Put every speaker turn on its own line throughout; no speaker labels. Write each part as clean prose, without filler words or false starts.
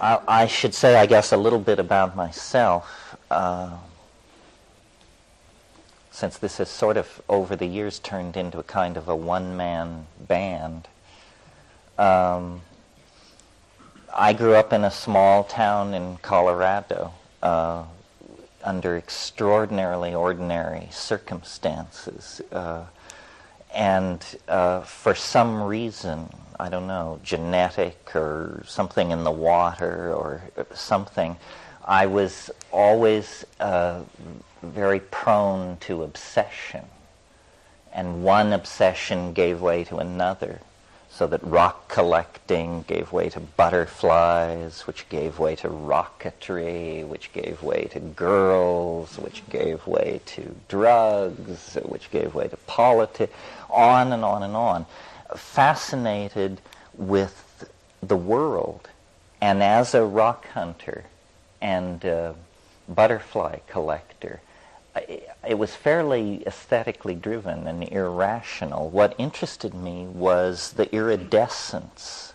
I should say, I guess, a little bit about myself, since this has sort of, over the years, turned into a kind of a one-man band. I grew up in a small town in Colorado under extraordinarily ordinary circumstances. And for some reason, I don't know, genetic or something in the water or something, I was always very prone to obsession. And one obsession gave way to another, so that rock collecting gave way to butterflies, which gave way to rocketry, which gave way to girls, which gave way to drugs, which gave way to politics, on and on and on. Fascinated with the world, and as a rock hunter and butterfly collector, it was fairly aesthetically driven and irrational. What interested me was the iridescence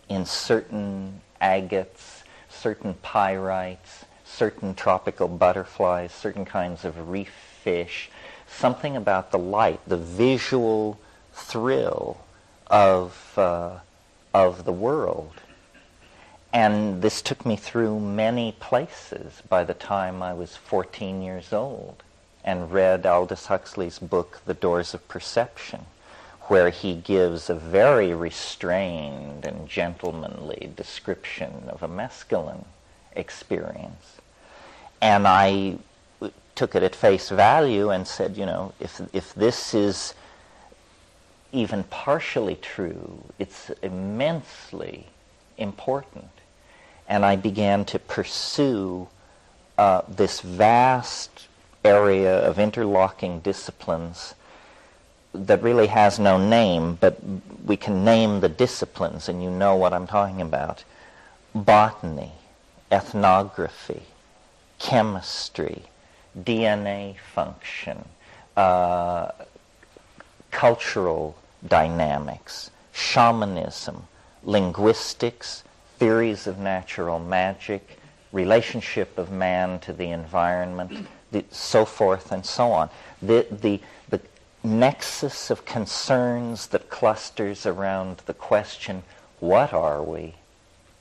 in certain agates, certain pyrites, certain tropical butterflies, certain kinds of reef fish, something about the light, the visual thrill of the world. And this took me through many places by the time I was 14 years old and read Aldous Huxley's book, The Doors of Perception, where he gives a very restrained and gentlemanly description of a mescaline experience. And I took it at face value and said, you know, if this is even partially true, it's immensely important. And I began to pursue this vast area of interlocking disciplines that really has no name, but we can name the disciplines, and you know what I'm talking about. Botany, ethnography, chemistry, DNA function, cultural dynamics, shamanism, linguistics, theories of natural magic, relationship of man to the environment, so forth and so on. The nexus of concerns that clusters around the question, what are we?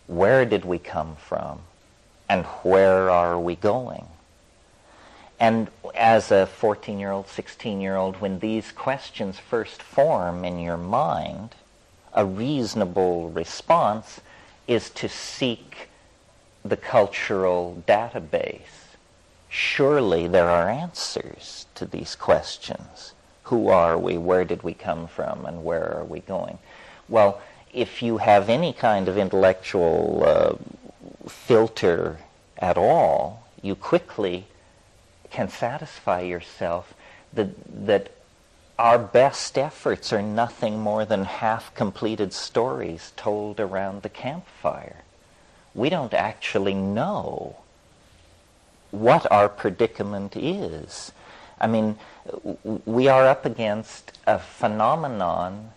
Where did we come from? And where are we going? And as a 14-year-old, 16-year-old, when these questions first form in your mind, a reasonable response is to seek the cultural database. Surely there are answers to these questions. Who are we? Where did we come from? And where are we going? Well, if you have any kind of intellectual filter at all, you quickly can satisfy yourself that our best efforts are nothing more than half-completed stories told around the campfire. We don't actually know what our predicament is. I mean, we are up against a phenomenon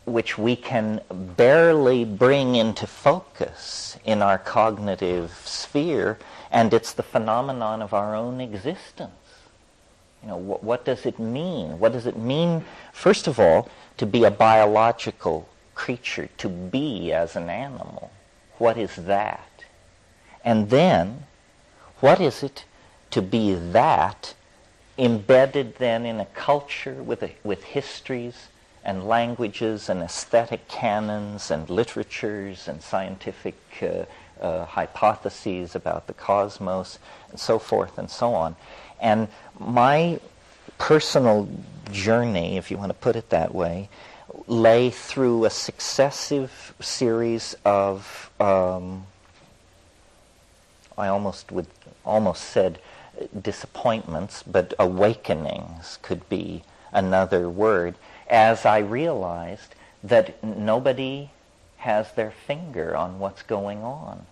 which we can barely bring into focus in our cognitive sphere, and it's the phenomenon of our own existence. You know, what does it mean? What does it mean, first of all, to be a biological creature, to be as an animal? What is that? And then, what is it to be that embedded then in a culture with histories and languages and aesthetic canons and literatures and scientific hypotheses about the cosmos and so forth and so on? And my personal journey, if you want to put it that way, lay through a successive series of, I almost said disappointments, but awakenings could be another word, as I realized that nobody has their finger on what's going on.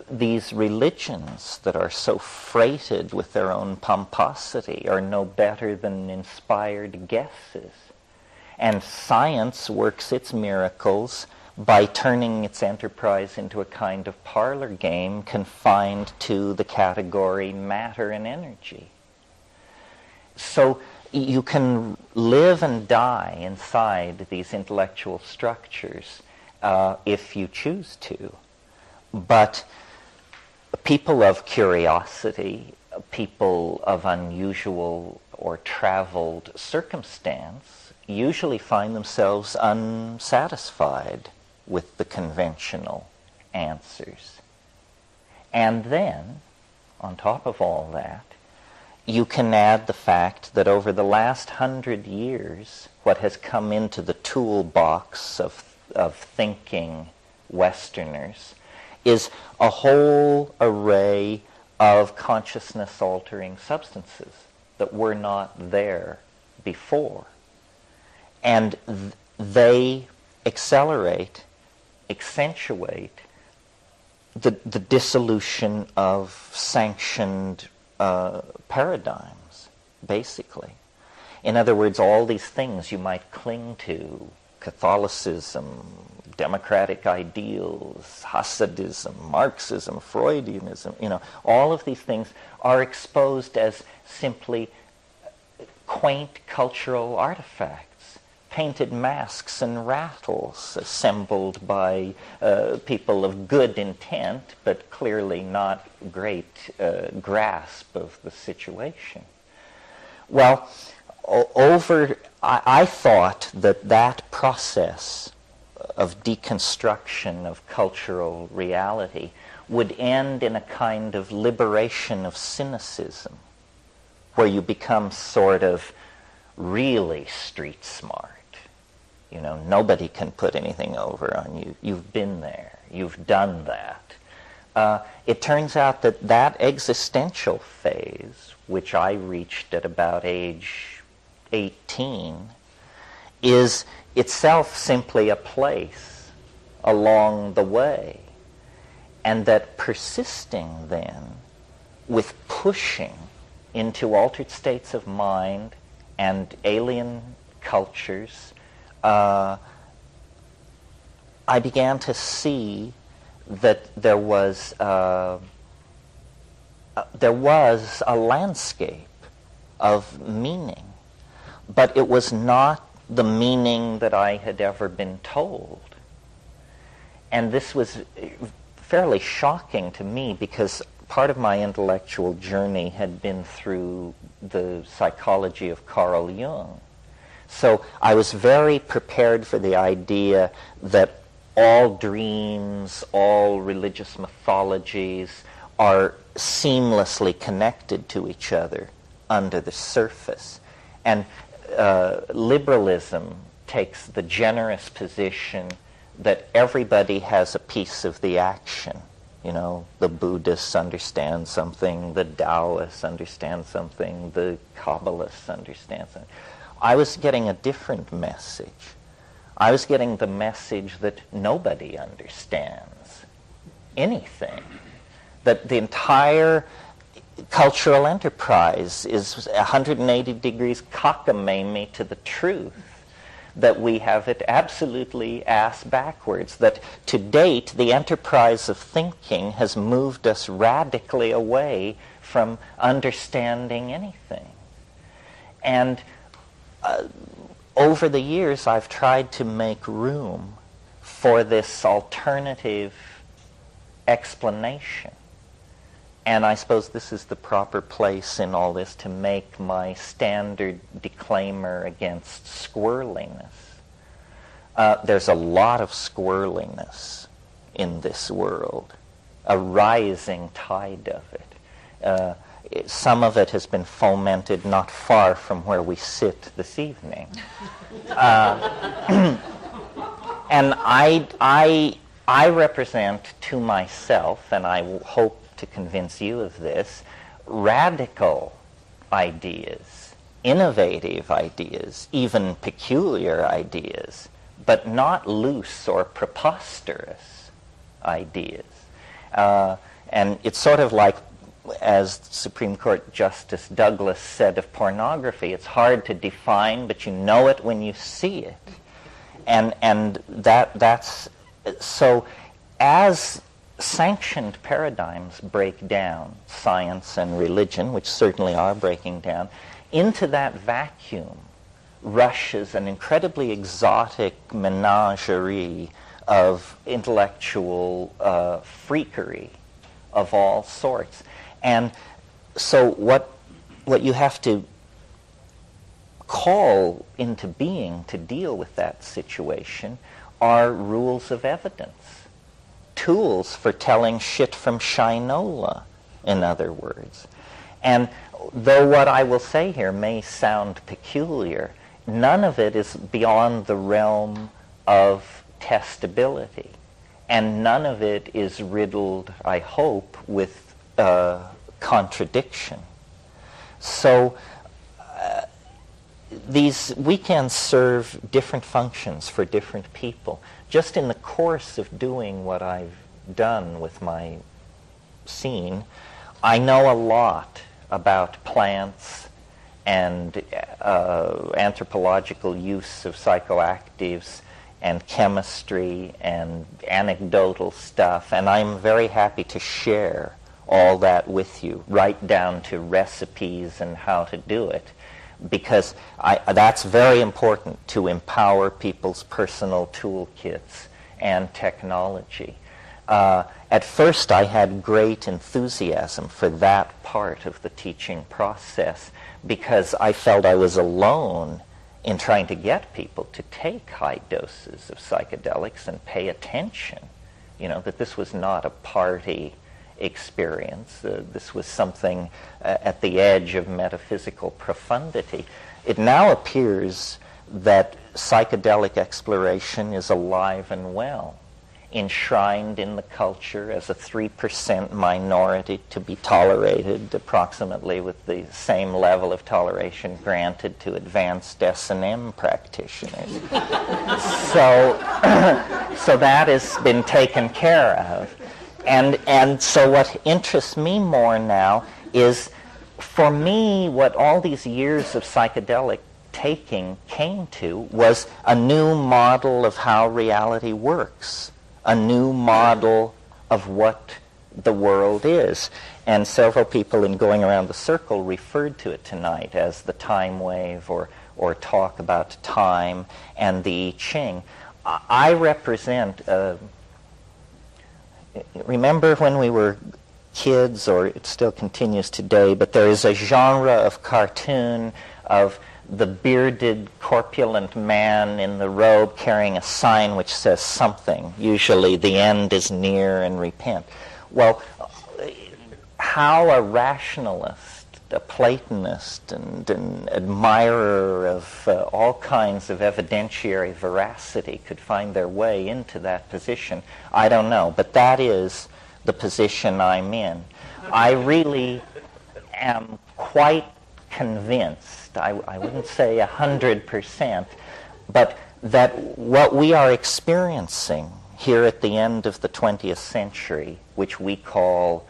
These religions that are so freighted with their own pomposity are no better than inspired guesses. And science works its miracles by turning its enterprise into a kind of parlor game confined to the category matter and energy. So you can live and die inside these intellectual structures if you choose to. But people of curiosity, people of unusual or traveled circumstance, usually find themselves unsatisfied with the conventional answers. And then, on top of all that, you can add the fact that over the last 100 years, what has come into the toolbox of thinking Westerners is a whole array of consciousness-altering substances that were not there before. And they accelerate, accentuate the dissolution of sanctioned paradigms, basically. In other words, all these things you might cling to, Catholicism, democratic ideals, Hasidism, Marxism, Freudianism, all of these things are exposed as simply quaint cultural artifacts, painted masks and rattles assembled by people of good intent, but clearly not great grasp of the situation. Well, I thought that process of deconstruction of cultural reality would end in a kind of liberation of cynicism, where you become sort of really street smart. Nobody can put anything over on you. You've been there. You've done that. It turns out that existential phase, which I reached at about age 18, is itself simply a place along the way. And that persisting then with pushing into altered states of mind and alien cultures, I began to see that there was a landscape of meaning, but it was not the meaning that I had ever been told. And this was fairly shocking to me, because part of my intellectual journey had been through the psychology of Carl Jung. So I was very prepared for the idea that all dreams, all religious mythologies are seamlessly connected to each other under the surface. And liberalism takes the generous position that everybody has a piece of the action. The Buddhists understand something, the Taoists understand something, the Kabbalists understand something. I was getting a different message. I was getting the message that nobody understands anything, that the entire cultural enterprise is 180 degrees cockamamie to the truth, that we have it absolutely ass backwards, that to date the enterprise of thinking has moved us radically away from understanding anything. And over the years I've tried to make room for this alternative explanation. And I suppose this is the proper place in all this to make my standard disclaimer against squirreliness. There's a lot of squirreliness in this world, a rising tide of it. Some of it has been fomented not far from where we sit this evening. And I represent to myself, and I hope to convince you of this, radical ideas, innovative ideas, even peculiar ideas, but not loose or preposterous ideas. And it's sort of like, as Supreme Court Justice Douglas said of pornography, it's hard to define, but you know it when you see it. And that's So as sanctioned paradigms break down, science and religion, which certainly are breaking down, into that vacuum rushes an incredibly exotic menagerie of intellectual freakery of all sorts. And so what you have to call into being to deal with that situation are rules of evidence, tools for telling shit from shinola, in other words. And though what I will say here may sound peculiar, none of it is beyond the realm of testability. And none of it is riddled, I hope, with contradiction. So these weekends serve different functions for different people. Just in the course of doing what I've done with my scene, I know a lot about plants and anthropological use of psychoactives and chemistry and anecdotal stuff, and I'm very happy to share all that with you, right down to recipes and how to do it, because that's very important to empower people's personal toolkits and technology. At first I had great enthusiasm for that part of the teaching process because I felt I was alone in trying to get people to take high doses of psychedelics and pay attention, that this was not a party experience. This was something at the edge of metaphysical profundity. It now appears that psychedelic exploration is alive and well, enshrined in the culture as a 3% minority to be tolerated approximately with the same level of toleration granted to advanced S&M practitioners. So that has been taken care of. And so what interests me more now is, for me, what all these years of psychedelic taking came to was a new model of how reality works, a new model of what the world is. And several people in Going Around the Circle referred to it tonight as the time wave or talk about time and the I Ching. I represent, remember when we were kids, or it still continues today, but there is a genre of cartoon of the bearded, corpulent man in the robe carrying a sign which says something, usually the end is near and repent. Well, how a rationalist, a Platonist, and an admirer of all kinds of evidentiary veracity could find their way into that position, I don't know, but that is the position I'm in. I really am quite convinced, I wouldn't say 100%, but that what we are experiencing here at the end of the 20th century, which we call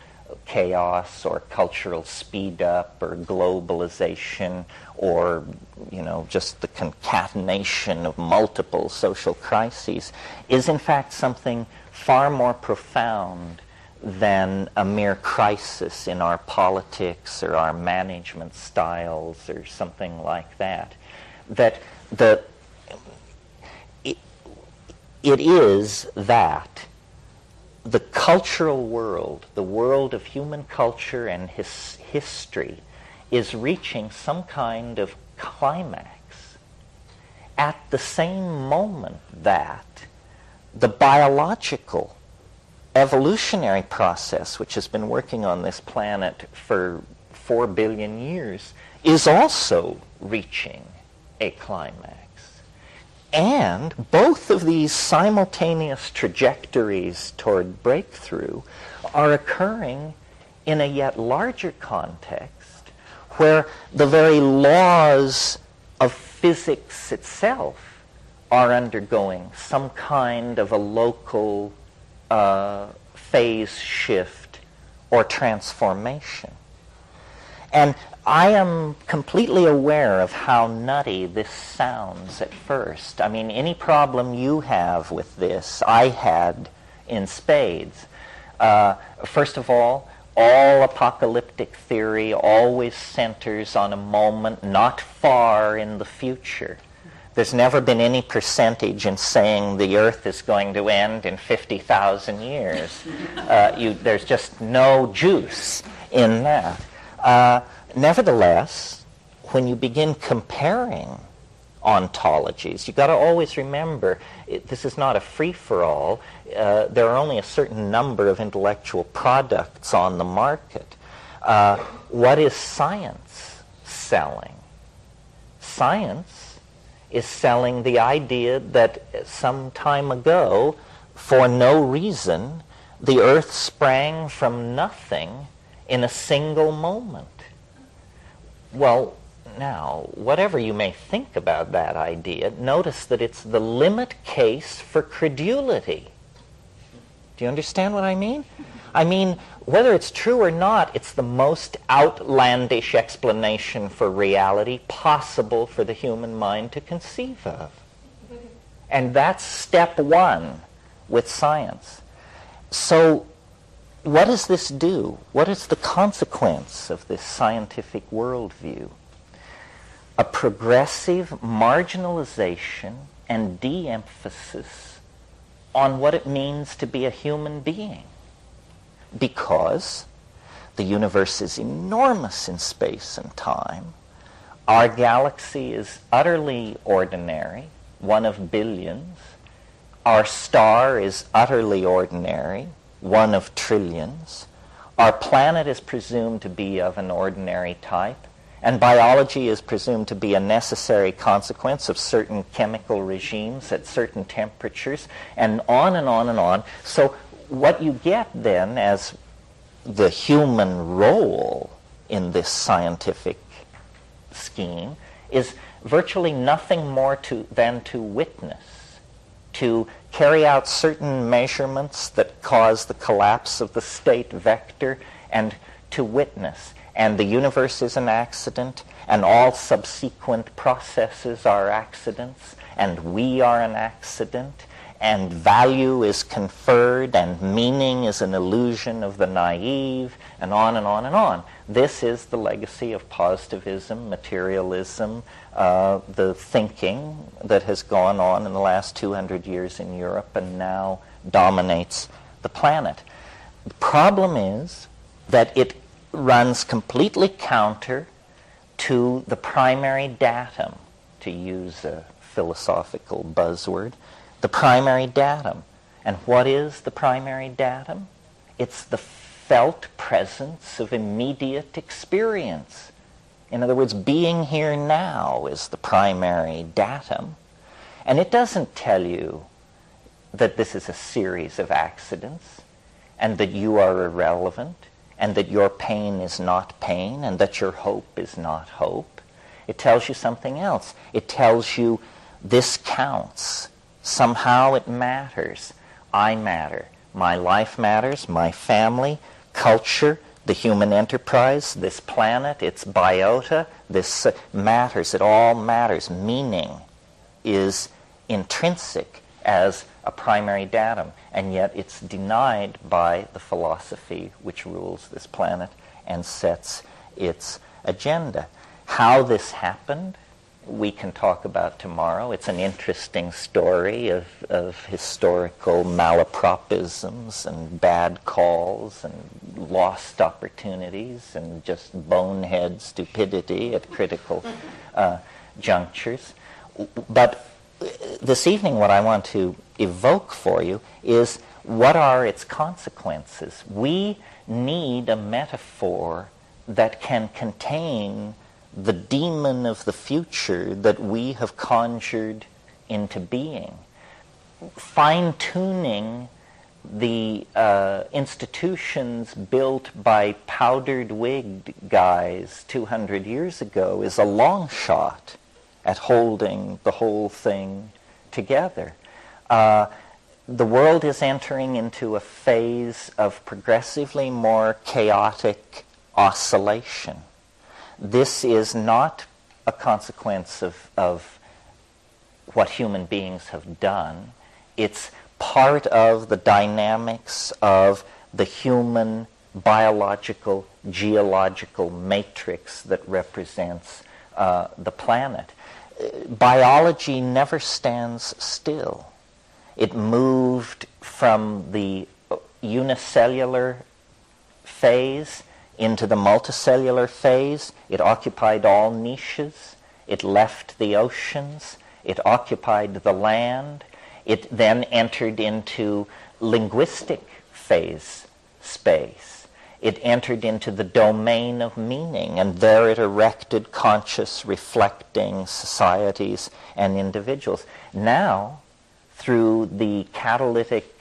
chaos or cultural speed up or globalization or just the concatenation of multiple social crises, is in fact something far more profound than a mere crisis in our politics or our management styles or something like that. That it is that the cultural world, the world of human culture and history, is reaching some kind of climax at the same moment that the biological evolutionary process, which has been working on this planet for 4 billion years, is also reaching a climax. And both of these simultaneous trajectories toward breakthrough are occurring in a yet larger context where the very laws of physics itself are undergoing some kind of a local phase shift or transformation. And I am completely aware of how nutty this sounds at first. I mean, any problem you have with this, I had in spades. First of all apocalyptic theory always centers on a moment not far in the future. There's never been any percentage in saying the Earth is going to end in 50,000 years. There's just no juice in that. Nevertheless, when you begin comparing ontologies, you've got to always remember this is not a free-for-all. There are only a certain number of intellectual products on the market. What is science selling? Science is selling the idea that some time ago, for no reason, the Earth sprang from nothing in a single moment. Well, now, whatever you may think about that idea, notice that it's the limit case for credulity. Do you understand what I mean? I mean, whether it's true or not, it's the most outlandish explanation for reality possible for the human mind to conceive of. And that's step one with science. So what does this do? What is the consequence of this scientific worldview? A progressive marginalization and de-emphasis on what it means to be a human being. Because the universe is enormous in space and time. Our galaxy is utterly ordinary, one of billions. Our star is utterly ordinary, one of trillions. Our planet is presumed to be of an ordinary type, and biology is presumed to be a necessary consequence of certain chemical regimes at certain temperatures, and on and on and on. So what you get then as the human role in this scientific scheme is virtually nothing more than to witness, to carry out certain measurements that cause the collapse of the state vector, and to witness. And the universe is an accident, and all subsequent processes are accidents, and we are an accident, and value is conferred, and meaning is an illusion of the naive, and on and on and on. This is the legacy of positivism, materialism, the thinking that has gone on in the last 200 years in Europe and now dominates the planet. The problem is that it runs completely counter to the primary datum, to use a philosophical buzzword, the primary datum. And what is the primary datum? It's the felt presence of immediate experience. In other words, being here now is the primary datum. And it doesn't tell you that this is a series of accidents, and that you are irrelevant, and that your pain is not pain, and that your hope is not hope. It tells you something else. It tells you this counts. Somehow it matters. I matter. My life matters, my family, culture, the human enterprise, this planet, its biota, this matters. It all matters. Meaning is intrinsic as a primary datum, and yet it's denied by the philosophy which rules this planet and sets its agenda. How this happened, we can talk about tomorrow. It's an interesting story of historical malapropisms and bad calls and lost opportunities and just bonehead stupidity at critical junctures. But this evening what I want to evoke for you is what are its consequences. We need a metaphor that can contain the demon of the future that we have conjured into being. Fine-tuning the institutions built by powdered-wigged guys 200 years ago is a long shot at holding the whole thing together. The world is entering into a phase of progressively more chaotic oscillation. this is not a consequence of what human beings have done. It's part of the dynamics of the human biological, geological matrix that represents the planet. Biology never stands still. It moved from the unicellular phase into the multicellular phase. It occupied all niches. It left the oceans. It occupied the land. It then entered into linguistic phase space. It entered into the domain of meaning, and there it erected conscious, reflecting societies and individuals. Now, through the catalytic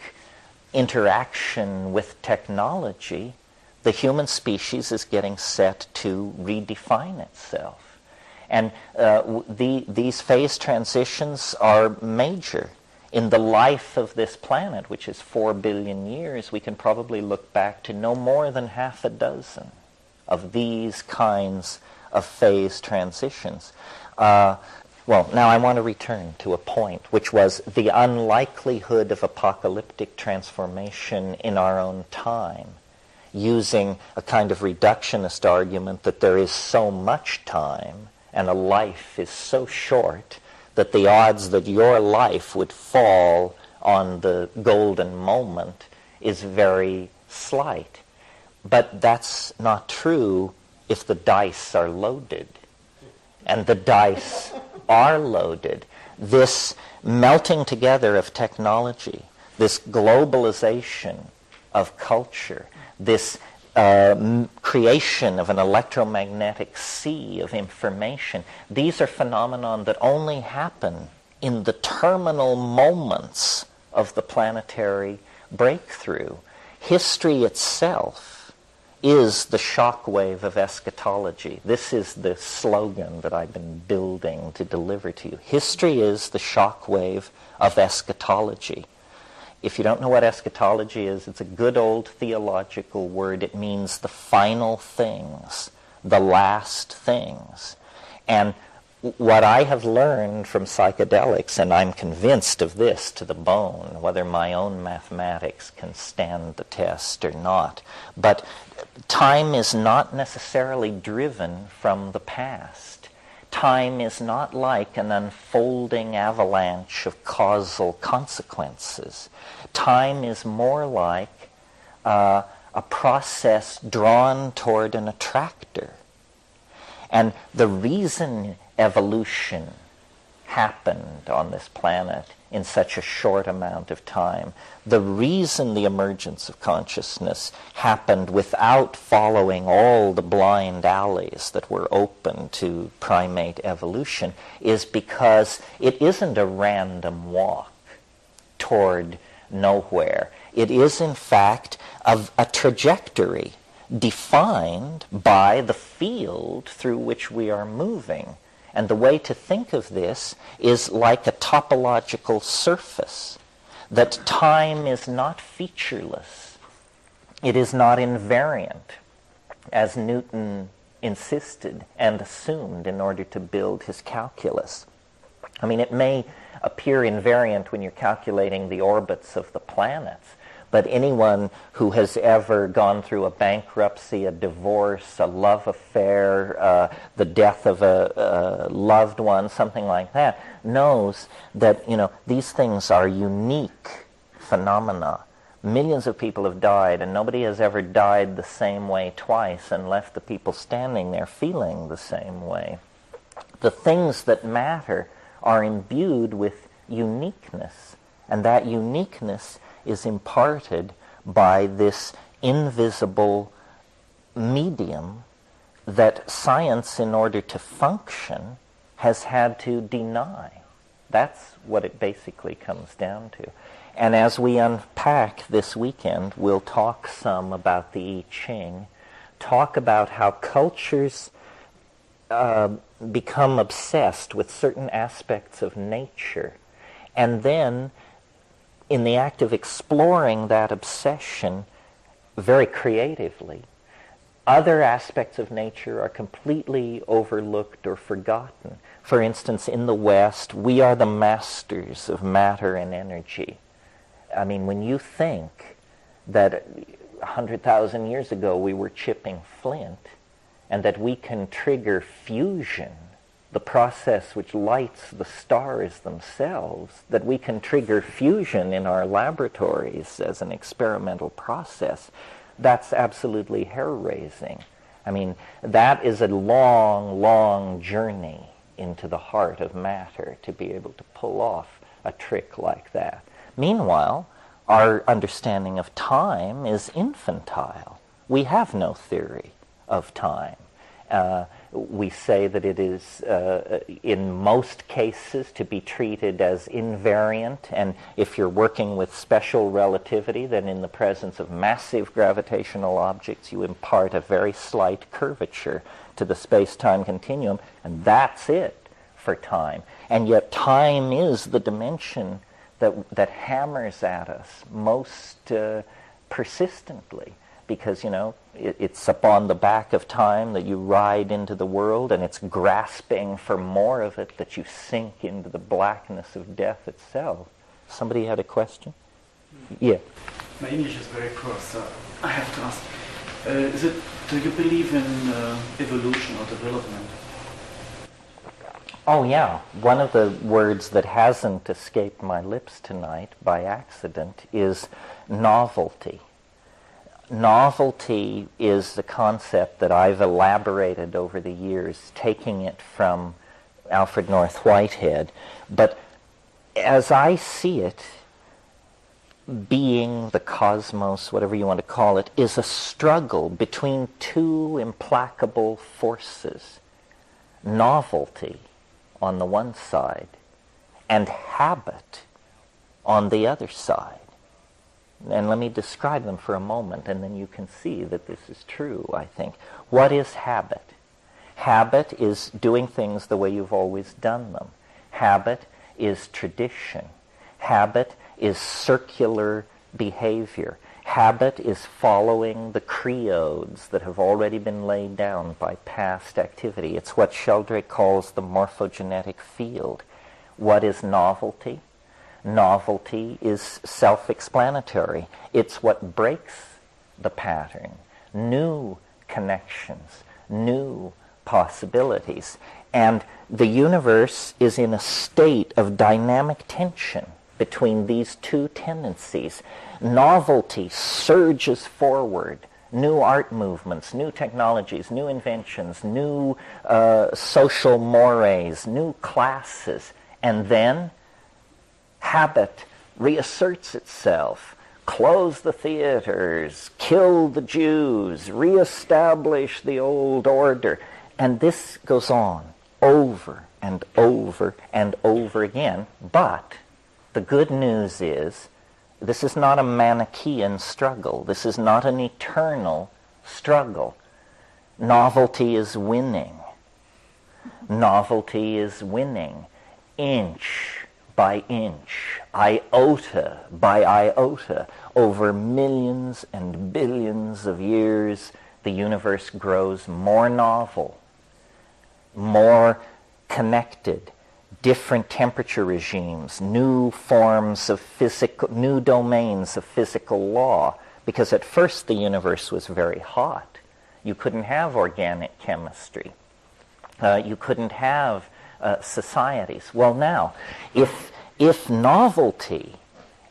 interaction with technology, the human species is getting set to redefine itself. And these phase transitions are major. In the life of this planet, which is 4 billion years, we can probably look back to no more than half a dozen of these kinds of phase transitions. Well, now I want to return to a point, which was the unlikelihood of apocalyptic transformation in our own time, using a kind of reductionist argument that there is so much time and a life is so short that the odds that your life would fall on the golden moment is very slight. But that's not true if the dice are loaded. And the dice are loaded. This melting together of technology, this globalization of culture, this creation of an electromagnetic sea of information, these are phenomena that only happen in the terminal moments of the planetary breakthrough. History itself is the shockwave of eschatology. This is the slogan that I've been building to deliver to you. History is the shockwave of eschatology. If you don't know what eschatology is, it's a good old theological word. It means the final things, the last things. And what I have learned from psychedelics, and I'm convinced of this to the bone, whether my own mathematics can stand the test or not, but time is not necessarily driven from the past. Time is not like an unfolding avalanche of causal consequences. Time is more like a process drawn toward an attractor. And the reason evolution happened on this planet in such a short amount of time, the reason the emergence of consciousness happened without following all the blind alleys that were open to primate evolution, is because it isn't a random walk toward nowhere. It is, in fact, a trajectory defined by the field through which we are moving. And the way to think of this is like a topological surface, that time is not featureless. It is not invariant, as Newton insisted and assumed in order to build his calculus. I mean, it may appear invariant when you're calculating the orbits of the planets, but anyone who has ever gone through a bankruptcy, a divorce, a love affair, the death of a loved one, something like that, knows that, these things are unique phenomena. Millions of people have died, and nobody has ever died the same way twice and left the people standing there feeling the same way. The things that matter are imbued with uniqueness, and that uniqueness is imparted by this invisible medium that science, in order to function, has had to deny. That's what it basically comes down to. And as we unpack this weekend, we'll talk some about the I Ching, talk about how cultures become obsessed with certain aspects of nature, and then in the act of exploring that obsession very creatively, Other aspects of nature are completely overlooked or forgotten. For instance, in the West, we are the masters of matter and energy. I mean, when you think that 100,000 years ago we were chipping flint, and that we can trigger fusion, the process which lights the stars themselves, that we can trigger fusion in our laboratories as an experimental process, that's absolutely hair-raising. I mean, that is a long, long journey into the heart of matter to be able to pull off a trick like that. Meanwhile, our understanding of time is infantile. We have no theory of time. We say that it is, in most cases, to be treated as invariant, and if you're working with special relativity, then in the presence of massive gravitational objects, you impart a very slight curvature to the space-time continuum, and that's it for time. And yet time is the dimension that hammers at us most persistently, because, you know, it's upon the back of time that you ride into the world, and it's grasping for more of it that you sink into the blackness of death itself. Somebody had a question? Yeah.
My English is very poor, so I have to ask, do you believe in evolution or development?
Oh yeah, one of the words that hasn't escaped my lips tonight by accident is novelty. Novelty is the concept that I've elaborated over the years, taking it from Alfred North Whitehead. But as I see it, being, the cosmos, whatever you want to call it, is a struggle between two implacable forces. Novelty on the one side and habit on the other side. And let me describe them for a moment, and then you can see that this is true, I think. What is habit? Habit is doing things the way you've always done them. Habit is tradition. Habit is circular behavior. Habit is following the creodes that have already been laid down by past activity. It's what Sheldrake calls the morphogenetic field. What is novelty? Novelty is self-explanatory. It's what breaks the pattern. New connections, new possibilities. And the universe is in a state of dynamic tension between these two tendencies. Novelty surges forward. New art movements, new technologies, new inventions, new social mores, new classes. And then habit reasserts itself. Close the theaters, kill the Jews, reestablish the old order. And this goes on over and over and over again. But the good news is, this is not a Manichaean struggle. This is not an eternal struggle. Novelty is winning. Novelty is winning, inch by inch, iota by iota. Over millions and billions of years, the universe grows more novel, more connected, different temperature regimes, new forms of physical, new domains of physical law. Because at first the universe was very hot. You couldn't have organic chemistry. You couldn't have societies. Well, now, if novelty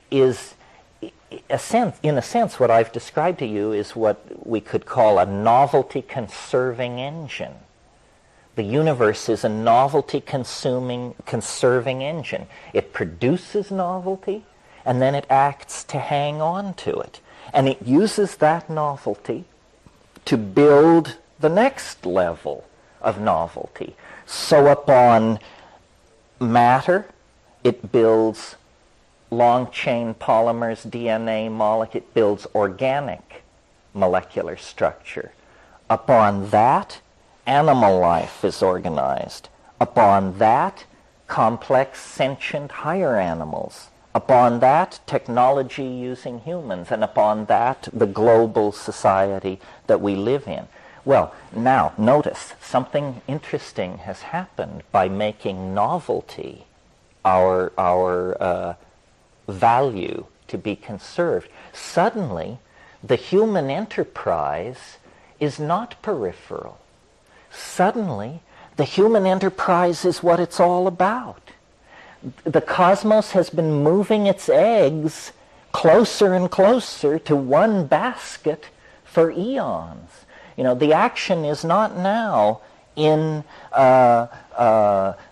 is, in a sense, what I've described to you is what we could call a novelty-conserving engine. The universe is a novelty-conserving engine. It produces novelty, and then it acts to hang on to it. And it uses that novelty to build the next level of novelty. So upon matter, it builds long-chain polymers, DNA molecule. It builds organic molecular structure. Upon that, animal life is organized. Upon that, complex, sentient, higher animals. Upon that, technology using humans. And upon that, the global society that we live in. Well, now, notice, something interesting has happened by making novelty our value to be conserved. Suddenly, the human enterprise is not peripheral. Suddenly, the human enterprise is what it's all about. The cosmos has been moving its eggs closer and closer to one basket for eons. You know, the action is not now in the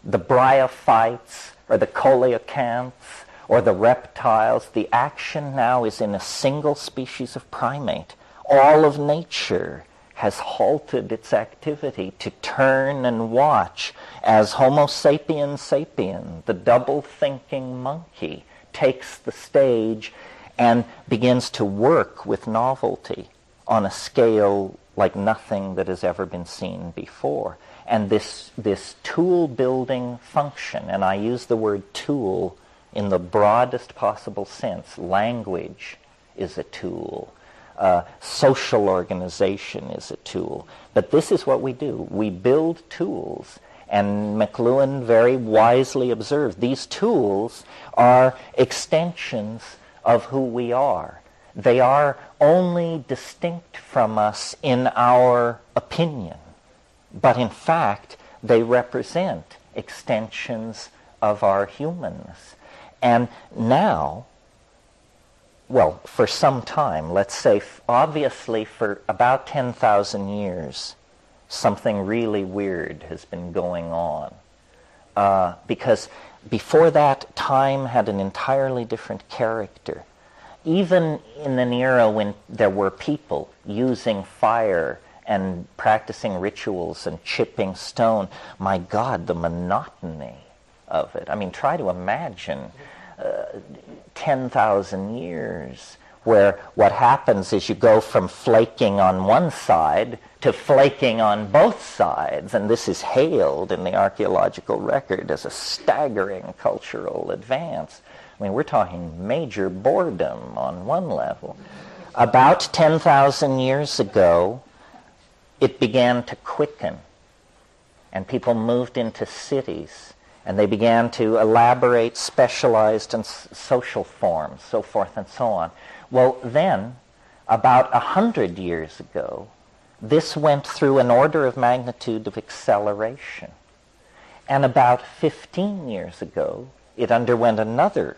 bryophytes or the coelacanths or the reptiles. The action now is in a single species of primate. All of nature has halted its activity to turn and watch as Homo sapiens sapien, the double-thinking monkey, takes the stage and begins to work with novelty on a scale like nothing that has ever been seen before. And this tool-building function, and I use the word tool in the broadest possible sense. Language is a tool. Social organization is a tool. But this is what we do. We build tools. And McLuhan very wisely observed, these tools are extensions of who we are. They are only distinct from us in our opinion. But in fact, they represent extensions of our humanness. And now, well, for some time, let's say, obviously for about 10,000 years, something really weird has been going on. Because before that, time had an entirely different character. Even in an era when there were people using fire and practicing rituals and chipping stone, my God, the monotony of it. I mean, try to imagine 10,000 years where what happens is you go from flaking on one side to flaking on both sides, and this is hailed in the archaeological record as a staggering cultural advance. I mean, we're talking major boredom on one level. About 10,000 years ago, it began to quicken, and people moved into cities, and they began to elaborate specialized and social forms, so forth and so on. Well, then, about 100 years ago, this went through an order of magnitude of acceleration. And about 15 years ago, it underwent another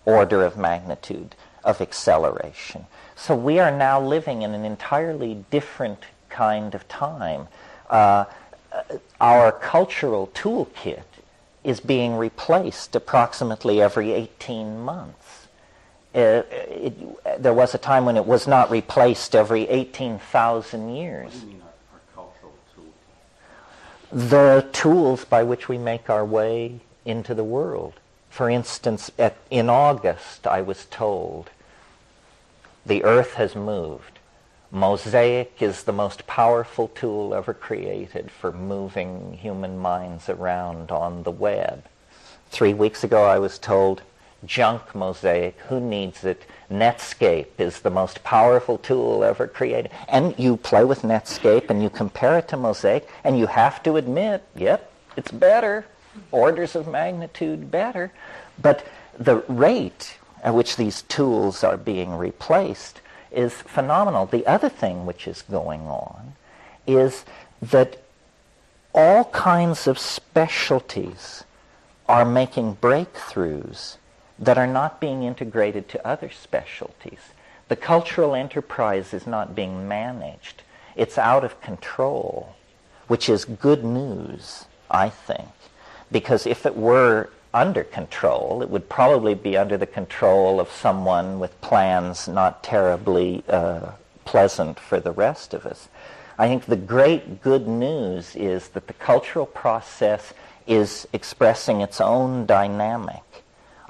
order of magnitude of acceleration. So we are now living in an entirely different kind of time. Our cultural toolkit is being replaced approximately every 18 months. There was a time when it was not replaced every 18,000 years.
What do you mean our cultural toolkit?
The tools by which we make our way into the world. For instance, in August, I was told, the earth has moved. Mosaic is the most powerful tool ever created for moving human minds around on the web. 3 weeks ago, I was told, junk mosaic, who needs it? Netscape is the most powerful tool ever created. And you play with Netscape and you compare it to Mosaic, and you have to admit, yep, it's better. Orders of magnitude better. But the rate at which these tools are being replaced is phenomenal. The other thing which is going on is that all kinds of specialties are making breakthroughs that are not being integrated to other specialties. The cultural enterprise is not being managed. It's out of control, which is good news, I think. Because if it were under control, it would probably be under the control of someone with plans not terribly pleasant for the rest of us. I think the great good news is that the cultural process is expressing its own dynamic.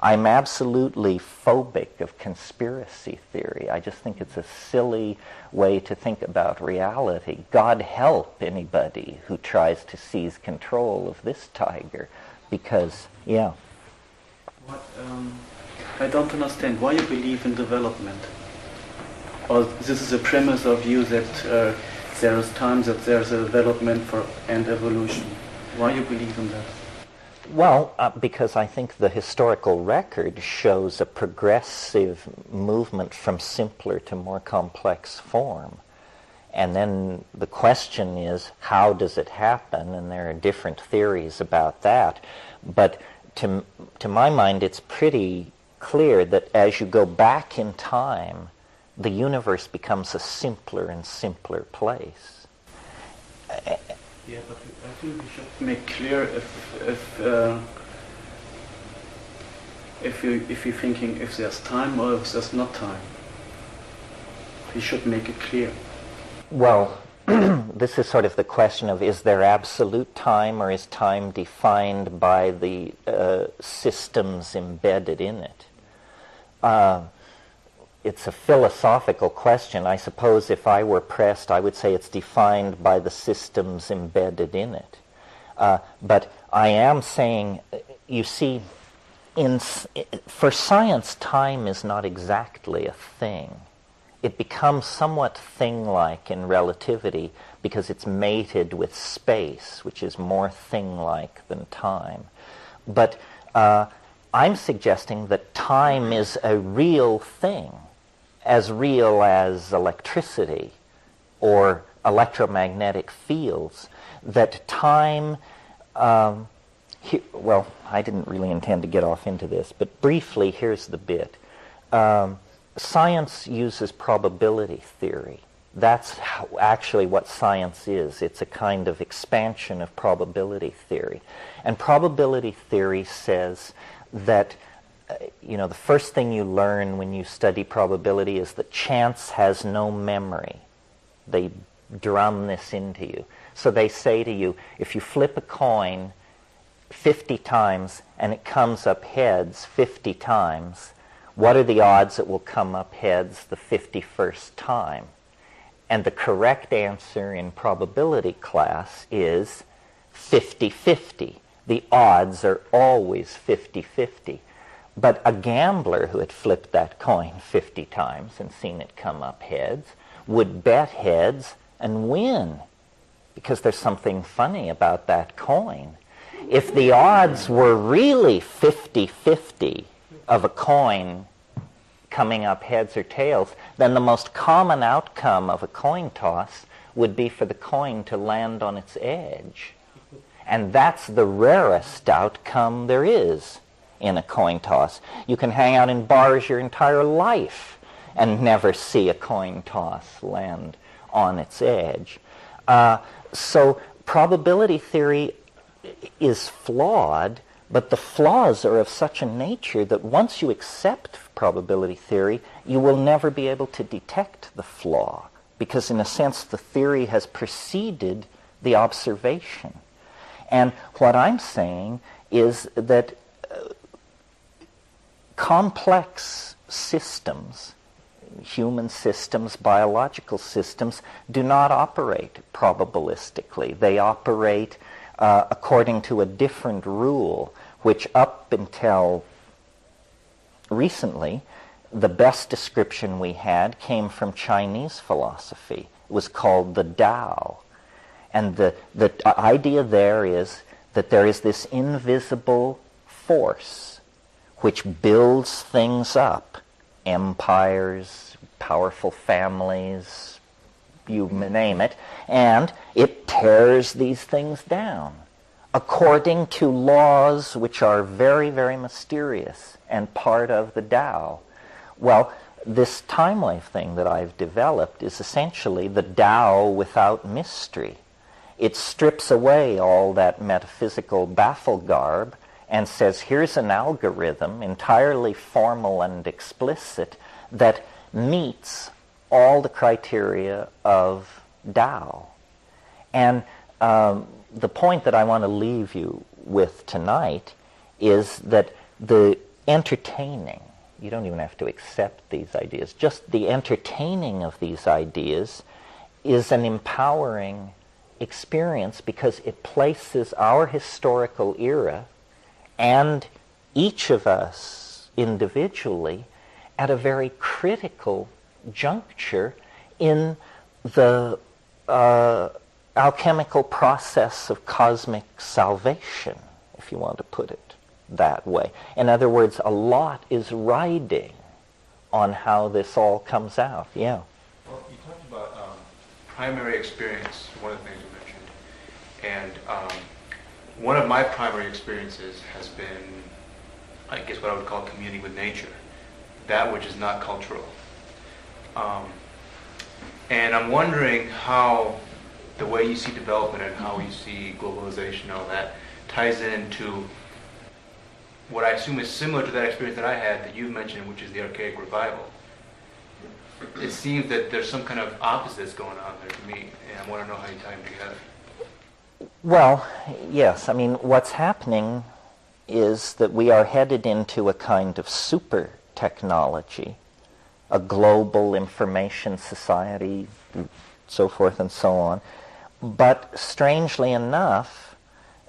I'm absolutely phobic of conspiracy theory. I just think it's a silly way to think about reality. God help anybody who tries to seize control of this tiger, because, yeah.
What, I don't understand why you believe in development. Or this is a premise of you that there is time, that there's a development and evolution. Why you believe in that?
Well, because I think the historical record shows a progressive movement from simpler to more complex form. And then the question is, how does it happen? And there are different theories about that. But to my mind, it's pretty clear that as you go back in time, the universe becomes a simpler and simpler place.
Yeah, but I think we should make clear if you're thinking if there's time or if there's not time. We should make it clear.
Well, this is sort of the question of, is there absolute time, or is time defined by the systems embedded in it? It's a philosophical question. I suppose if I were pressed, I would say it's defined by the systems embedded in it. But I am saying, you see, for science, time is not exactly a thing. It becomes somewhat thing-like in relativity because it's mated with space, which is more thing-like than time. But I'm suggesting that time is a real thing, as real as electricity or electromagnetic fields, that time, well, I didn't really intend to get off into this, but briefly, here's the bit. Science uses probability theory. That's actually what science is. It's a kind of expansion of probability theory. And probability theory says that the first thing you learn when you study probability is that chance has no memory. They drum this into you. So they say to you, if you flip a coin 50 times and it comes up heads 50 times, what are the odds it will come up heads the 51st time? And the correct answer in probability class is 50-50. The odds are always 50-50. But a gambler who had flipped that coin 50 times and seen it come up heads would bet heads and win, because there's something funny about that coin. If the odds were really 50-50 of a coin coming up heads or tails, then the most common outcome of a coin toss would be for the coin to land on its edge. And that's the rarest outcome there is in a coin toss. You can hang out in bars your entire life and never see a coin toss land on its edge. So probability theory is flawed, but the flaws are of such a nature that once you accept probability theory, you will never be able to detect the flaw, because in a sense the theory has preceded the observation. And what I'm saying is that complex systems, human systems, biological systems, do not operate probabilistically. They operate according to a different rule, which up until recently, the best description we had came from Chinese philosophy. It was called the Tao. And the idea there is that there is this invisible force which builds things up, empires, powerful families, you name it, and it tears these things down according to laws which are very, very mysterious and part of the Tao. Well, this time wave thing that I've developed is essentially the Tao without mystery. It strips away all that metaphysical baffle garb and says, here's an algorithm, entirely formal and explicit, that meets all the criteria of Tao. And the point that I want to leave you with tonight is that the entertaining, you don't even have to accept these ideas, just the entertaining of these ideas is an empowering experience, because it places our historical era and each of us individually at a very critical juncture in the alchemical process of cosmic salvation, if you want to put it that way. In other words, a lot is riding on how this all comes out. Yeah.
Well, you talked about primary experience, one of the things you mentioned. And one of my primary experiences has been, I guess what I would call communing with nature, that which is not cultural. And I'm wondering how the way you see development and how you see globalization and all that ties into what I assume is similar to that experience that I had that you've mentioned, which is the archaic revival. It seems that there's some kind of opposites going on there to me, and I want to know how you tie them together.
Well, yes. I mean, what's happening is that we are headed into a kind of super technology, a global information society, so forth and so on. But strangely enough,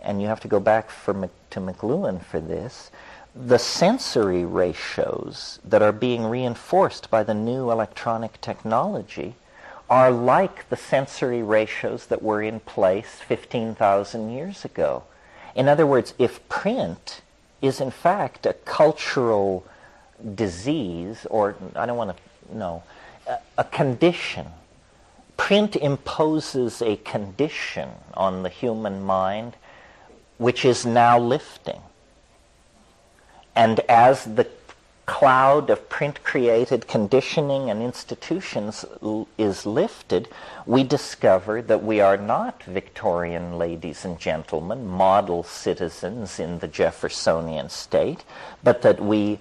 and you have to go back to McLuhan for this, the sensory ratios that are being reinforced by the new electronic technology are like the sensory ratios that were in place 15,000 years ago. In other words, if print is in fact a cultural disease, or I don't want to, no, a condition, print imposes a condition on the human mind which is now lifting. And as the cloud of print-created conditioning and institutions is lifted, we discover that we are not Victorian ladies and gentlemen, model citizens in the Jeffersonian state, but that we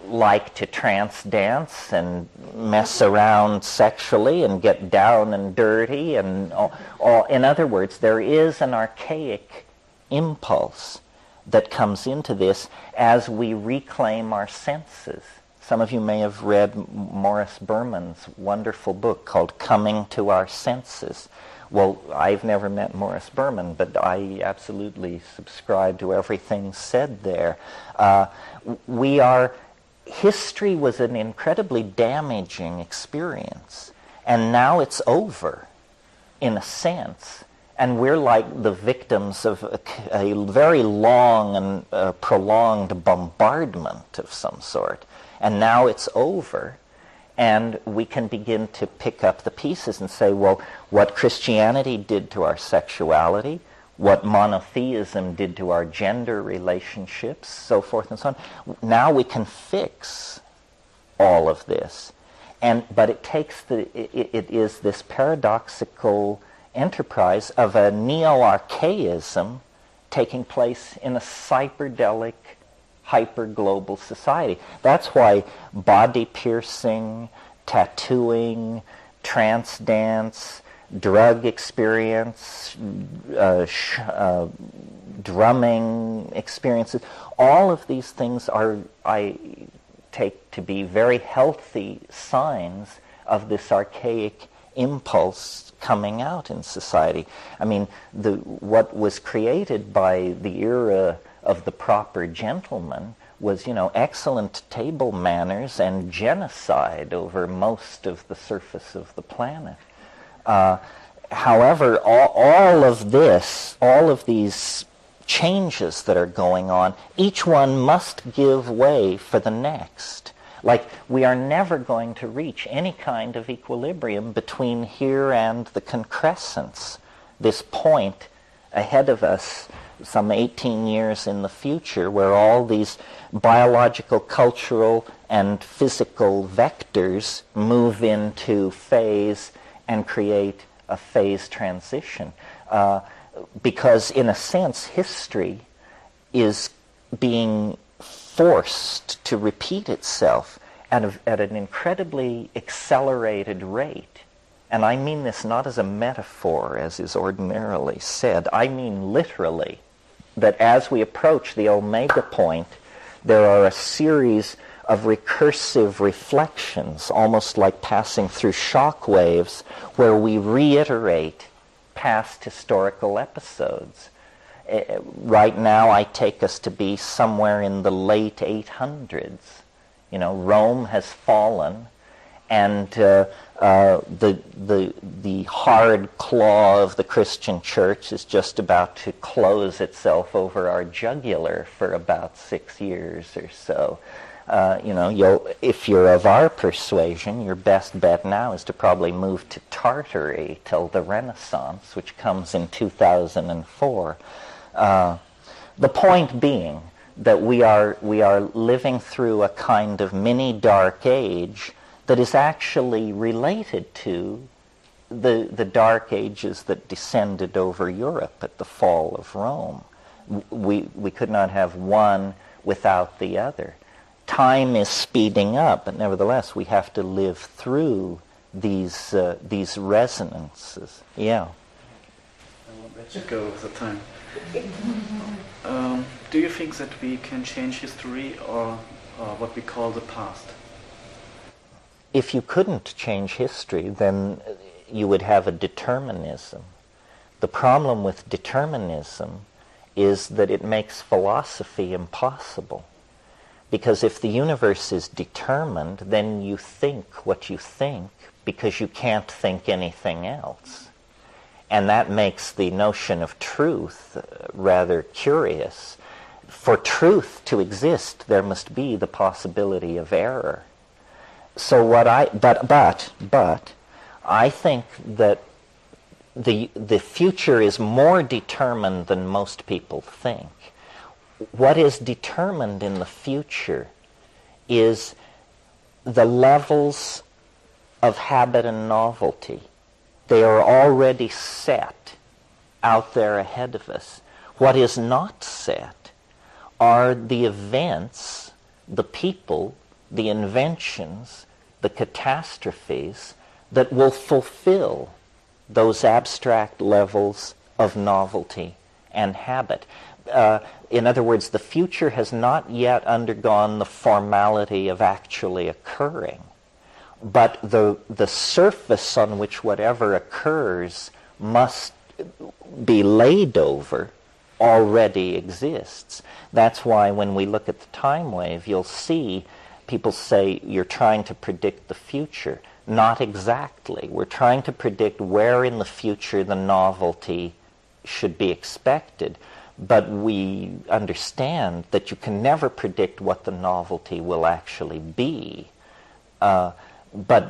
like to trance dance and mess around sexually and get down and dirty and all. In other words, there is an archaic impulse that comes into this as we reclaim our senses. Some of you may have read Morris Berman's wonderful book called Coming to Our Senses. Well, I've never met Morris Berman, but I absolutely subscribe to everything said there. History was an incredibly damaging experience, and now it's over, in a sense. And we're like the victims of a very long and prolonged bombardment of some sort. And now it's over, and we can begin to pick up the pieces and say, well, what Christianity did to our sexuality, what monotheism did to our gender relationships, so forth and so on. Now we can fix all of this. But it takes it is this paradoxical enterprise of a neo-archaism taking place in a cyberdelic, hyper-global society. That's why body piercing, tattooing, trance dance, drug experience, drumming experiences, all of these things are, I take to be very healthy signs of this archaic impulse coming out in society. I mean, what was created by the era of the proper gentleman was, excellent table manners and genocide over most of the surface of the planet. However, all of these changes that are going on, each one must give way for the next. Like, we are never going to reach any kind of equilibrium between here and the concrescence, this point ahead of us, some 18 years in the future, where all these biological, cultural, and physical vectors move into phase and create a phase transition. Because, in a sense, history is being forced to repeat itself at an incredibly accelerated rate. And I mean this not as a metaphor, as is ordinarily said. I mean literally, that as we approach the omega point, there are a series of recursive reflections, almost like passing through shock waves, where we reiterate past historical episodes. Right now, I take us to be somewhere in the late 800s. Rome has fallen, and the hard claw of the Christian church is just about to close itself over our jugular for about 6 years or so. If you're of our persuasion, your best bet now is to probably move to Tartary till the Renaissance, which comes in 2004. The point being that we are living through a kind of mini dark age that is actually related to the dark ages that descended over Europe at the fall of Rome. We could not have one without the other. Time is speeding up, but nevertheless we have to live through these resonances. Yeah.
I won't let you go with the time. Do you think that we can change history or what we call the past?
If you couldn't change history, then you would have a determinism. The problem with determinism is that it makes philosophy impossible. Because if the universe is determined, then you think what you think because you can't think anything else. And that makes the notion of truth rather curious. For truth to exist, there must be the possibility of error. So but I think that the future is more determined than most people think. What is determined in the future is the levels of habit and novelty. They are already set out there ahead of us. What is not set are the events, the people, the inventions, the catastrophes that will fulfill those abstract levels of novelty and habit. In other words, the future has not yet undergone the formality of actually occurring, but the surface on which whatever occurs must be laid over already exists. That's why when we look at the time wave, you'll see people say you're trying to predict the future. Not exactly. We're trying to predict where in the future the novelty should be expected. But we understand that you can never predict what the novelty will actually be. But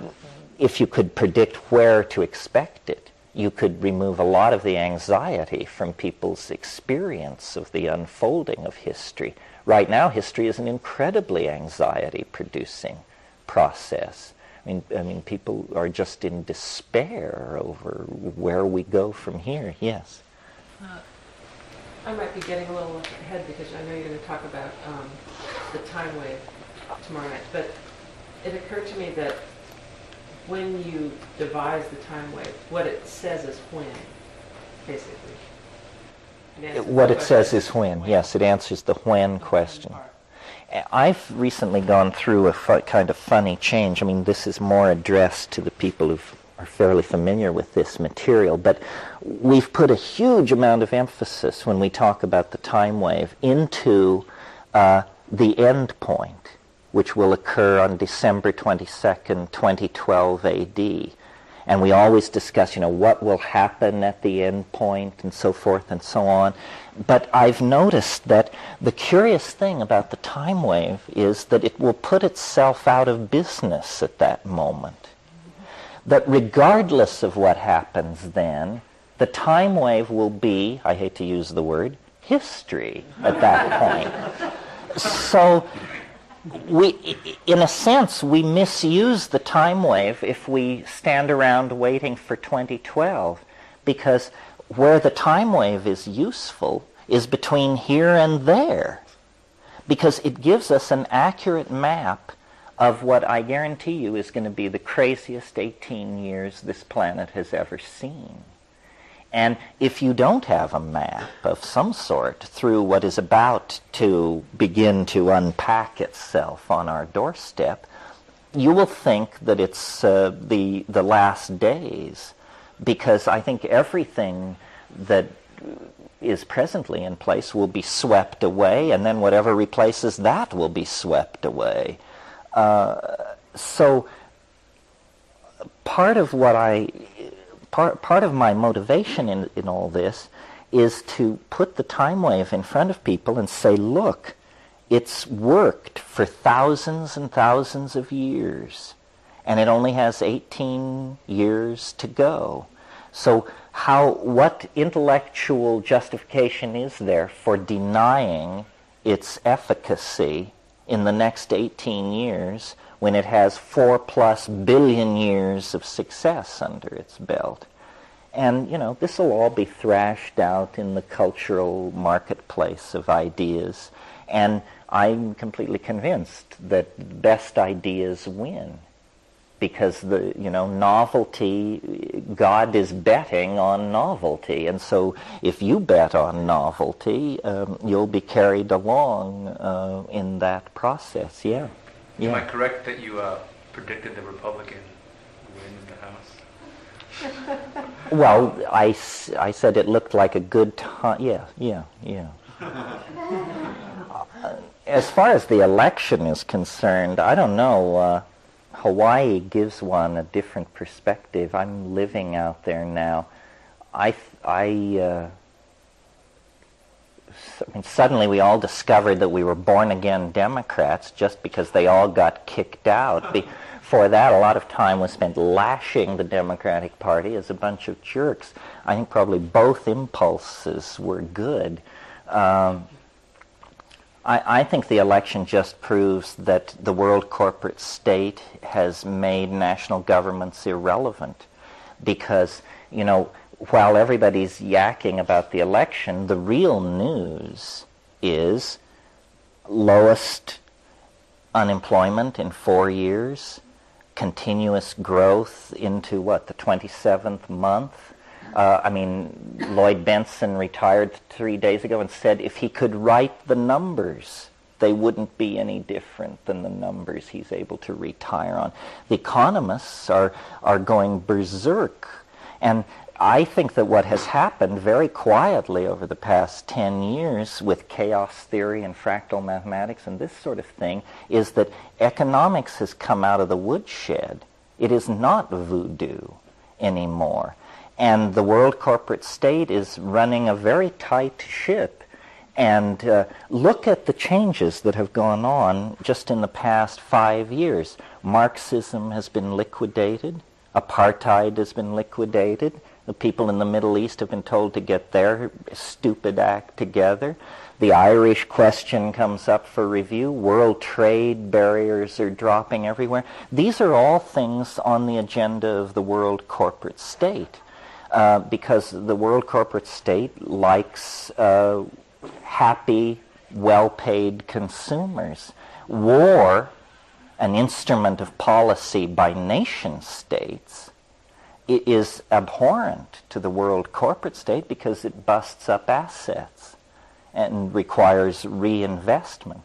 if you could predict where to expect it, you could remove a lot of the anxiety from people's experience of the unfolding of history. Right now, history is an incredibly anxiety-producing process. I mean, people are just in despair over where we go from here. Yes?
I might be getting a little ahead because I know you're going to talk about the time wave tomorrow night, but it occurred to me that when you devise the time wave, what it says is when, basically.
What it says is when. Yes, it answers the when question. I've recently gone through a kind of funny change. I mean, this is more addressed to the people who are fairly familiar with this material, but we've put a huge amount of emphasis when we talk about the time wave into the end point, which will occur on December 22nd, 2012 AD. And we always discuss, what will happen at the end point and so forth and so on. But I've noticed that the curious thing about the time wave is that it will put itself out of business at that moment. That regardless of what happens then, the time wave will be, I hate to use the word, history at that point. So in a sense, we misuse the time wave if we stand around waiting for 2012, because where the time wave is useful is between here and there, because it gives us an accurate map of what I guarantee you is going to be the craziest 18 years this planet has ever seen. And if you don't have a map of some sort through what is about to begin to unpack itself on our doorstep, you will think that it's the last days, because I think everything that is presently in place will be swept away, and then whatever replaces that will be swept away. So part of what part of my motivation in all this is to put the time wave in front of people and say, look, it's worked for thousands and thousands of years, and it only has 18 years to go. So what intellectual justification is there for denying its efficacy in the next 18 years when it has 4+ billion years of success under its belt? And, this will all be thrashed out in the cultural marketplace of ideas. And I'm completely convinced that best ideas win. Because novelty, God is betting on novelty. And so if you bet on novelty, you'll be carried along in that process. Yeah.
Am I correct that you predicted the Republican win in the House?
Well, I said it looked like a good time. Yeah. As far as the election is concerned, I don't know. Hawaii gives one a different perspective. I'm living out there now. Suddenly we all discovered that we were born-again Democrats just because they all got kicked out. Before that, a lot of time was spent lashing the Democratic Party as a bunch of jerks. I think probably both impulses were good. I think the election just proves that the world corporate state has made national governments irrelevant because, while everybody's yakking about the election, the real news is lowest unemployment in 4 years, continuous growth into, the 27th month. Lloyd Benson retired 3 days ago and said if he could write the numbers, they wouldn't be any different than the numbers he's able to retire on. The economists are going berserk. And I think that what has happened very quietly over the past 10 years with chaos theory and fractal mathematics and this sort of thing is that economics has come out of the woodshed. It is not voodoo anymore. And the world corporate state is running a very tight ship. And look at the changes that have gone on just in the past 5 years. Marxism has been liquidated. Apartheid has been liquidated. The people in the Middle East have been told to get their stupid act together. The Irish question comes up for review. World trade barriers are dropping everywhere. These are all things on the agenda of the world corporate state. Because the world corporate state likes happy, well-paid consumers. War, an instrument of policy by nation states, is abhorrent to the world corporate state because it busts up assets and requires reinvestment.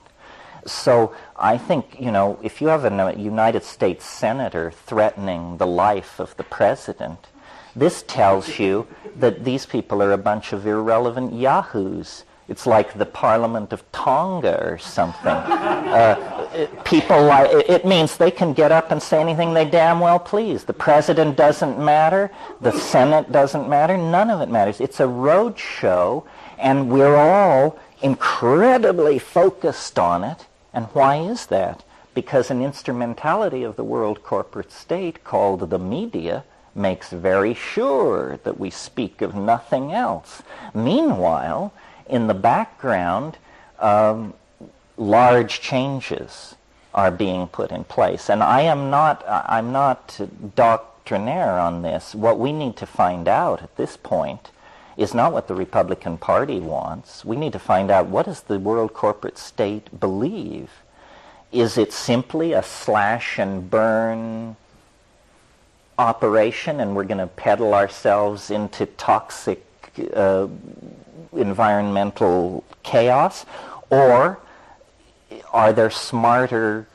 So I think, if you have a United States senator threatening the life of the president, this tells you that these people are a bunch of irrelevant yahoos. It's like the Parliament of Tonga or something. It means they can get up and say anything they damn well please. The president doesn't matter. The Senate doesn't matter. None of it matters. It's a road show, and we're all incredibly focused on it. And why is that? Because an instrumentality of the world corporate state called the media makes very sure that we speak of nothing else. Meanwhile, in the background, large changes are being put in place. And I'm not doctrinaire on this. What we need to find out at this point is not what the Republican Party wants. We need to find out, what does the world corporate state believe? Is it simply a slash and burn operation, and we're going to peddle ourselves into toxic environmental chaos? Or are there smarter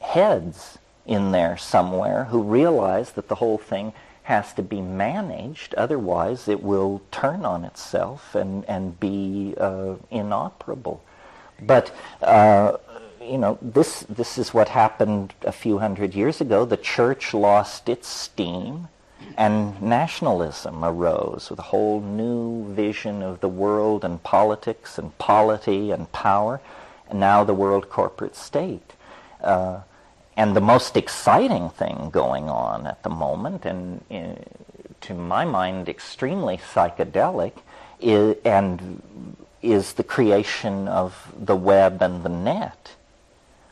heads in there somewhere who realize that the whole thing has to be managed, otherwise it will turn on itself and be inoperable? But this is what happened a few hundred years ago. The church lost its steam, and nationalism arose with a whole new vision of the world and politics and polity and power, and now the world corporate state. And the most exciting thing going on at the moment, and to my mind extremely psychedelic, is the creation of the web and the net.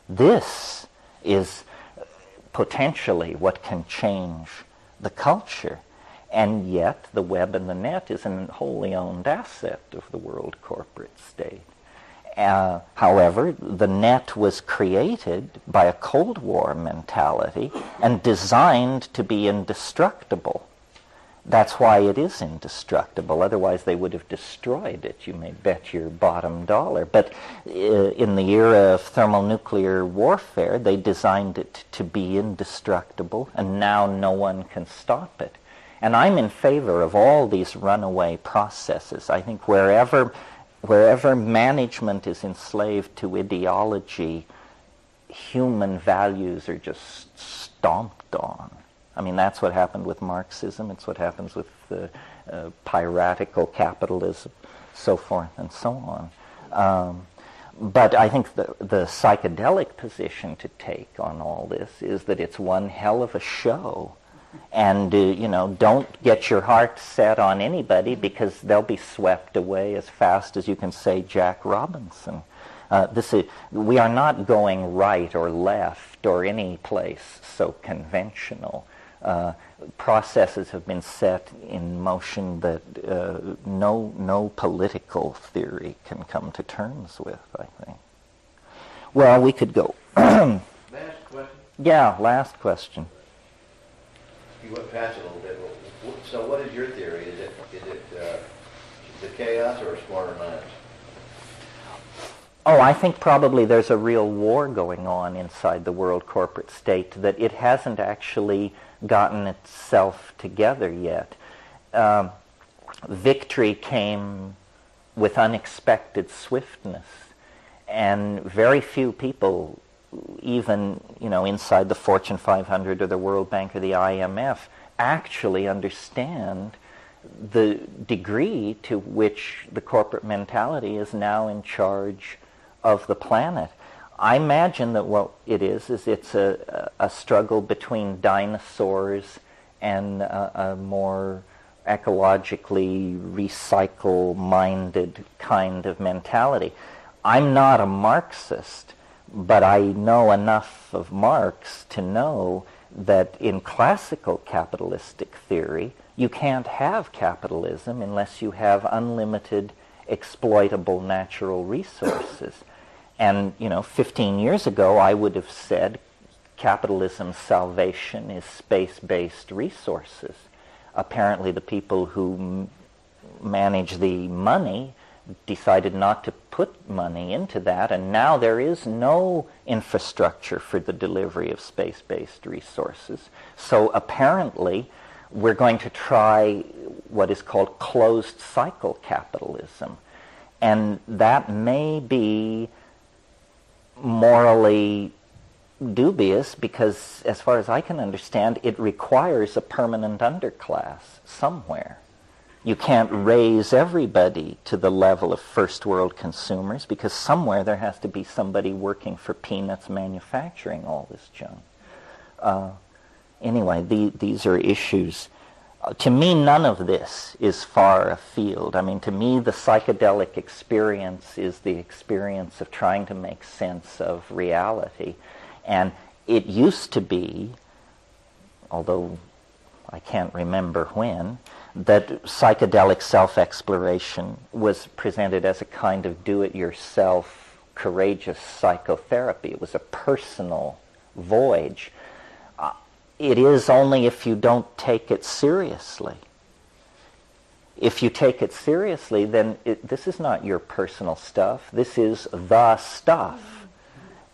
This is potentially what can change the culture, and yet the web and the net is a wholly owned asset of the world corporate state. However, the net was created by a Cold War mentality and designed to be indestructible. That's why it is indestructible. Otherwise, they would have destroyed it. You may bet your bottom dollar. But in the era of thermonuclear warfare, they designed it to be indestructible, and now no one can stop it. And I'm in favor of all these runaway processes. I think wherever management is enslaved to ideology, human values are just stomped on. I mean, that's what happened with Marxism. It's what happens with piratical capitalism, so forth and so on. But I think the psychedelic position to take on all this is that it's one hell of a show. And, don't get your heart set on anybody, because they'll be swept away as fast as you can say Jack Robinson. We are not going right or left or any place so conventional. Processes have been set in motion that no political theory can come to terms with, I think. Well, we could go.
Last question.
Yeah, last question.
You went past it a little bit. So what is your theory? Is it chaos or a smarter minds?
Oh, I think probably there's a real war going on inside the world corporate state, that it hasn't actually gotten itself together yet. Victory came with unexpected swiftness, and very few people, even inside the Fortune 500 or the World Bank or the IMF, actually understand the degree to which the corporate mentality is now in charge of the planet. I imagine that what it is it's a struggle between dinosaurs and a more ecologically recycle-minded kind of mentality. I'm not a Marxist, but I know enough of Marx to know that in classical capitalistic theory, you can't have capitalism unless you have unlimited exploitable natural resources. And, 15 years ago, I would have said capitalism's salvation is space-based resources. Apparently, the people who manage the money decided not to put money into that, and now there is no infrastructure for the delivery of space-based resources. So apparently, we're going to try what is called closed cycle capitalism. And that may be morally dubious because, as far as I can understand, it requires a permanent underclass somewhere. You can't raise everybody to the level of first world consumers because somewhere there has to be somebody working for peanuts manufacturing all this junk. Anyway, these are issues. To me, none of this is far afield. I mean, to me, the psychedelic experience is the experience of trying to make sense of reality. And it used to be, although I can't remember when, that psychedelic self-exploration was presented as a kind of do-it-yourself, courageous psychotherapy. It was a personal voyage. It is only if you don't take it seriously. If you take it seriously, then this is not your personal stuff. This is the stuff.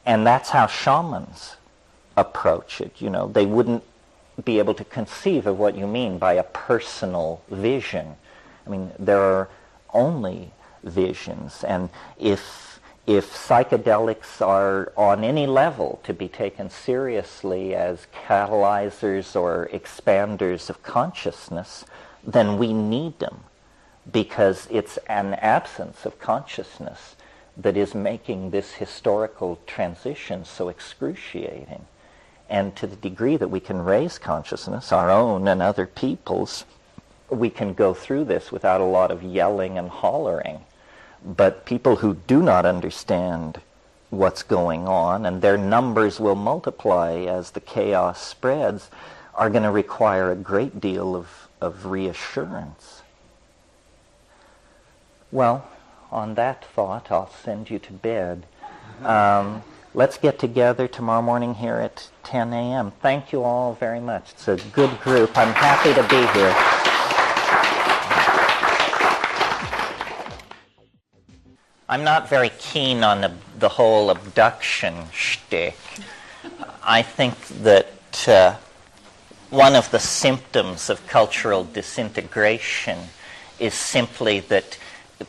And that's how shamans approach it. They wouldn't be able to conceive of what you mean by a personal vision. I mean, there are only visions. And if if psychedelics are on any level to be taken seriously as catalyzers or expanders of consciousness, then we need them, because it's an absence of consciousness that is making this historical transition so excruciating. And to the degree that we can raise consciousness, our own and other people's, we can go through this without a lot of yelling and hollering. But people who do not understand what's going on, and their numbers will multiply as the chaos spreads, are going to require a great deal of reassurance. Well, on that thought, I'll send you to bed. Let's get together tomorrow morning here at 10 a.m. Thank you all very much. It's a good group. I'm happy to be here. I'm not very keen on the whole abduction shtick. I think that one of the symptoms of cultural disintegration is simply that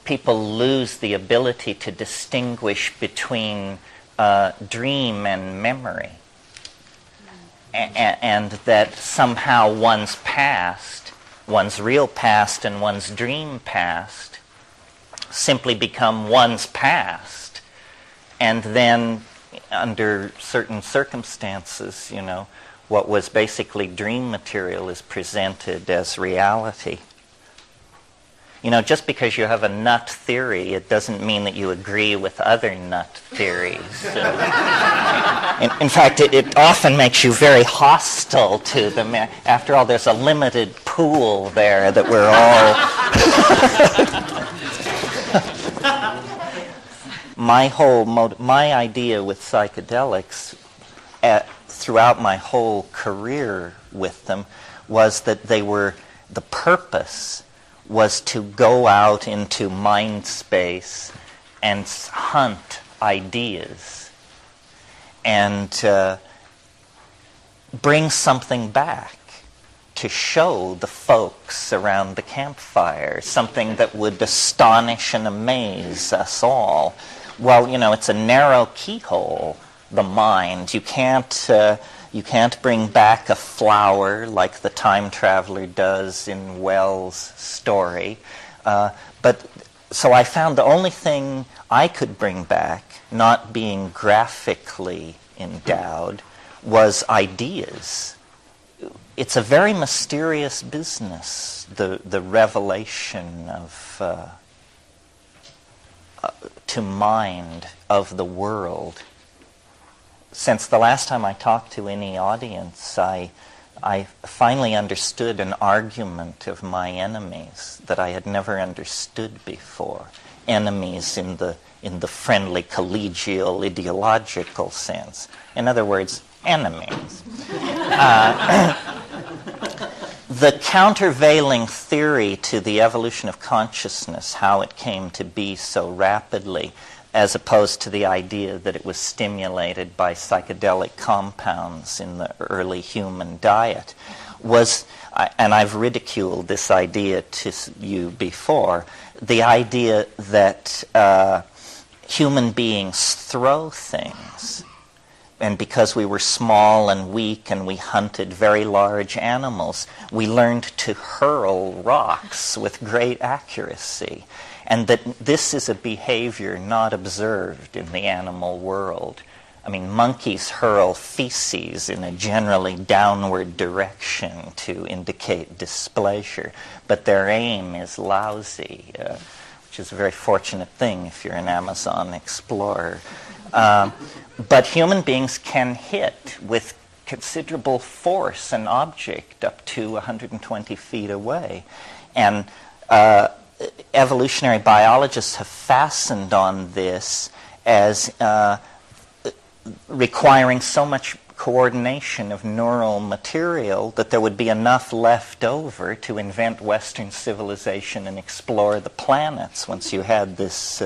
people lose the ability to distinguish between dream and memory. And that somehow one's past, one's real past and one's dream past, simply become one's past, and then under certain circumstances, what was basically dream material is presented as reality. Just because you have a nut theory, it doesn't mean that you agree with other nut theories. In fact, it often makes you very hostile to them. After all, there's a limited pool there that we're all... My idea with psychedelics throughout my whole career with them was that the purpose was to go out into mind space and hunt ideas and bring something back to show the folks around the campfire, something that would astonish and amaze us all. Well, it's a narrow keyhole, the mind. You can't bring back a flower like the time traveler does in Wells' story. So I found the only thing I could bring back, not being graphically endowed, was ideas. It's a very mysterious business, the revelation of to mind of the world. Since the last time I talked to any audience, I finally understood an argument of my enemies that I had never understood before. Enemies in the friendly, collegial, ideological sense. In other words, enemies. The countervailing theory to the evolution of consciousness, how it came to be so rapidly, as opposed to the idea that it was stimulated by psychedelic compounds in the early human diet, was, and I've ridiculed this idea to you before, the idea that human beings throw things. And because we were small and weak and we hunted very large animals, we learned to hurl rocks with great accuracy. And that this is a behavior not observed in the animal world. I mean, monkeys hurl feces in a generally downward direction to indicate displeasure, but their aim is lousy, which is a very fortunate thing if you're an Amazon explorer. But human beings can hit with considerable force an object up to 120 feet away. And evolutionary biologists have fastened on this as requiring so much coordination of neural material that there would be enough left over to invent Western civilization and explore the planets once you had this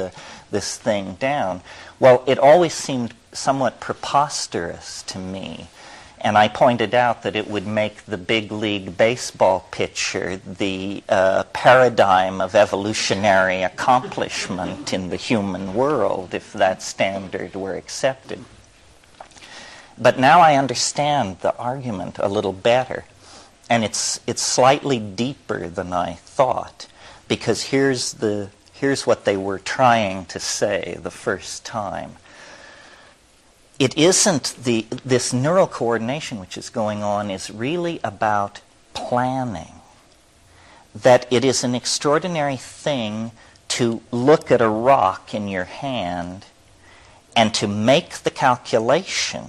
thing down. Well, it always seemed somewhat preposterous to me. And I pointed out that it would make the big league baseball pitcher the paradigm of evolutionary accomplishment in the human world if that standard were accepted. But now I understand the argument a little better. And it's slightly deeper than I thought, because here's what they were trying to say the first time. It isn't this neural coordination which is going on is really about planning. That it is an extraordinary thing to look at a rock in your hand and to make the calculation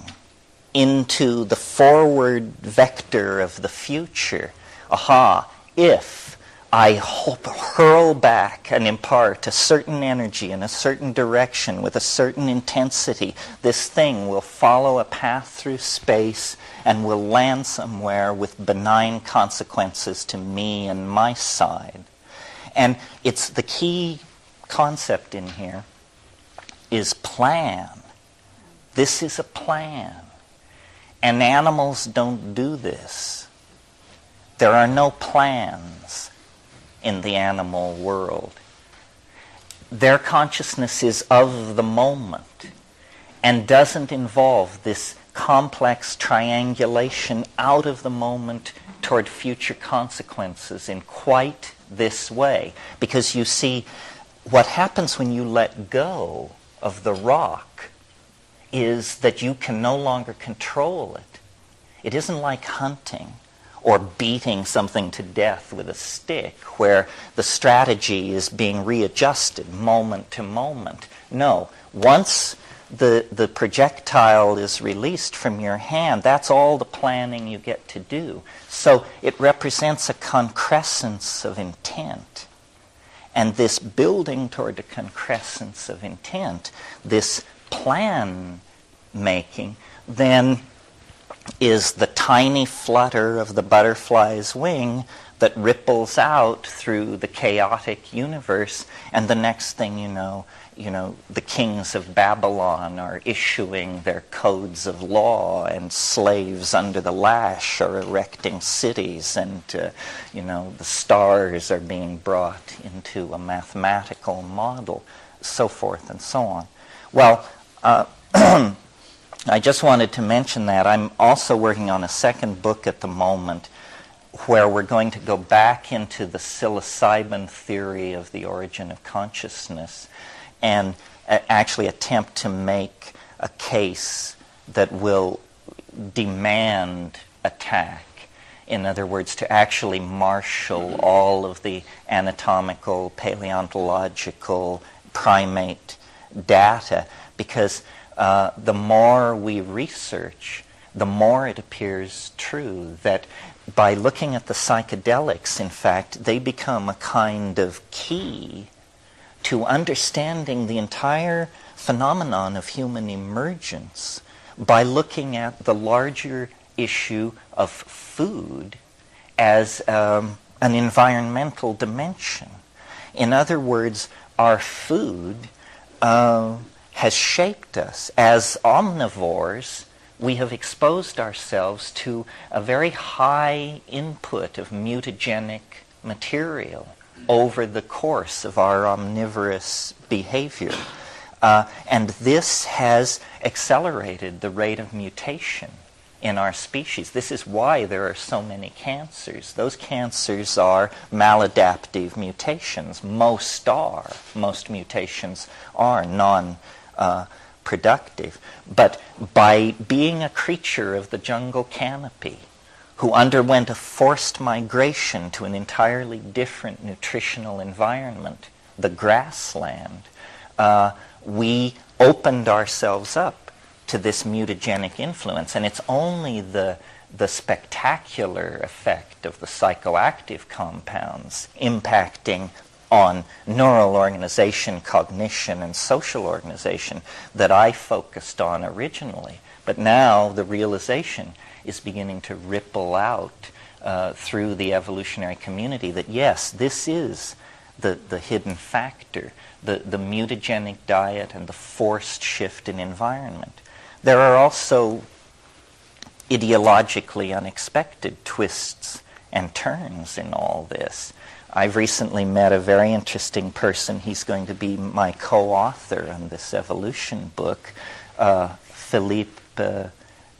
into the forward vector of the future. Aha, if I hurl back and impart a certain energy in a certain direction with a certain intensity, this thing will follow a path through space and will land somewhere with benign consequences to me and my side. And it's the key concept in here is plan. This is a plan. And animals don't do this. There are no plans in the animal world. Their consciousness is of the moment and doesn't involve this complex triangulation out of the moment toward future consequences in quite this way. Because you see, what happens when you let go of the rock is that you can no longer control it. It isn't like hunting or beating something to death with a stick, where the strategy is being readjusted moment to moment. No, once the projectile is released from your hand, that's all the planning you get to do. So it represents a concrescence of intent. And this building toward the concrescence of intent, this plan making, then is the tiny flutter of the butterfly's wing that ripples out through the chaotic universe, and the next thing you know, the kings of Babylon are issuing their codes of law, and slaves under the lash are erecting cities, and the stars are being brought into a mathematical model, so forth and so on. Well, I just wanted to mention that. I'm also working on a second book at the moment where we're going to go back into the psilocybin theory of the origin of consciousness and actually attempt to make a case that will demand attack. In other words, to actually marshal all of the anatomical, paleontological, primate data, because the more we research, the more it appears true that by looking at the psychedelics, in fact, they become a kind of key to understanding the entire phenomenon of human emergence by looking at the larger issue of food as an environmental dimension. In other words, our food has shaped us. As omnivores, we have exposed ourselves to a very high input of mutagenic material over the course of our omnivorous behavior. And this has accelerated the rate of mutation in our species. This is why there are so many cancers. Those cancers are maladaptive mutations. Most mutations are non-productive. But by being a creature of the jungle canopy, who underwent a forced migration to an entirely different nutritional environment, the grassland, we opened ourselves up to this mutagenic influence. And it's only the spectacular effect of the psychoactive compounds impacting on neural organization, cognition, and social organization that I focused on originally. But now the realization is beginning to ripple out through the evolutionary community that yes, this is the hidden factor, the mutagenic diet and the forced shift in environment. There are also ideologically unexpected twists and turns in all this. I've recently met a very interesting person. He's going to be my co-author on this evolution book, Philippe de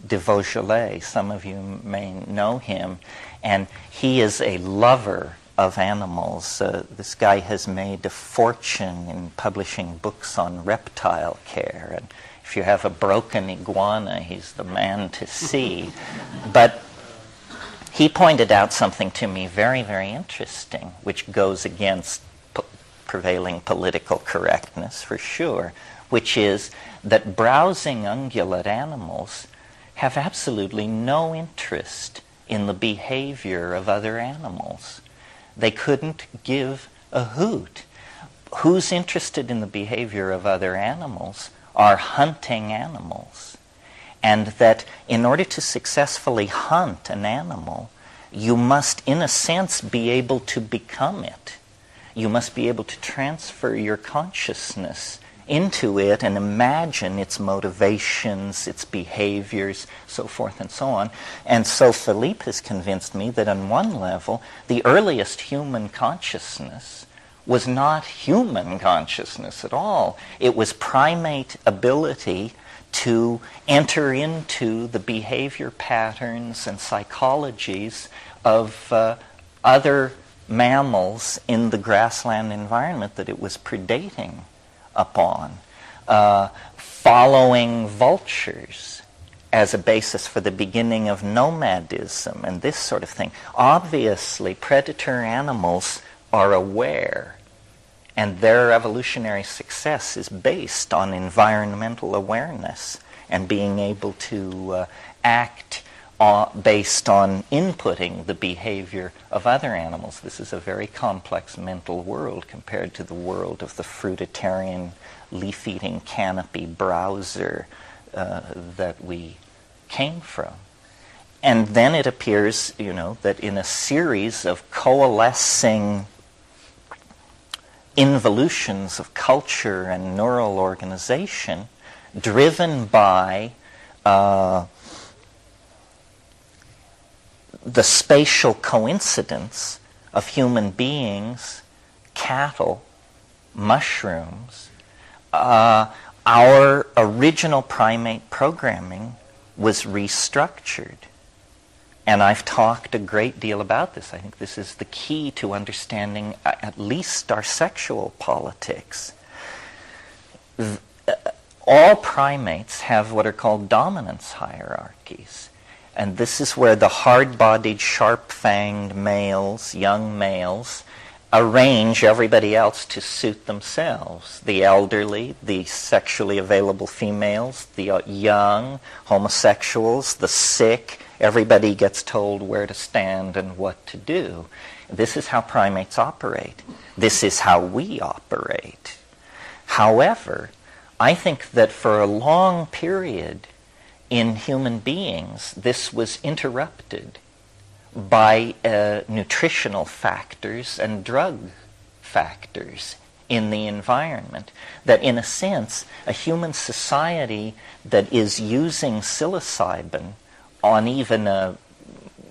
Vaugelet. Some of you may know him. And he is a lover of animals. This guy has made a fortune in publishing books on reptile care. And if you have a broken iguana, he's the man to see. But he pointed out something to me very, very interesting, which goes against prevailing political correctness for sure, which is that browsing ungulate animals have absolutely no interest in the behavior of other animals. They couldn't give a hoot. Who's interested in the behavior of other animals are hunting animals. And that in order to successfully hunt an animal, you must, in a sense, be able to become it. You must be able to transfer your consciousness into it and imagine its motivations, its behaviors, so forth and so on. And so Philippe has convinced me that on one level, the earliest human consciousness was not human consciousness at all. It was primate ability to enter into the behavior patterns and psychologies of other mammals in the grassland environment that it was predating upon, following vultures as a basis for the beginning of nomadism and this sort of thing. Obviously, predator animals are aware, and their evolutionary success is based on environmental awareness and being able to act based on inputting the behavior of other animals. This is a very complex mental world compared to the world of the fruitarian, leaf-eating canopy browser that we came from. And then it appears, that in a series of coalescing involutions of culture and neural organization, driven by the spatial coincidence of human beings, cattle, mushrooms, our original primate programming was restructured. And I've talked a great deal about this. I think this is the key to understanding at least our sexual politics. All primates have what are called dominance hierarchies. And this is where the hard-bodied, sharp-fanged males, young males, arrange everybody else to suit themselves. The elderly, the sexually available females, the young, homosexuals, the sick. Everybody gets told where to stand and what to do. This is how primates operate. This is how we operate. However, I think that for a long period in human beings, this was interrupted by nutritional factors and drug factors in the environment. That in a sense, a human society that is using psilocybin on even a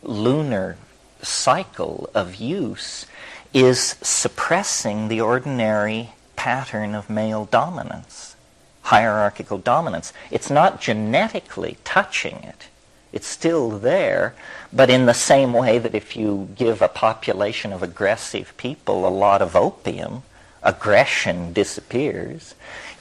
lunar cycle of use is suppressing the ordinary pattern of male dominance, hierarchical dominance. It's not genetically touching it. It's still there, but in the same way that if you give a population of aggressive people a lot of opium, aggression disappears.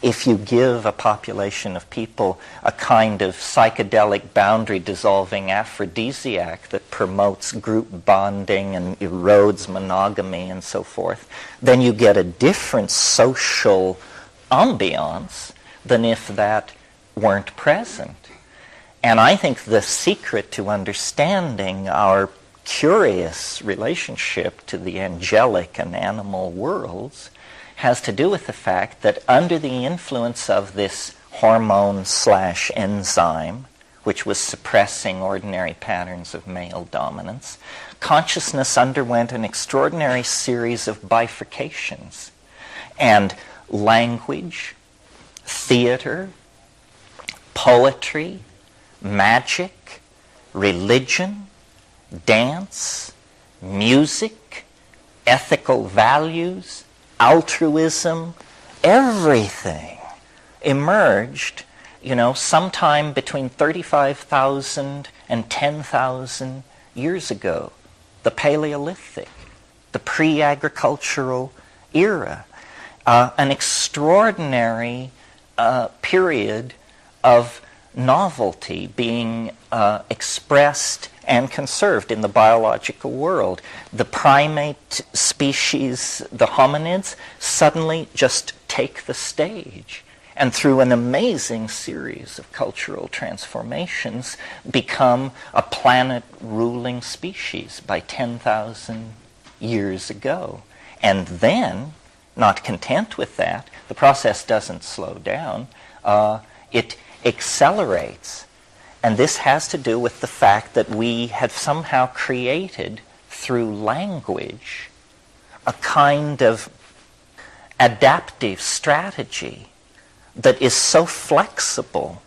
If you give a population of people a kind of psychedelic boundary-dissolving aphrodisiac that promotes group bonding and erodes monogamy and so forth, then you get a different social ambiance than if that weren't present. And I think the secret to understanding our curious relationship to the angelic and animal worlds has to do with the fact that under the influence of this hormone/enzyme, which was suppressing ordinary patterns of male dominance, consciousness underwent an extraordinary series of bifurcations. And language, theater, poetry, magic, religion, dance, music, ethical values, altruism, everything emerged, sometime between 35,000 and 10,000 years ago, the Paleolithic, the pre-agricultural era, an extraordinary period of novelty being expressed and conserved in the biological world. The primate species, the hominids, suddenly just take the stage, and through an amazing series of cultural transformations become a planet-ruling species by 10,000 years ago. And then, not content with that, the process doesn't slow down, it accelerates. And this has to do with the fact that we have somehow created, through language, a kind of adaptive strategy that is so flexible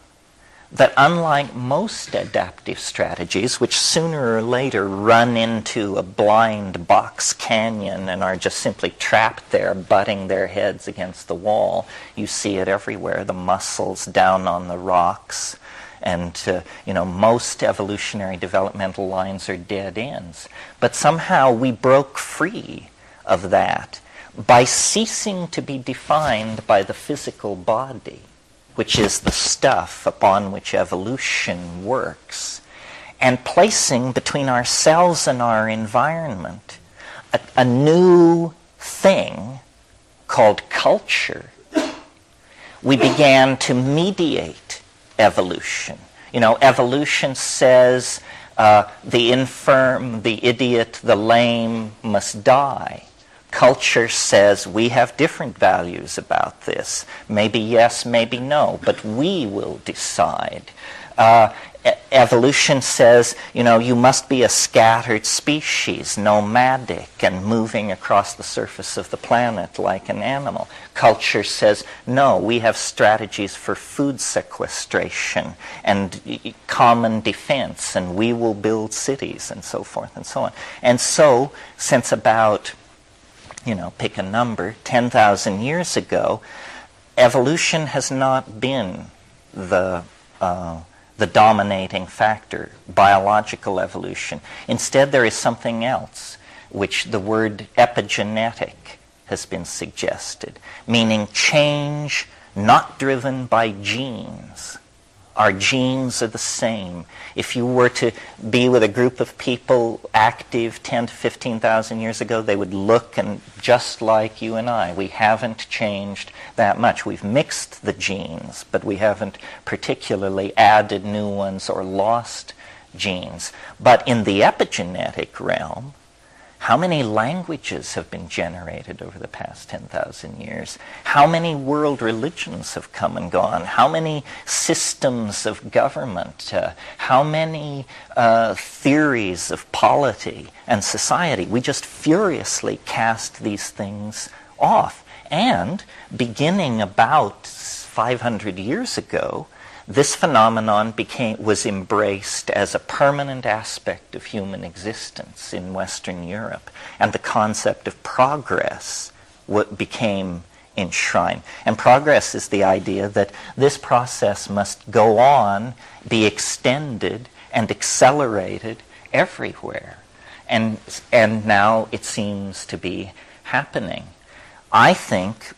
that, unlike most adaptive strategies, which sooner or later run into a blind box canyon and are just simply trapped there, butting their heads against the wall, you see it everywhere, the mussels down on the rocks, and most evolutionary developmental lines are dead ends. But somehow we broke free of that by ceasing to be defined by the physical body, which is the stuff upon which evolution works, and placing between ourselves and our environment a new thing called culture. We began to mediate evolution. Evolution says the infirm, the idiot, the lame must die. Culture says we have different values about this. Maybe yes, maybe no, but we will decide. Evolution says, you must be a scattered species, nomadic, and moving across the surface of the planet like an animal. Culture says, no, we have strategies for food sequestration and common defense, and we will build cities, and so forth and so on. And so, since about, pick a number, 10,000 years ago, evolution has not been the dominating factor, biological evolution. Instead, there is something else, which the word epigenetic has been suggested, meaning change not driven by genes. Our genes are the same. If you were to be with a group of people active 10 to 15,000 years ago, they would look and just like you and I. We haven't changed that much. We've mixed the genes, but we haven't particularly added new ones or lost genes. But in the epigenetic realm, how many languages have been generated over the past 10,000 years? How many world religions have come and gone? How many systems of government? How many theories of polity and society? We just furiously cast these things off. And beginning about 500 years ago, this phenomenon was embraced as a permanent aspect of human existence in Western Europe, and the concept of progress became enshrined. And progress is the idea that this process must go on, be extended, and accelerated everywhere. And now it seems to be happening. I think,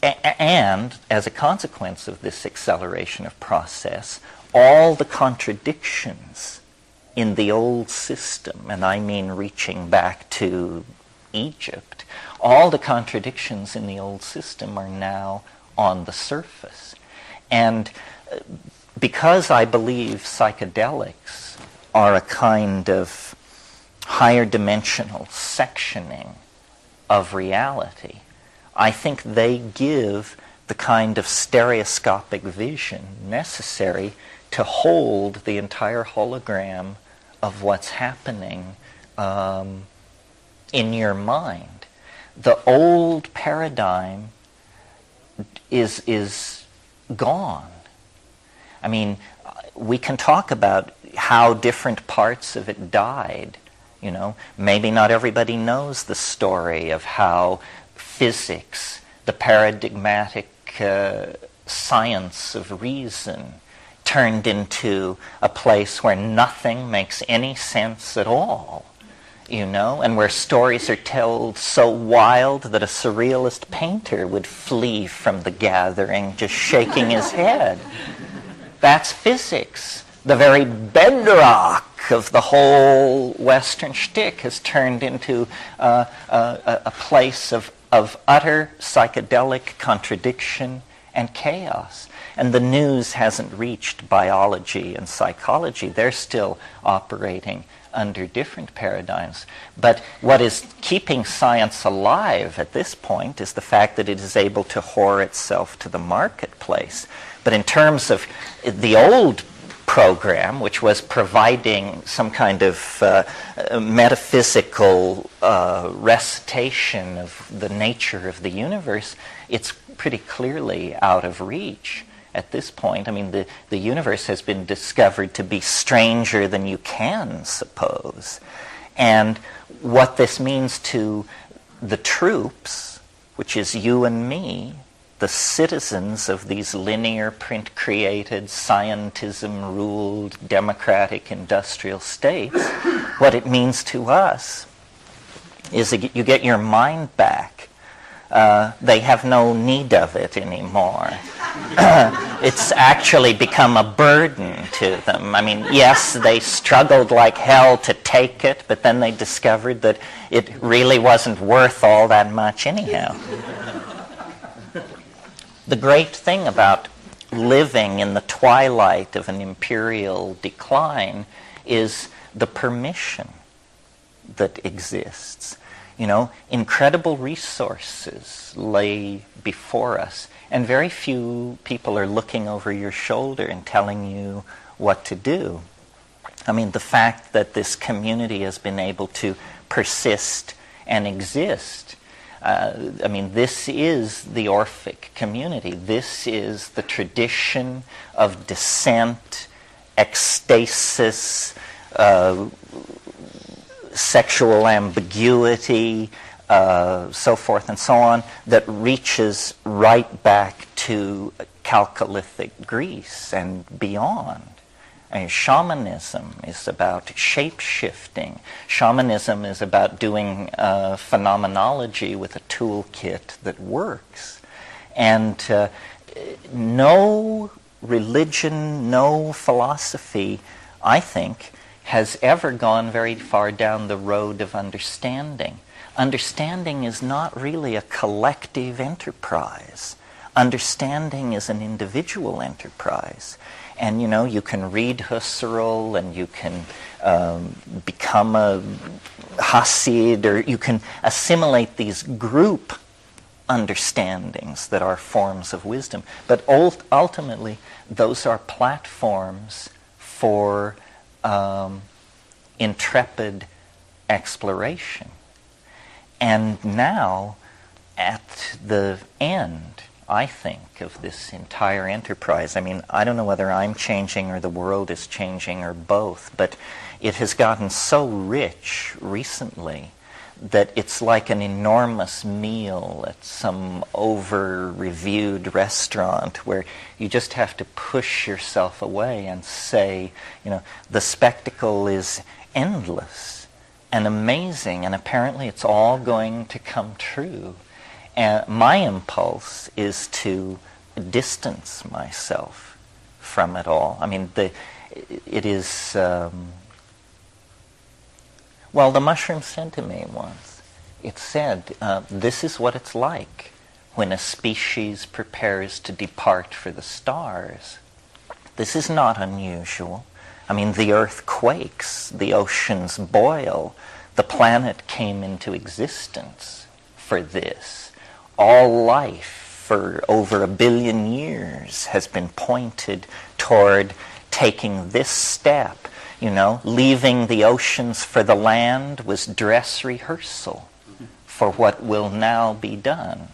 and as a consequence of this acceleration of process, all the contradictions in the old system, and I mean reaching back to Egypt, all the contradictions in the old system are now on the surface. And because I believe psychedelics are a kind of higher dimensional sectioning of reality, I think they give the kind of stereoscopic vision necessary to hold the entire hologram of what's happening in your mind. The old paradigm is gone. I mean, we can talk about how different parts of it died. You know, maybe not everybody knows the story of how physics, the paradigmatic science of reason, turned into a place where nothing makes any sense at all, you know, and where stories are told so wild that a surrealist painter would flee from the gathering just shaking his head. That's physics. The very bedrock of the whole Western shtick has turned into a place of utter psychedelic contradiction and chaos. And the news hasn't reached biology and psychology. They're still operating under different paradigms. But what is keeping science alive at this point is the fact that it is able to whore itself to the marketplace. But in terms of the old program, which was providing some kind of metaphysical recitation of the nature of the universe, it's pretty clearly out of reach at this point. I mean, the universe has been discovered to be stranger than you can suppose. And what this means to the troops, which is you and me, the citizens of these linear, print-created, scientism-ruled, democratic, industrial states, what it means to us is that you get your mind back. They have no need of it anymore. It's actually become a burden to them. I mean, yes, they struggled like hell to take it, but then they discovered that it really wasn't worth all that much anyhow. The great thing about living in the twilight of an imperial decline is the permission that exists. You know, incredible resources lay before us, and very few people are looking over your shoulder and telling you what to do. I mean, the fact that this community has been able to persist and exist, I mean, this is the Orphic community. This is the tradition of dissent, ecstasis, sexual ambiguity, so forth and so on, that reaches right back to Chalcolithic Greece and beyond. And shamanism is about shape-shifting. Shamanism is about doing phenomenology with a toolkit that works. And no religion, no philosophy, I think, has ever gone very far down the road of understanding. Understanding is not really a collective enterprise. Understanding is an individual enterprise. And, you know, you can read Husserl and you can become a Hasid, or you can assimilate these group understandings that are forms of wisdom. But ultimately, those are platforms for intrepid exploration. And now, at the end, I think, of this entire enterprise, I mean, I don't know whether I'm changing or the world is changing or both, but it has gotten so rich recently that it's like an enormous meal at some over-reviewed restaurant where you just have to push yourself away and say, you know, the spectacle is endless and amazing, and apparently it's all going to come true. And my impulse is to distance myself from it all. I mean, it is... well, the mushroom said to me once, it said, this is what it's like when a species prepares to depart for the stars. This is not unusual. I mean, the earth quakes, the oceans boil, the planet came into existence for this. All life for over 1 billion years has been pointed toward taking this step. You know, leaving the oceans for the land was dress rehearsal for what will now be done.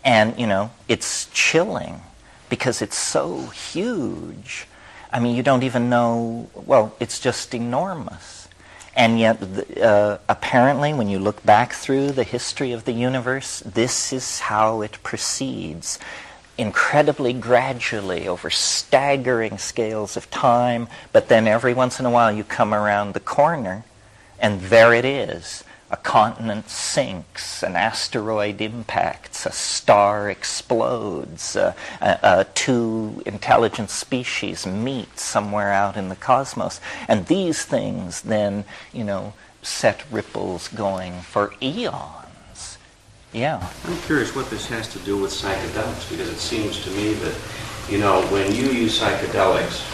And, you know, it's chilling because it's so huge. I mean, you don't even know, well, it's just enormous. And yet, apparently, when you look back through the history of the universe, this is how it proceeds. Incredibly gradually, over staggering scales of time, but then every once in a while you come around the corner, and there it is. A continent sinks, an asteroid impacts, a star explodes, two intelligent species meet somewhere out in the cosmos. And these things then, set ripples going for eons. Yeah.
I'm curious what this has to do with psychedelics, because it seems to me that, when you use psychedelics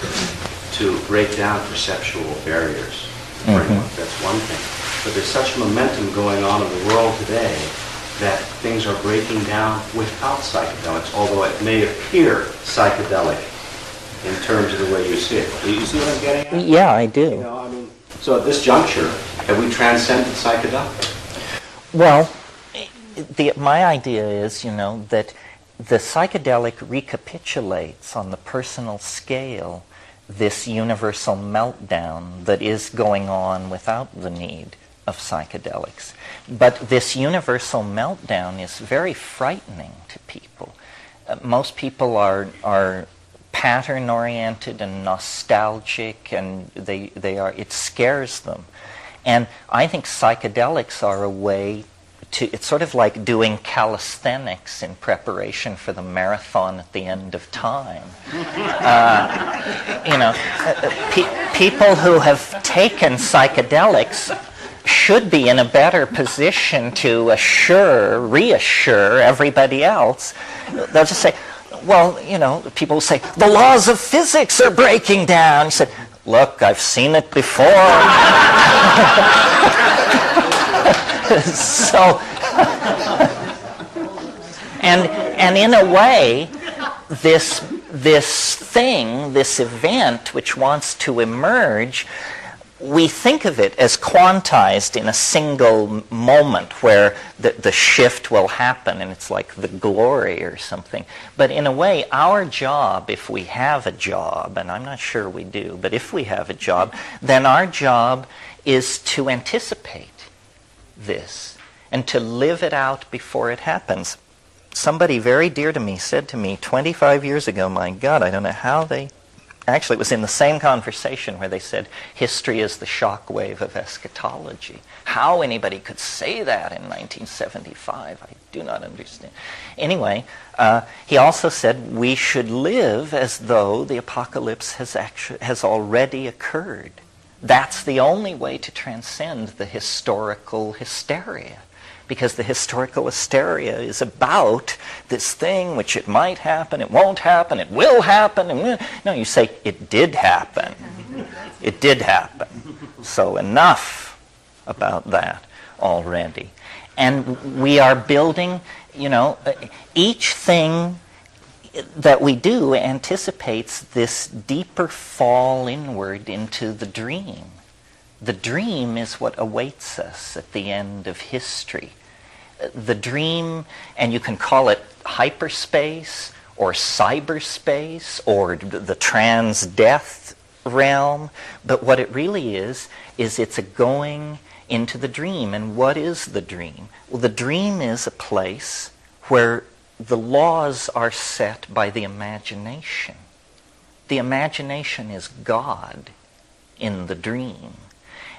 to break down perceptual barriers, that's one thing. But there's such momentum going on in the world today that things are breaking down without psychedelics, although it may appear psychedelic in terms of the way you see it. Do you see what I'm getting at?
Yeah, I do.
So at this juncture, have we transcended psychedelics?
Well, my idea is, that the psychedelic recapitulates on the personal scale this universal meltdown that is going on without the need of psychedelics. But this universal meltdown is very frightening to people. Most people are pattern-oriented and nostalgic, and it scares them. And I think psychedelics are a way it's sort of like doing calisthenics in preparation for the marathon at the end of time. People who have taken psychedelics should be in a better position to reassure everybody else. They'll just say, well, people will say, the laws of physics are breaking down. You said, look, I've seen it before. So, and in a way, this event which wants to emerge, we think of it as quantized in a single moment where the shift will happen, and it's like the glory or something. But in a way, our job, if we have a job, and I'm not sure we do, but if we have a job, then our job is to anticipate this and to live it out before it happens. Somebody very dear to me said to me 25 years ago, my God, I don't know how they... Actually, it was in the same conversation where they said, history is the shock wave of eschatology. How anybody could say that in 1975, I do not understand. Anyway, he also said we should live as though the apocalypse has already occurred. That's the only way to transcend the historical hysteria. Because the historical hysteria is about this thing which it might happen, it won't happen, it will happen. No, you say, it did happen. It did happen. So enough about that already. And we are building, each thing that we do anticipates this deeper fall inward into the dream. The dream is what awaits us at the end of history. The dream, and you can call it hyperspace or cyberspace or the trans-death realm, but what it really is it's a going into the dream. And what is the dream? Well, the dream is a place where the laws are set by the imagination. The imagination is God in the dream.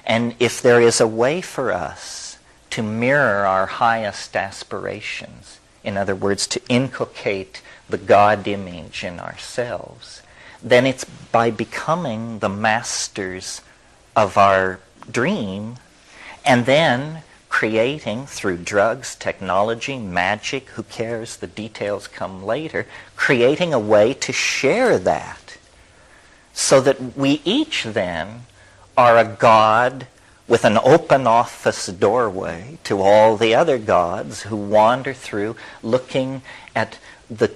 And if there is a way for us to mirror our highest aspirations, in other words, to inculcate the God image in ourselves, then it's by becoming the masters of our dream and then creating through drugs, technology, magic, who cares, the details come later, creating a way to share that so that we each then are a God with an open office doorway to all the other gods who wander through looking at the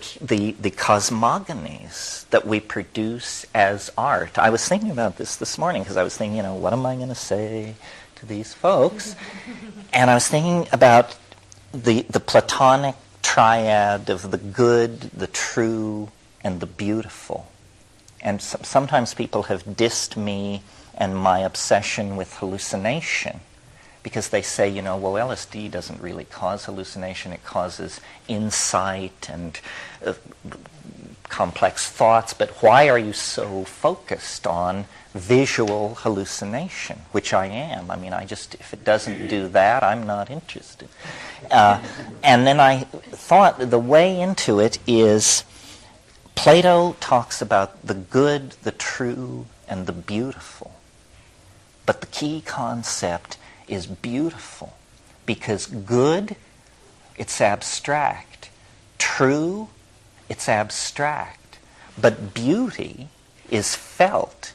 cosmogonies that we produce as art. I was thinking about this morning because I was thinking, what am I going to say to these folks? And I was thinking about the Platonic triad of the good, the true, and the beautiful. And sometimes people have dissed me and my obsession with hallucination because they say, well, LSD doesn't really cause hallucination. It causes insight and complex thoughts. But why are you so focused on visual hallucination, which I am? I mean, if it doesn't do that, I'm not interested. And then I thought the way into it is Plato talks about the good, the true, and the beautiful. But the key concept is beautiful, because good, it's abstract. True, it's abstract. But beauty is felt,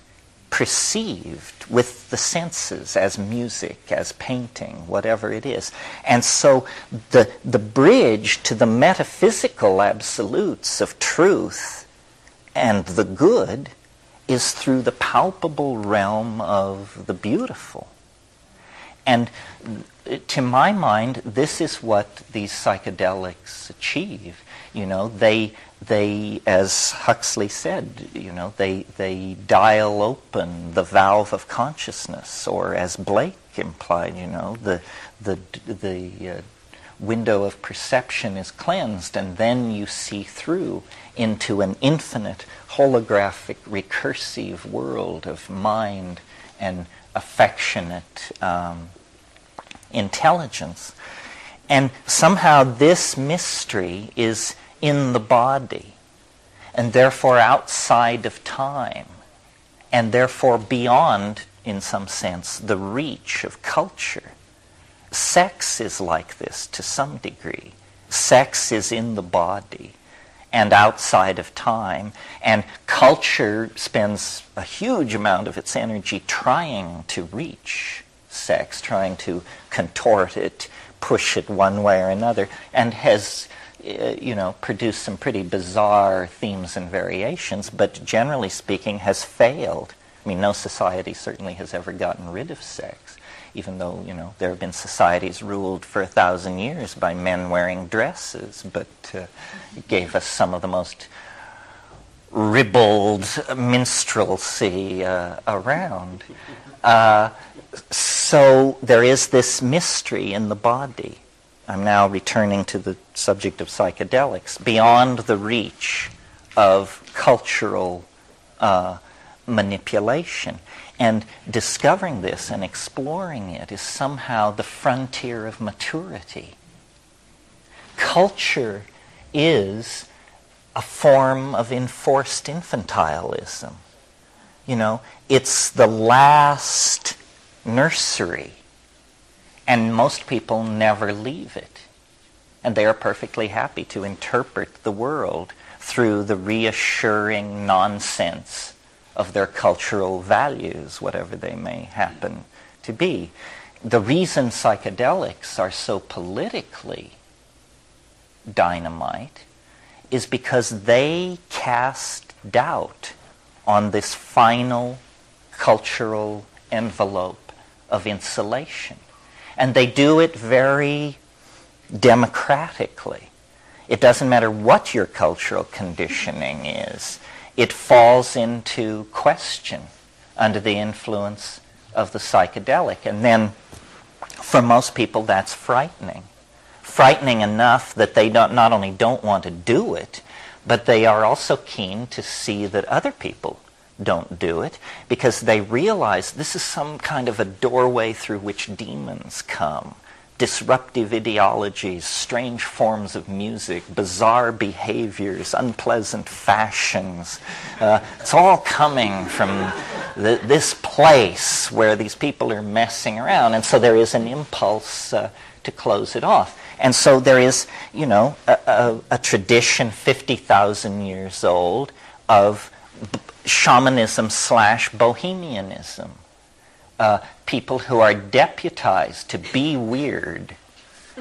perceived with the senses, as music, as painting, whatever it is. And so the bridge to the metaphysical absolutes of truth and the good is through the palpable realm of the beautiful. And to my mind, this is what these psychedelics achieve. They, as Huxley said, they dial open the valve of consciousness, or as Blake implied, the window of perception is cleansed, and then you see through into an infinite, holographic, recursive world of mind and affectionate intelligence. And somehow this mystery is in the body, and therefore outside of time, and therefore beyond, in some sense, the reach of culture. Sex is like this to some degree. Sex is in the body and outside of time, and culture spends a huge amount of its energy trying to reach sex, trying to contort it, push it one way or another, and has produced some pretty bizarre themes and variations, but generally speaking has failed. I mean, no society certainly has ever gotten rid of sex, even though, there have been societies ruled for 1,000 years by men wearing dresses, but it gave us some of the most ribald minstrelsy around. So there is this mystery in the body. I'm now returning to the subject of psychedelics, beyond the reach of cultural manipulation. And discovering this and exploring it is somehow the frontier of maturity. Culture is a form of enforced infantilism. It's the last nursery, and most people never leave it. And they are perfectly happy to interpret the world through the reassuring nonsense of their cultural values, whatever they may happen to be. The reason psychedelics are so politically dynamite is because they cast doubt on this final cultural envelope of insulation. And they do it very democratically. It doesn't matter what your cultural conditioning is. It falls into question under the influence of the psychedelic. And then, for most people, that's frightening. Frightening enough that they not only don't want to do it, but they are also keen to see that other people don't do it, because they realize this is some kind of a doorway through which demons come. Disruptive ideologies, strange forms of music, bizarre behaviors, unpleasant fashions. It's all coming from this place where these people are messing around. And so there is an impulse to close it off. And so there is, a tradition 50,000 years old of shamanism / bohemianism. People who are deputized to be weird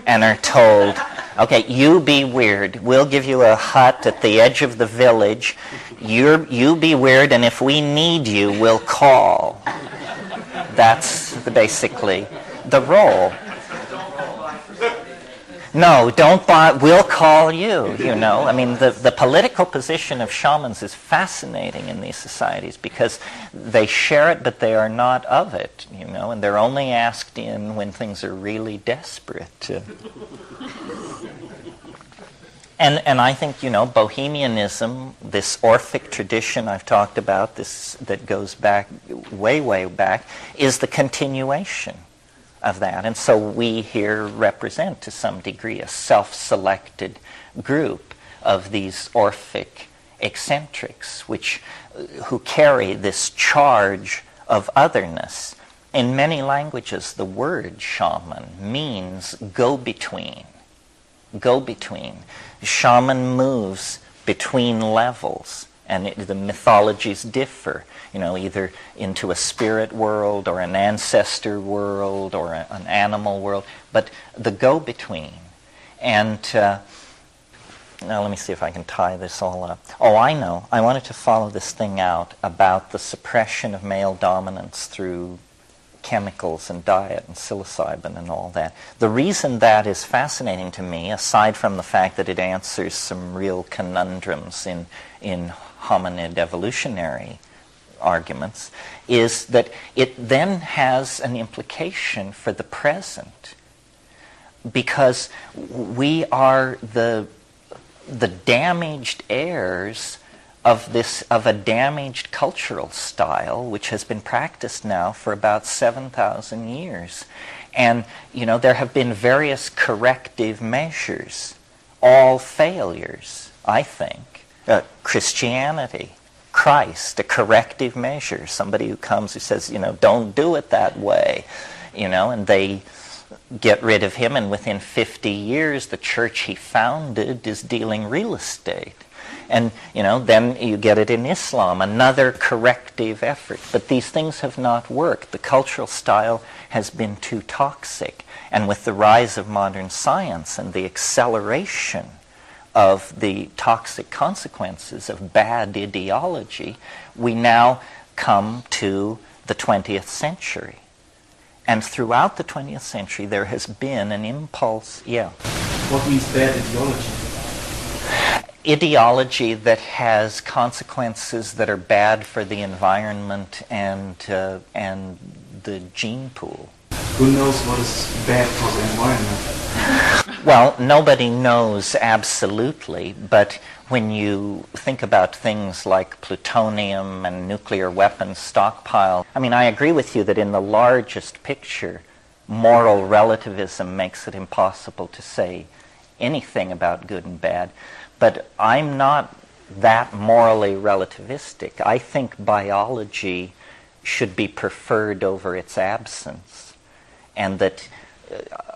and are told, okay, you be weird. We'll give you a hut at the edge of the village. You be weird, and if we need you, we'll call. That's basically the role. No, don't buy, we'll call you, you know. I mean, the political position of shamans is fascinating in these societies because they share it, but they are not of it, you know, and they're only asked in when things are really desperate. And I think, you know, Bohemianism, this Orphic tradition I've talked about, this that goes back, way, way back, is the continuation of that. And so we here represent, to some degree, a self-selected group of these Orphic eccentrics, who carry this charge of otherness. In many languages, the word shaman means go-between. Go-between. Shaman moves between levels, and the mythologies differ, you know, either into a spirit world or an ancestor world or an animal world, but the go-between. And now let me see if I can tie this all up. Oh, I know. I wanted to follow this thing out about the suppression of male dominance through chemicals and diet and psilocybin and all that. The reason that is fascinating to me, aside from the fact that it answers some real conundrums in hominid evolutionary arguments, is that it then has an implication for the present, because we are the damaged heirs of a damaged cultural style which has been practiced now for about 7,000 years. And, you know, there have been various corrective measures, all failures, I think. Christianity, Christ, a corrective measure, somebody who comes who says, you know, don't do it that way, you know, and they get rid of him, and within 50 years the church he founded is dealing real estate. And, you know, then you get it in Islam, another corrective effort. But these things have not worked. The cultural style has been too toxic. And with the rise of modern science and the acceleration of the toxic consequences of bad ideology, we now come to the 20th century. And throughout the 20th century, there has been an impulse,
What means bad ideology?
Ideology that has consequences that are bad for the environment and the gene pool.
Who knows what is bad for the environment?
Well, nobody knows absolutely, but when you think about things like plutonium and nuclear weapons stockpile, I mean, I agree with you that in the largest picture, moral relativism makes it impossible to say anything about good and bad. But I'm not that morally relativistic. I think biology should be preferred over its absence, and that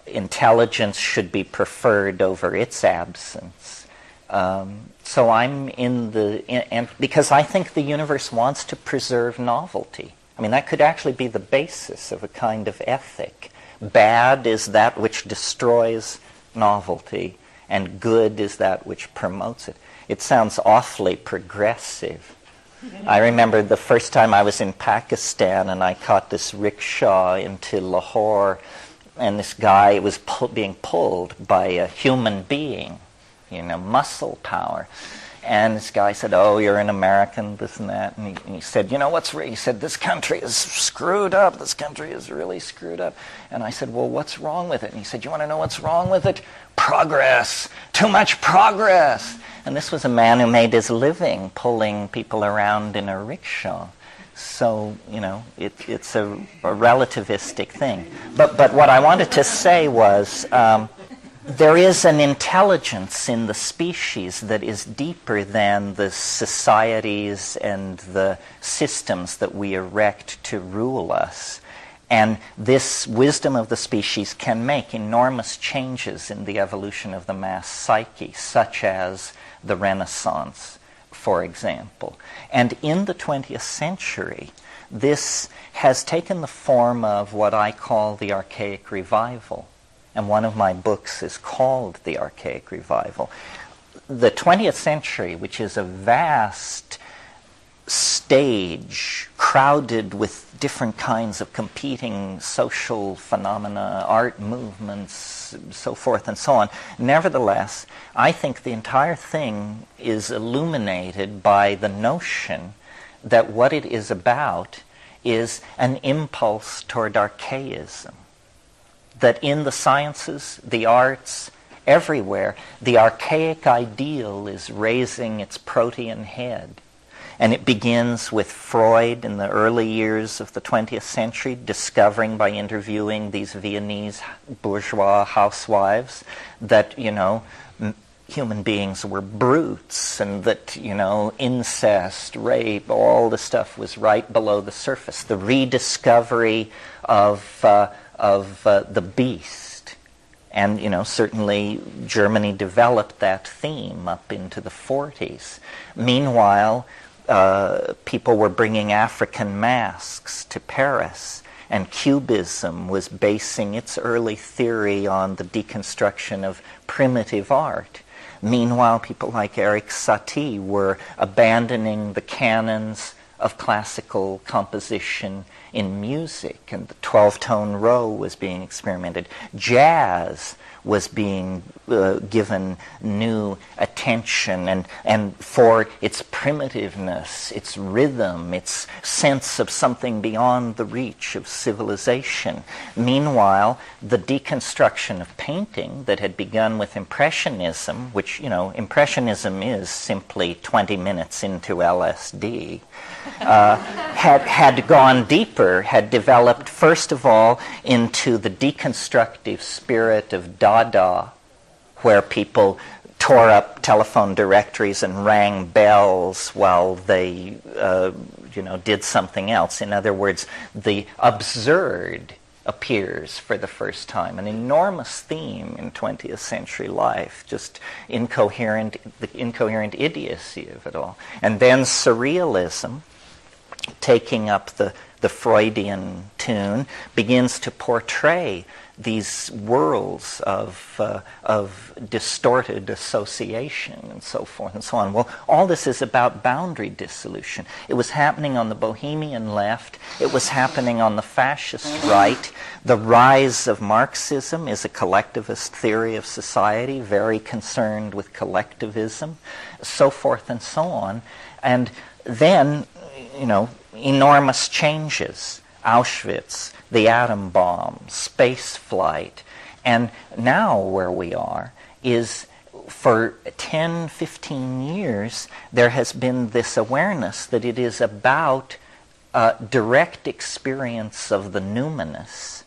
intelligence should be preferred over its absence. So I'm and because I think the universe wants to preserve novelty. I mean, that could actually be the basis of a kind of ethic. Bad is that which destroys novelty, and good is that which promotes it. It sounds awfully progressive. I remember the first time I was in Pakistan and I caught this rickshaw into Lahore, and this guy was being pulled by a human being, you know, muscle power. And this guy said, oh, you're an American, this and that. And he said, you know, he said, this country is screwed up. This country is really screwed up. And I said, well, what's wrong with it? And he said, you want to know what's wrong with it? Progress. Too much progress. And this was a man who made his living pulling people around in a rickshaw. So, you know, it's a relativistic thing. But what I wanted to say was, there is an intelligence in the species that is deeper than the societies and the systems that we erect to rule us. And this wisdom of the species can make enormous changes in the evolution of the mass psyche, such as the Renaissance, for example. And in the 20th century, this has taken the form of what I call the archaic revival. And one of my books is called The Archaic Revival. The 20th century, which is a vast stage crowded with different kinds of competing social phenomena, art movements, so forth and so on. Nevertheless, I think the entire thing is illuminated by the notion that what it is about is an impulse toward archaism. That in the sciences, the arts, everywhere, the archaic ideal is raising its protean head. And it begins with Freud in the early years of the 20th century, discovering by interviewing these Viennese bourgeois housewives that, human beings were brutes, and that, incest, rape, all the stuff was right below the surface. The rediscovery of the beast. And, certainly Germany developed that theme up into the 40s. Meanwhile, people were bringing African masks to Paris, and Cubism was basing its early theory on the deconstruction of primitive art. Meanwhile, people like Eric Satie were abandoning the canons of classical composition in music, and the 12-tone row was being experimented. Jazz was being given new attention, and for its primitiveness, its rhythm, its sense of something beyond the reach of civilization. Meanwhile, the deconstruction of painting that had begun with Impressionism, which, Impressionism is simply 20 minutes into LSD, had gone deeper, had developed, first of all, into the deconstructive spirit of Dada, where people tore up telephone directories and rang bells while they, did something else. In other words, the absurd appears for the first time, an enormous theme in 20th century life, just the incoherent idiocy of it all. And then surrealism, taking up the Freudian tune, begins to portray these worlds of distorted association and so forth and so on. Well, all this is about boundary dissolution. It was happening on the Bohemian left. It was happening on the fascist right. The rise of Marxism is a collectivist theory of society, very concerned with collectivism, so forth and so on. And then, enormous changes. Auschwitz, the atom bomb, space flight. And now where we are is, for 10, 15 years, there has been this awareness that it is about direct experience of the numinous.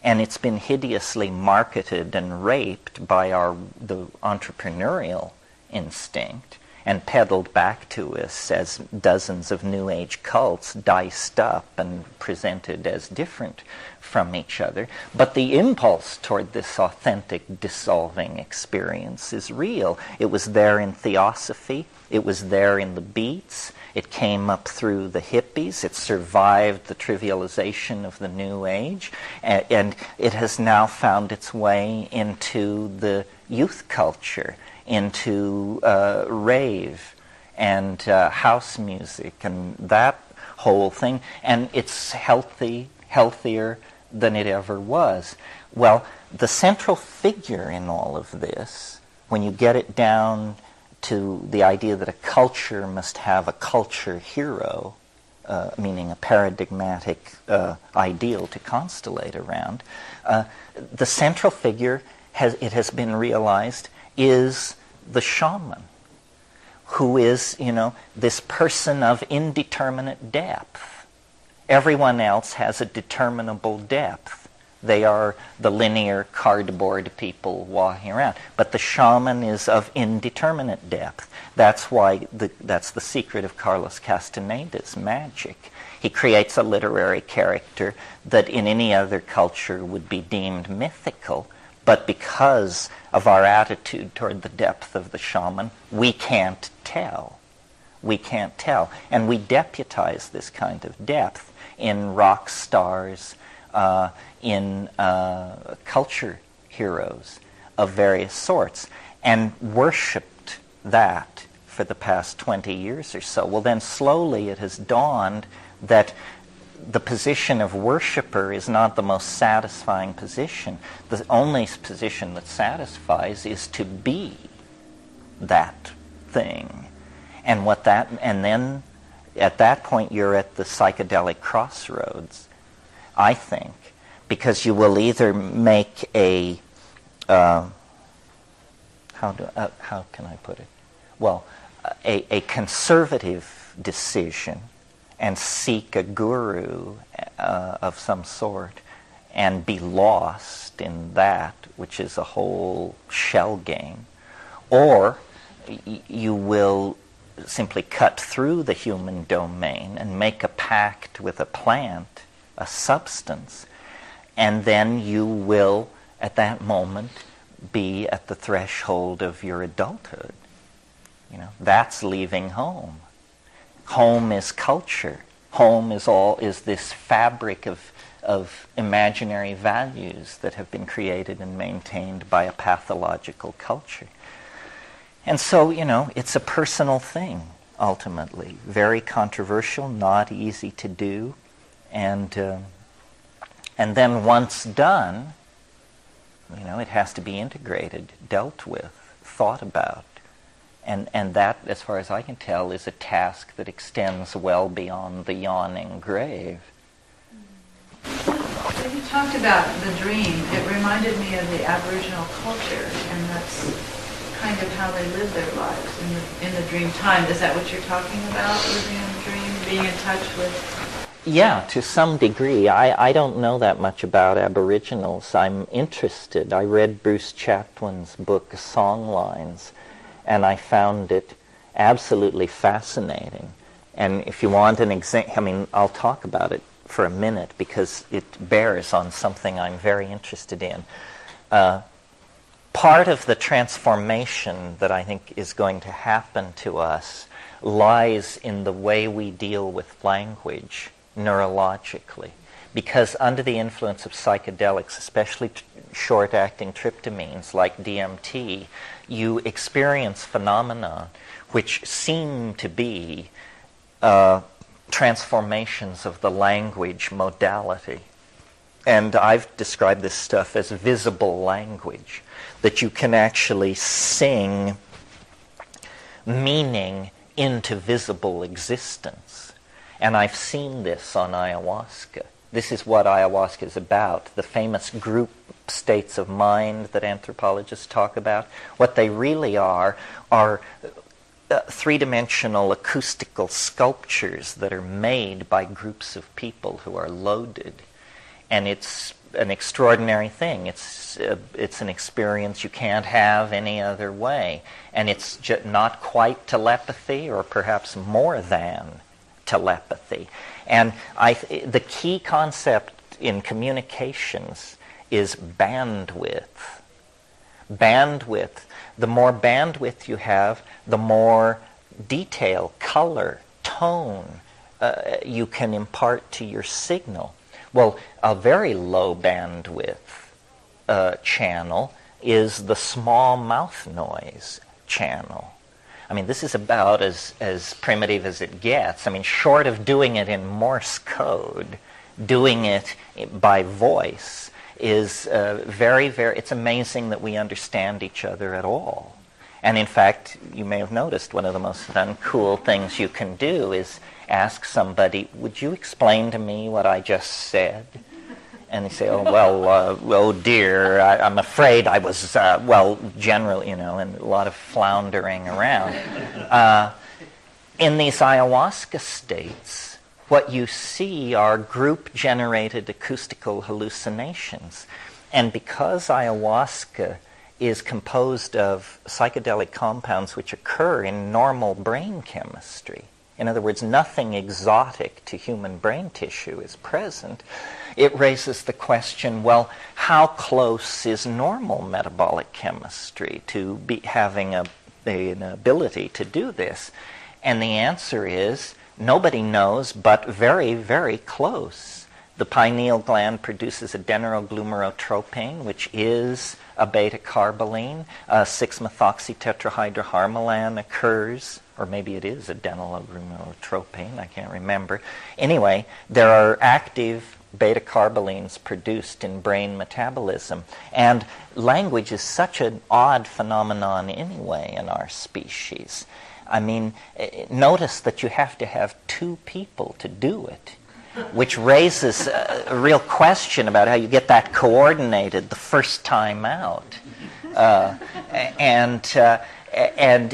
And it's been hideously marketed and raped by the entrepreneurial instinct, and peddled back to us as dozens of New Age cults diced up and presented as different from each other. But the impulse toward this authentic dissolving experience is real. It was there in Theosophy. It was there in the Beats. It came up through the hippies. It survived the trivialization of the New Age. And it has now found its way into the youth culture, into rave and house music and that whole thing, and it's healthier than it ever was. Well, the central figure in all of this, when you get it down to the idea that a culture must have a culture hero, meaning a paradigmatic ideal to constellate around, the central figure, it has been realized, is the shaman, who is, this person of indeterminate depth. Everyone else has a determinable depth. They are the linear cardboard people walking around. But the shaman is of indeterminate depth. That's why that's the secret of Carlos Castaneda's magic. He creates a literary character that in any other culture would be deemed mythical, but because of our attitude toward the depth of the shaman, we can't tell. We can't tell. And we deputize this kind of depth in rock stars, in culture heroes of various sorts, and worshipped that for the past 20 years or so. Well, then slowly it has dawned that the position of worshiper is not the most satisfying position. The only position that satisfies is to be that thing. And then at that point you're at the psychedelic crossroads, I think, because you will either make a how can I put it? Well, a conservative decision and seek a guru of some sort and be lost in that, which is a whole shell game. Or you will simply cut through the human domain and make a pact with a plant, a substance, and then you will, at that moment, be at the threshold of your adulthood. You know, that's leaving home. Home is culture. Home is this fabric of imaginary values that have been created and maintained by a pathological culture. And so, you know, it's a personal thing, ultimately. Very controversial, not easy to do. And then once done, you know, it has to be integrated, dealt with, thought about. And that, as far as I can tell, is a task that extends well beyond the yawning grave.
When you talked about the dream, it reminded me of the Aboriginal culture, and that's kind of how they live their lives in the dream time. Is that what you're talking about, living in the dream, being in touch with?
Yeah, to some degree. I don't know that much about Aboriginals. I'm interested. I read Bruce Chatwin's book, Songlines, and I found it absolutely fascinating. And if you want an example, I mean, I'll talk about it for a minute because it bears on something I'm very interested in. Part of the transformation that I think is going to happen to us lies in the way we deal with language neurologically. Because under the influence of psychedelics, especially short-acting tryptamines like DMT, you experience phenomena which seem to be transformations of the language modality. And I've described this stuff as visible language, that you can actually sing meaning into visible existence. And I've seen this on ayahuasca. This is what ayahuasca is about, the famous group states of mind that anthropologists talk about. What they really are three-dimensional acoustical sculptures that are made by groups of people who are loaded. And it's an extraordinary thing. It's an experience you can't have any other way. And it's not quite telepathy, or perhaps more than telepathy. And the key concept in communications is bandwidth. Bandwidth. The more bandwidth you have, the more detail, color, tone you can impart to your signal. Well, a very low bandwidth channel is the small mouth noise channel. I mean, this is about as primitive as it gets. I mean, short of doing it in Morse code, doing it by voice is very, very, it's amazing that we understand each other at all. And in fact, you may have noticed one of the most uncool things you can do is ask somebody, would you explain to me what I just said? And they say, oh, well, oh dear, I'm afraid I was, well, generally, you know, and a lot of floundering around. In these ayahuasca states, what you see are group-generated acoustical hallucinations. And because ayahuasca is composed of psychedelic compounds which occur in normal brain chemistry, in other words, nothing exotic to human brain tissue is present, it raises the question, well, how close is normal metabolic chemistry to be having an ability to do this? And the answer is, nobody knows, but very, very close. The pineal gland produces adrenoglumerotropin, which is a beta-carboline, 6-methoxytetrahydroharmalan occurs, or maybe it is adenylogramotropane, I can't remember. Anyway, there are active beta-carbolines produced in brain metabolism. And language is such an odd phenomenon anyway in our species. I mean, notice that you have to have two people to do it, which raises a real question about how you get that coordinated the first time out. And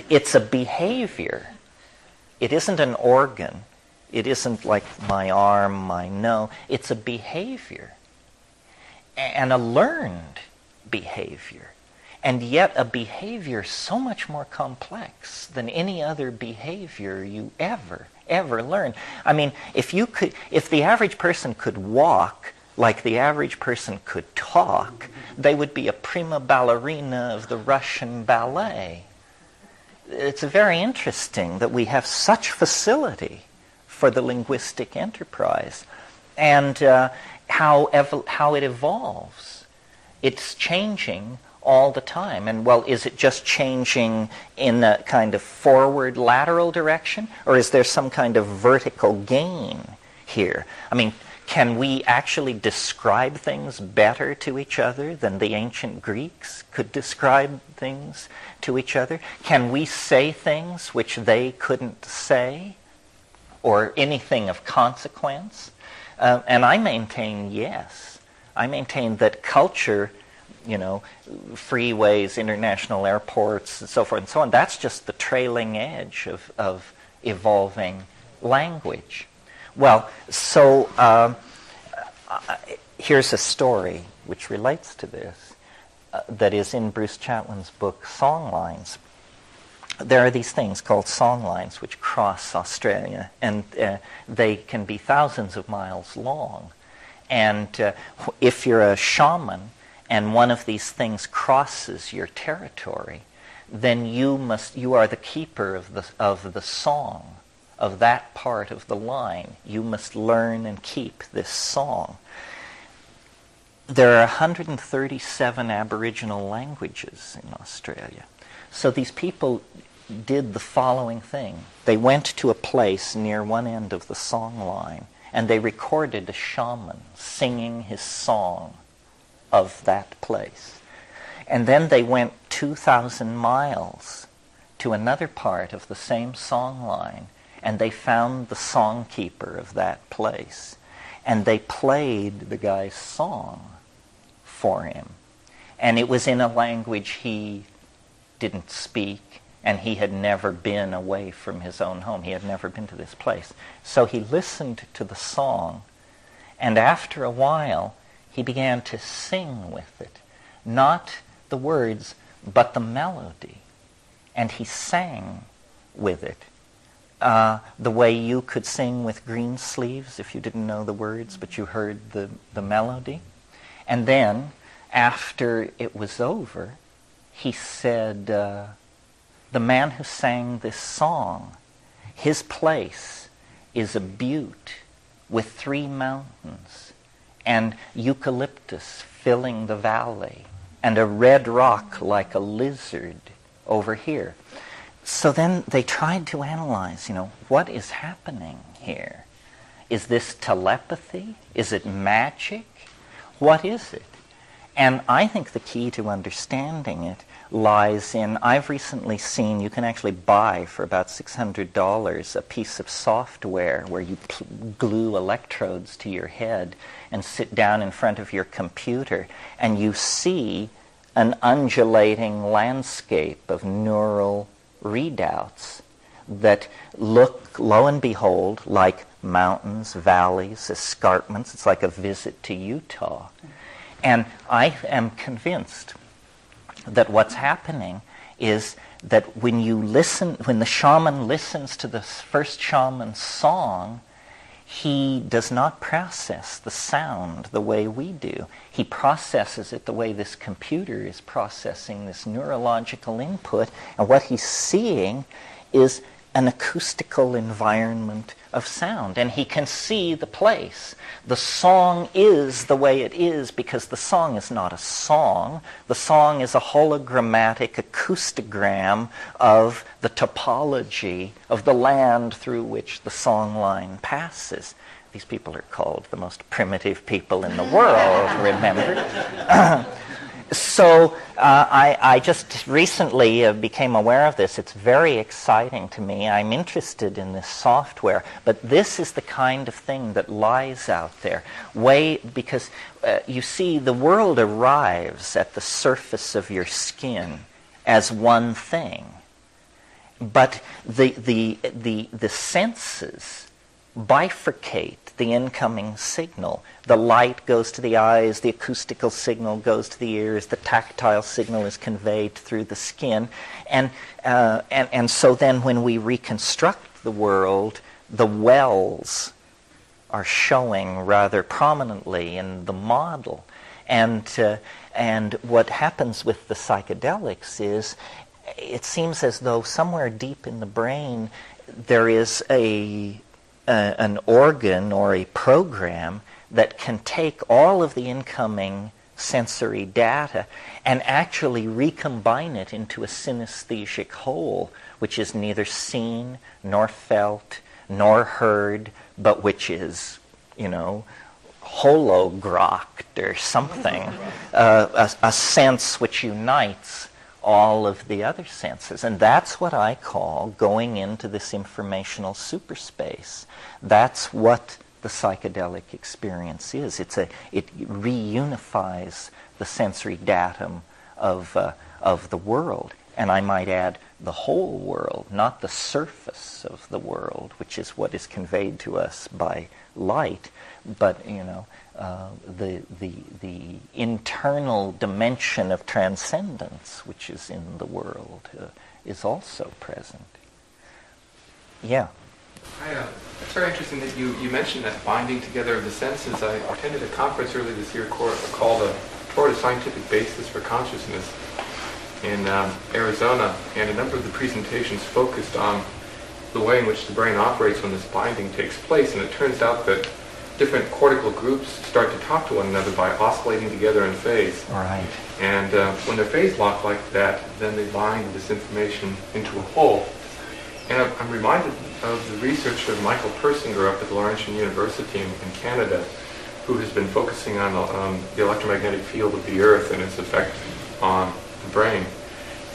it's a behavior. It isn't an organ. It isn't like my arm, my nose. It's a behavior, and a learned behavior. And yet a behavior so much more complex than any other behavior you ever learn. I mean, if the average person could walk like the average person could talk, they would be a prima ballerina of the Russian ballet. It's very interesting that we have such facility for the linguistic enterprise, and how it evolves. It's changing all the time. And well, is it just changing in a kind of forward lateral direction, or is there some kind of vertical gain here? I mean, can we actually describe things better to each other than the ancient Greeks could describe things to each other? Can we say things which they couldn't say, or anything of consequence? And I maintain yes. I maintain that culture, freeways, international airports, and so forth and so on, that's just the trailing edge of evolving language. Well, so here's a story which relates to this, that is in Bruce Chatwin's book, Songlines. There are these things called songlines which cross Australia, and they can be thousands of miles long. And if you're a shaman and one of these things crosses your territory, then you are the keeper of the song of that part of the line. You must learn and keep this song. There are 137 Aboriginal languages in Australia. So these people did the following thing. They went to a place near one end of the song line, and they recorded a shaman singing his song of that place. And then they went 2,000 miles to another part of the same song line, and they found the songkeeper of that place. And they played the guy's song for him. And it was in a language he didn't speak, and he had never been away from his own home. He had never been to this place. So he listened to the song, and after a while, he began to sing with it. Not the words, but the melody. And he sang with it. The way you could sing with green sleeves if you didn't know the words, but you heard the melody. And then, after it was over, he said, the man who sang this song, his place is a butte with 3 mountains, and eucalyptus filling the valley, and a red rock like a lizard over here. So then they tried to analyze, what is happening here? Is this telepathy? Is it magic? What is it? And I think the key to understanding it lies in, I've recently seen, you can actually buy for about $600 a piece of software where you glue electrodes to your head and sit down in front of your computer, and you see an undulating landscape of neural readouts that look, lo and behold, like mountains, valleys, escarpments. It's like a visit to Utah. And I am convinced that what's happening is that when the shaman listens to the first shaman's song, he does not process the sound the way we do. He processes it the way this computer is processing this neurological input, and what he's seeing is an acoustical environment of sound, and he can see the place. The song is the way it is because the song is not a song. The song is a hologrammatic acoustogram of the topology of the land through which the song line passes. These people are called the most primitive people in the world, remember? So I just recently became aware of this. It's very exciting to me. I'm interested in this software, but this is the kind of thing that lies out there. Because you see, the world arrives at the surface of your skin as one thing, but the senses bifurcate the incoming signal. The light goes to the eyes, the acoustical signal goes to the ears, the tactile signal is conveyed through the skin, and so then when we reconstruct the world, the wells are showing rather prominently in the model. And what happens with the psychedelics is, it seems as though somewhere deep in the brain there is an organ or a program that can take all of the incoming sensory data and actually recombine it into a synesthetic whole, which is neither seen nor felt nor heard, but which is, hologrocked or something, a sense which unites all of the other senses. And that's what I call going into this informational superspace. That's what the psychedelic experience is. It reunifies the sensory datum of the world. And I might add, the whole world, not the surface of the world, which is what is conveyed to us by light, but the internal dimension of transcendence, which is in the world, is also present. Yeah.
It's very interesting that you mentioned that binding together of the senses. I attended a conference earlier this year called Toward a Scientific Basis for Consciousness in Arizona, and a number of the presentations focused on the way in which the brain operates when this binding takes place, and it turns out that different cortical groups start to talk to one another by oscillating together in phase.
Right.
And when they're phase locked like that, then they bind this information into a whole. And I'm reminded of the research of Michael Persinger up at the Laurentian University in Canada, who has been focusing on the electromagnetic field of the Earth and its effect on the brain.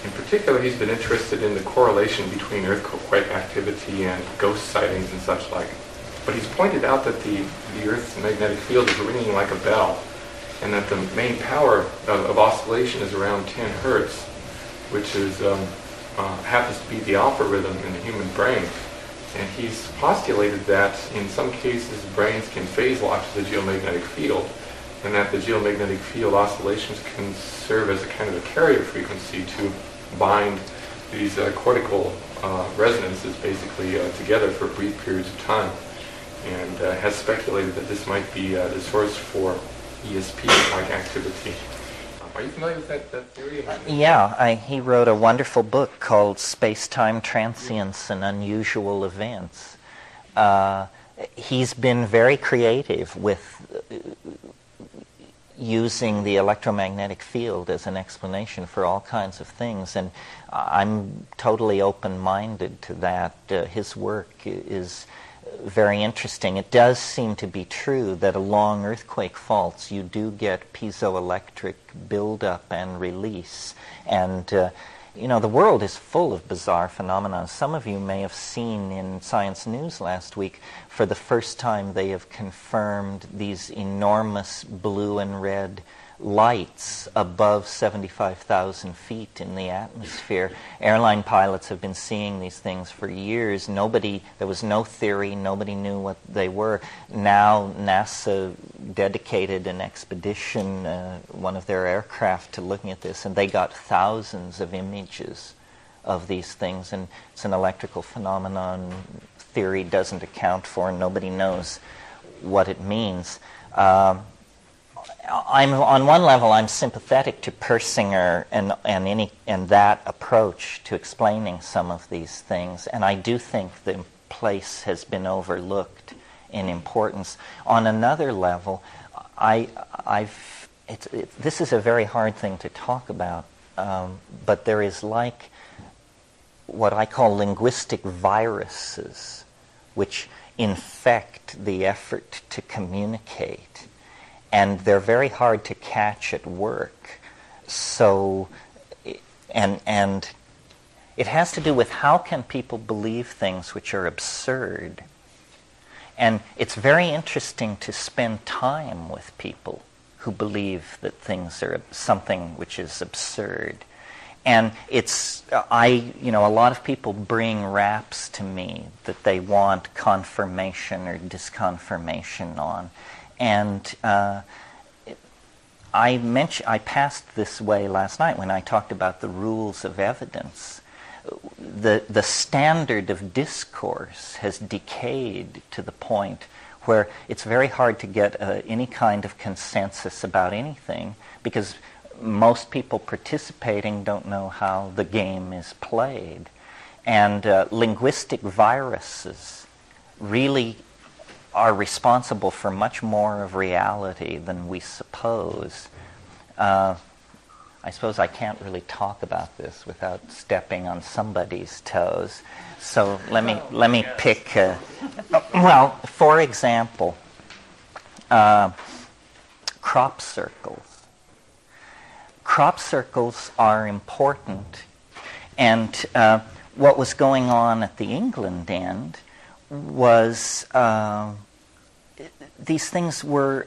In particular, he's been interested in the correlation between earthquake activity and ghost sightings and such like. But he's pointed out that the Earth's magnetic field is ringing like a bell, and that the main power of oscillation is around 10 hertz, which is happens to be the alpha rhythm in the human brain. And he's postulated that in some cases brains can phase lock to the geomagnetic field, and that the geomagnetic field oscillations can serve as a kind of a carrier frequency to bind these cortical resonances basically together for brief periods of time, and has speculated that this might be the source for ESP-like activity. Are you familiar with that theory?
Yeah, he wrote a wonderful book called Space-Time Transience and Unusual Events. He's been very creative with using the electromagnetic field as an explanation for all kinds of things, and I'm totally open-minded to that. His work is very interesting. It does seem to be true that along earthquake faults you do get piezoelectric buildup and release, and the world is full of bizarre phenomena. Some of you may have seen in Science News last week, for the first time they have confirmed these enormous blue and red lights above 75,000 feet in the atmosphere. Airline pilots have been seeing these things for years. There was no theory, nobody knew what they were. Now NASA dedicated an expedition, one of their aircraft, to looking at this, and they got thousands of images of these things, and it's an electrical phenomenon theory doesn't account for, and nobody knows what it means. I'm on one level I'm sympathetic to Persinger and that approach to explaining some of these things, and I do think the place has been overlooked in importance. On another level, this is a very hard thing to talk about, but there is like what I call linguistic viruses, which infect the effort to communicate. And they're very hard to catch at work. So, and it has to do with how can people believe things which are absurd. And it's very interesting to spend time with people who believe that things are something which is absurd. And it's, a lot of people bring raps to me that they want confirmation or disconfirmation on. And I passed this way last night when I talked about the rules of evidence. The standard of discourse has decayed to the point where it's very hard to get any kind of consensus about anything because most people participating don't know how the game is played. And linguistic viruses really are responsible for much more of reality than we suppose. I suppose I can't really talk about this without stepping on somebody's toes. So let me pick. Well, for example, crop circles. Crop circles are important, and what was going on at the England end was these things were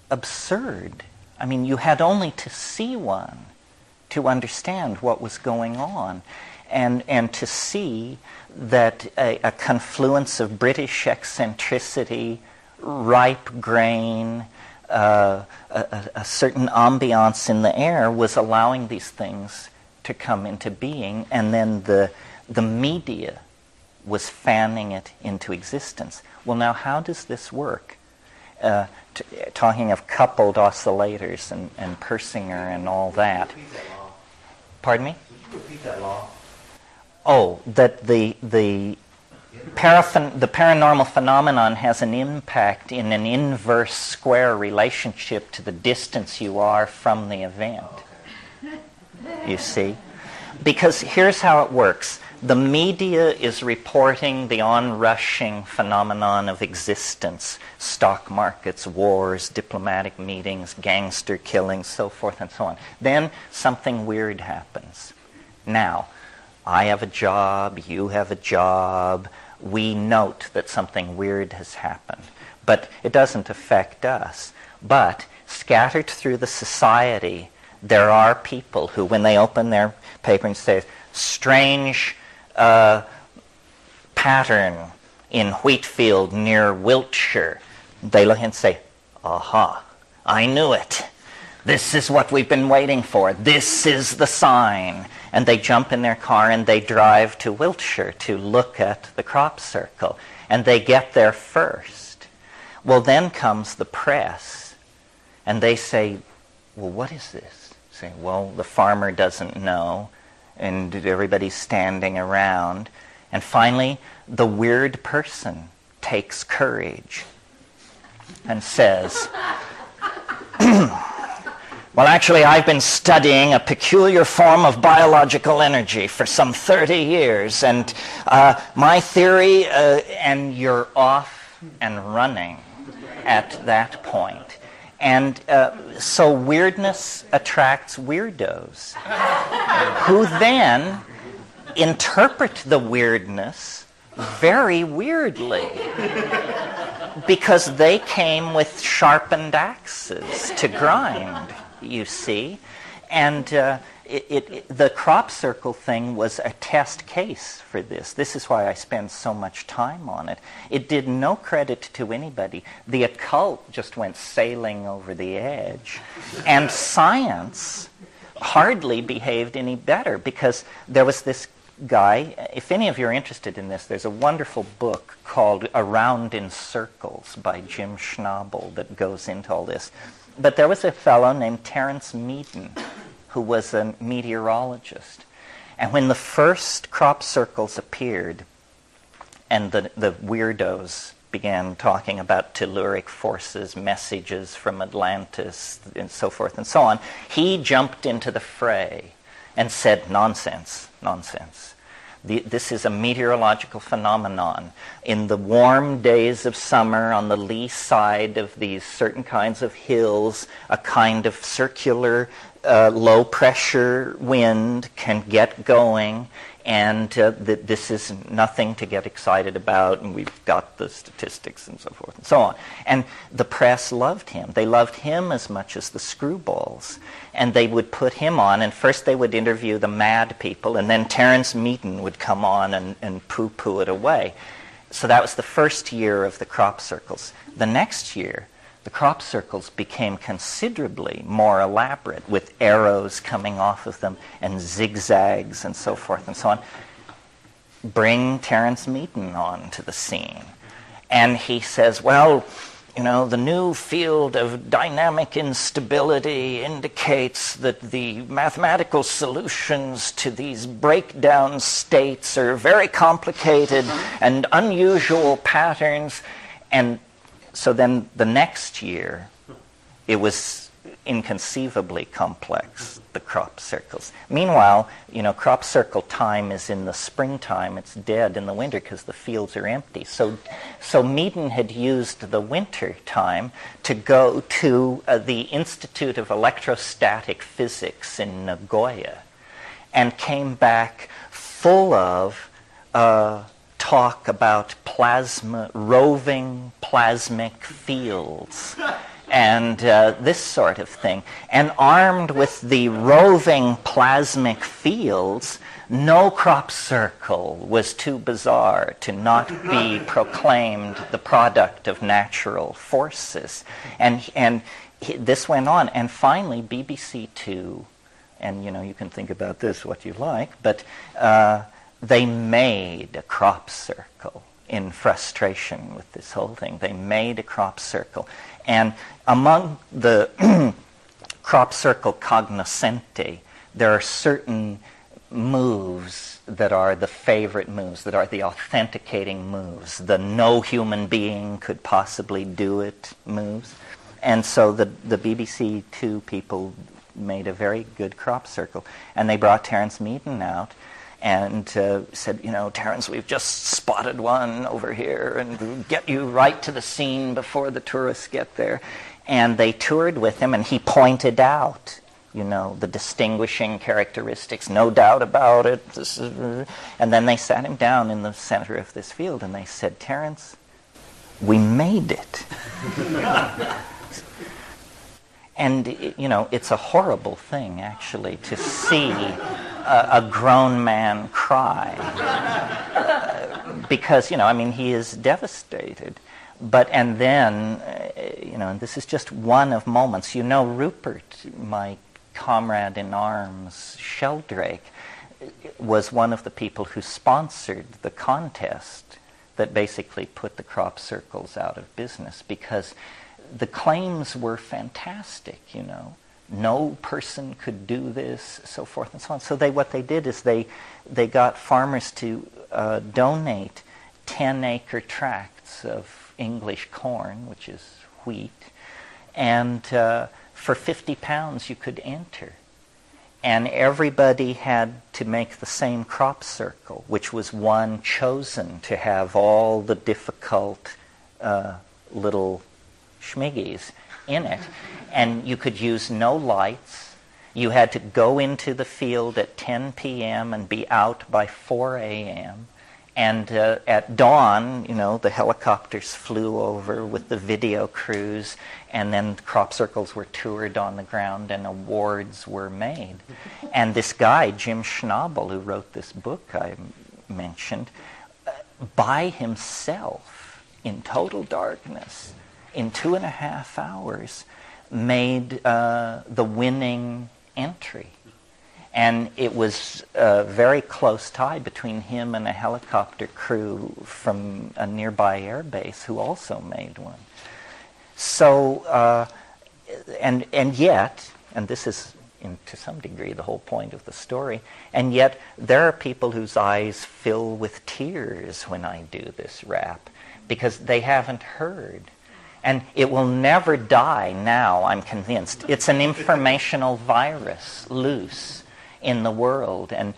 absurd. I mean, you had only to see one to understand what was going on, and to see that a confluence of British eccentricity, ripe grain, a certain ambiance in the air was allowing these things to come into being, and then the media was fanning it into existence. Well, now, how does this work? Talking of coupled oscillators and Persinger and all that. Pardon me?
Would you repeat that law?
Oh, that the paranormal phenomenon has an impact in an inverse square relationship to the distance you are from the event. You see? Because here's how it works. The media is reporting the onrushing phenomenon of existence, stock markets, wars, diplomatic meetings, gangster killings, so forth and so on. Then something weird happens. Now, I have a job, you have a job, we note that something weird has happened. But it doesn't affect us. But scattered through the society, there are people who, when they open their paper and say, strange pattern in Wheatfield near Wiltshire, they look and say, aha, I knew it. This is what we've been waiting for. This is the sign. And they jump in their car and they drive to Wiltshire to look at the crop circle. And they get there first. Well, then comes the press. And they say, well, what is this? Say, well, the farmer doesn't know. And everybody's standing around. And finally, the weird person takes courage and says, well, actually, I've been studying a peculiar form of biological energy for some 30 years, and my theory, and you're off and running at that point. And so weirdness attracts weirdos, who then interpret the weirdness very weirdly, because they came with sharpened axes to grind. You see, and the crop circle thing was a test case for this. This is why I spend so much time on it. It did no credit to anybody. The occult just went sailing over the edge, and science hardly behaved any better, because there was this guy, if any of you are interested in this, there's a wonderful book called Around in Circles by Jim Schnabel that goes into all this. But there was a fellow named Terence McKenna who was a meteorologist. And when the first crop circles appeared and the weirdos began talking about telluric forces, messages from Atlantis, and so forth and so on, he jumped into the fray and said, nonsense, nonsense. This is a meteorological phenomenon. In the warm days of summer, on the lee side of these certain kinds of hills, a kind of circular low-pressure wind can get going, and this is nothing to get excited about, and we've got the statistics and so forth and so on. And the press loved him. They loved him as much as the screwballs. And they would put him on, and first they would interview the mad people, and then Terence McKenna would come on and poo-poo it away. So that was the first year of the crop circles. The next year, the crop circles became considerably more elaborate, with arrows coming off of them and zigzags and so forth and so on. Bring Terence McKenna on to the scene. And he says, well, you know, the new field of dynamic instability indicates that the mathematical solutions to these breakdown states are very complicated and unusual patterns. And so then the next year, it was inconceivably complex, the crop circles. Meanwhile, you know, crop circle time is in the springtime. It's dead in the winter because the fields are empty. So Meaden had used the winter time to go to the Institute of Electrostatic Physics in Nagoya and came back full of talk about roving plasmic fields and this sort of thing. And armed with the roving plasmic fields, no crop circle was too bizarre to not be proclaimed the product of natural forces. And this went on. And finally, BBC Two, and you know, you can think about this what you like, but they made a crop circle in frustration with this whole thing. They made a crop circle. And among the crop circle cognoscenti, there are certain moves that are the favorite moves, that are the authenticating moves, the no human being could possibly do it moves. And so the BBC Two people made a very good crop circle. And they brought Terence McKenna out and said, you know, Terence, we've just spotted one over here, and we'll get you right to the scene before the tourists get there. And they toured with him, and he pointed out, you know, the distinguishing characteristics, no doubt about it. And then they sat him down in the center of this field, and they said, Terence, we made it. And, you know, it's a horrible thing, actually, to see a grown man cry. Because, you know, I mean, he is devastated. And then, you know, and this is just one of moments. You know, Rupert, my comrade in arms, Sheldrake, was one of the people who sponsored the contest that basically put the crop circles out of business, because the claims were fantastic, you know. No person could do this, so forth and so on. So what they did is they got farmers to donate 10-acre tracts of English corn, which is wheat, and for £50 you could enter. And everybody had to make the same crop circle, which was one chosen to have all the difficult little schmiggies in it. And you could use no lights. You had to go into the field at 10 p.m. and be out by 4 a.m. And at dawn, you know, the helicopters flew over with the video crews, and then crop circles were toured on the ground and awards were made. And this guy, Jim Schnabel, who wrote this book I mentioned, by himself, in total darkness, in 2.5 hours, made the winning entry. And it was a very close tie between him and a helicopter crew from a nearby air base who also made one. So, and yet, and this is to some degree the whole point of the story, and yet there are people whose eyes fill with tears when I do this rap because they haven't heard. And it will never die now, I'm convinced. It's an informational virus loose in the world, and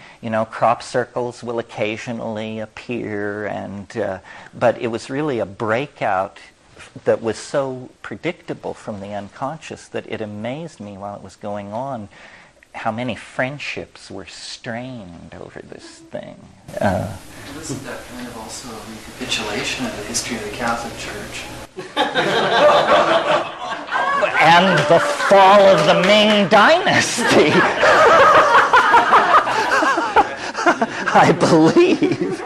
crop circles will occasionally appear, and but it was really a breakout that was so predictable from the unconscious that it amazed me while it was going on how many friendships were strained over this thing.
Isn't that kind of also a recapitulation of the history of the Catholic Church?
And the fall of the Ming Dynasty. I believe.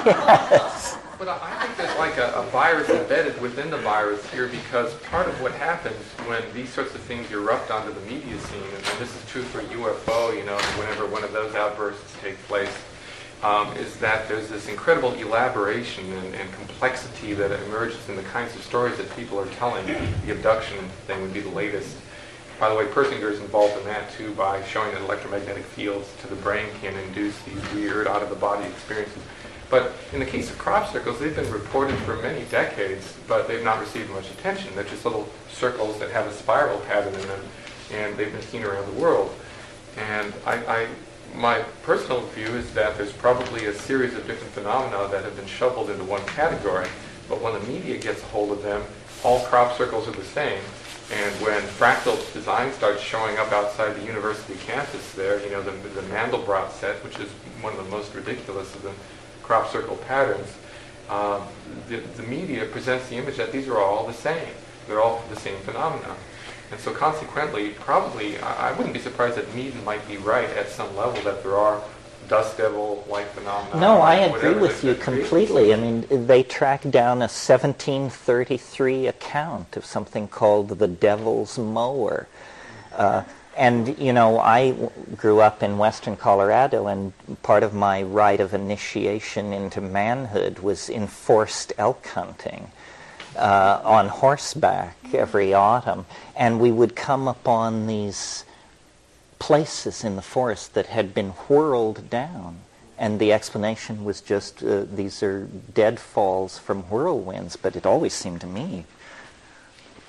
Yes.
But I think there's like a virus embedded within the virus here, because part of what happens when these sorts of things erupt onto the media scene, and this is true for UFO, whenever one of those outbursts take place, is that there's this incredible elaboration and complexity that emerges in the kinds of stories that people are telling. The abduction thing would be the latest. By the way, Persinger's involved in that too, by showing that electromagnetic fields to the brain can induce these weird out-of-the-body experiences. But in the case of crop circles, they've been reported for many decades, but they've not received much attention. They're just little circles that have a spiral pattern in them, and they've been seen around the world. And my personal view is that there's probably a series of different phenomena that have been shoveled into one category, but when the media gets a hold of them, all crop circles are the same. And when fractal design starts showing up outside the university campus there, the Mandelbrot set, which is one of the most ridiculous of the crop circle patterns, the media presents the image that these are all the same. They're all the same phenomena. And so consequently, probably, I wouldn't be surprised that Meaden might be right at some level that there are dust devil-like phenomena.
No, I agree with you completely. I mean, they tracked down a 1733 account of something called the Devil's Mower. And, I grew up in western Colorado, and part of my rite of initiation into manhood was enforced elk hunting on horseback every autumn. And we would come upon these places in the forest that had been whirled down. And the explanation was just these are deadfalls from whirlwinds. But it always seemed to me,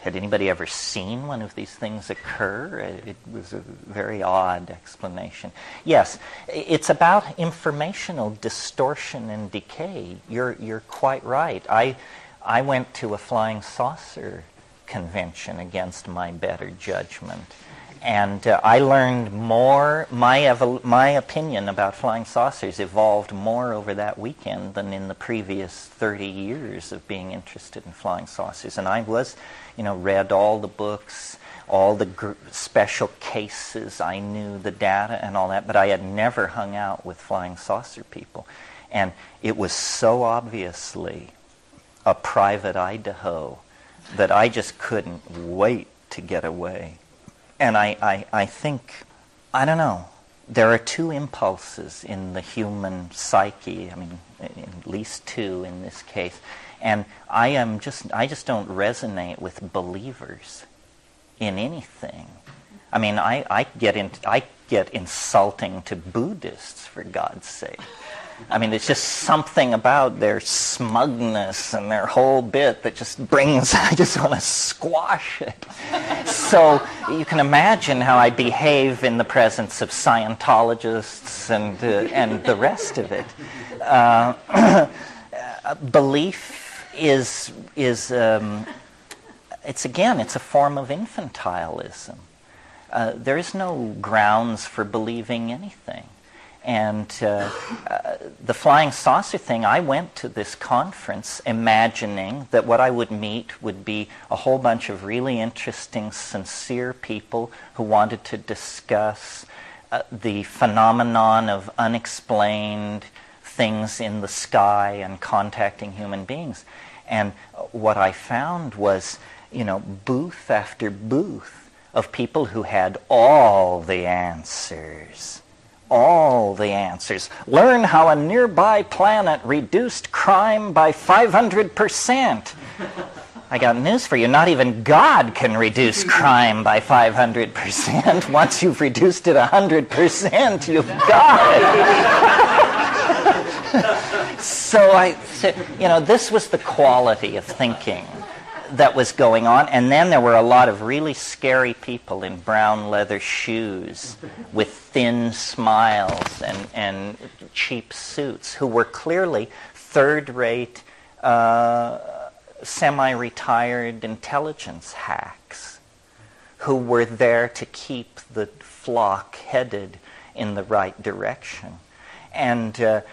had anybody ever seen one of these things occur? It was a very odd explanation. Yes, it's about informational distortion and decay. You're quite right. I went to a flying saucer convention against my better judgment. And I learned more. My opinion about flying saucers evolved more over that weekend than in the previous 30 years of being interested in flying saucers. And I was, read all the books, all the special cases. I knew the data and all that, but I had never hung out with flying saucer people. And it was so obviously a private Idaho that I just couldn't wait to get away. And I think, I don't know, there are two impulses in the human psyche, at least two in this case, and I just don't resonate with believers in anything. I get insulting to Buddhists, for God's sake. It's just something about their smugness and their whole bit that just brings, I just want to squash it. So you can imagine how I behave in the presence of Scientologists and the rest of it. Belief is it's a form of infantilism. There is no grounds for believing anything. And the flying saucer thing, I went to this conference imagining that what I would meet would be a whole bunch of really interesting, sincere people who wanted to discuss the phenomenon of unexplained things in the sky and contacting human beings. And what I found was booth after booth of people who had all the answers. All the answers. Learn how a nearby planet reduced crime by 500%. I got news for you. Not even God can reduce crime by 500%. Once you've reduced it 100%, you've got it. So I said, this was the quality of thinking that was going on. And then there were a lot of really scary people in brown leather shoes with thin smiles and cheap suits who were clearly third-rate, semi-retired intelligence hacks who were there to keep the flock headed in the right direction. And,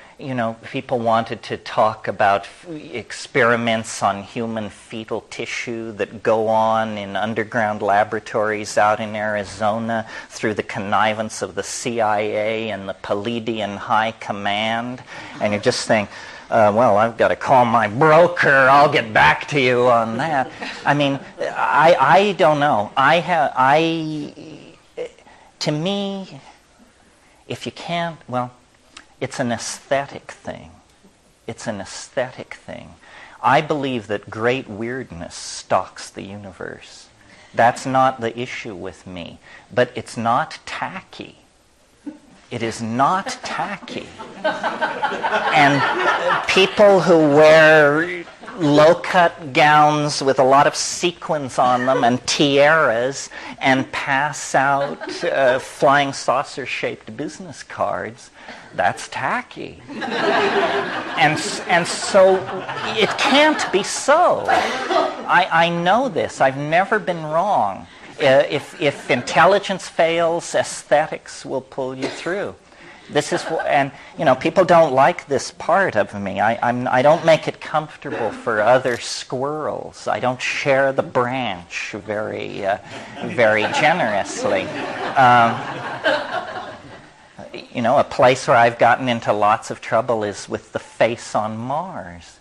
people wanted to talk about experiments on human fetal tissue that go on in underground laboratories out in Arizona through the connivance of the CIA and the Palladian High Command. And you just think, well, I've got to call my broker. I'll get back to you on that. I mean, I don't know. To me, if you can't, well, it's an aesthetic thing. It's an aesthetic thing. I believe that great weirdness stalks the universe. That's not the issue with me. But it's not tacky. It is not tacky. And people who wear low-cut gowns with a lot of sequins on them and tiaras and pass out flying saucer-shaped business cards, that's tacky. And so it can't be so. I know this. I've never been wrong. If intelligence fails, aesthetics will pull you through. This is, and people don't like this part of me. I don't make it comfortable for other squirrels. I don't share the branch very generously. A place where I've gotten into lots of trouble is with the face on Mars.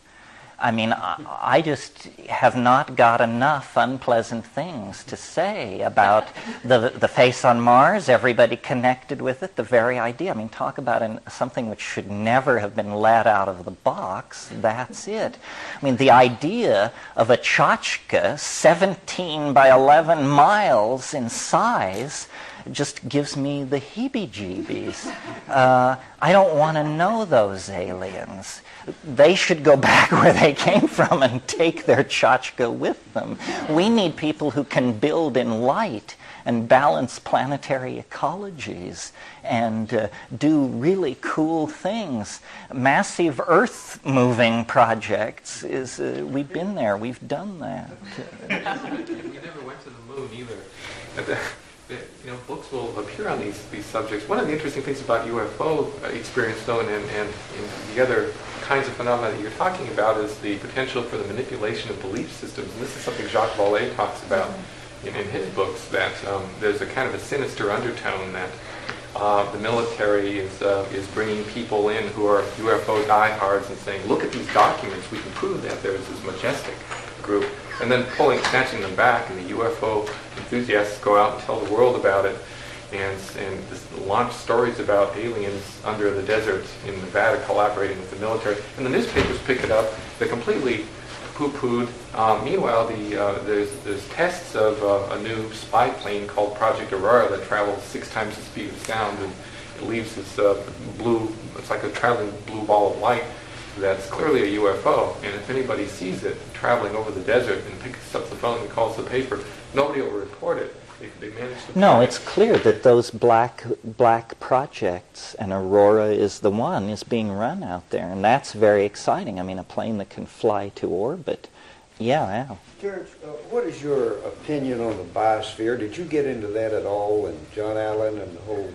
I mean, I just have not got enough unpleasant things to say about the face on Mars, everybody connected with it, the very idea. I mean, talk about something which should never have been let out of the box. That's it. I mean, the idea of a tchotchke 17 by 11 miles in size just gives me the heebie-jeebies. I don't want to know those aliens. They should go back where they came from and take their tchotchke with them. We need people who can build in light and balance planetary ecologies and do really cool things. Massive Earth-moving projects we've been there, we've done that.
We never went to the moon either. Books will appear on these subjects. One of the interesting things about UFO experience, though, and the other kinds of phenomena that you're talking about is the potential for the manipulation of belief systems. And this is something Jacques Vallée talks about in his books, that there's a kind of a sinister undertone that the military is bringing people in who are UFO diehards and saying, look at these documents, we can prove that there's this majestic group, and then snatching them back, and the UFO enthusiasts go out and tell the world about it, and launch stories about aliens under the desert in Nevada collaborating with the military, and the newspapers pick it up. They're completely poo-pooed. Meanwhile, there's tests of a new spy plane called Project Aurora that travels 6 times the speed of sound, and it leaves this blue, it's like a traveling blue ball of light that's clearly a UFO. And if anybody sees it traveling over the desert and picks up the phone and calls the paper, nobody will report it. They managed to...
No, it's clear that those black projects, and Aurora is the one, is being run out there, and that's very exciting. I mean, a plane that can fly to orbit. Yeah.
Terence, what is your opinion on the biosphere? Did you get into that at all, and John Allen and the whole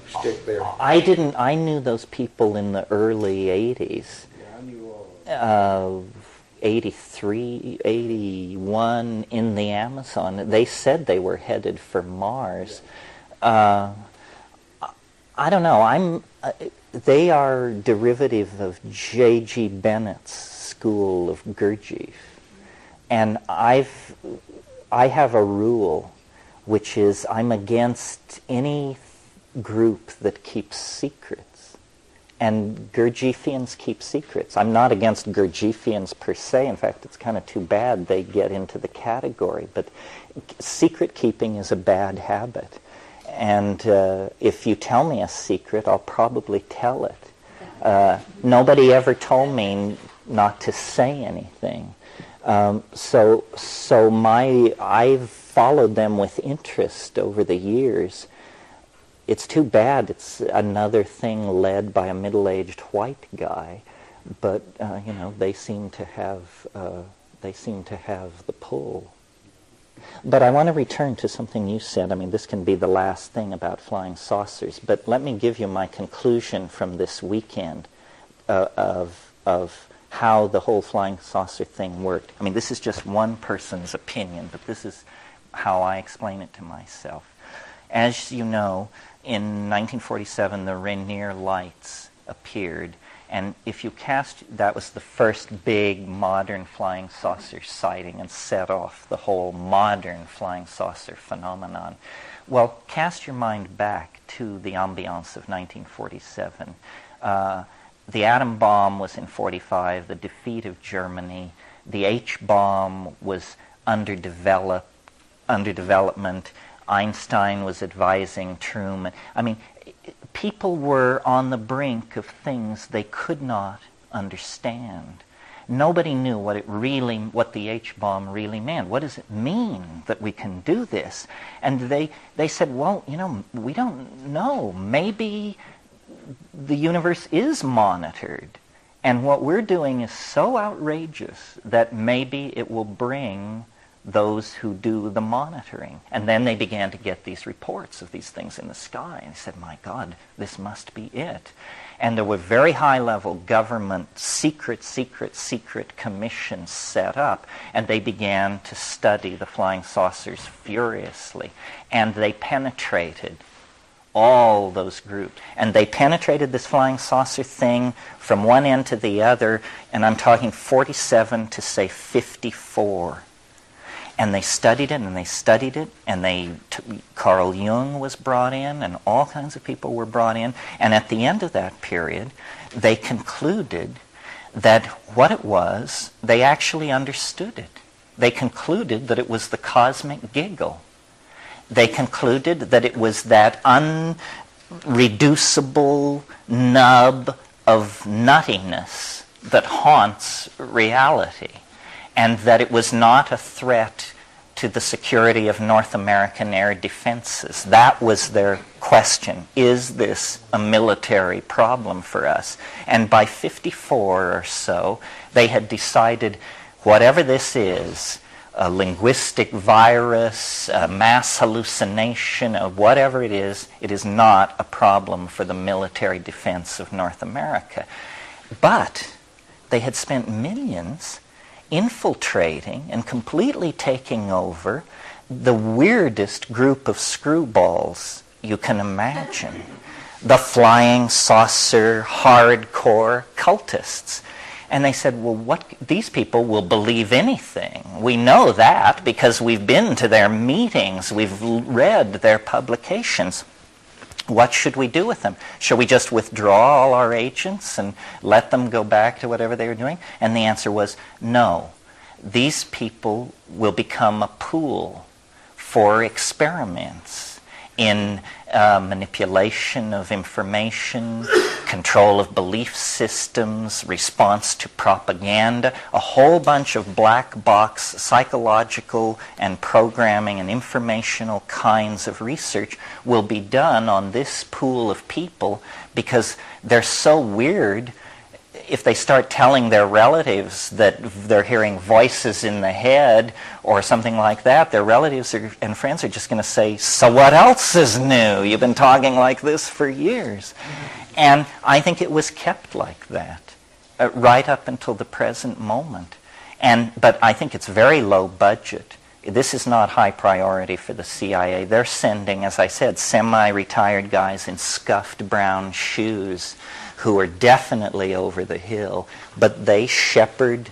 stick there?
I didn't. I knew those people in the early 80s.
Yeah, I knew all of them.
83, 81 in the Amazon. They said they were headed for Mars. I don't know. They are derivative of J.G. Bennett's school of Gurdjieff. And I have a rule, which is I'm against any group that keeps secrets. And Gurdjieffians keep secrets. I'm not against Gurdjieffians per se. In fact, it's kind of too bad they get into the category. But secret keeping is a bad habit. And if you tell me a secret, I'll probably tell it. Nobody ever told me not to say anything. So I've followed them with interest over the years. It's too bad it's another thing led by a middle-aged white guy, but they seem to have the pull. But I want to return to something you said. I mean, this can be the last thing about flying saucers, but let me give you my conclusion from this weekend of how the whole flying saucer thing worked. I mean, this is just one person's opinion, but this is how I explain it to myself. As you know, in 1947, the Rainier lights appeared, and if you that was the first big modern flying saucer sighting and set off the whole modern flying saucer phenomenon. Well, cast your mind back to the ambiance of 1947. The atom bomb was in 45, the defeat of Germany. The H-bomb was under development. Einstein was advising Truman. I mean, people were on the brink of things they could not understand. Nobody knew what the H-bomb really meant. What does it mean that we can do this? And they said, well, we don't know. Maybe the universe is monitored, and what we're doing is so outrageous that maybe it will bring those who do the monitoring. And then they began to get these reports of these things in the sky, and they said, my God, this must be it. And there were very high-level government secret commissions set up, and they began to study the flying saucers furiously, and they penetrated all those groups. And they penetrated this flying saucer thing from one end to the other, and I'm talking 47 to, say, 54. And they studied it, and they studied it, and Carl Jung was brought in, and all kinds of people were brought in. And at the end of that period, they concluded that what it was, they actually understood it. They concluded that it was the cosmic giggle. They concluded that it was that unreducible nub of nuttiness that haunts reality, and that it was not a threat to the security of North American air defenses. That was their question. Is this a military problem for us? And by 54 or so, they had decided whatever this is, a linguistic virus, a mass hallucination, or whatever it is not a problem for the military defense of North America. But they had spent millions infiltrating and completely taking over the weirdest group of screwballs you can imagine. The flying saucer, hardcore cultists. And they said, well, these people will believe anything. We know that because we've been to their meetings, we've read their publications. What should we do with them? Should we just withdraw all our agents and let them go back to whatever they were doing? And the answer was no. These people will become a pool for experiments in manipulation of information, control of belief systems, response to propaganda. A whole bunch of black box psychological and programming and informational kinds of research will be done on this pool of people because they're so weird. If they start telling their relatives that they're hearing voices in the head or something like that, their relatives and friends are just going to say, so what else is new? You've been talking like this for years. And I think it was kept like that right up until the present moment. But I think it's very low budget. This is not high priority for the CIA. They're sending, as I said, semi-retired guys in scuffed brown shoes who are definitely over the hill, but they shepherd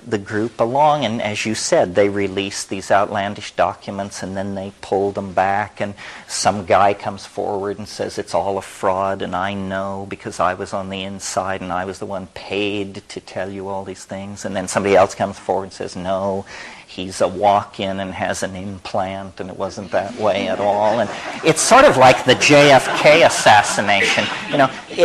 the group along, and as you said, they release these outlandish documents and then they pull them back, and some guy comes forward and says it's all a fraud, and I know because I was on the inside and I was the one paid to tell you all these things, and then somebody else comes forward and says no, he's a walk-in and has an implant and it wasn't that way at all. And it's sort of like the JFK assassination.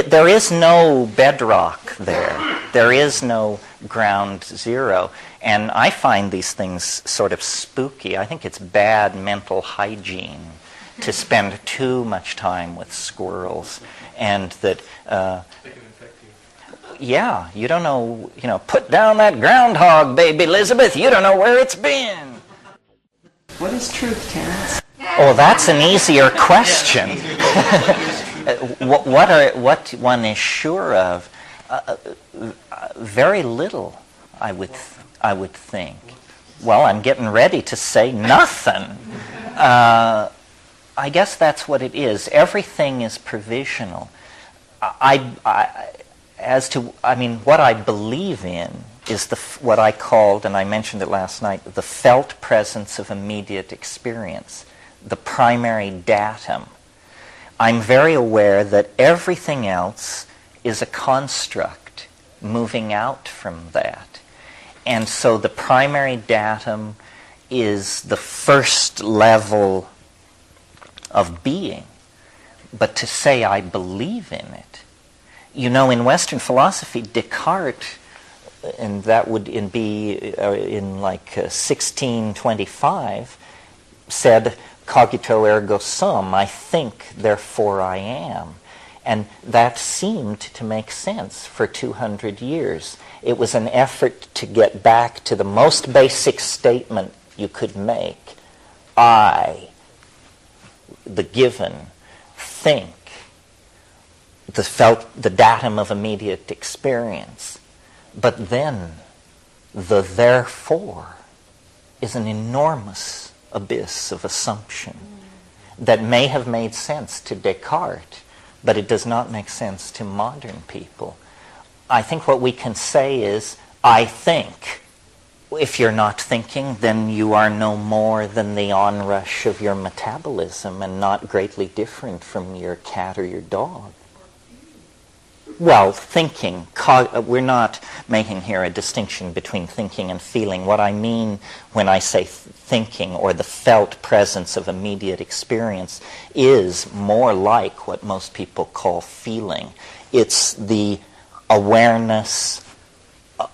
There is no bedrock there. There is no ground zero. And I find these things sort of spooky. I think it's bad mental hygiene to spend too much time with squirrels, and that yeah, you don't know, put down that groundhog, baby Elizabeth, you don't know where it's been.
What is truth, Terence?
Oh, that's an easier question. What one is sure of, very little, I would think. Well, I'm getting ready to say nothing. I guess that's what it is. Everything is provisional. What I believe in is what I called, and I mentioned it last night, the felt presence of immediate experience, the primary datum. I'm very aware that everything else is a construct moving out from that. And so the primary datum is the first level of being. But to say I believe in it, in Western philosophy, Descartes, and that would be in 1625, said, cogito ergo sum, I think, therefore I am. And that seemed to make sense for 200 years. It was an effort to get back to the most basic statement you could make. I, the given, think. The datum of immediate experience. But then the therefore is an enormous abyss of assumption that may have made sense to Descartes, but it does not make sense to modern people. I think what we can say is, I think. If you're not thinking, then you are no more than the onrush of your metabolism and not greatly different from your cat or your dog. Well, thinking, we're not making here a distinction between thinking and feeling. What I mean when I say thinking, or the felt presence of immediate experience, is more like what most people call feeling. It's the awareness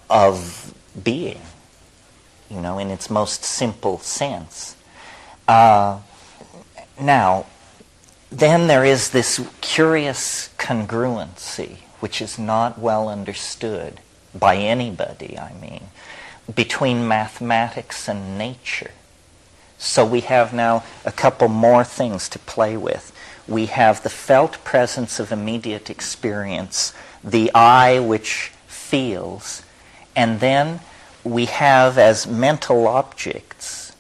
of being, in its most simple sense. Now, then there is this curious congruency, which is not well understood by anybody, between mathematics and nature. So we have now a couple more things to play with. We have the felt presence of immediate experience, the I which feels, and then we have as mental objects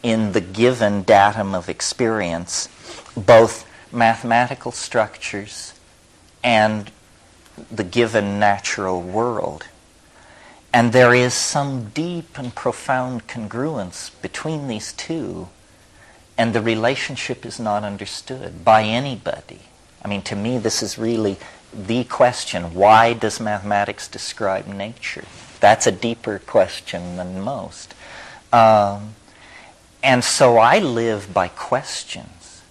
in the given datum of experience both mathematical structures and the given natural world. And there is some deep and profound congruence between these two, and the relationship is not understood by anybody. To me, this is really the question. Why does mathematics describe nature? That's a deeper question than most. And so I live by questions.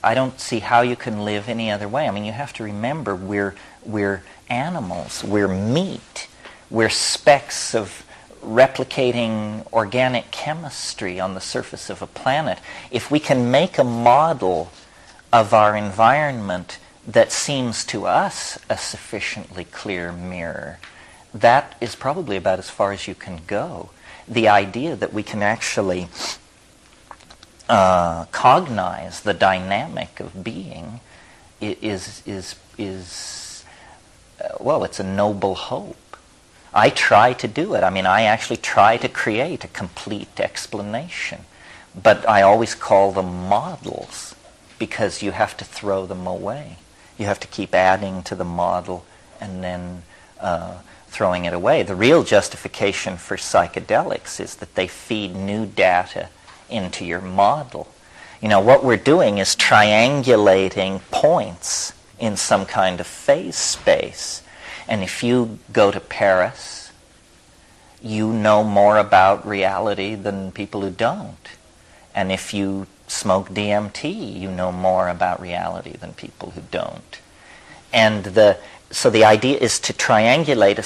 I don't see how you can live any other way. You have to remember we're animals, we're meat, we're specks of replicating organic chemistry on the surface of a planet. If we can make a model of our environment that seems to us a sufficiently clear mirror, that is probably about as far as you can go. The idea that we can actually cognize the dynamic of being is it's a noble hope. I try to do it. I actually try to create a complete explanation, but I always call them models because you have to throw them away. You have to keep adding to the model and then throwing it away. The real justification for psychedelics is that they feed new data into your model. What we're doing is triangulating points in some kind of phase space. And if you go to Paris, you know more about reality than people who don't. And if you smoke DMT, you know more about reality than people who don't. And so the idea is to triangulate a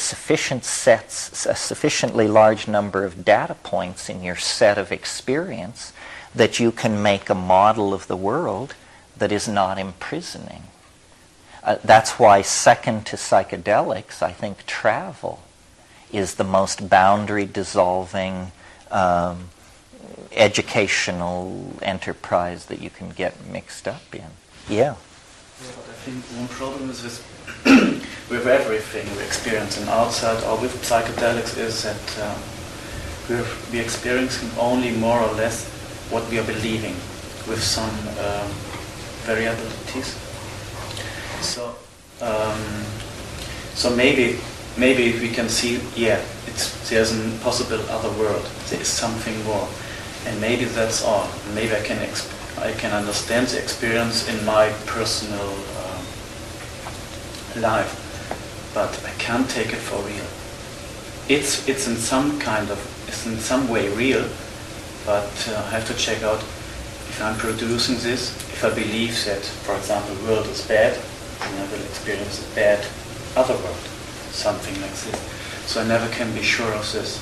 sufficiently large number of data points in your set of experience that you can make a model of the world that is not imprisoning. That's why, second to psychedelics, I think travel is the most boundary-dissolving educational enterprise that you can get mixed up in. Yeah.
Yeah, but I think one problem is with everything we experience in outside or with psychedelics is that we're experiencing only more or less what we are believing with some variabilities. So maybe we can see, there's a possible other world. There is something more, and maybe that's all. Maybe I can understand the experience in my personal life, but I can't take it for real. It's in some way real, but I have to check out if I'm producing this. If I believe that, for example, the world is bad, then I will experience a bad other world, something like this. So I never can be sure of this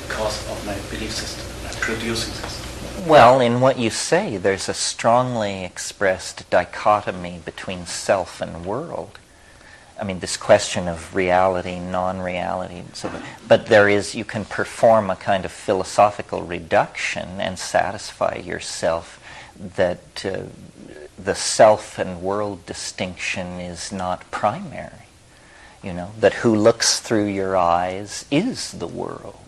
because of my belief system. I'm producing this.
Well, in what you say, there's a strongly expressed dichotomy between self and world. I mean, this question of reality, non-reality, and so on. But you can perform a kind of philosophical reduction and satisfy yourself that the self and world distinction is not primary. That who looks through your eyes is the world.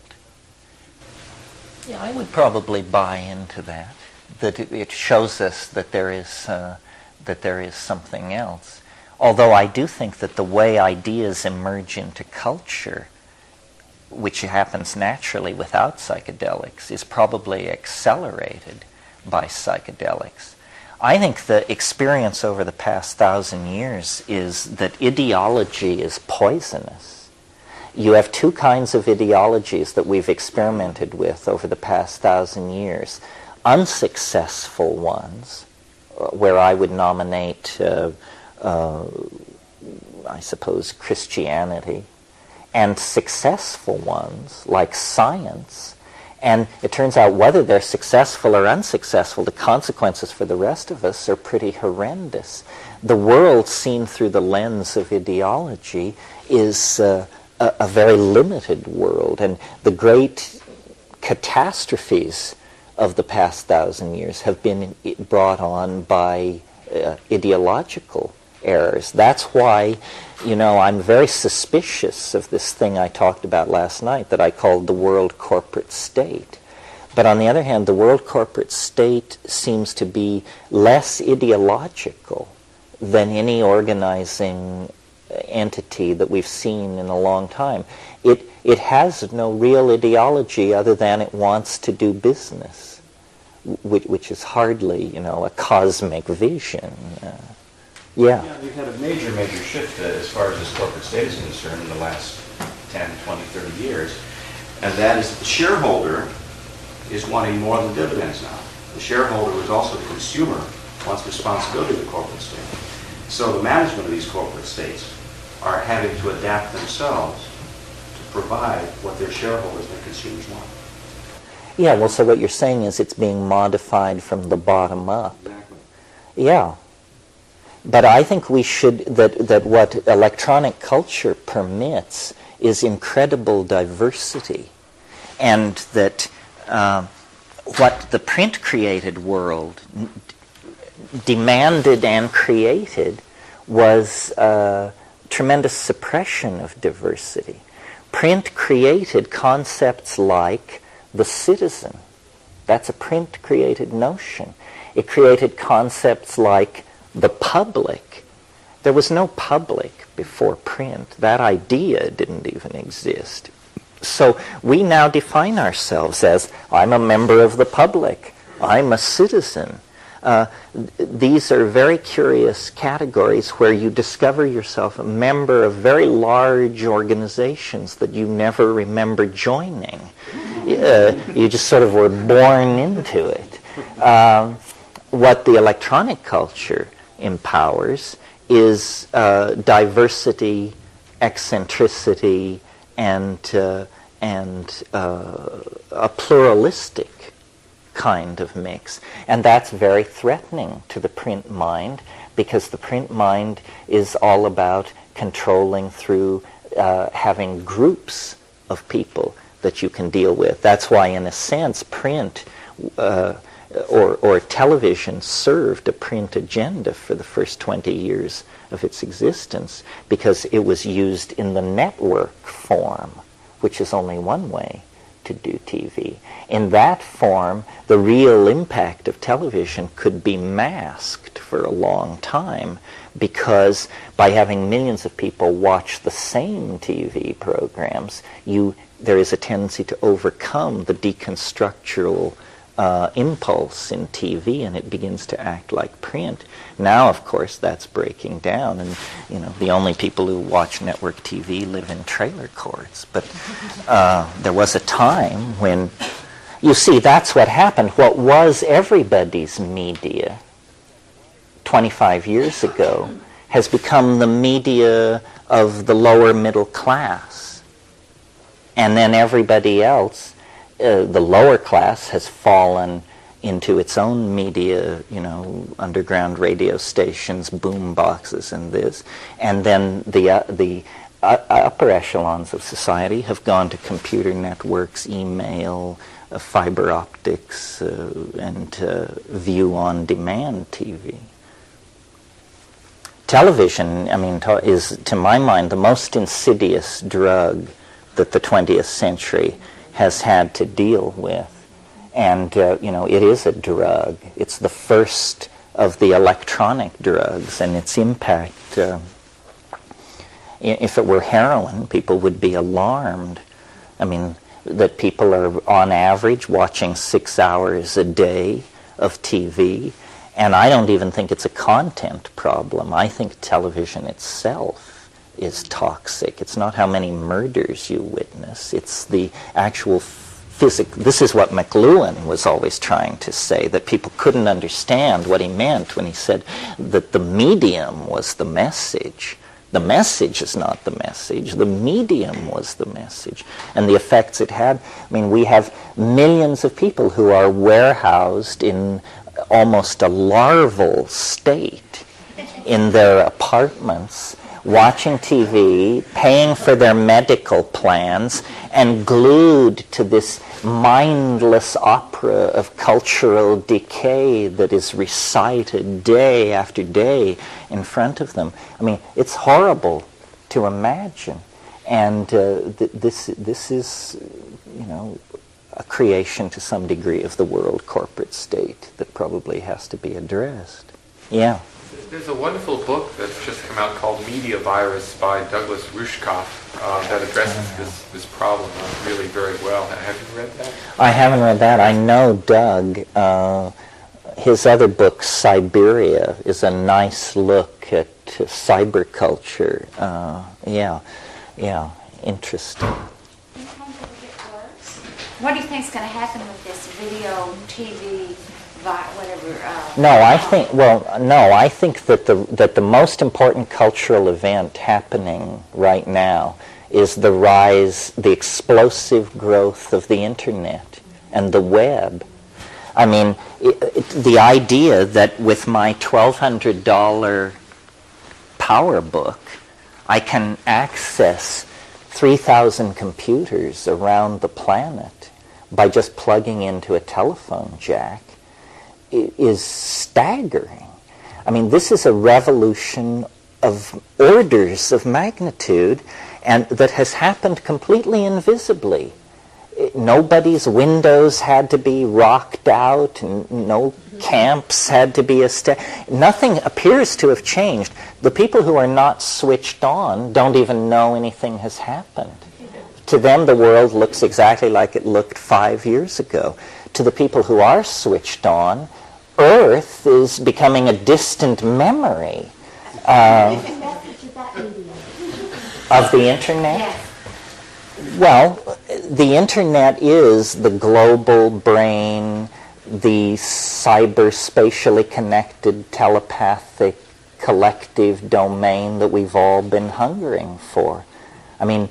Yeah, I would probably buy into that. That it shows us that there is something else. Although I do think that the way ideas emerge into culture, which happens naturally without psychedelics, is probably accelerated by psychedelics. I think the experience over the past 1,000 years is that ideology is poisonous. You have two kinds of ideologies that we've experimented with over the past 1,000 years. Unsuccessful ones, where I would nominate, I suppose, Christianity, and successful ones, like science. And it turns out whether they're successful or unsuccessful, the consequences for the rest of us are pretty horrendous. The world seen through the lens of ideology is a very limited world, and the great catastrophes of the past 1,000 years have been brought on by ideological errors. That's why, I'm very suspicious of this thing I talked about last night that I called the world corporate state. But on the other hand, the world corporate state seems to be less ideological than any organizing entity that we've seen in a long time. It has no real ideology other than it wants to do business, which is hardly, a cosmic vision.
Yeah, we've had a major shift as far as this corporate state is concerned in the last 10, 20, 30 years. And that is the shareholder is wanting more than dividends now. The shareholder, who is also the consumer, wants responsibility of the corporate state. So the management of these corporate states are having to adapt themselves to provide what their shareholders and consumers want.
Yeah, well, so what you're saying is it's being modified from the bottom up.
Exactly.
Yeah. But I think we should, that what electronic culture permits is incredible diversity, and that what the print-created world demanded and created was a tremendous suppression of diversity. Print created concepts like the citizen. That's a print-created notion. It created concepts like the public. There was no public before print. That idea didn't even exist. So we now define ourselves as, I'm a member of the public, I'm a citizen. These are very curious categories where you discover yourself a member of very large organizations that you never remember joining. You just sort of were born into it. What the electronic culture empowers is diversity, eccentricity, and a pluralistic kind of mix. And that's very threatening to the print mind, because the print mind is all about controlling through having groups of people that you can deal with. That's why, in a sense, print or television served a print agenda for the first 20 years of its existence, because it was used in the network form, which is only one way to do TV. In that form, the real impact of television could be masked for a long time, because by having millions of people watch the same TV programs, there is a tendency to overcome the deconstructural impulse in TV, and it begins to act like print. Now, of course, that's breaking down, and the only people who watch network TV live in trailer courts. But there was a time when, you see, that's what happened. What was everybody's media 25 years ago has become the media of the lower middle class, and then everybody else, the lower class, has fallen into its own media, underground radio stations, boom boxes, and this. And then the upper echelons of society have gone to computer networks, email, fiber optics, and view-on-demand TV. Television, is, to my mind, the most insidious drug that the 20th century has had to deal with. And, it is a drug. It's the first of the electronic drugs, and its impact, if it were heroin, people would be alarmed. That people are, on average, watching 6 hours a day of TV, and I don't even think it's a content problem. I think television itself is toxic. It's not how many murders you witness. It's the actual this is what McLuhan was always trying to say, that people couldn't understand what he meant when he said that the medium was the message. The message is not the message. The medium was the message. And the effects it had, we have millions of people who are warehoused in almost a larval state in their apartments, watching TV, paying for their medical plans, and glued to this mindless opera of cultural decay that is recited day after day in front of them. It's horrible to imagine. And this is, a creation to some degree of the world corporate state that probably has to be addressed. Yeah.
There's a wonderful book that's just come out called Media Virus by Douglas Rushkoff that addresses this problem really very well. Have you read that?
I haven't read that. I know Doug. His other book, Siberia, is a nice look at cyber culture. Interesting.
What do you think is going to happen with this video, TV, whatever?
I think that the most important cultural event happening right now is the explosive growth of the internet and the web. The idea that with my $1,200 PowerBook, I can access 3,000 computers around the planet by just plugging into a telephone jack is staggering. This is a revolution of orders of magnitude, and that has happened completely invisibly. Nobody's windows had to be rocked out, and no camps had to be established. Nothing appears to have changed. The people who are not switched on don't even know anything has happened. To them, the world looks exactly like it looked 5 years ago. To the people who are switched on, Earth is becoming a distant memory of the Internet.
Yes.
Well, the Internet is the global brain, the cyberspatially connected, telepathic, collective domain that we've all been hungering for. I mean,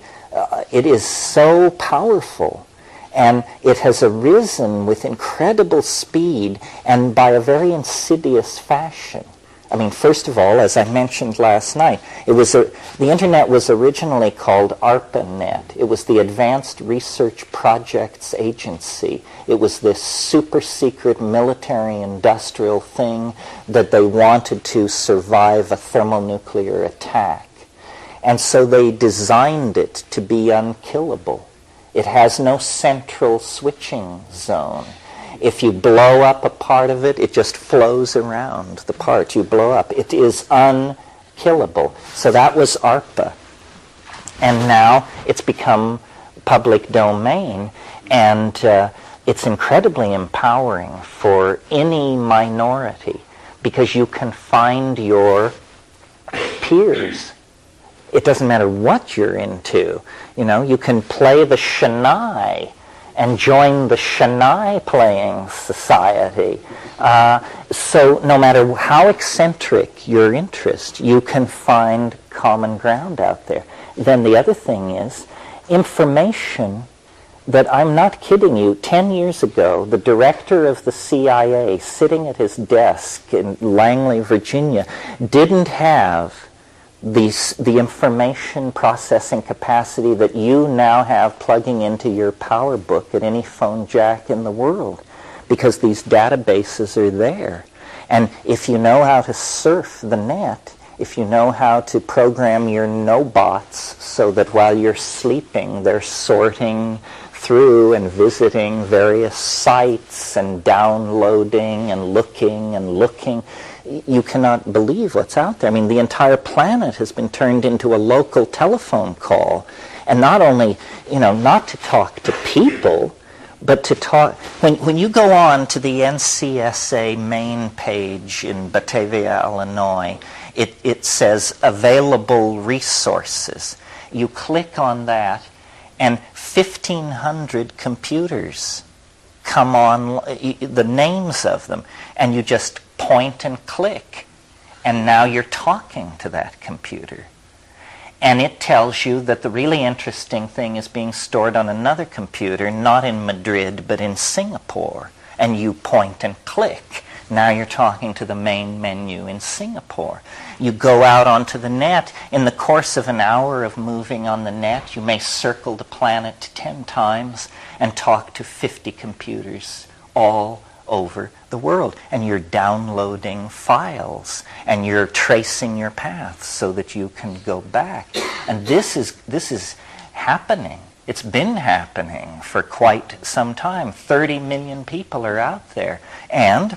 it is so powerful, and it has arisen with incredible speed and by a very insidious fashion. I mean, first of all, as I mentioned last night, the Internet was originally called ARPANET. It was the Advanced Research Projects Agency. It was this super secret military-industrial thing that they wanted to survive a thermonuclear attack. And so they designed it to be unkillable. It has no central switching zone. If you blow up a part of it, it just flows around the part you blow up. It is unkillable. So that was ARPA. And now it's become public domain, and it's incredibly empowering for any minority because you can find your peers. It doesn't matter what you're into. You know, you can play the Shania and join the Shania playing society. So no matter how eccentric your interest, you can find common ground out there. Then the other thing is information that, I'm not kidding you, 10 years ago, the director of the CIA sitting at his desk in Langley, Virginia, didn't have the information processing capacity that you now have plugging into your PowerBook at any phone jack in the world, because these databases are there. And if you know how to surf the net, if you know how to program your no-bots so that while you're sleeping they're sorting through and visiting various sites and downloading and looking, you cannot believe what's out there. I mean, the entire planet has been turned into a local telephone call. And not only, not to talk to people, but to talk... When you go on to the NCSA main page in Batavia, Illinois, it says available resources. You click on that, and 1,500 computers come on, the names of them, and you just point and click, and now you're talking to that computer. And it tells you that the really interesting thing is being stored on another computer, not in Madrid, but in Singapore. And you point and click. Now you're talking to the main menu in Singapore. You go out onto the net. In the course of an hour of moving on the net, you may circle the planet 10 times and talk to 50 computers all over the world, and you're downloading files and you're tracing your path so that you can go back. And this is happening. It's been happening for quite some time. 30 million people are out there, and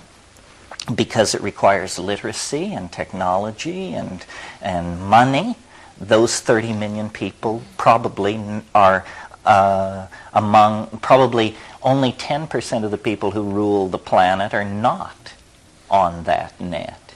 because it requires literacy and technology and money, those 30 million people probably are probably only 10% of the people who rule the planet are not on that net.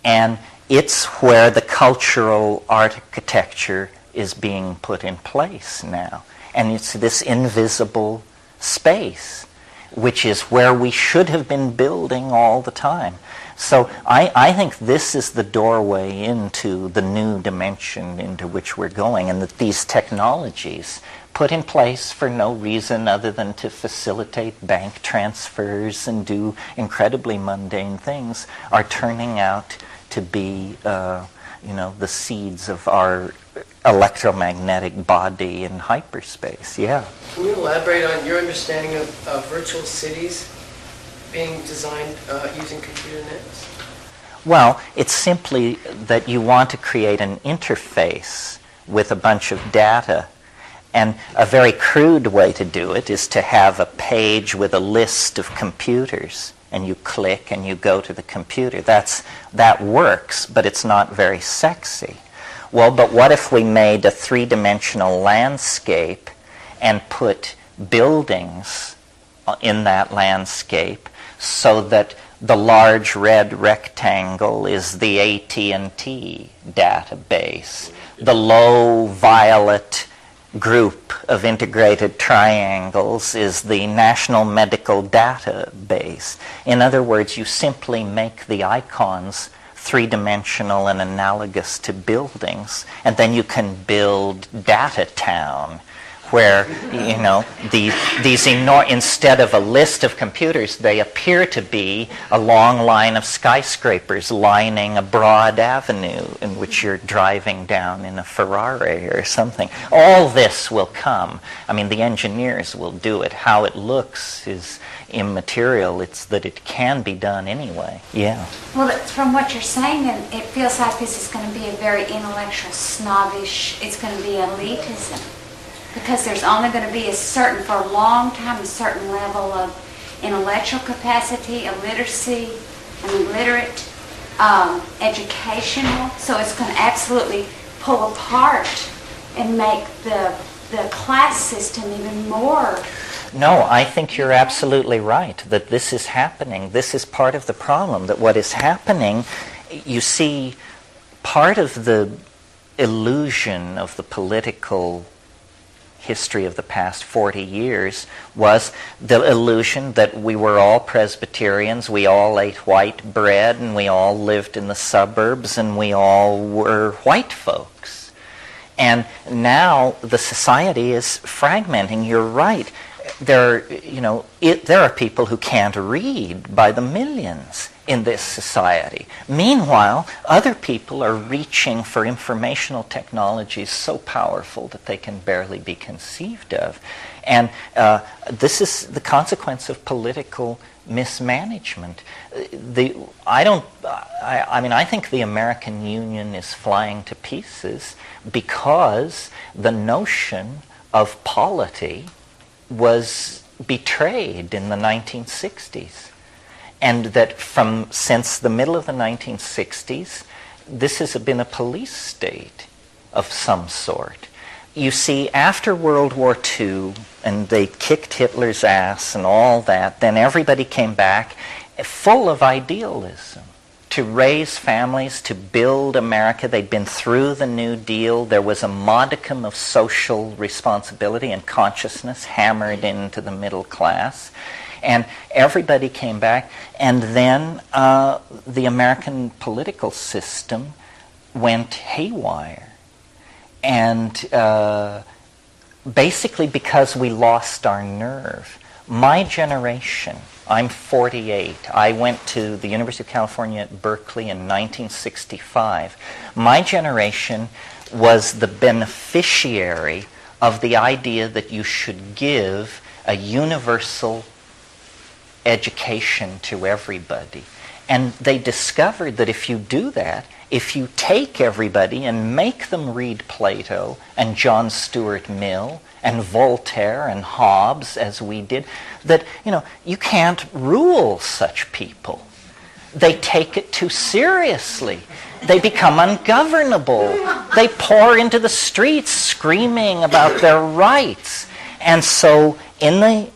And it's where the cultural architecture is being put in place now. And it's this invisible space, which is where we should have been building all the time. So I think this is the doorway into the new dimension into which we're going, and that these technologies, put in place for no reason other than to facilitate bank transfers and do incredibly mundane things, are turning out to be, the seeds of our electromagnetic body in hyperspace. Yeah.
Can you elaborate on your understanding of virtual cities being designed using computer nets?
Well, it's simply that you want to create an interface with a bunch of data, And a very crude way to do it is to have a page with a list of computers, and you click and you go to the computer. That works, but it's not very sexy. Well, but what if we made a three-dimensional landscape and put buildings in that landscape so that the large red rectangle is the AT&T database, the low violet group of integrated triangles is the National Medical Database. In other words, you simply make the icons three-dimensional and analogous to buildings, and then you can build Data Town, where, you know, instead of a list of computers, they appear to be a long line of skyscrapers lining a broad avenue in which you're driving down in a Ferrari or something. All this will come. I mean, the engineers will do it. How it looks is immaterial. It's that it can be done anyway. Yeah.
Well, from what you're saying, then it feels like this is going to be a very intellectual, snobbish, it's going to be elitism. Because there's only going to be for a long time, a certain level of intellectual capacity, illiteracy, literate, educational. So it's going to absolutely pull apart and make the class system even more.
No, I think you're absolutely right that this is happening. This is part of the problem, that what is happening, you see, part of the illusion of the political history of the past 40 years was the illusion that we were all Presbyterians, we all ate white bread, and we all lived in the suburbs, and we all were white folks. And now the society is fragmenting. You're right. There are people who can't read by the millions in this society. Meanwhile, other people are reaching for informational technologies so powerful that they can barely be conceived of. And this is the consequence of political mismanagement. I think the American Union is flying to pieces because the notion of polity was betrayed in the 1960s. And that since the middle of the 1960s, this has been a police state of some sort. You see, after World War II, and they kicked Hitler's ass and all that, then everybody came back full of idealism to raise families, to build America. They'd been through the New Deal. There was a modicum of social responsibility and consciousness hammered into the middle class. And everybody came back, and then the American political system went haywire. And basically because we lost our nerve. My generation, I'm 48. I went to the University of California at Berkeley in 1965. My generation was the beneficiary of the idea that you should give a universal education to everybody. And they discovered that if you do that, if you take everybody and make them read Plato and John Stuart Mill and Voltaire and Hobbes, as we did, that, you can't rule such people. They take it too seriously. They become ungovernable. They pour into the streets screaming about their rights. And so in the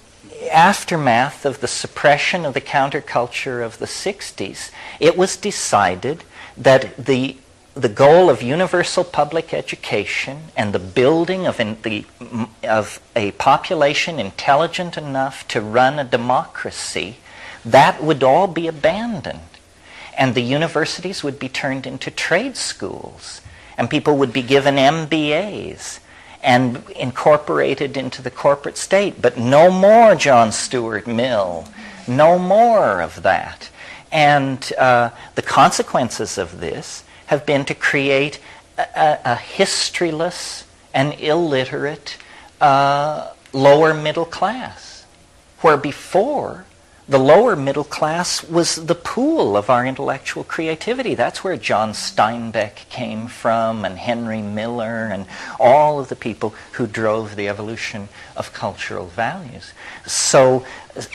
aftermath of the suppression of the counterculture of the 60s, it was decided that the goal of universal public education and the building of a population intelligent enough to run a democracy, that would all be abandoned. And the universities would be turned into trade schools, and people would be given MBAs and incorporated into the corporate state. But no more John Stuart Mill, no more of that. And the consequences of this have been to create a historyless and illiterate lower middle class, where before the lower middle class was the pool of our intellectual creativity. That's where John Steinbeck came from, and Henry Miller, and all of the people who drove the evolution of cultural values. So,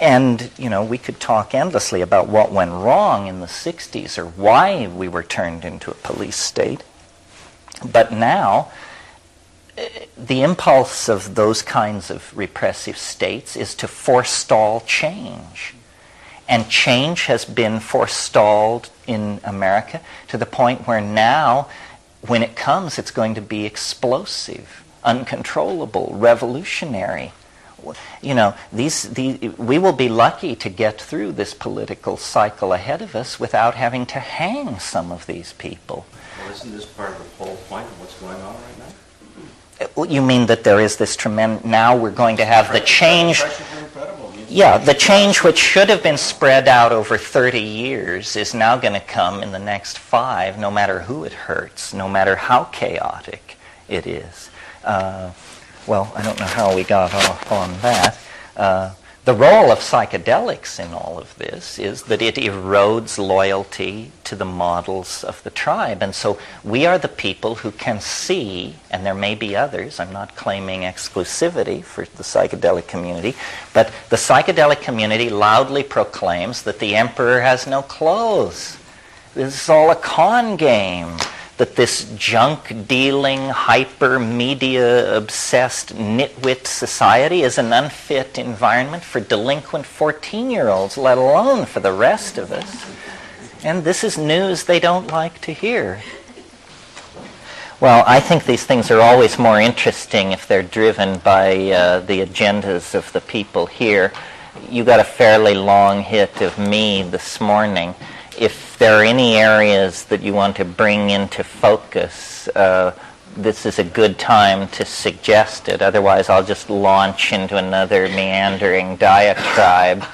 and, you know, we could talk endlessly about what went wrong in the 60s or why we were turned into a police state. But now, the impulse of those kinds of repressive states is to forestall change. And change has been forestalled in America to the point where now, when it comes, it's going to be explosive, uncontrollable, revolutionary. You know, we will be lucky to get through this political cycle ahead of us without having to hang some of these people.
Well, isn't this part of the whole point of what's going on right now?
You mean that there is this tremendous, now we're going to have the change, yeah, the change which should have been spread out over 30 years is now going to come in the next 5, no matter who it hurts, no matter how chaotic it is. Well, I don't know how we got off on that. The role of psychedelics in all of this is that it erodes loyalty to the models of the tribe. And so we are the people who can see, and there may be others, I'm not claiming exclusivity for the psychedelic community, but the psychedelic community loudly proclaims that the emperor has no clothes. This is all a con game. That this junk-dealing, hyper-media-obsessed, nitwit society is an unfit environment for delinquent 14-year-olds, let alone for the rest of us. And this is news they don't like to hear. Well, I think these things are always more interesting if they're driven by the agendas of the people here. You got a fairly long hit of me this morning. If there are any areas that you want to bring into focus, this is a good time to suggest it. Otherwise, I'll just launch into another meandering diatribe,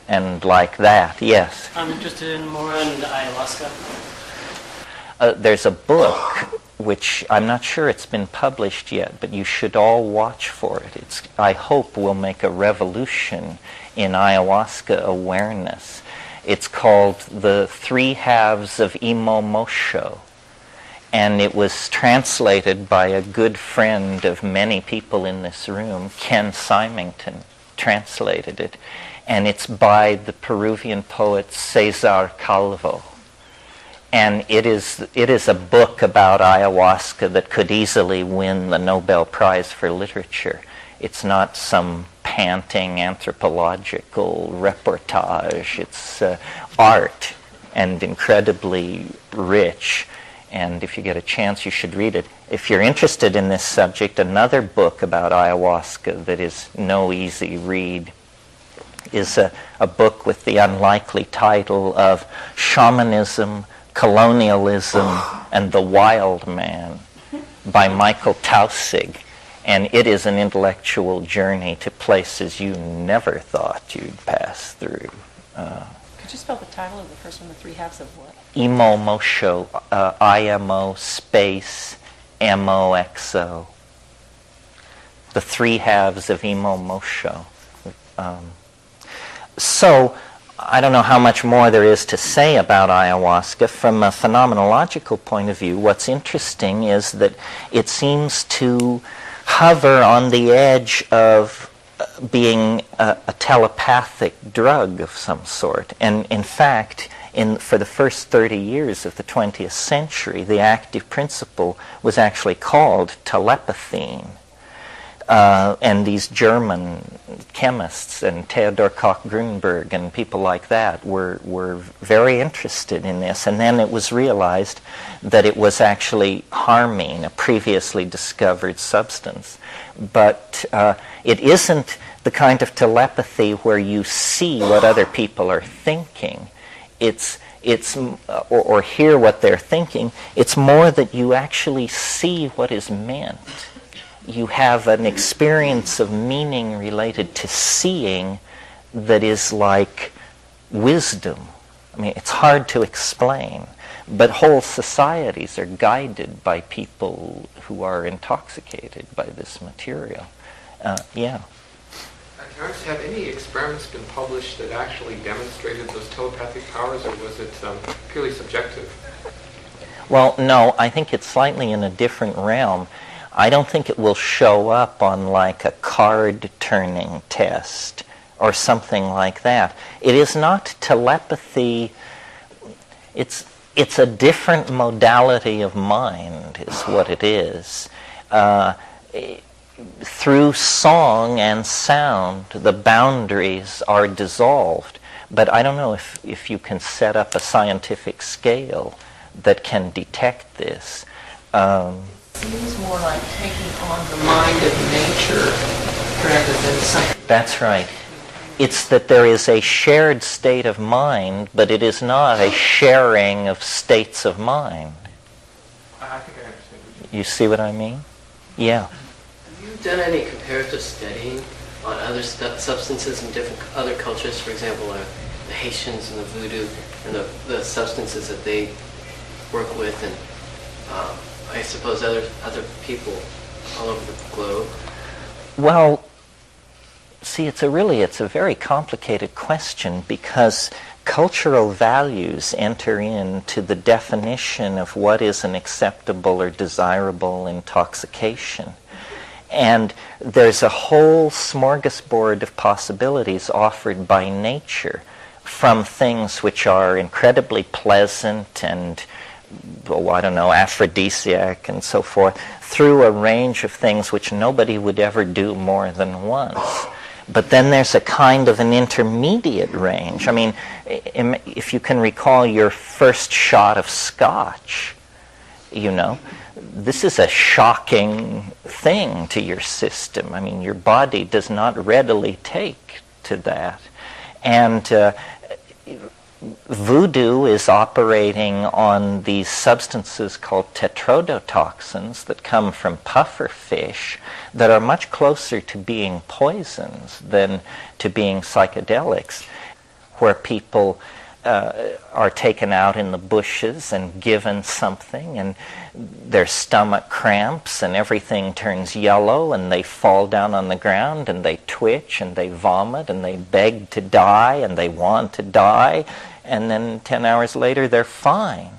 and like that. Yes?
I'm interested in more on ayahuasca.
There's a book, which I'm not sure it's been published yet, but you should all watch for it. I hope will make a revolution in ayahuasca awareness. It's called The Three Halves of Imo Mosho, and it was translated by a good friend of many people in this room, Ken Symington, translated it, and it's by the Peruvian poet Cesar Calvo. And it is a book about ayahuasca that could easily win the Nobel Prize for Literature. It's not some panting anthropological reportage. It's art and incredibly rich. And if you get a chance, you should read it. If you're interested in this subject, another book about ayahuasca that is no easy read is a book with the unlikely title of Shamanism, Colonialism, and the Wild Man by Michael Taussig. And it is an intellectual journey to places you never thought you'd pass through.
Could you spell the title of the first one, The Three Halves of what?
Imo Mosho, I-M-O space M-O-X-O. The Three Halves of Imo Mosho. So, I don't know how much more there is to say about ayahuasca. From a phenomenological point of view, what's interesting is that it seems to hover on the edge of being a telepathic drug of some sort. And in fact, for the first 30 years of the 20th century, the active principle was actually called telepathine. And these German chemists and Theodor Koch-Grünberg and people like that were very interested in this. And then it was realized that it was actually harming a previously discovered substance. But it isn't the kind of telepathy where you see what other people are thinking. Or hear what they're thinking. It's more that you actually see what is meant. You have an experience of meaning related to seeing that is like wisdom. I mean, it's hard to explain, but whole societies are guided by people who are intoxicated by this material. Yeah.
Terence, have any experiments been published that actually demonstrated those telepathic powers, or was it purely subjective?
Well, no, I think it's slightly in a different realm. I don't think it will show up on like a card turning test or something like that. It is not telepathy. It's a different modality of mind is what it is. Through song and sound, the boundaries are dissolved. But I don't know if you can set up a scientific scale that can detect this.
Seems more like taking on the mind of nature rather than something.
That's right. It's that there is a shared state of mind, but it is not a sharing of states of mind.
I think I understand.
You see what I mean? Yeah.
Have you done any comparative studying on other substances in different other cultures? For example, the Haitians and the voodoo and the substances that they work with, and I suppose other people all over the globe?
Well, see, it's a very complicated question because cultural values enter into the definition of what is an acceptable or desirable intoxication. And there's a whole smorgasbord of possibilities offered by nature, from things which are incredibly pleasant and, aphrodisiac and so forth, through a range of things which nobody would ever do more than once. But then there's a kind of an intermediate range. I mean, if you can recall your first shot of scotch, this is a shocking thing to your system. I mean, your body does not readily take to that. And voodoo is operating on these substances called tetrodotoxins that come from puffer fish that are much closer to being poisons than to being psychedelics, where people are taken out in the bushes and given something, and their stomach cramps and everything turns yellow, and they fall down on the ground and they twitch and they vomit and they beg to die and they want to die, and then 10 hours later they're fine.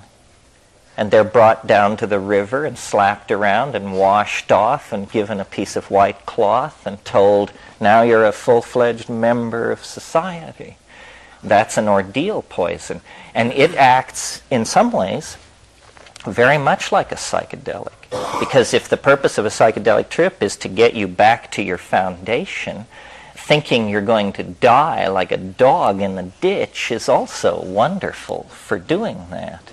And they're brought down to the river and slapped around and washed off and given a piece of white cloth and told, now you're a full-fledged member of society. That's an ordeal poison. And it acts, in some ways, very much like a psychedelic. Because if the purpose of a psychedelic trip is to get you back to your foundation, thinking you're going to die like a dog in the ditch is also wonderful for doing that.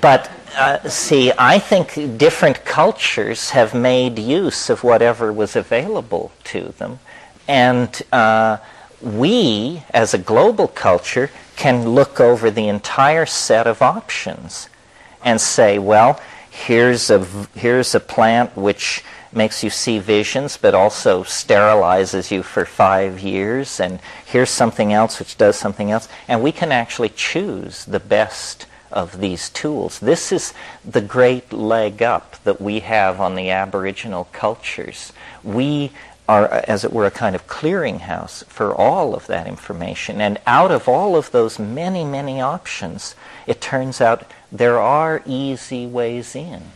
But I think different cultures have made use of whatever was available to them. And we, as a global culture, can look over the entire set of options and say, well, here's a plant which makes you see visions but also sterilizes you for 5 years, and here's something else which does something else, and we can actually choose the best of these tools. This is the great leg up that we have on the Aboriginal cultures. We are, as it were, a kind of clearinghouse for all of that information. And out of all of those many, many options, it turns out there are easy ways in.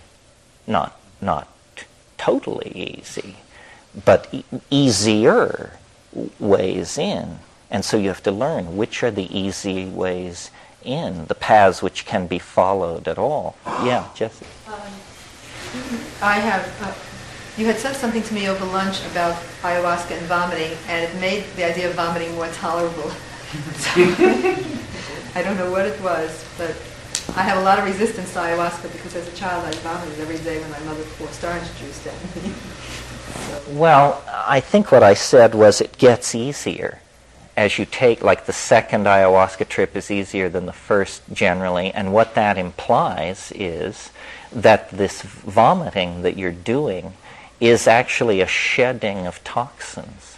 Not totally easy, but easier ways in. And so you have to learn which are the easy ways in, the paths which can be followed at all. Yeah, Jessie.
I have... You had said something to me over lunch about ayahuasca and vomiting, and it made the idea of vomiting more tolerable. I don't know what it was, but I have a lot of resistance to ayahuasca because as a child I vomited every day when my mother forced orange juice down me.
Well, I think what I said was it gets easier. As you take, like the second ayahuasca trip is easier than the first generally, and what that implies is that this vomiting that you're doing is actually a shedding of toxins.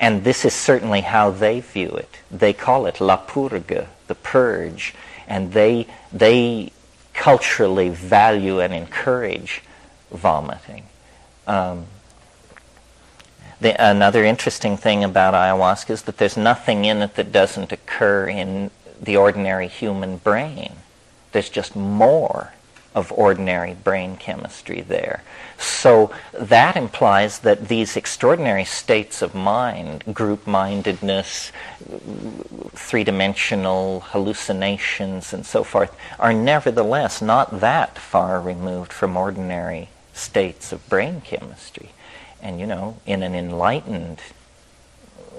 And this is certainly how they view it. They call it la purga, the purge, and they culturally value and encourage vomiting. Another interesting thing about ayahuasca is that there's nothing in it that doesn't occur in the ordinary human brain. There's just more of ordinary brain chemistry there. So that implies that these extraordinary states of mind, group-mindedness, three-dimensional hallucinations, and so forth, are nevertheless not that far removed from ordinary states of brain chemistry. And, you know, in an enlightened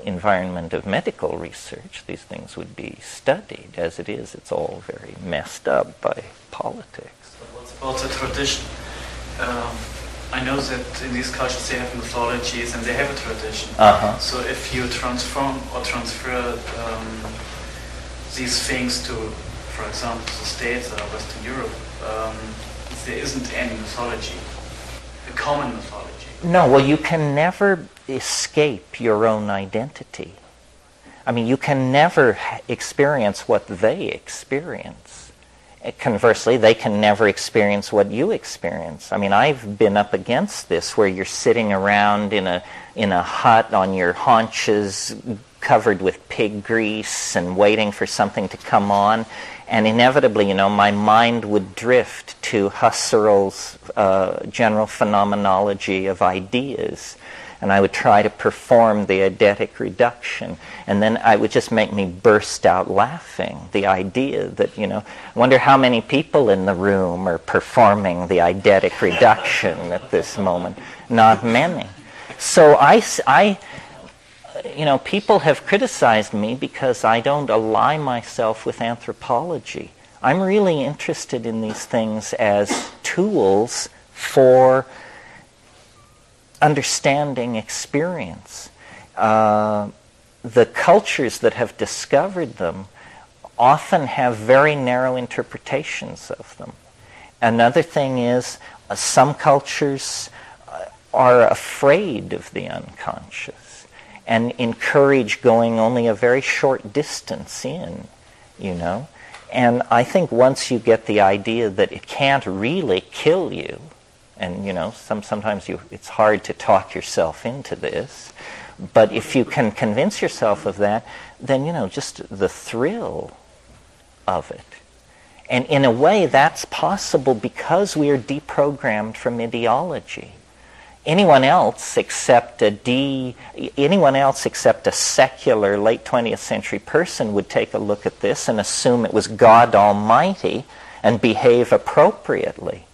environment of medical research, these things would be studied. As it is, it's all very messed up by politics.
What's about the tradition? I know that in these cultures they have mythologies and they have a tradition. So if you transform or transfer these things to, for example, the States or Western Europe, there isn't any mythology, a common mythology.
No, well, you can never escape your own identity. I mean, you can never experience what they experience. Conversely, they can never experience what you experience. I mean, I've been up against this where you're sitting around in a hut on your haunches covered with pig grease and waiting for something to come on. And inevitably, you know, my mind would drift to Husserl's general phenomenology of ideas. And I would try to perform the eidetic reduction. And then it would just make me burst out laughing. The idea that, you know, I wonder how many people in the room are performing the eidetic reduction at this moment. Not many. So you know, people have criticized me because I don't ally myself with anthropology. I'm really interested in these things as tools for understanding experience. The cultures that have discovered them often have very narrow interpretations of them. Another thing is some cultures are afraid of the unconscious and encourage going only a very short distance in, you know. And I think once you get the idea that it can't really kill you, and, you know, sometimes it's hard to talk yourself into this, but if you can convince yourself of that, then, you know, just the thrill of it. And in a way, that's possible because we are deprogrammed from ideology. Anyone else except a secular late 20th century person would take a look at this and assume it was God Almighty and behave appropriately.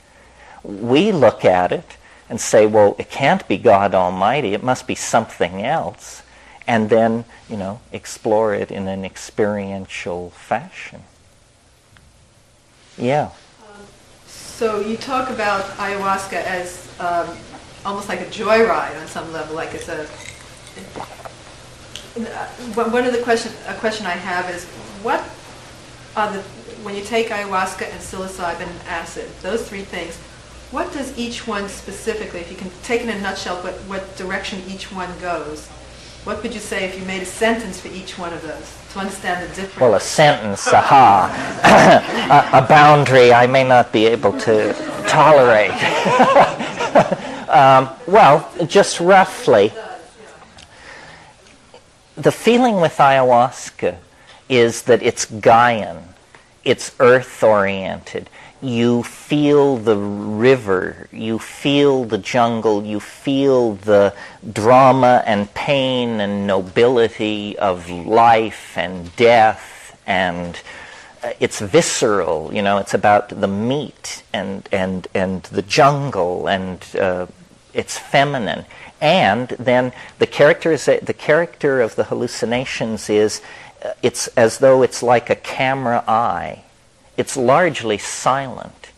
We look at it and say, well, it can't be God Almighty, it must be something else, and then, you know, explore it in an experiential fashion. Yeah.
So you talk about ayahuasca as almost like a joyride on some level, like it's a... One of the question I have is, what are when you take ayahuasca and psilocybin acid, those three things, what does each one specifically, if you can take in a nutshell what direction each one goes, what would you say if you made a sentence for each one of those to understand the difference?
Well, a sentence, aha. A boundary I may not be able to tolerate. Well, just roughly, the feeling with ayahuasca is that it's Gaian, it's earth-oriented. You feel the river, you feel the jungle, you feel the drama and pain and nobility of life and death, and it's visceral, you know, it's about the meat and the jungle, and it's feminine. And then the character of the hallucinations is, it's as though it's like a camera eye. It's largely silent,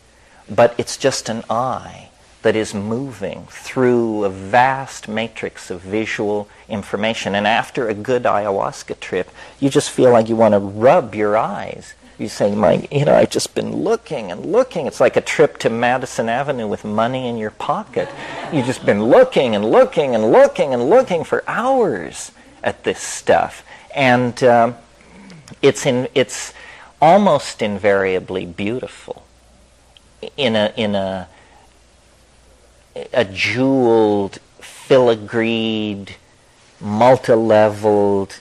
but it's just an eye that is moving through a vast matrix of visual information. And after a good ayahuasca trip, you just feel like you want to rub your eyes. You say, I've just been looking and looking. It's like a trip to Madison Avenue with money in your pocket. You've just been looking and looking and looking and looking for hours at this stuff. And it's almost invariably beautiful in a jeweled, filigreed, multi-leveled,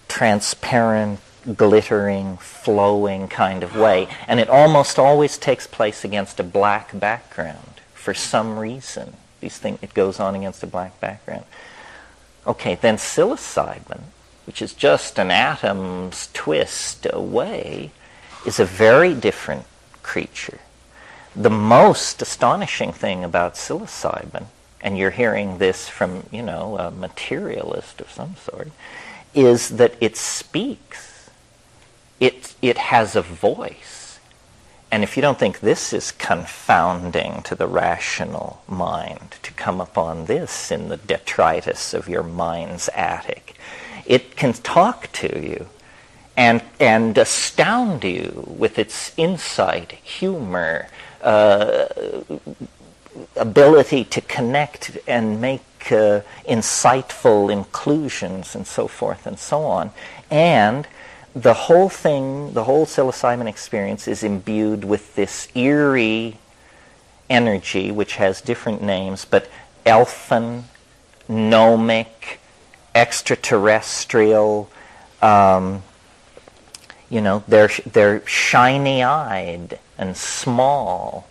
transparent, glittering, flowing kind of way. And it almost always takes place against a black background for some reason. It goes on against a black background. Okay, then psilocybin, which is just an atom's twist away, is a very different creature. The most astonishing thing about psilocybin, and you're hearing this from, a materialist of some sort, is that it speaks. It has a voice. And if you don't think this is confounding to the rational mind, to come upon this in the detritus of your mind's attic, it can talk to you and astound you with its insight, humor, ability to connect and make insightful inclusions and so forth and so on. And the whole thing, the whole psilocybin experience is imbued with this eerie energy, which has different names, but elfin, gnomic, extraterrestrial, they're shiny-eyed and small,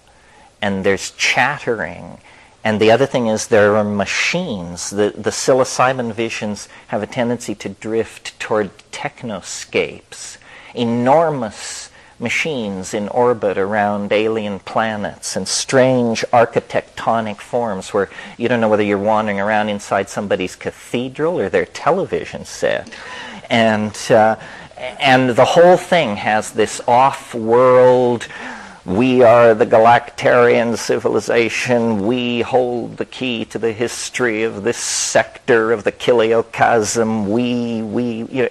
and there's chattering. And the other thing is there are machines. The psilocybin visions have a tendency to drift toward technoscapes, enormous machines in orbit around alien planets and strange architectonic forms where you don't know whether you're wandering around inside somebody's cathedral or their television set. And the whole thing has this off-world, we are the Galactarian civilization, we hold the key to the history of this sector of the Kiliocosm,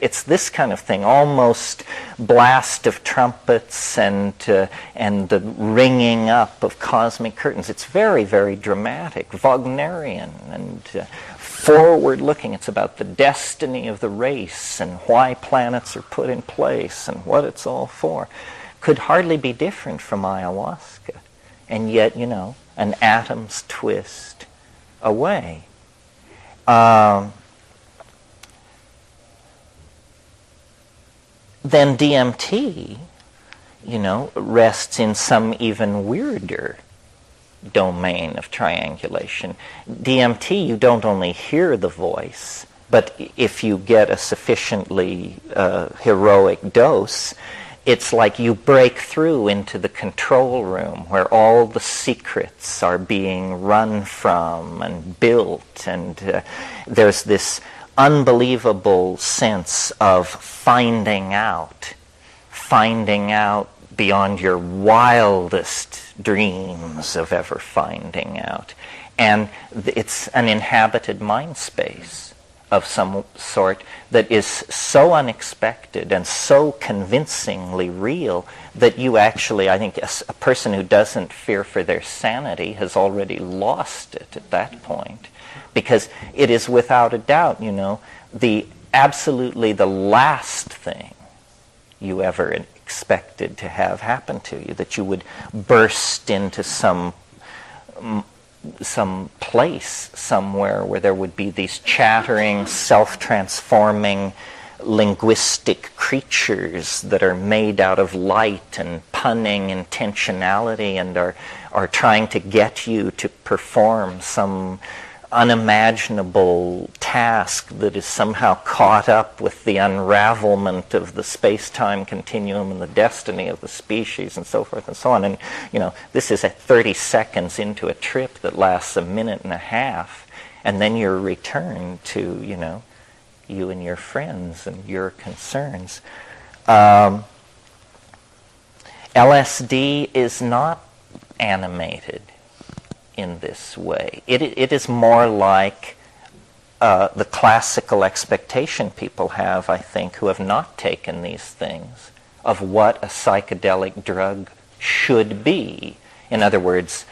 it's this kind of thing, almost blast of trumpets and the ringing up of cosmic curtains. It's very, very dramatic, Wagnerian, and forward-looking. It's about the destiny of the race and why planets are put in place and what it's all for. Could hardly be different from ayahuasca, and yet, an atom's twist away. Then DMT, rests in some even weirder domain of triangulation. DMT, you don't only hear the voice, but if you get a sufficiently heroic dose, it's like you break through into the control room where all the secrets are being run from and built, and there's this unbelievable sense of finding out beyond your wildest dreams of ever finding out. And it's an inhabited mind space of some sort that is so unexpected and so convincingly real that you actually, I think, a person who doesn't fear for their sanity has already lost it at that point. Because it is without a doubt, absolutely the last thing you ever expected to have happen to you, that you would burst into some place somewhere where there would be these chattering, self-transforming, linguistic creatures that are made out of light and punning intentionality and are trying to get you to perform some unimaginable task that is somehow caught up with the unravelment of the space-time continuum and the destiny of the species and so forth and so on. And, this is at 30 seconds into a trip that lasts a minute and a half, and then you're returned to, you and your friends and your concerns. LSD is not animated in this way. It is more like the classical expectation people have, I think, who have not taken these things, of what a psychedelic drug should be. In other words,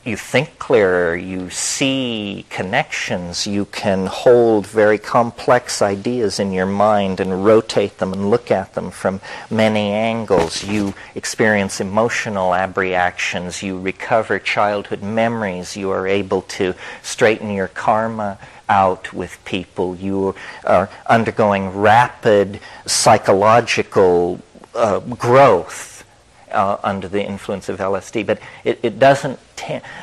you think clearer, you see connections, you can hold very complex ideas in your mind and rotate them and look at them from many angles. You experience emotional abreactions, you recover childhood memories, you are able to straighten your karma out with people, you are undergoing rapid psychological growth under the influence of LSD, but it doesn't.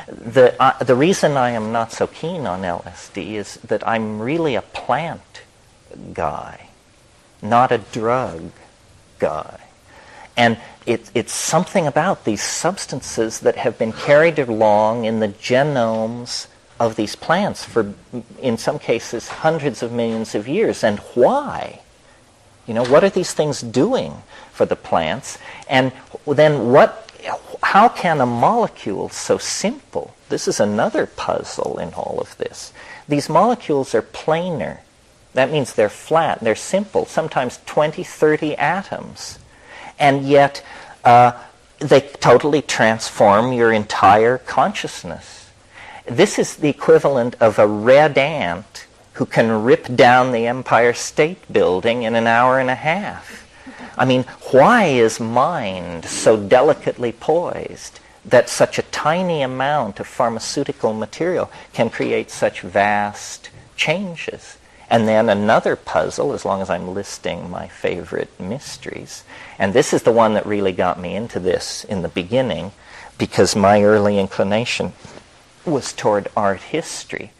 The reason I am not so keen on LSD is that I'm really a plant guy, not a drug guy, and it's something about these substances that have been carried along in the genomes of these plants for, in some cases, hundreds of millions of years, and why? You know, what are these things doing for the plants? And then how can a molecule so simple, this is another puzzle in all of this, these molecules are planar. That means they're flat, they're simple, sometimes 20, 30 atoms. And yet they totally transform your entire consciousness. This is the equivalent of a red ant who can rip down the Empire State Building in an hour and a half. I mean, why is mind so delicately poised that such a tiny amount of pharmaceutical material can create such vast changes? And then another puzzle, as long as I'm listing my favorite mysteries, and this is the one that really got me into this in the beginning, because my early inclination was toward art history.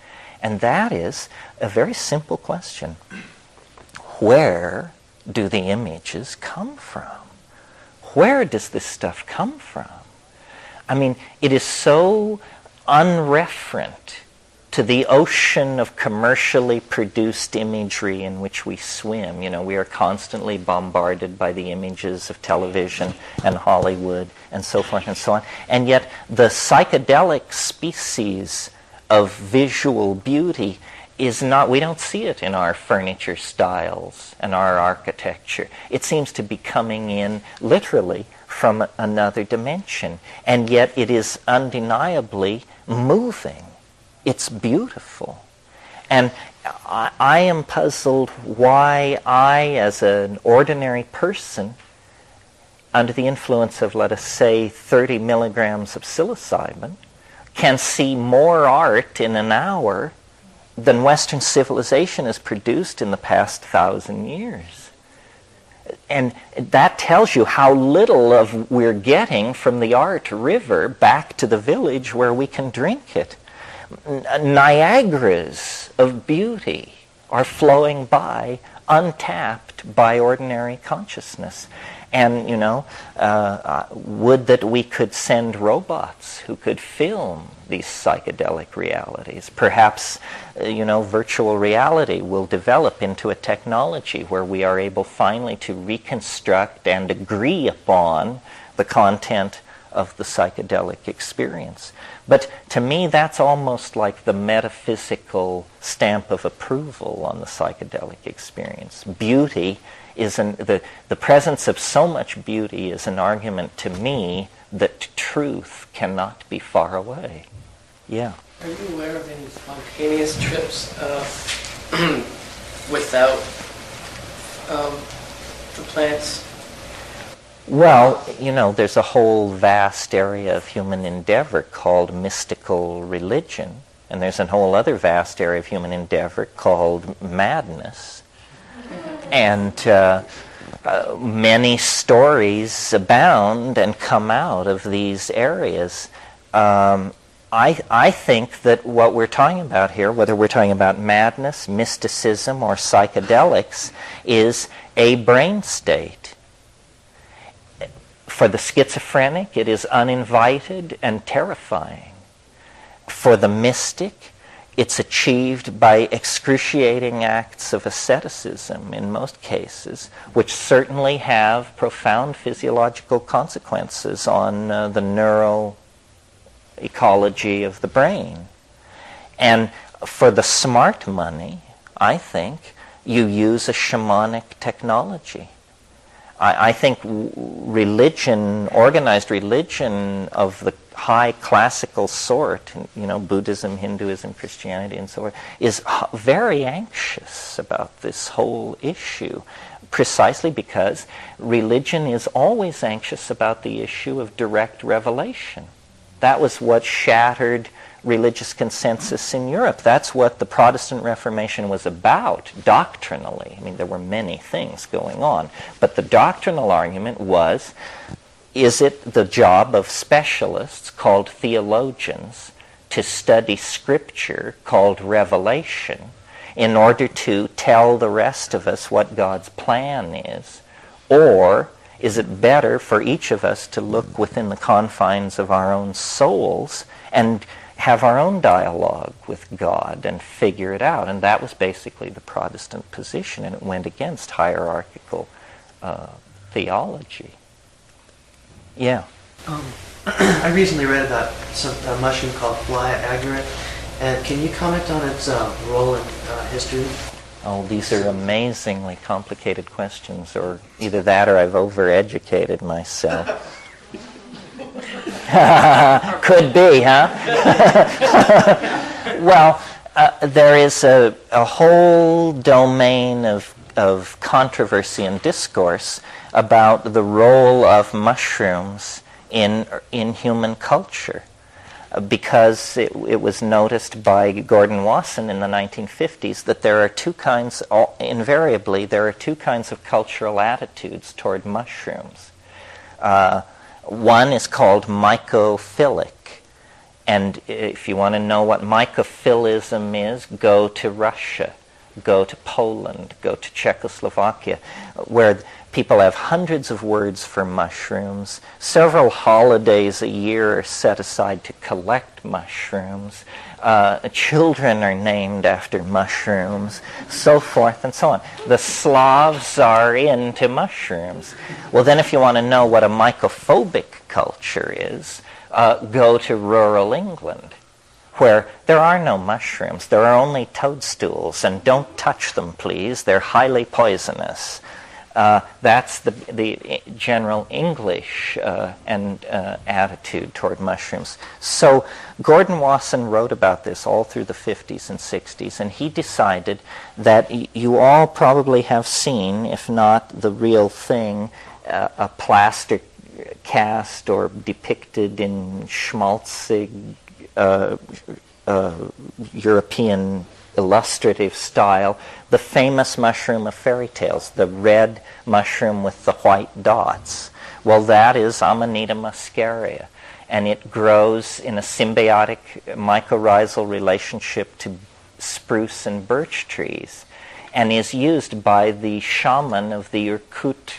And that is a very simple question. Where do the images come from? Where does this stuff come from? I mean, it is so unreferent to the ocean of commercially produced imagery in which we swim. You know, we are constantly bombarded by the images of television and Hollywood and so forth and so on. And yet the psychedelic species of visual beauty is not, we don't see it in our furniture styles and our architecture. It seems to be coming in literally from another dimension, and yet it is undeniably moving. It's beautiful. And I am puzzled why I, as an ordinary person, under the influence of, let us say, 30 milligrams of psilocybin, can see more art in an hour than Western civilization has produced in the past 1,000 years. And that tells you how little of we're getting from the art river back to the village where we can drink it. Niagaras of beauty are flowing by, untapped by ordinary consciousness. And, you know, would that we could send robots who could film these psychedelic realities. Perhaps, you know, virtual reality will develop into a technology where we are able finally to reconstruct and agree upon the content of the psychedelic experience. But to me, that's almost like the metaphysical stamp of approval on the psychedelic experience. Beauty is the presence of so much beauty is an argument to me that truth cannot be far away. Yeah.
Are you aware of any spontaneous trips without the plants?
Well, you know, there's a whole vast area of human endeavor called mystical religion, and there's a whole other vast area of human endeavor called madness. And many stories abound and come out of these areas. I think that what we're talking about here, whether we're talking about madness, mysticism, or psychedelics, is a brain state. For the schizophrenic, it is uninvited and terrifying. For the mystic, it's achieved by excruciating acts of asceticism in most cases, which certainly have profound physiological consequences on the neuroecology of the brain. And for the smart money, I think, you use a shamanic technology. I think religion, organized religion of the high classical sort, Buddhism, Hinduism, Christianity, and so forth, is very anxious about this whole issue, precisely because religion is always anxious about the issue of direct revelation. That was what shattered religious consensus in Europe. That's what the Protestant Reformation was about, doctrinally. I mean, there were many things going on, but the doctrinal argument was, is it the job of specialists called theologians to study Scripture called revelation in order to tell the rest of us what God's plan is? Or is it better for each of us to look within the confines of our own souls and have our own dialogue with God and figure it out? And that was basically the Protestant position, and it went against hierarchical theology. Yeah.
I recently read about a mushroom called fly agaric, and can you comment on its role in history?
Oh, these are amazingly complicated questions, or either that or I've overeducated myself. Could be, huh? Well, there is a whole domain of controversy and discourse about the role of mushrooms in human culture, because it was noticed by Gordon Wasson in the 1950s that there are two kinds, invariably, there are two kinds of cultural attitudes toward mushrooms. One is called mycophilic, and if you want to know what mycophilism is, go to Russia, go to Poland, go to Czechoslovakia, where people have hundreds of words for mushrooms. Several holidays a year are set aside to collect mushrooms. Children are named after mushrooms, so forth and so on. The Slavs are into mushrooms. Well, then if you want to know what a mycophobic culture is, go to rural England, where there are no mushrooms. There are only toadstools, and don't touch them, please. They're highly poisonous. That's the general English attitude toward mushrooms. So Gordon Wasson wrote about this all through the 50s and 60s, and he decided that you all probably have seen, if not the real thing, a plaster cast or depicted in schmaltzig European illustrative style, the famous mushroom of fairy tales, the red mushroom with the white dots. Well, that is Amanita muscaria, and it grows in a symbiotic mycorrhizal relationship to spruce and birch trees, and is used by the shaman of the Irkut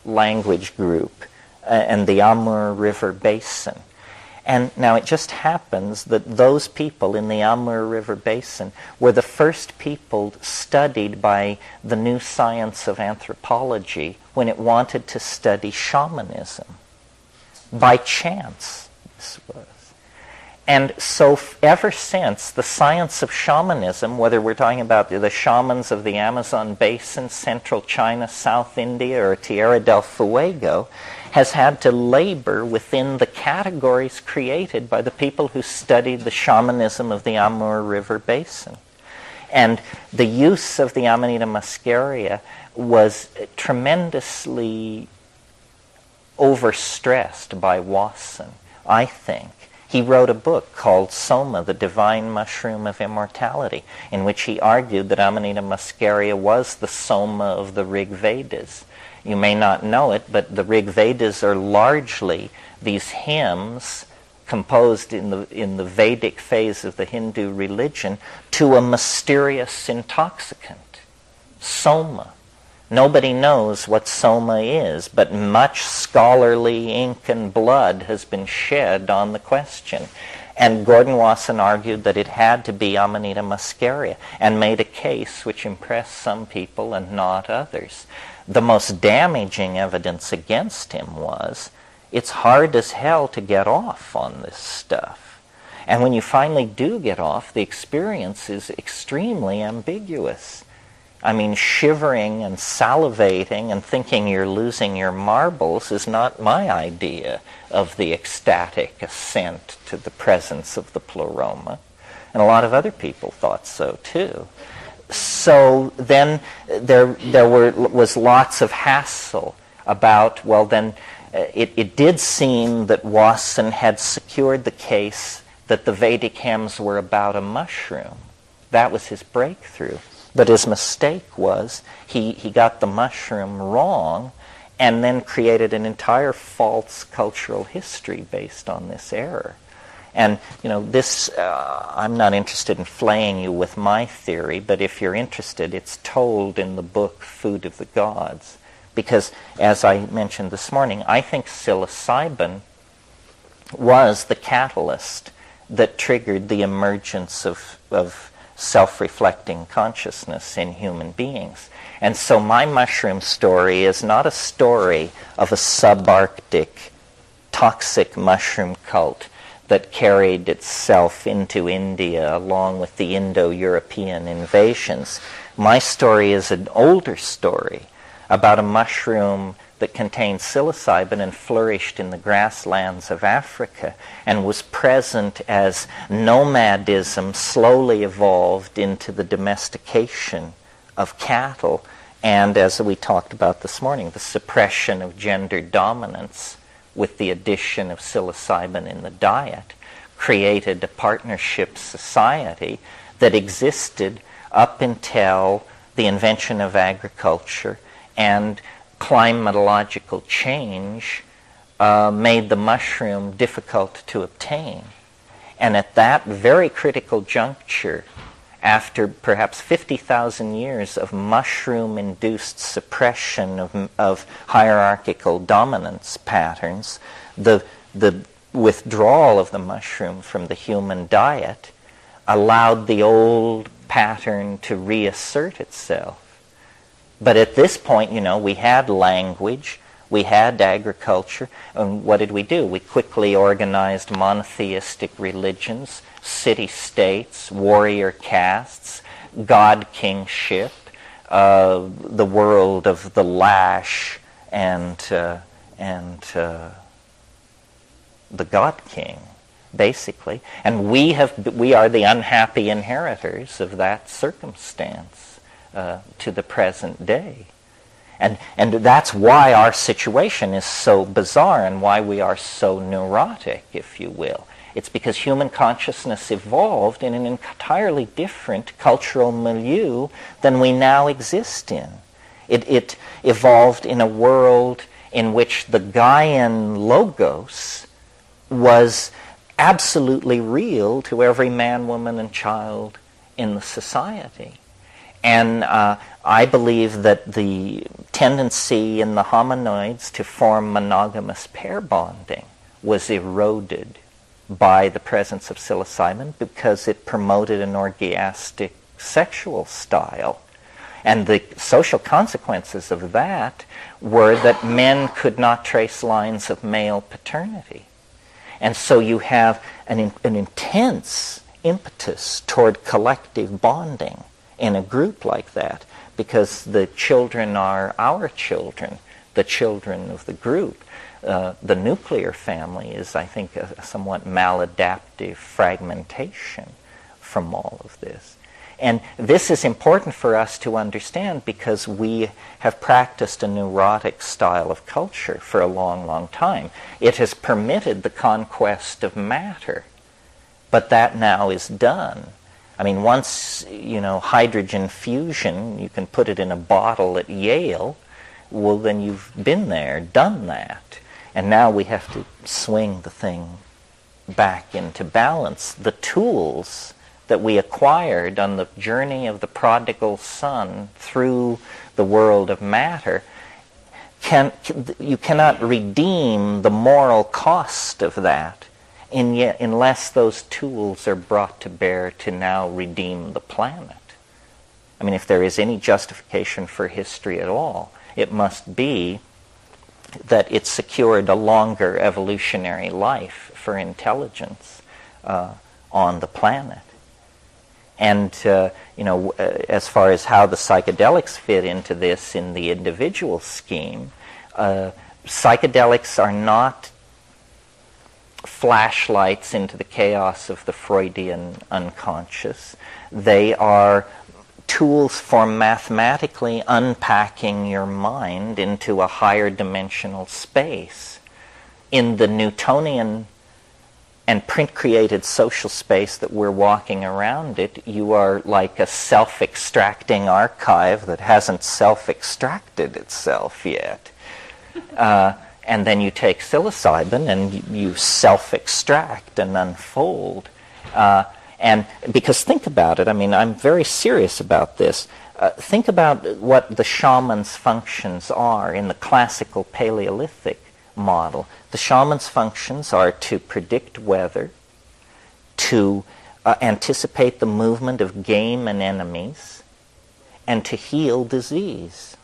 language group and the Amur River Basin. And now it just happens that those people in the Amur River Basin were the first people studied by the new science of anthropology when it wanted to study shamanism. By chance, this was. And so ever since, the science of shamanism, whether we're talking about the shamans of the Amazon Basin, Central China, South India, or Tierra del Fuego, has had to labor within the categories created by the people who studied the shamanism of the Amur River Basin. And the use of the Amanita muscaria was tremendously overstressed by Wasson, I think. He wrote a book called Soma, the Divine Mushroom of Immortality, in which he argued that Amanita muscaria was the Soma of the Rig Vedas. You may not know it, but the Rig Vedas are largely these hymns composed in the Vedic phase of the Hindu religion to a mysterious intoxicant, Soma. Nobody knows what Soma is, but much scholarly ink and blood has been shed on the question. And Gordon Wasson argued that it had to be Amanita muscaria, and made a case which impressed some people and not others. The most damaging evidence against him was, it's hard as hell to get off on this stuff. And when you finally do get off, the experience is extremely ambiguous. I mean, shivering and salivating and thinking you're losing your marbles is not my idea of the ecstatic ascent to the presence of the pleroma. And a lot of other people thought so too. So then there was lots of hassle about, well then, it did seem that Wasson had secured the case that the Vedic hymns were about a mushroom. That was his breakthrough. But his mistake was he got the mushroom wrong and then created an entire false cultural history based on this error. And, this, I'm not interested in flaying you with my theory, but if you're interested, it's told in the book Food of the Gods. Because, as I mentioned this morning, I think psilocybin was the catalyst that triggered the emergence of self-reflecting consciousness in human beings. And so my mushroom story is not a story of a subarctic toxic mushroom cult that carried itself into India along with the Indo-European invasions. My story is an older story about a mushroom that contained psilocybin and flourished in the grasslands of Africa and was present as nomadism slowly evolved into the domestication of cattle and, as we talked about this morning, the suppression of gender dominance with the addition of psilocybin in the diet created a partnership society that existed up until the invention of agriculture, and climatological change made the mushroom difficult to obtain. And at that very critical juncture, after perhaps 50,000 years of mushroom-induced suppression of hierarchical dominance patterns, the withdrawal of the mushroom from the human diet allowed the old pattern to reassert itself. But at this point, we had language, we had agriculture, and what did we do? We quickly organized monotheistic religions, city-states, warrior castes, god-kingship, the world of the lash and the god-king, basically. And we are the unhappy inheritors of that circumstance to the present day. And that's why our situation is so bizarre and why we are so neurotic, if you will. It's because human consciousness evolved in an entirely different cultural milieu than we now exist in. It evolved in a world in which the Gaian logos was absolutely real to every man, woman, and child in the society. And I believe that the tendency in the hominoids to form monogamous pair bonding was eroded by the presence of psilocybin because it promoted an orgiastic sexual style. And the social consequences of that were that men could not trace lines of male paternity. And so you have an intense impetus toward collective bonding in a group like that, because the children are our children, the children of the group. The nuclear family is, I think, a somewhat maladaptive fragmentation from all of this. And this is important for us to understand because we have practiced a neurotic style of culture for a long, long time. It has permitted the conquest of matter, but that now is done. I mean, once, hydrogen fusion, you can put it in a bottle at Yale, well, then you've been there, done that. And now we have to swing the thing back into balance. The tools that we acquired on the journey of the prodigal son through the world of matter, you cannot redeem the moral cost of that unless those tools are brought to bear to now redeem the planet. I mean, if there is any justification for history at all, it must be that it secured a longer evolutionary life for intelligence on the planet. And as far as how the psychedelics fit into this in the individual scheme, psychedelics are not flashlights into the chaos of the Freudian unconscious. They are tools for mathematically unpacking your mind into a higher dimensional space. In the Newtonian and print-created social space that we're walking around it, you are like a self-extracting archive that hasn't self-extracted itself yet. And then you take psilocybin and you self-extract and unfold. And because think about it, I mean, I'm very serious about this. Think about what the shaman's functions are in the classical Paleolithic model. The shaman's functions are to predict weather, to anticipate the movement of game and enemies, and to heal disease.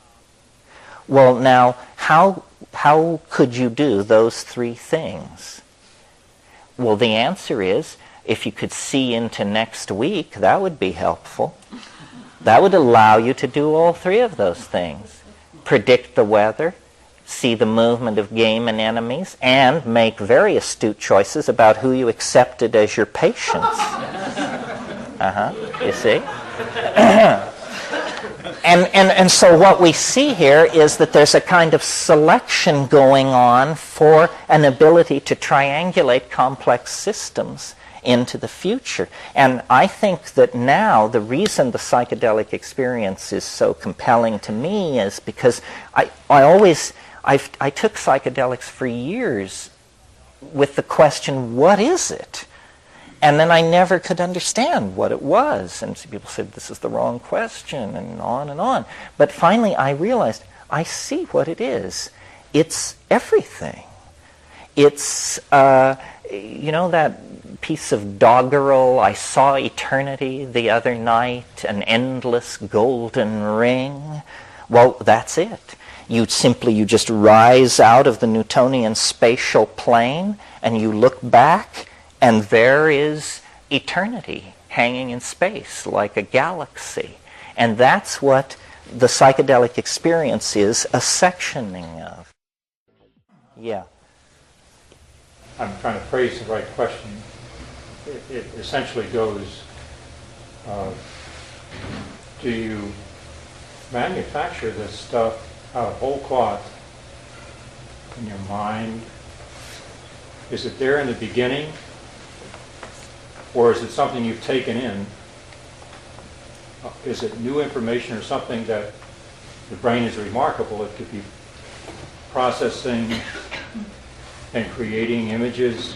Well, now, how could you do those three things? Well, the answer is, if you could see into next week, that would be helpful. That would allow you to do all three of those things. Predict the weather, see the movement of game and enemies, and make very astute choices about who you accepted as your patients. You see? And so what we see here is that there's a kind of selection going on for an ability to triangulate complex systems into the future. And I think that now the reason the psychedelic experience is so compelling to me is because I took psychedelics for years with the question, what is it? And then I never could understand what it was. And so people said, this is the wrong question, and on and on. But finally I realized, I see what it is. It's everything. It's, that piece of doggerel, I saw eternity the other night, an endless golden ring. Well, that's it. You just rise out of the Newtonian spatial plane and you look back and there is eternity hanging in space like a galaxy. And that's what the psychedelic experience is a sectioning of. Yeah.
I'm trying to phrase the right question. It essentially goes, do you manufacture this stuff out of whole cloth in your mind? Is it there in the beginning? Or is it something you've taken in? Is it new information or something that the brain is remarkable? It could be processing and creating images.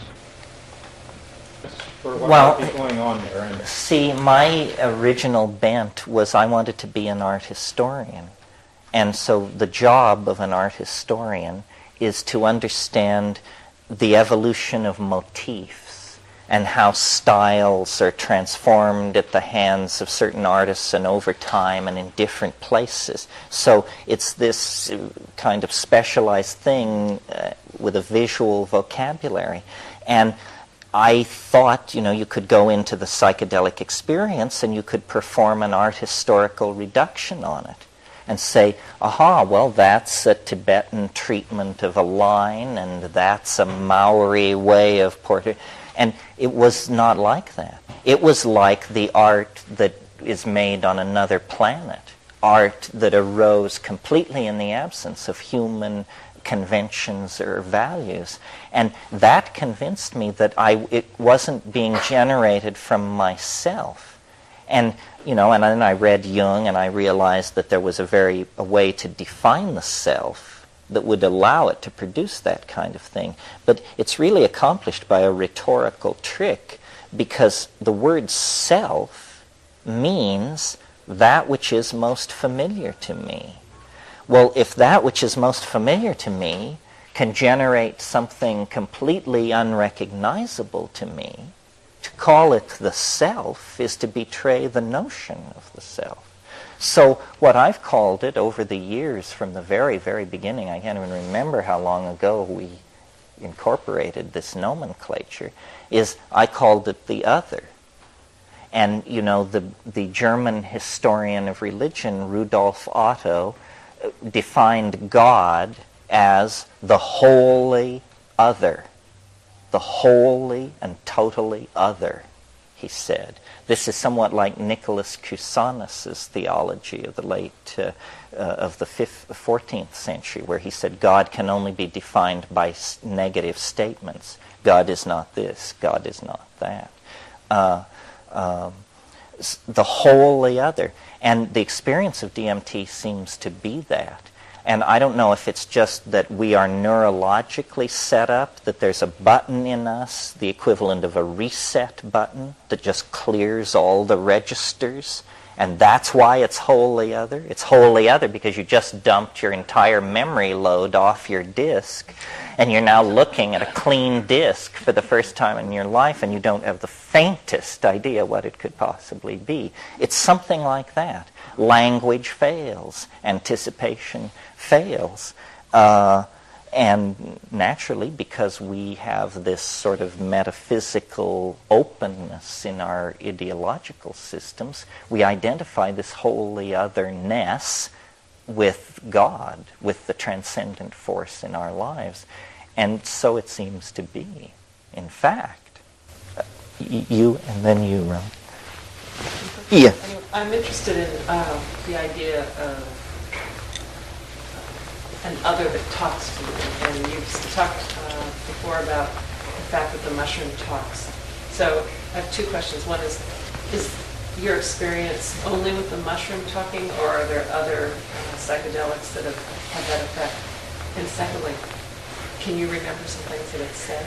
What might be going on there? And
see, my original bent was I wanted to be an art historian. And so the job of an art historian is to understand the evolution of motifs and how styles are transformed at the hands of certain artists and over time and in different places. So it's this kind of specialized thing with a visual vocabulary. And I thought, you could go into the psychedelic experience and you could perform an art historical reduction on it and say, aha, well, that's a Tibetan treatment of a line and that's a Maori way of portraiture. And it was not like that. It was like the art that is made on another planet, art that arose completely in the absence of human conventions or values. And that convinced me that it wasn't being generated from myself. And, and then I read Jung and I realized that there was a way to define the self that would allow it to produce that kind of thing. But it's really accomplished by a rhetorical trick because the word self means that which is most familiar to me. Well, if that which is most familiar to me can generate something completely unrecognizable to me, to call it the self is to betray the notion of the self. So what I've called it over the years from the very, very beginning, I can't even remember how long ago we incorporated this nomenclature, is I called it the other. And, the German historian of religion, Rudolf Otto, defined God as the wholly other. The wholly and totally other, he said. This is somewhat like Nicholas Cusanus's theology of the of the 14th century, where he said God can only be defined by negative statements. God is not this, God is not that. The wholly other. And the experience of DMT seems to be that. And I don't know if it's just that we are neurologically set up, that there's a button in us, the equivalent of a reset button, that just clears all the registers, and that's why it's wholly other. It's wholly other because you just dumped your entire memory load off your disk, and you're now looking at a clean disk for the first time in your life, and you don't have the faintest idea what it could possibly be. It's something like that. Language fails. Anticipation fails. And naturally, because we have this sort of metaphysical openness in our ideological systems, we identify this wholly otherness with God, with the transcendent force in our lives. And so it seems to be, in fact. You, and then you, Ron. Yeah.
Anyway, I'm interested in the idea of an other that talks to you. And you've talked before about the fact that the mushroom talks. So I have two questions. One is your experience only with the mushroom talking, or are there other psychedelics that have had that effect? And secondly, can you remember some things that it said?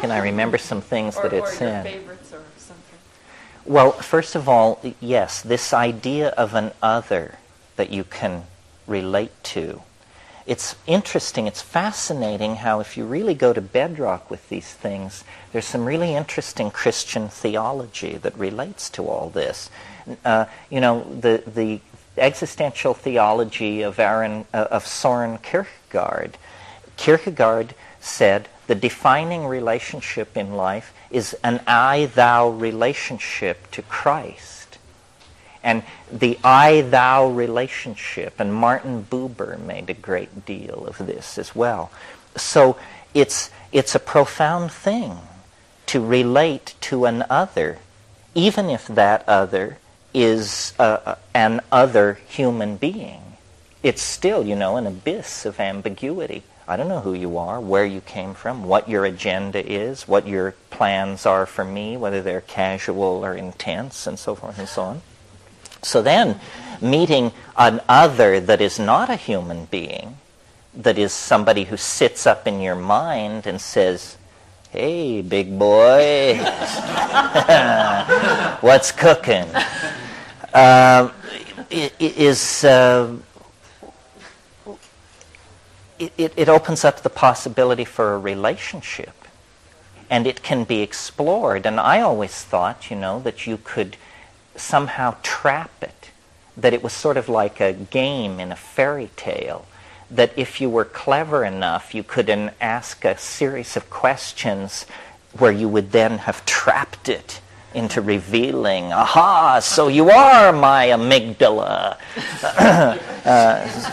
Can I remember some things that it said?
Or your favorites or something?
Well, first of all, yes, this idea of an other that you can relate to. It's interesting, it's fascinating how if you really go to bedrock with these things, there's some really interesting Christian theology that relates to all this. The existential theology of Soren Kierkegaard. Kierkegaard said the defining relationship in life is an I-thou relationship to Christ. And the I-thou relationship, and Martin Buber made a great deal of this as well. So it's a profound thing to relate to an other, even if that other is an other human being. It's still, an abyss of ambiguity. I don't know who you are, where you came from, what your agenda is, what your plans are for me, whether they're casual or intense, and so forth and so on. So then, meeting an other that is not a human being, that is somebody who sits up in your mind and says, "Hey, big boy, what's cooking?" It opens up the possibility for a relationship, and it can be explored. And I always thought, that you could somehow trap it, that it was sort of like a game in a fairy tale, that if you were clever enough, you could ask a series of questions where you would then have trapped it into revealing, aha, so you are my amygdala,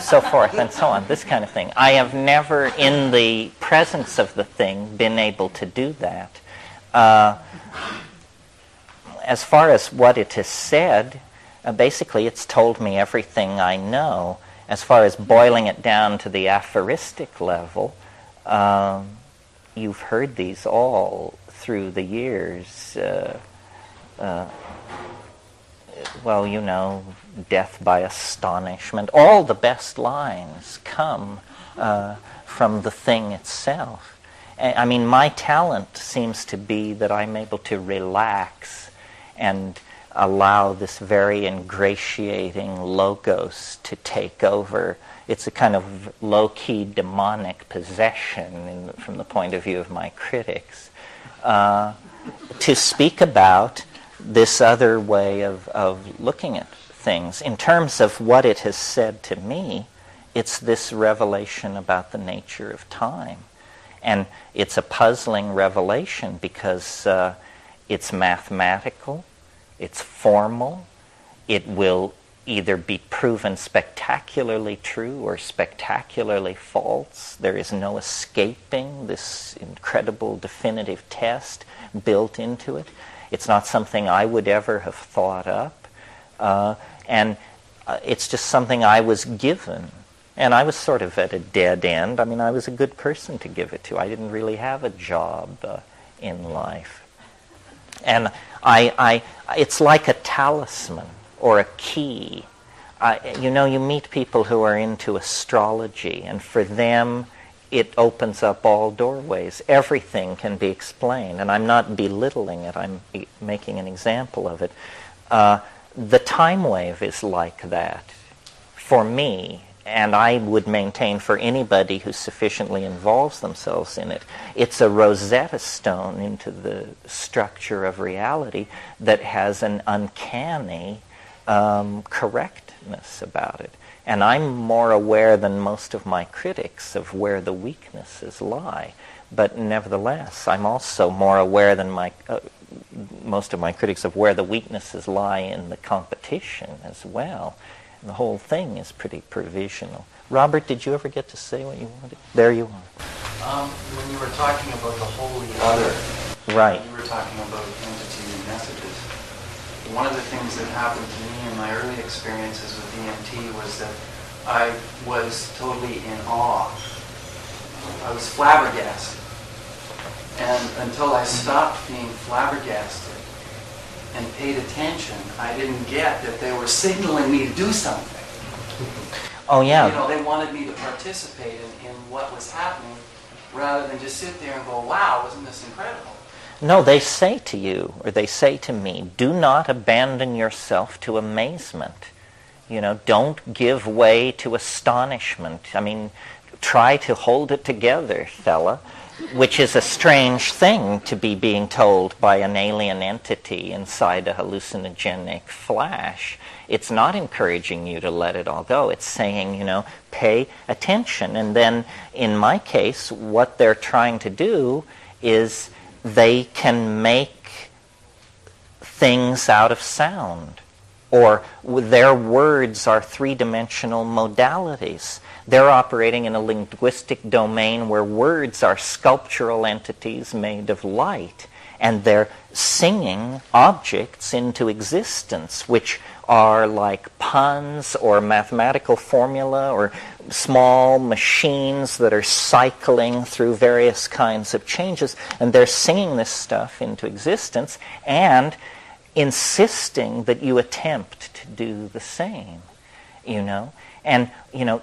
so forth and so on, this kind of thing. I have never, in the presence of the thing, been able to do that. As far as what it has said, basically it's told me everything I know. As far as boiling it down to the aphoristic level, you've heard these all through the years. Death by astonishment. All the best lines come from the thing itself. I mean, my talent seems to be that I'm able to relax and allow this very ingratiating logos to take over. It's a kind of low-key demonic possession from the point of view of my critics, to speak about this other way of looking at things. In terms of what it has said to me, it's this revelation about the nature of time. And it's a puzzling revelation because it's mathematical, it's formal, it will either be proven spectacularly true or spectacularly false. There is no escaping this incredible definitive test built into it. It's not something I would ever have thought up. And it's just something I was given. And I was sort of at a dead end. I mean, I was a good person to give it to. I didn't really have a job in life. And it's like a talisman or a key. You meet people who are into astrology, and for them, it opens up all doorways. Everything can be explained, and I'm not belittling it. I'm making an example of it. The time wave is like that for me, and I would maintain for anybody who sufficiently involves themselves in it. It's a Rosetta Stone into the structure of reality that has an uncanny correctness about it. And I'm more aware than most of my critics of where the weaknesses lie. But nevertheless, I'm also more aware than most of my critics of where the weaknesses lie in the competition as well. And the whole thing is pretty provisional. Robert, did you ever get to say what you wanted? There you are.
When you were talking about the holy other,
right.
You were talking about entities and messages. One of the things that happened to me in my early experiences with EMT was that I was totally in awe. I was flabbergasted. And until I stopped being flabbergasted and paid attention, I didn't get that they were signaling me to do something.
Oh, yeah.
They wanted me to participate in what was happening rather than just sit there and go, wow, wasn't this incredible?
No, they say to you, or they say to me, do not abandon yourself to amazement. Don't give way to astonishment. I mean, try to hold it together, fella, which is a strange thing to be being told by an alien entity inside a hallucinogenic flash. It's not encouraging you to let it all go. It's saying, pay attention. And then, in my case, what they're trying to do is they can make things out of sound. Or their words are three-dimensional modalities. They're operating in a linguistic domain where words are sculptural entities made of light. And they're singing objects into existence, which are like puns or mathematical formula or small machines that are cycling through various kinds of changes. And they're singing this stuff into existence and insisting that you attempt to do the same, And,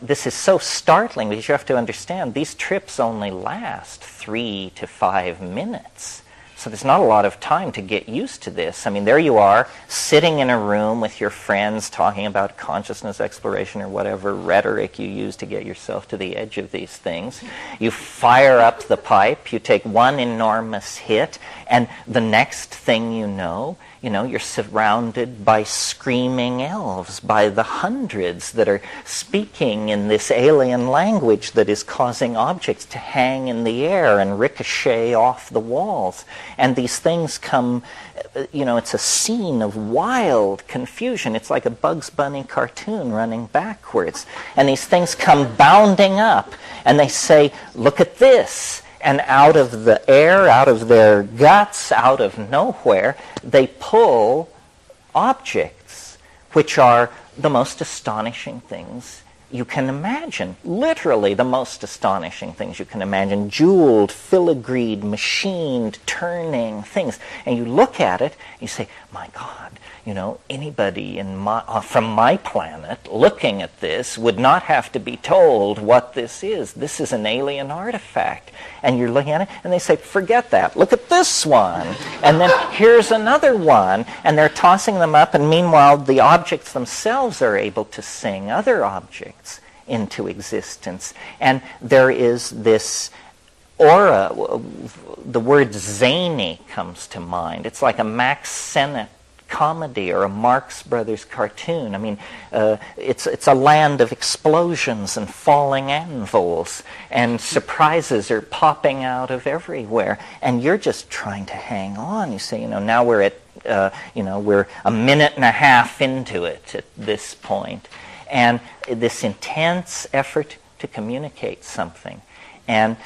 this is so startling because you have to understand these trips only last 3 to 5 minutes. So there's not a lot of time to get used to this. I mean, there you are, sitting in a room with your friends talking about consciousness exploration or whatever rhetoric you use to get yourself to the edge of these things. You fire up the pipe, you take one enormous hit, and the next thing you know, you're surrounded by screaming elves, by the hundreds that are speaking in this alien language that is causing objects to hang in the air and ricochet off the walls. And these things come, it's a scene of wild confusion. It's like a Bugs Bunny cartoon running backwards. And these things come bounding up, and they say, look at this. And out of the air, out of their guts, out of nowhere, they pull objects, which are the most astonishing things you can imagine. Literally the most astonishing things you can imagine. Jeweled, filigreed, machined, turning things. And you look at it, and you say, my God, anybody from my planet looking at this would not have to be told what this is. This is an alien artifact. And you're looking at it, and they say, forget that. Look at this one. And then here's another one. And they're tossing them up, and meanwhile, the objects themselves are able to sing other objects into existence. And there is this aura. The word zany comes to mind. It's like a Max Sennett comedy or a Marx Brothers cartoon. I mean, it's a land of explosions and falling anvils, and surprises are popping out of everywhere, and you're just trying to hang on. You say, now we're at, we're a minute and a half into it at this point, and this intense effort to communicate something. And,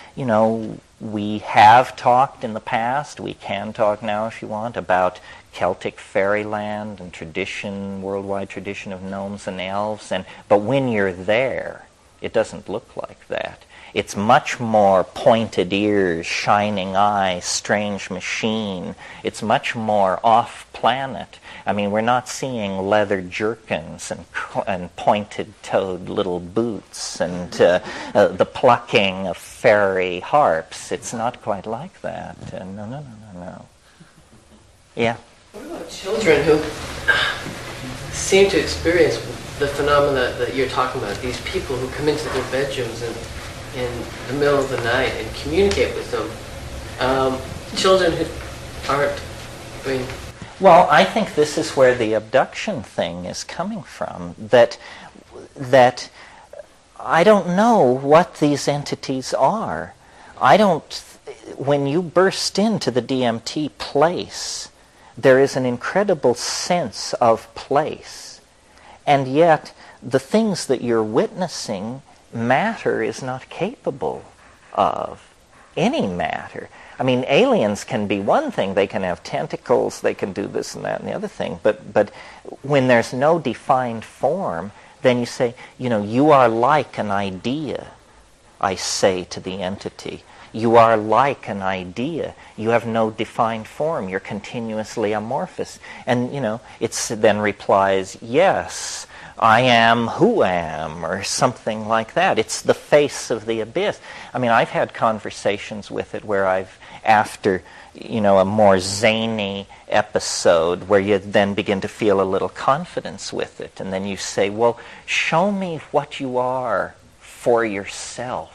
we have talked in the past, we can talk now if you want, about Celtic fairyland and tradition, worldwide tradition of gnomes and elves, but when you're there, it doesn't look like that. It's much more pointed ears, shining eyes, strange machine. It's much more off-planet. I mean, we're not seeing leather jerkins and pointed-toed little boots and the plucking of fairy harps. It's not quite like that. No. Yeah?
What about children who seem to experience the phenomena that you're talking about, these people who come into their bedrooms and in the middle of the night and communicate with them? Children who aren't,
Well, I think this is where the abduction thing is coming from, that I don't know what these entities are. When you burst into the DMT place, there is an incredible sense of place, and yet the things that you're witnessing, matter is not capable of. Any matter. I mean, aliens can be one thing. They can have tentacles, they can do this and that and the other thing. But when there's no defined form, then you say, you are like an idea, I say to the entity. You are like an idea. You have no defined form. You're continuously amorphous. And, it then replies, yes, I am who am, or something like that. It's the face of the abyss. I mean, I've had conversations with it where after, a more zany episode where you then begin to feel a little confidence with it. And then you say, well, show me what you are for yourself.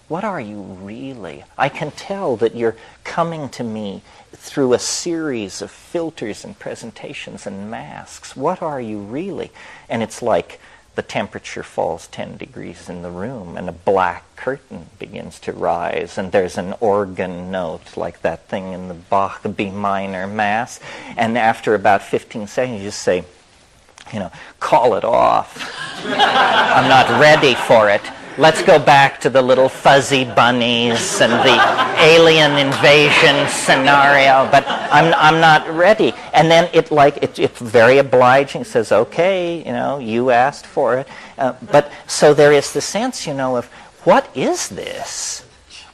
What are you really? I can tell that you're coming to me through a series of filters and presentations and masks. What are you really? And it's like the temperature falls 10 degrees in the room and a black curtain begins to rise and there's an organ note like that thing in the Bach B minor Mass. And after about 15 seconds you just say, call it off. I'm not ready for it. Let's go back to the little fuzzy bunnies and the alien invasion scenario, but I'm not ready. And then it's very obliging. It says, okay, you asked for it. But so there is the sense, of what is this?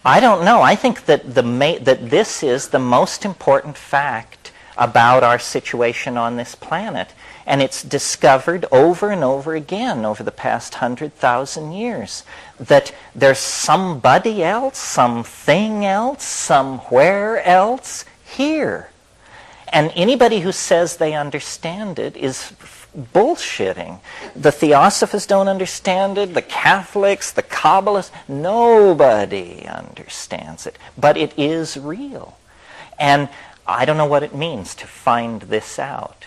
I don't know. I think that that this is the most important fact about our situation on this planet. And it's discovered over and over again over the past 100,000 years that there's somebody else, something else, somewhere else here. And anybody who says they understand it is bullshitting. The Theosophists don't understand it, the Catholics, the Kabbalists, nobody understands it. But it is real. And I don't know what it means to find this out.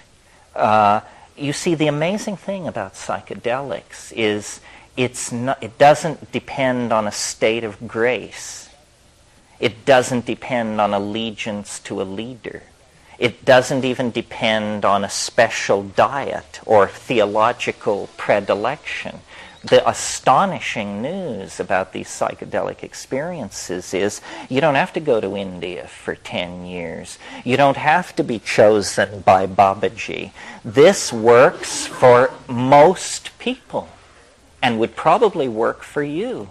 You see, the amazing thing about psychedelics is it doesn't depend on a state of grace. It doesn't depend on allegiance to a leader. It doesn't even depend on a special diet or theological predilection. The astonishing news about these psychedelic experiences is you don't have to go to India for 10 years. You don't have to be chosen by Babaji. This works for most people and would probably work for you.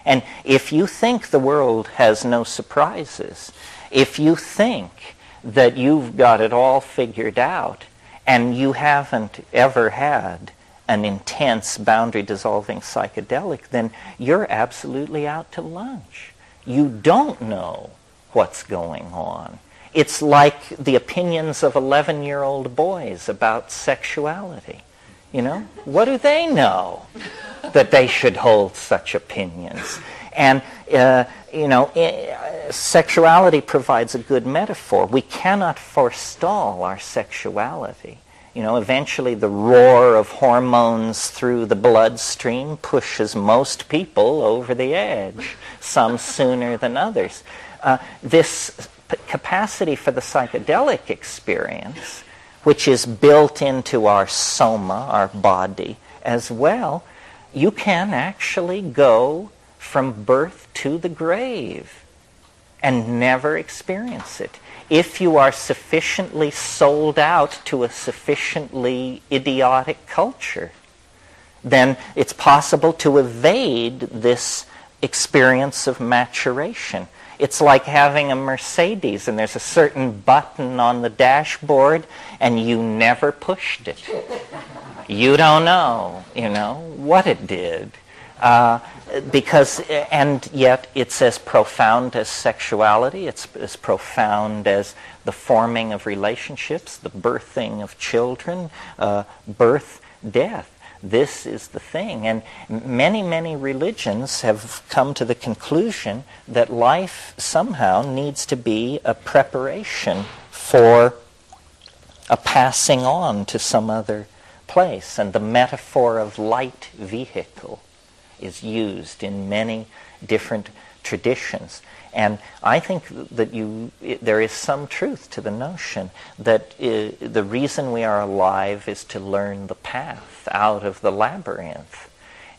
And if you think the world has no surprises, if you think that you've got it all figured out and you haven't ever had an intense boundary-dissolving psychedelic, then you're absolutely out to lunch. You don't know what's going on. It's like the opinions of 11-year-old boys about sexuality. What do they know that they should hold such opinions? And, sexuality provides a good metaphor. We cannot forestall our sexuality. Eventually the roar of hormones through the bloodstream pushes most people over the edge, some sooner than others. This capacity for the psychedelic experience, which is built into our soma, our body, as well, you can actually go from birth to the grave and never experience it. If you are sufficiently sold out to a sufficiently idiotic culture, then it's possible to evade this experience of maturation. It's like having a Mercedes and there's a certain button on the dashboard and you never pushed it. You don't know, what it did. And yet it's as profound as sexuality, it's as profound as the forming of relationships, the birthing of children, birth, death. This is the thing. And many, many religions have come to the conclusion that life somehow needs to be a preparation for a passing on to some other place. And the metaphor of light vehicle is used in many different traditions. And I think that there is some truth to the notion that the reason we are alive is to learn the path out of the labyrinth,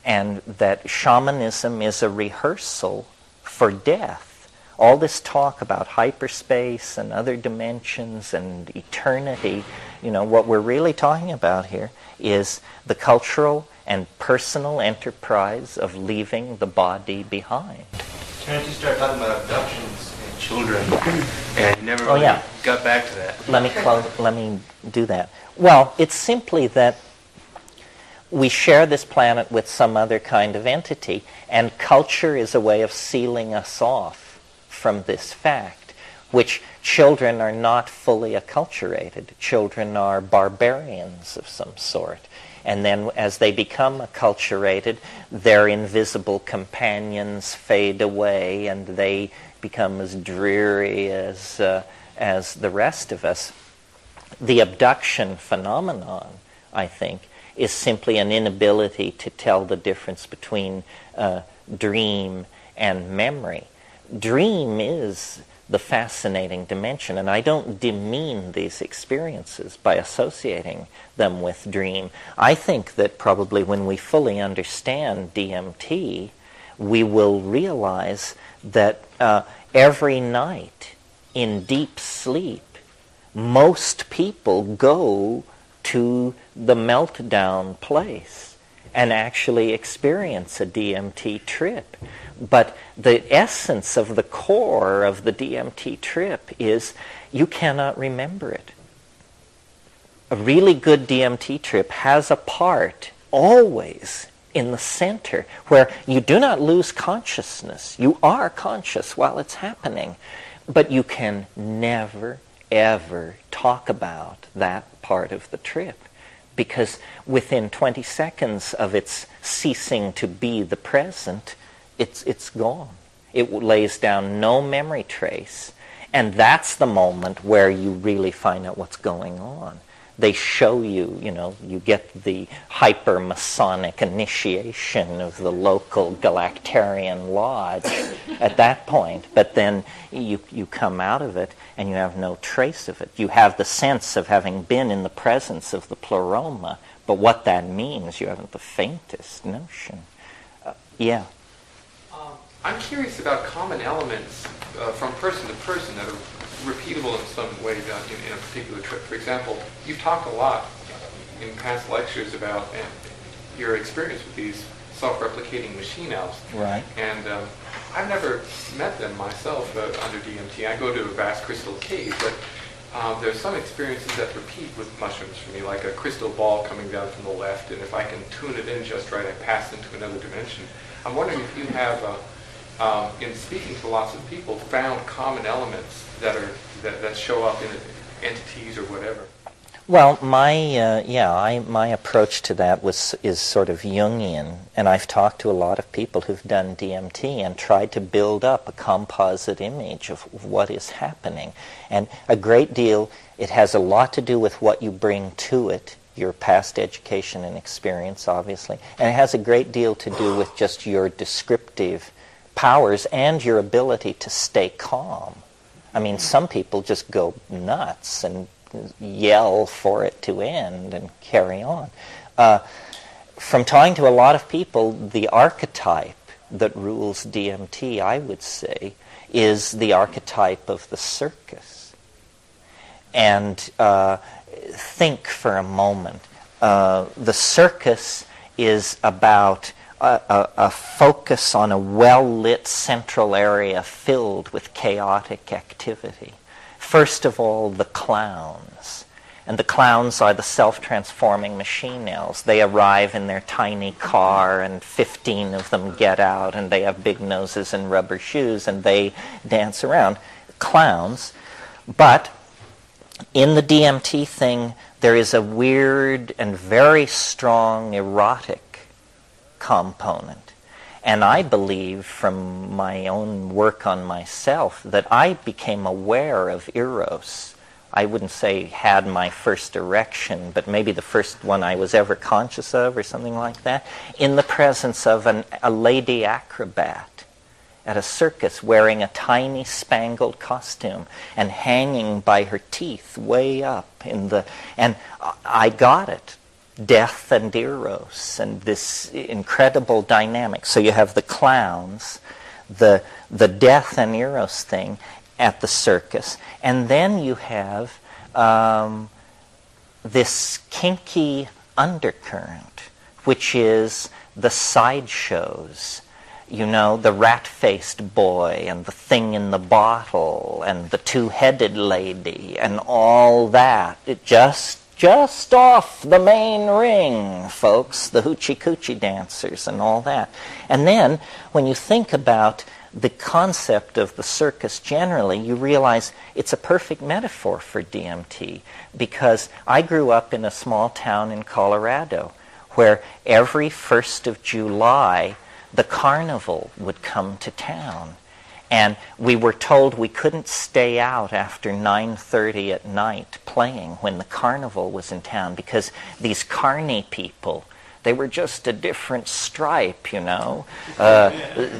and that shamanism is a rehearsal for death. All this talk about hyperspace and other dimensions and eternity, what we're really talking about here is the cultural and personal enterprise of leaving the body behind.
Terence, you started talking about abductions and children, and you never really got back to that.
Let me do that. Well, it's simply that we share this planet with some other kind of entity, and culture is a way of sealing us off from this fact, which children are not fully acculturated. Children are barbarians of some sort. And then as they become acculturated, their invisible companions fade away and they become as dreary as the rest of us. The abduction phenomenon, I think, is simply an inability to tell the difference between dream and memory. Dream is the fascinating dimension, and I don't demean these experiences by associating them with dream. I think that probably when we fully understand DMT, we will realize that every night in deep sleep, most people go to the meltdown place and actually experience a DMT trip. But the essence of the core of the DMT trip is you cannot remember it. A really good DMT trip has a part always in the center where you do not lose consciousness. You are conscious while it's happening, but you can never, ever talk about that part of the trip, because within 20 seconds of its ceasing to be the present, it's gone. It lays down no memory trace. And that's the moment where you really find out what's going on. They show you, you get the hyper-Masonic initiation of the local Galactarian lodge at that point. But then you come out of it and you have no trace of it. You have the sense of having been in the presence of the pleroma, but what that means, you haven't the faintest notion. Yeah.
I'm curious about common elements from person to person that are repeatable in some way in a particular trip. For example, you've talked a lot in past lectures about your experience with these self-replicating machine elves.
Right.
And I've never met them myself under DMT. I go to a vast crystal cave, but there's some experiences that repeat with mushrooms for me, like a crystal ball coming down from the left, and if I can tune it in just right, I pass into another dimension. I'm wondering if you have, in speaking to lots of people, found common elements that show up in entities or whatever.
Well, my approach to that is sort of Jungian, and I've talked to a lot of people who've done DMT and tried to build up a composite image of what is happening. And a great deal, it has a lot to do with what you bring to it, your past education and experience, obviously, and it has a great deal to do with just your descriptive powers and your ability to stay calm. I mean, some people just go nuts and yell for it to end and carry on. From talking to a lot of people, the archetype that rules DMT, I would say, is the archetype of the circus. And think for a moment. The circus is about a focus on a well-lit central area filled with chaotic activity. First of all, the clowns. And the clowns are the self-transforming machine elves. They arrive in their tiny car, and 15 of them get out, and they have big noses and rubber shoes, and they dance around. Clowns. But in the DMT thing, there is a weird and very strong erotic component. And I believe from my own work on myself that I became aware of eros. I wouldn't say had my first erection, but maybe the first one I was ever conscious of or something like that, in the presence of a lady acrobat at a circus wearing a tiny spangled costume and hanging by her teeth way up in the... And I got it. Death and eros and this incredible dynamic. So you have the clowns, the death and eros thing at the circus, and then you have this kinky undercurrent, which is the sideshows. You know, the rat-faced boy and the thing in the bottle and the two-headed lady and all that. It just off the main ring, folks, the hoochie-coochie dancers and all that. And then, when you think about the concept of the circus generally, you realize it's a perfect metaphor for DMT, because I grew up in a small town in Colorado where every 1st of July, the carnival would come to town. And we were told we couldn't stay out after 9:30 at night playing when the carnival was in town, because these carny people, they were just a different stripe, you know.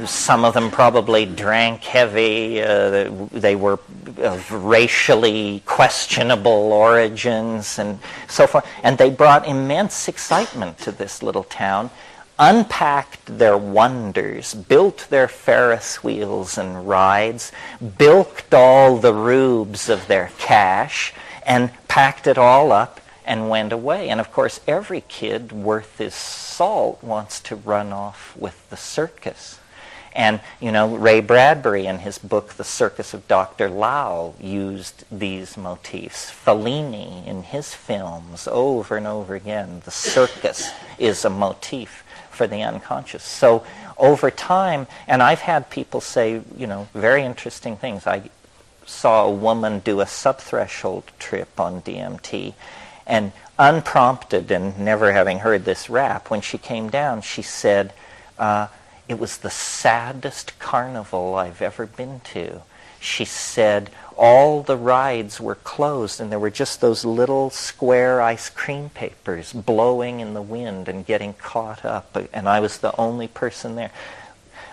Some of them probably drank heavy. They were of racially questionable origins and so forth. And they brought immense excitement to this little town, unpacked their wonders, built their Ferris wheels and rides, bilked all the rubes of their cash, and packed it all up and went away. And of course, every kid worth his salt wants to run off with the circus. And, you know, Ray Bradbury in his book, The Circus of Dr. Lao, used these motifs. Fellini in his films, over and over again, the circus is a motif for the unconscious. So over time, and I've had people say, you know, very interesting things. I saw a woman do a subthreshold trip on DMT, and unprompted and never having heard this rap, when she came down, she said, it was the saddest carnival I've ever been to. She said all the rides were closed and there were just those little square ice cream papers blowing in the wind and getting caught up, and I was the only person there.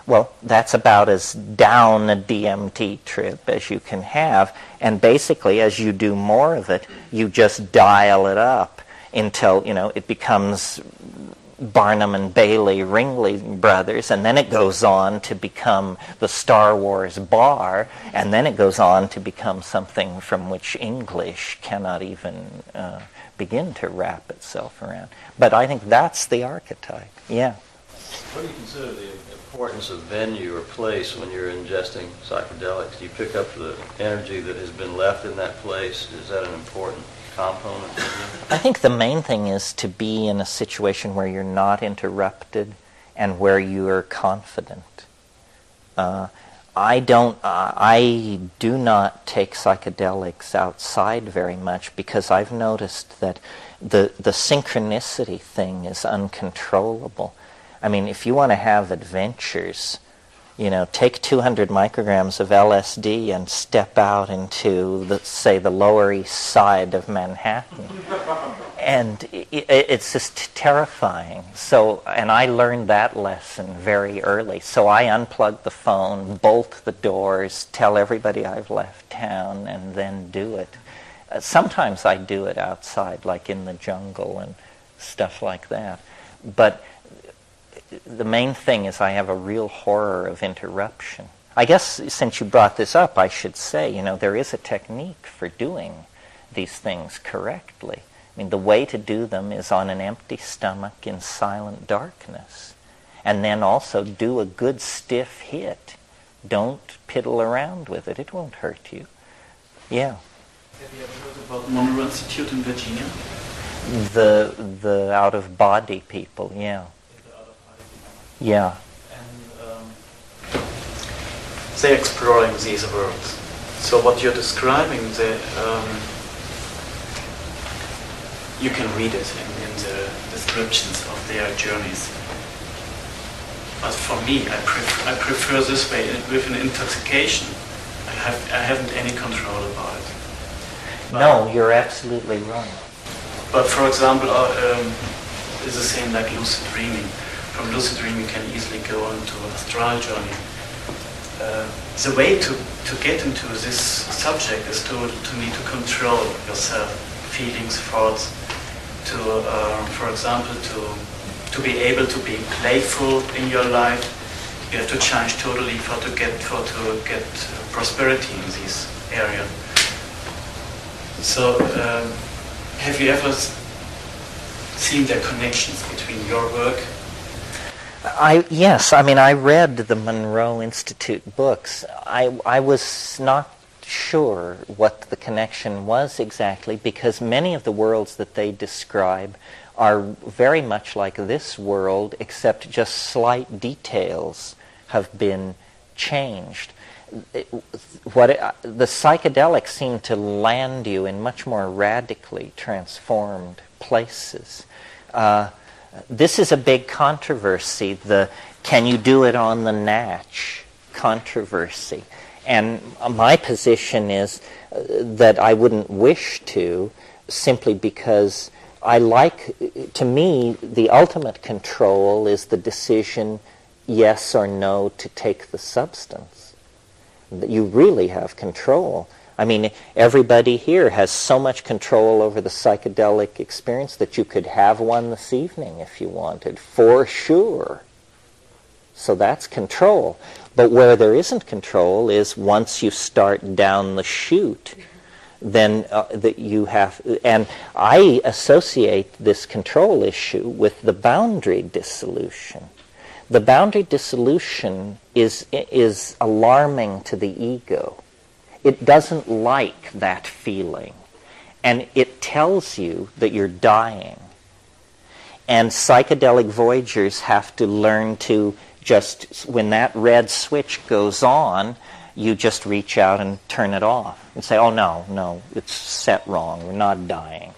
Well, that's about as down a DMT trip as you can have, and basically as you do more of it, you just dial it up until, you know, it becomes Barnum and Bailey, Ringling Brothers, and then it goes on to become the Star Wars bar, and then it goes on to become something from which English cannot even begin to wrap itself around. But I think that's the archetype, yeah.
What do you consider the importance of venue or place when you're ingesting psychedelics? Do you pick up the energy that has been left in that place? Is that an important component?
I think the main thing is to be in a situation where you're not interrupted and where you are confident. I do not take psychedelics outside very much because I've noticed that the synchronicity thing is uncontrollable. I mean, if you want to have adventures, take 200 micrograms of LSD and step out into, say, the Lower East Side of Manhattan. And it's just terrifying. So, and I learned that lesson very early. So I unplug the phone, bolt the doors, tell everybody I've left town, and then do it. Sometimes I do it outside, like in the jungle and stuff like that. But the main thing is I have a real horror of interruption. I guess since you brought this up, I should say, there is a technique for doing these things correctly. I mean, the way to do them is on an empty stomach in silent darkness. And then also do a good stiff hit. Don't piddle around with it. It won't hurt you. Yeah.
Have you ever heard about Monroe Institute in Virginia?
The out-of-body people, yeah. Yeah.
And they're exploring these worlds. So what you're describing, you can read it in the descriptions of their journeys. But for me, I prefer this way. With an intoxication, I haven't any control about it.
No, you're absolutely right.
But for example, it's the same like lucid dreaming. From lucid dreaming, you can easily go into astral journey. The way to get into this subject is to need to control yourself, feelings, thoughts. For example, to be able to be playful in your life, you have to change totally to get prosperity in this area. So, have you ever seen the connections between your work?
Yes. I mean, I read the Monroe Institute books. I was not sure what the connection was exactly because many of the worlds that they describe are very much like this world, except just slight details have been changed. The psychedelics seem to land you in much more radically transformed places. This is a big controversy, the can you do it on the natch controversy. And my position is that I wouldn't wish to, simply because to me, the ultimate control is the decision, yes or no, to take the substance. You really have control. I mean, everybody here has so much control over the psychedelic experience that you could have one this evening if you wanted, for sure. So that's control. But where there isn't control is once you start down the chute, then that you have, and I associate this control issue with the boundary dissolution. The boundary dissolution is alarming to the ego. It doesn't like that feeling, and it tells you that you're dying. And psychedelic voyagers have to learn to just, when that red switch goes on, you just reach out and turn it off and say, oh, no, it's set wrong, we're not dying.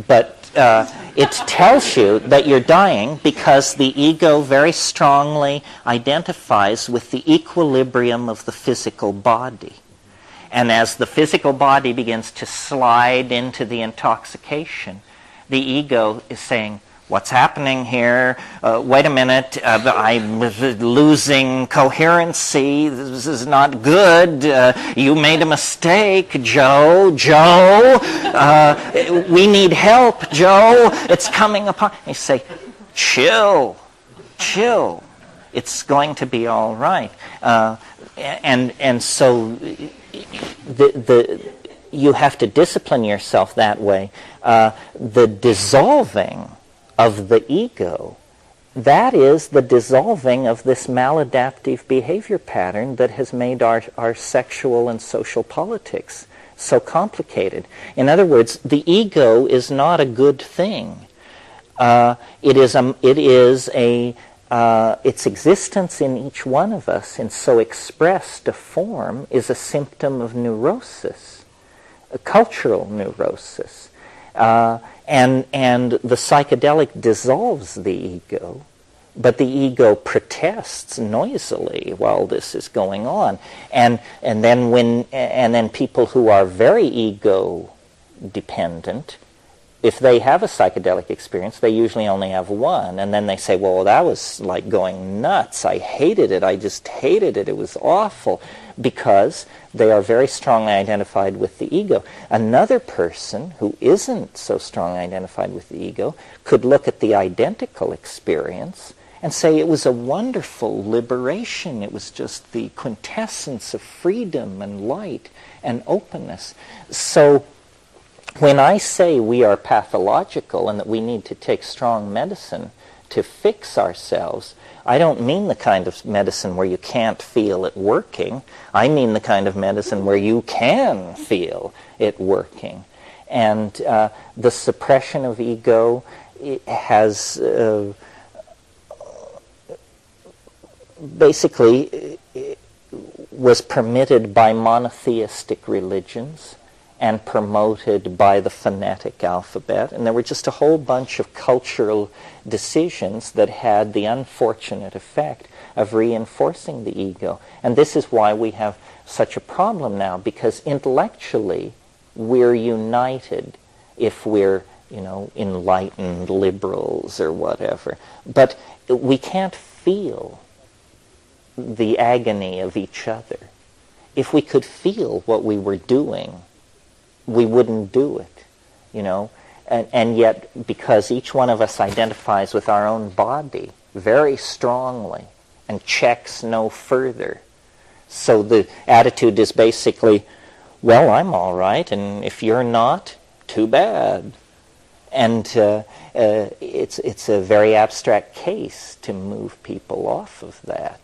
But it tells you that you're dying because the ego very strongly identifies with the equilibrium of the physical body. And as the physical body begins to slide into the intoxication, the ego is saying, what's happening here? Wait a minute, I'm losing coherency. This is not good. You made a mistake, Joe. We need help, Joe. It's coming upon. You say, chill. It's going to be all right. And so you have to discipline yourself that way. The dissolving of the ego, that is the dissolving of this maladaptive behavior pattern that has made our sexual and social politics so complicated. In other words, the ego is not a good thing. It is a its existence in each one of us in so expressed a form is a symptom of neurosis, a cultural neurosis. And the psychedelic dissolves the ego, but the ego protests noisily while this is going on. And then people who are very ego dependent, if they have a psychedelic experience, they usually only have one, and then they say, well, that was like going nuts. I hated it. I just hated it. It was awful, because they are very strongly identified with the ego. Another person who isn't so strongly identified with the ego could look at the identical experience and say it was a wonderful liberation. It was just the quintessence of freedom and light and openness. So when I say we are pathological and that we need to take strong medicine to fix ourselves, I don't mean the kind of medicine where you can't feel it working. I mean the kind of medicine where you can feel it working. And the suppression of ego has basically was permitted by monotheistic religions and promoted by the phonetic alphabet. And there were just a whole bunch of cultural decisions that had the unfortunate effect of reinforcing the ego. And this is why we have such a problem now, because intellectually we're united if we're, enlightened liberals or whatever. But we can't feel the agony of each other. If we could feel what we were doing, we wouldn't do it, and yet because each one of us identifies with our own body very strongly and checks no further. So the attitude is basically, well, I'm all right, and if you're not, too bad. And it's a very abstract case to move people off of that.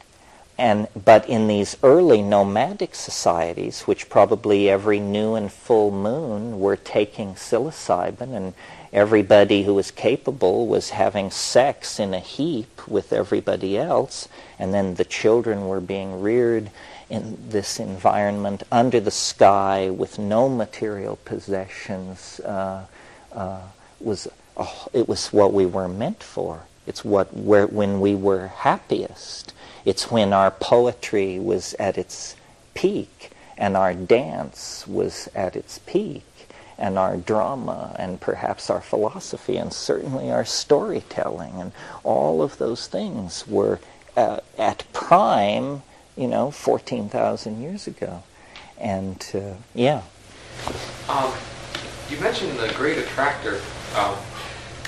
But in these early nomadic societies, which probably every new and full moon were taking psilocybin, and everybody who was capable was having sex in a heap with everybody else, and then the children were being reared in this environment under the sky with no material possessions, it was what we were meant for. It's when we were happiest. It's when our poetry was at its peak, and our dance was at its peak, and our drama, and perhaps our philosophy, and certainly our storytelling, and all of those things were at prime, 14,000 years ago. And, yeah.
You mentioned the great attractor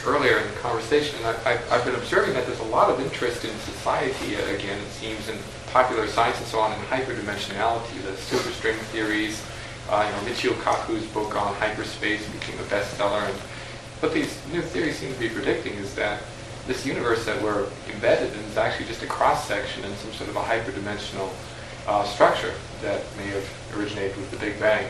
earlier in the conversation, and I've been observing that there's a lot of interest in society, again, it seems, in popular science and so on, in hyperdimensionality, the superstring theories. Michio Kaku's book on hyperspace became a bestseller. And what these new theories seem to be predicting is that this universe that we're embedded in is actually just a cross-section in some sort of a hyperdimensional structure that may have originated with the Big Bang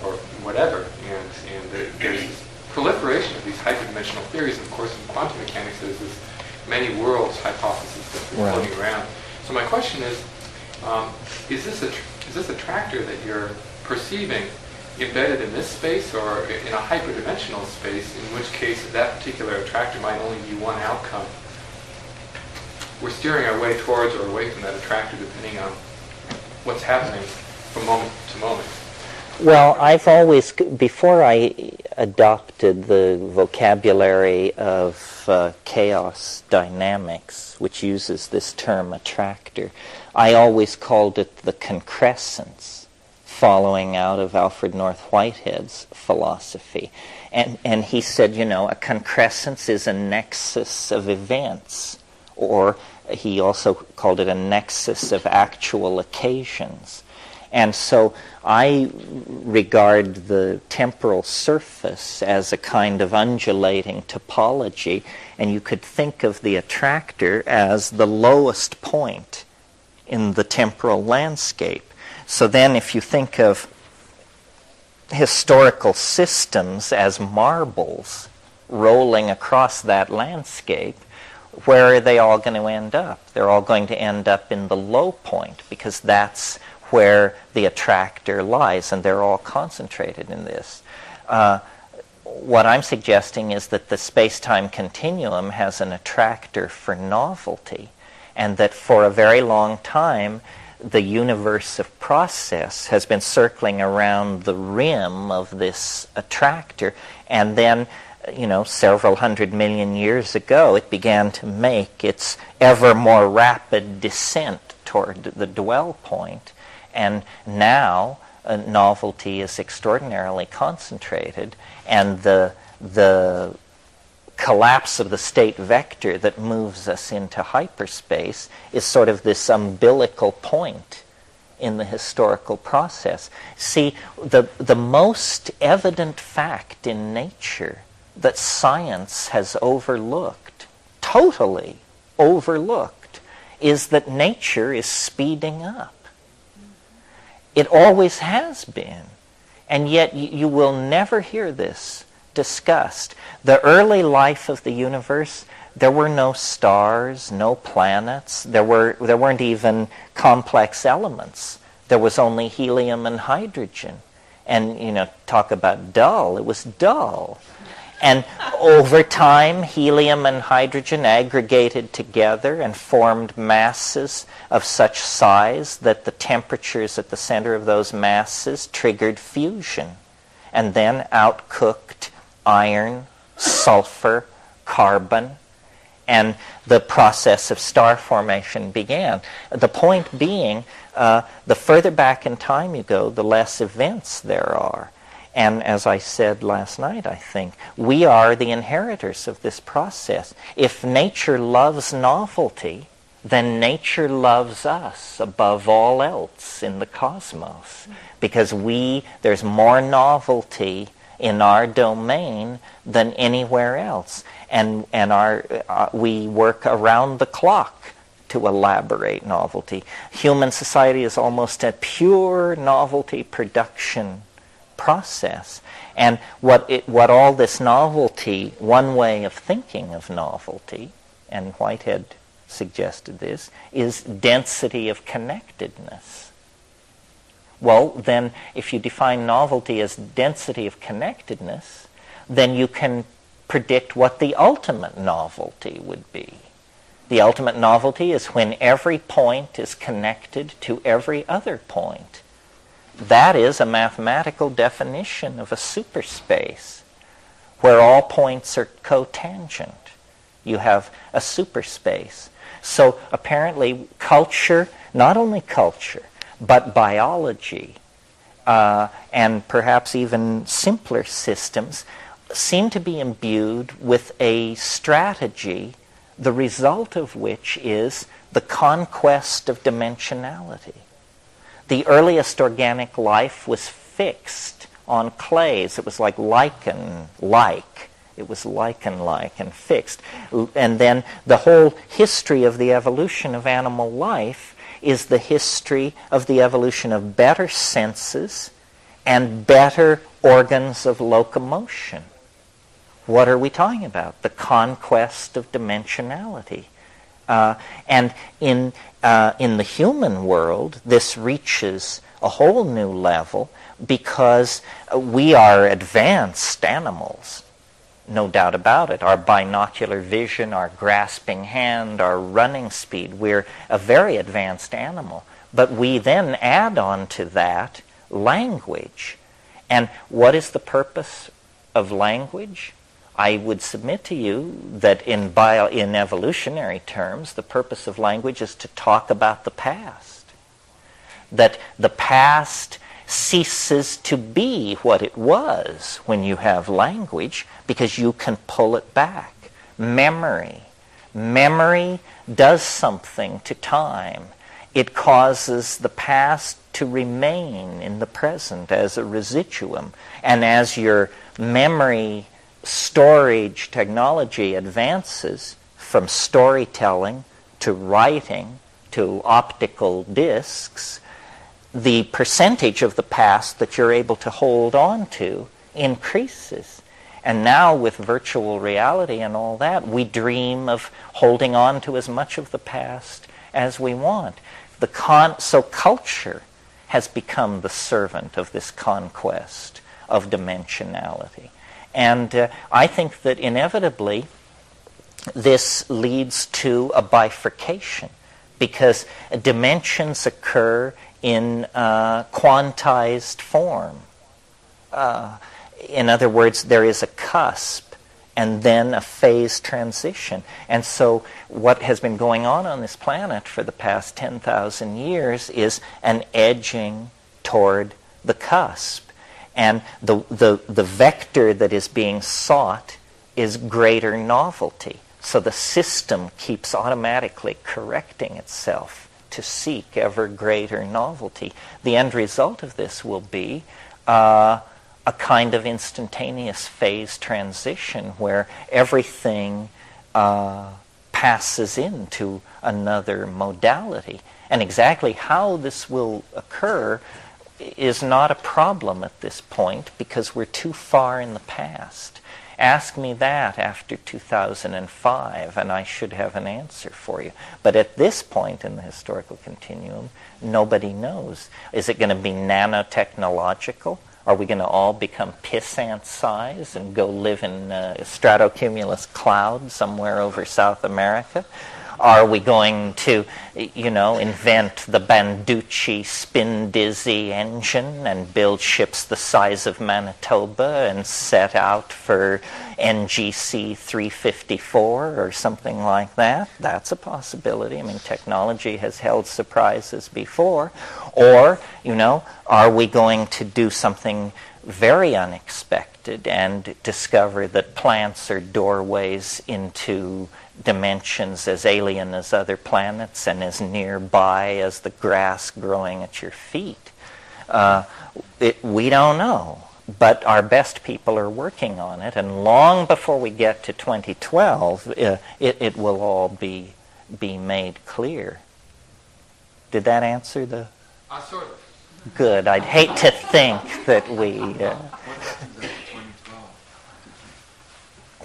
or whatever. And there's this proliferation of these hyperdimensional theories, and of course in quantum mechanics there's this many worlds hypothesis that's been floating around. So my question is this attractor that you're perceiving embedded in this space or in a hyperdimensional space, in which case that particular attractor might only be one outcome? We're steering our way towards or away from that attractor depending on what's happening from moment to moment.
Well, I've always, before I adopted the vocabulary of chaos dynamics, which uses this term attractor, I always called it the concrescence, following out of Alfred North Whitehead's philosophy. And he said, a concrescence is a nexus of events, or he also called it a nexus of actual occasions. And so I regard the temporal surface as a kind of undulating topology, and you could think of the attractor as the lowest point in the temporal landscape. So then if you think of historical systems as marbles rolling across that landscape, where are they all going to end up? They're all going to end up in the low point, because that's where the attractor lies, and they're all concentrated in this. What I'm suggesting is that the space-time continuum has an attractor for novelty, and that for a very long time the universe of process has been circling around the rim of this attractor, and then, several 100 million years ago it began to make its ever more rapid descent toward the dwell point, and now novelty is extraordinarily concentrated, and the collapse of the state vector that moves us into hyperspace is sort of this umbilical point in the historical process. See, the most evident fact in nature that science has overlooked, totally overlooked, is that nature is speeding up. It always has been. And yet you will never hear this discussed. The early life of the universe, there were no stars, no planets, there weren't even complex elements. There was only helium and hydrogen. And, talk about dull, it was dull. And over time, helium and hydrogen aggregated together and formed masses of such size that the temperatures at the center of those masses triggered fusion, and then outcooked iron, sulfur, carbon, and the process of star formation began. The point being, the further back in time you go, the less events there are. And as I said last night, I think, we are the inheritors of this process. If nature loves novelty, then nature loves us above all else in the cosmos. Because there's more novelty in our domain than anywhere else. And we work around the clock to elaborate novelty. Human society is almost a pure novelty production process. And what all this novelty, one way of thinking of novelty, and Whitehead suggested this, is density of connectedness. Well, then, if you define novelty as density of connectedness, then you can predict what the ultimate novelty would be. The ultimate novelty is when every point is connected to every other point. That is a mathematical definition of a superspace, where all points are cotangent. You have a superspace. So apparently culture, not only culture, but biology, and perhaps even simpler systems, seem to be imbued with a strategy, the result of which is the conquest of dimensionality. The earliest organic life was fixed on clays. It was like lichen-like. It was lichen-like and fixed. And then the whole history of the evolution of animal life is the history of the evolution of better senses and better organs of locomotion. What are we talking about? The conquest of dimensionality. And in the human world, this reaches a whole new level because we are advanced animals, no doubt about it. Our binocular vision, our grasping hand, our running speed, we're a very advanced animal. But we then add on to that language. And what is the purpose of language? I would submit to you that in evolutionary terms, the purpose of language is to talk about the past. That the past ceases to be what it was when you have language, because you can pull it back. Memory does something to time. It causes the past to remain in the present as a residuum. And as your memory storage technology advances from storytelling to writing to optical discs, the percentage of the past that you're able to hold on to increases. And now with virtual reality and all that, we dream of holding on to as much of the past as we want. So culture has become the servant of this conquest of dimensionality. And I think that inevitably this leads to a bifurcation, because dimensions occur in quantized form. In other words, there is a cusp and then a phase transition. And so what has been going on this planet for the past 10,000 years is an edging toward the cusp. And the vector that is being sought is greater novelty. So the system keeps automatically correcting itself to seek ever greater novelty. The end result of this will be a kind of instantaneous phase transition where everything passes into another modality. And exactly how this will occur is not a problem at this point, because we're too far in the past. Ask me that after 2005, and I should have an answer for you. But at this point in the historical continuum, nobody knows. Is it going to be nanotechnological? Are we going to all become pissant size and go live in a stratocumulus cloud somewhere over South America? Are we going to, invent the Banducci spin-dizzy engine and build ships the size of Manitoba and set out for NGC 354 or something like that? That's a possibility. I mean, technology has held surprises before. Or, are we going to do something very unexpected and discover that plants are doorways into dimensions as alien as other planets and as nearby as the grass growing at your feet? We don't know, but our best people are working on it, and long before we get to 2012, it will all be made clear. Did that answer the...
Sort of.
Good. I'd hate to think that we...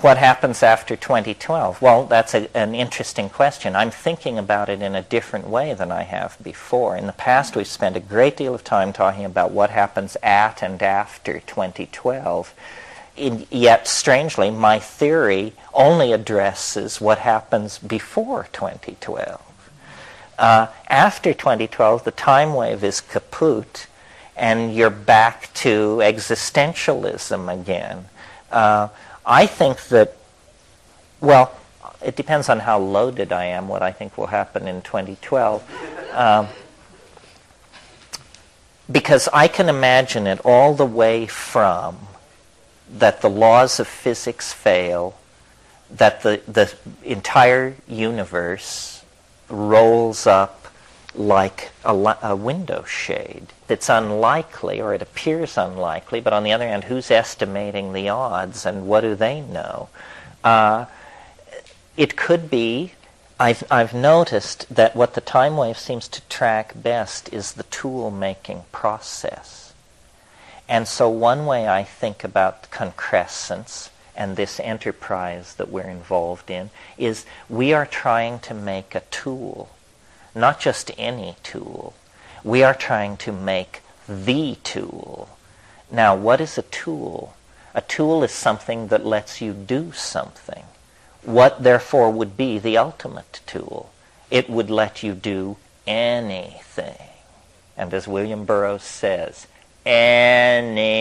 What happens after 2012? Well, that's an interesting question. I'm thinking about it in a different way than I have before. In the past, we've spent a great deal of time talking about what happens at and after 2012. Yet, strangely, my theory only addresses what happens before 2012. After 2012, the time wave is kaput, and you're back to existentialism again. I think that, well, it depends on how loaded I am, what I think will happen in 2012. Because I can imagine it all the way from that the laws of physics fail, that the entire universe rolls up like a window shade. It's unlikely, or it appears unlikely, but on the other hand, who's estimating the odds, and what do they know? It could be, I've noticed that what the time wave seems to track best is the tool-making process. And so one way I think about concrescence and this enterprise that we're involved in is we are trying to make a tool, not just any tool. We are trying to make the tool. Now, what is a tool? A tool is something that lets you do something. What, therefore, would be the ultimate tool? It would let you do anything. And as William Burroughs says, anything.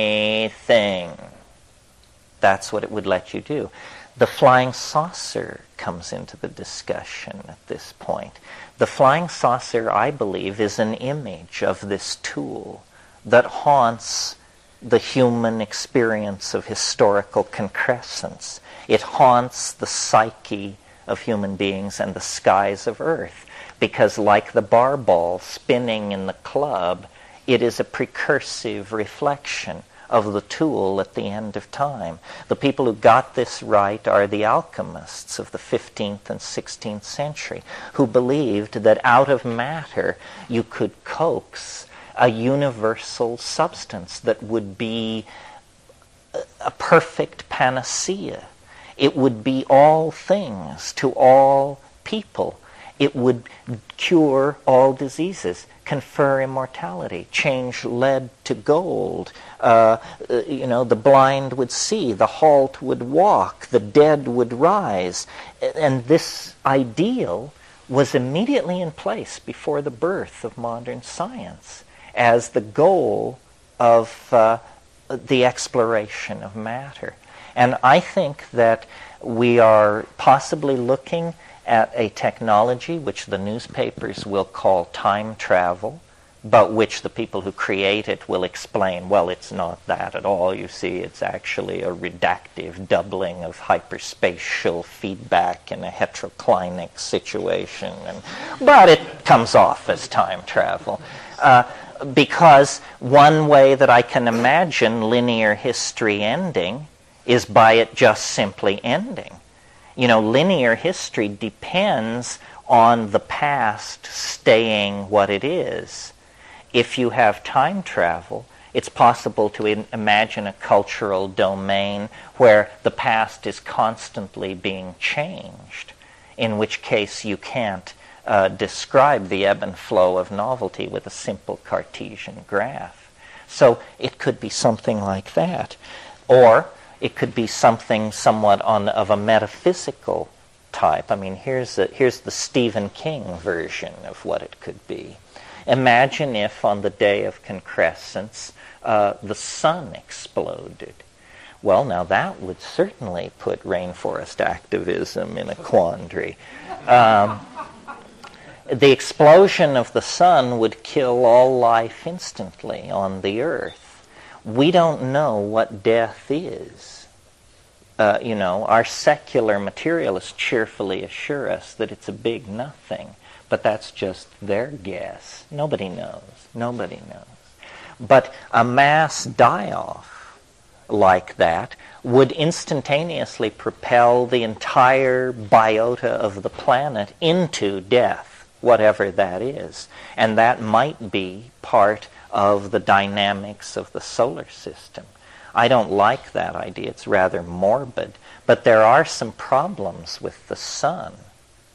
That's what it would let you do. The flying saucer comes into the discussion at this point. The flying saucer, I believe, is an image of this tool that haunts the human experience of historical concrescence. It haunts the psyche of human beings and the skies of Earth, because like the bar ball spinning in the club, it is a precursive reflection of the tool at the end of time. The people who got this right are the alchemists of the 15th and 16th century, who believed that out of matter you could coax a universal substance that would be a perfect panacea. It would be all things to all people. It would cure all diseases, confer immortality, change lead to gold. The blind would see, the halt would walk, the dead would rise. And this ideal was immediately in place before the birth of modern science as the goal of the exploration of matter. And I think that we are possibly looking at a technology which the newspapers will call time travel, but which the people who create it will explain, well, it's not that at all. You see, it's actually a redactive doubling of hyperspatial feedback in a heteroclinic situation. But it comes off as time travel. Because one way that I can imagine linear history ending is by it just simply ending. Linear history depends on the past staying what it is. If you have time travel, it's possible to imagine a cultural domain where the past is constantly being changed, in which case you can't describe the ebb and flow of novelty with a simple Cartesian graph. So it could be something like that. Or it could be something somewhat of a metaphysical type. I mean, here's the Stephen King version of what it could be. Imagine if on the day of concrescence the sun exploded. Well, now that would certainly put rainforest activism in a quandary. The explosion of the sun would kill all life instantly on the earth. We don't know what death is. Our secular materialists cheerfully assure us that it's a big nothing, but that's just their guess. Nobody knows. Nobody knows. But a mass die-off like that would instantaneously propel the entire biota of the planet into death, whatever that is. And that might be part of the dynamics of the solar system. I don't like that idea. It's rather morbid. But there are some problems with the sun.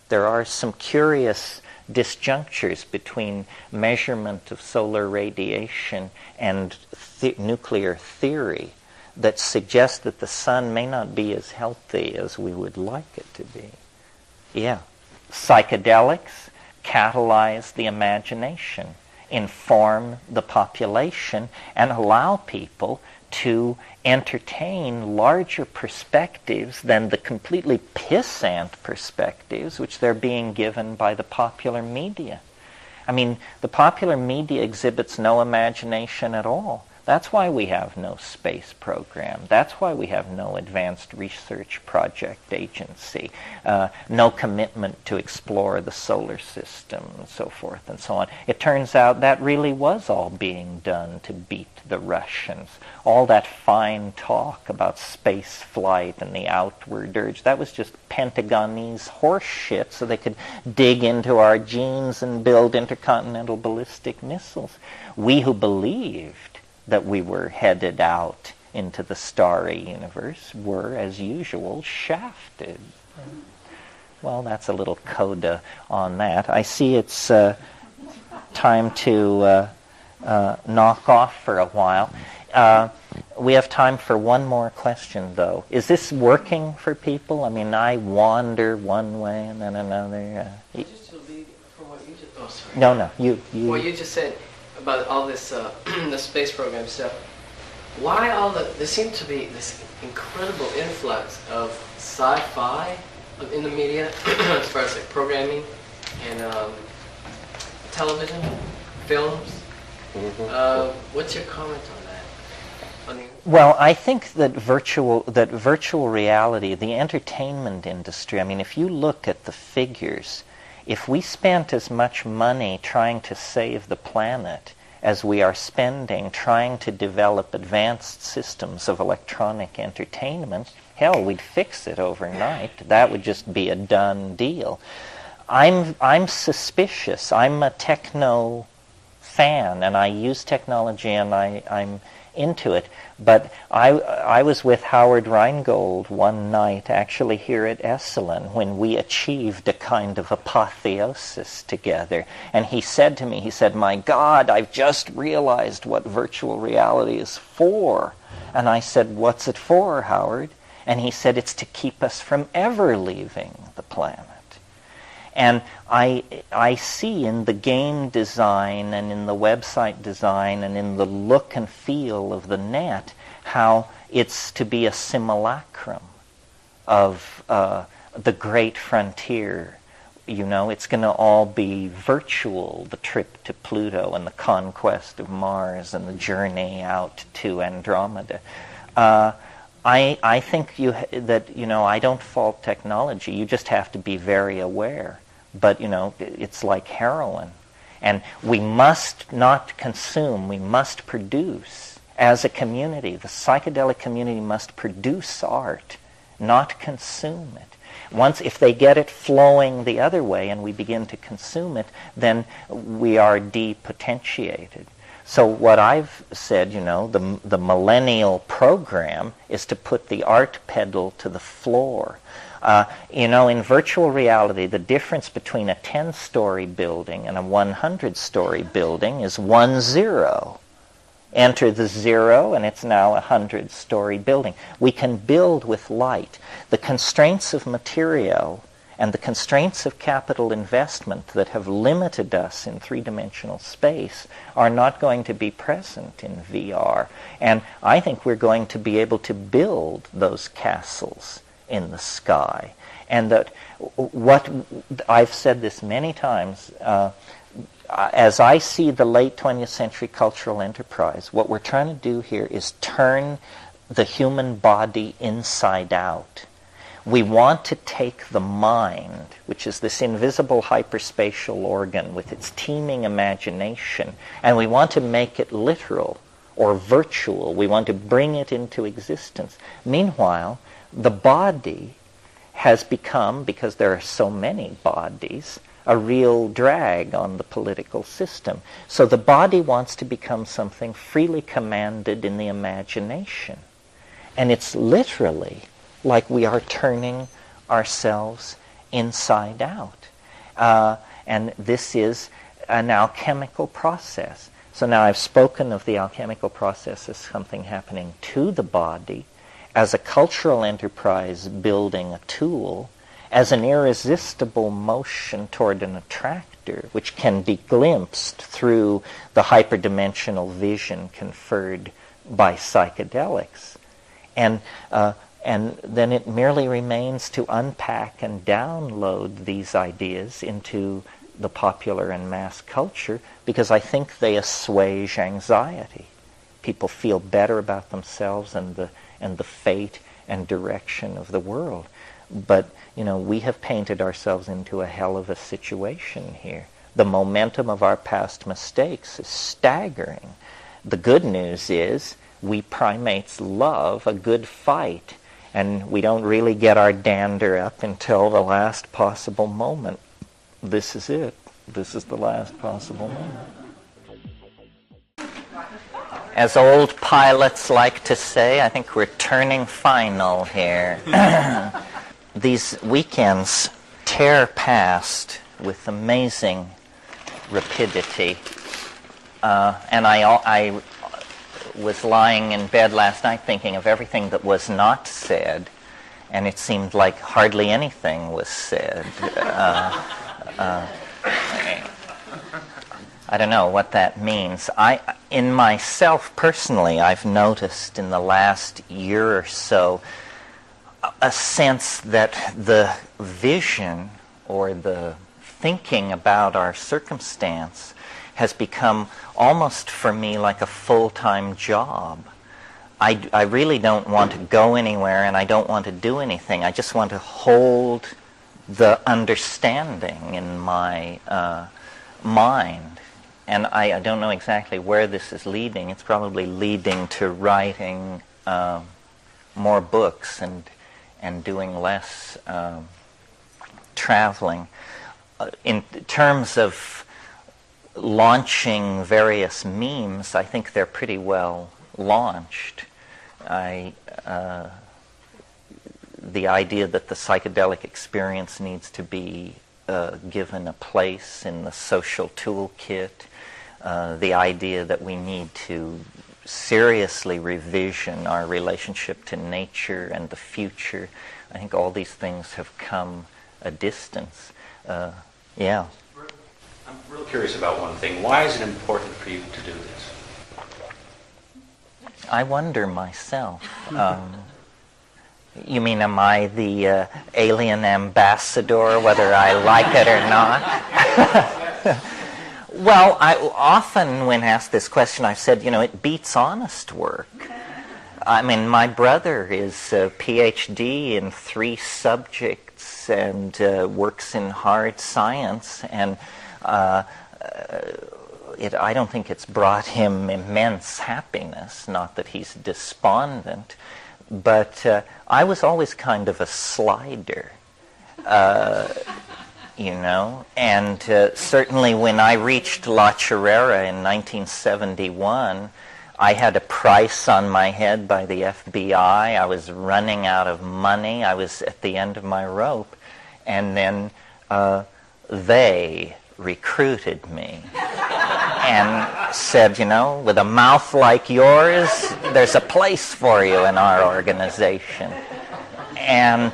There are some curious disjunctures between measurement of solar radiation and nuclear theory that suggest that the sun may not be as healthy as we would like it to be. Yeah. Psychedelics catalyze the imagination, inform the population, and allow people to entertain larger perspectives than the completely pissant perspectives which they're being given by the popular media. I mean, the popular media exhibits no imagination at all. That's why we have no space program. That's why we have no advanced research project agency, no commitment to explore the solar system, and so forth and so on. It turns out that really was all being done to beat the Russians. All that fine talk about space flight and the outward urge, that was just Pentagonese horse shit so they could dig into our genes and build intercontinental ballistic missiles. We who believed that we were headed out into the starry universe were, as usual, shafted. Well, that's a little coda on that. I see it's time to knock off for a while. We have time for one more question, though. Is this working for people? I mean, I wander one way and then another.
Just to lead from what you just... Oh, sorry.
No, you.
What you just said about all this, the space program stuff. Why all there seems to be this incredible influx of sci-fi in the media, as far as like programming and television, films. What's your comment on that?
Well, I think that virtual reality, the entertainment industry, I mean, if you look at the figures, if we spent as much money trying to save the planet as we are spending trying to develop advanced systems of electronic entertainment, hell, we'd fix it overnight. That would just be a done deal. I'm suspicious. I'm a techno fan, and I use technology, and I'm into it. But I was with Howard Rheingold one night, actually here at Esalen, when we achieved a kind of apotheosis together. And he said to me, he said, "My God, I've just realized what virtual reality is for." And I said, "What's it for, Howard?" And he said, "It's to keep us from ever leaving the planet." And I see in the game design and in the website design and in the look and feel of the net how it's to be a simulacrum of the great frontier. You know, it's going to all be virtual, the trip to Pluto and the conquest of Mars and the journey out to Andromeda. I think that I don't fault technology. You just have to be very aware. But, it's like heroin. And we must not consume, we must produce. As a community, the psychedelic community must produce art, not consume it. If they get it flowing the other way and we begin to consume it, then we are depotentiated. So what I've said, the millennial program is to put the art pedal to the floor. In virtual reality, the difference between a 10-story building and a 100-story building is 1 0. Enter the 0, and it's now a 100-story building. We can build with light. The constraints of material and the constraints of capital investment that have limited us in three-dimensional space are not going to be present in VR. And I think we're going to be able to build those castles in the sky. And that what I've said this many times, as I see the late 20th century cultural enterprise, what we're trying to do here is turn the human body inside out. We want to take the mind, which is this invisible hyperspatial organ with its teeming imagination, and we want to make it literal or virtual. We want to bring it into existence. Meanwhile, the body has become, because there are so many bodies, a real drag on the political system. So the body wants to become something freely commanded in the imagination. And it's literally like we are turning ourselves inside out. And this is an alchemical process. So now I've spoken of the alchemical process as something happening to the body, as a cultural enterprise building a tool, as an irresistible motion toward an attractor, which can be glimpsed through the hyperdimensional vision conferred by psychedelics. And then it merely remains to unpack and download these ideas into the popular and mass culture, because I think they assuage anxiety. People feel better about themselves and the fate and direction of the world. But, we have painted ourselves into a hell of a situation here. The momentum of our past mistakes is staggering. The good news is we primates love a good fight, and we don't really get our dander up until the last possible moment. This is it. This is the last possible moment. As old pilots like to say, I think we're turning final here. These weekends tear past with amazing rapidity. And I was lying in bed last night thinking of everything that was not said, and it seemed like hardly anything was said. I don't know what that means. In myself personally, I've noticed in the last year or so a sense that the vision or the thinking about our circumstance has become almost for me like a full-time job. I really don't want to go anywhere, and I don't want to do anything. I just want to hold the understanding in my mind. And I don't know exactly where this is leading. It's probably leading to writing more books and doing less traveling. In terms of launching various memes, I think they're pretty well launched. The idea that the psychedelic experience needs to be given a place in the social toolkit, the idea that we need to seriously revision our relationship to nature and the future. I think all these things have come a distance. Yeah.
I'm real curious about one thing. Why is it important for you to do this?
I wonder myself. You mean, am I the alien ambassador, whether I like it or not? Well, I often, when asked this question, I've said, it beats honest work. I mean, my brother is a PhD in 3 subjects and works in hard science, and I don't think it's brought him immense happiness, not that he's despondent, but I was always kind of a slider, and certainly when I reached La Chirera in 1971, I had a price on my head by the FBI. I was running out of money. I was at the end of my rope. And then they recruited me and said, with a mouth like yours, there's a place for you in our organization. And,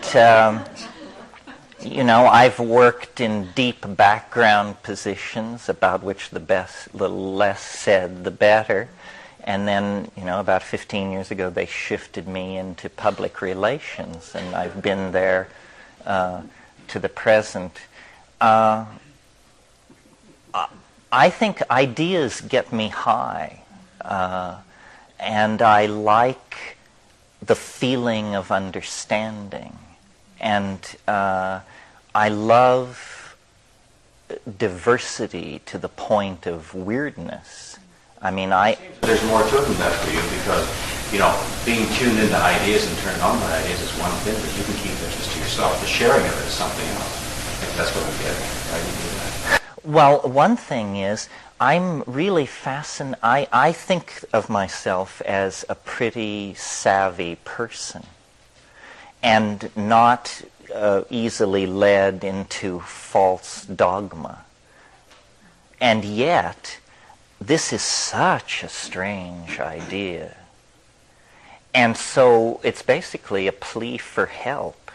I've worked in deep background positions about which the less said, the better. And then, about 15 years ago, they shifted me into public relations, and I've been there to the present. I think ideas get me high, and I like the feeling of understanding, and I love diversity to the point of weirdness. I mean,
There's more to it than that for you because, being tuned into ideas and turned on by ideas is one thing, but you can keep it just to yourself. The sharing of it is something else. I think that's what I'm getting at. How do you do that?
Well, one thing is, I'm really fascinated. I think of myself as a pretty savvy person and not easily led into false dogma. And yet, this is such a strange idea. And so it's basically a plea for help.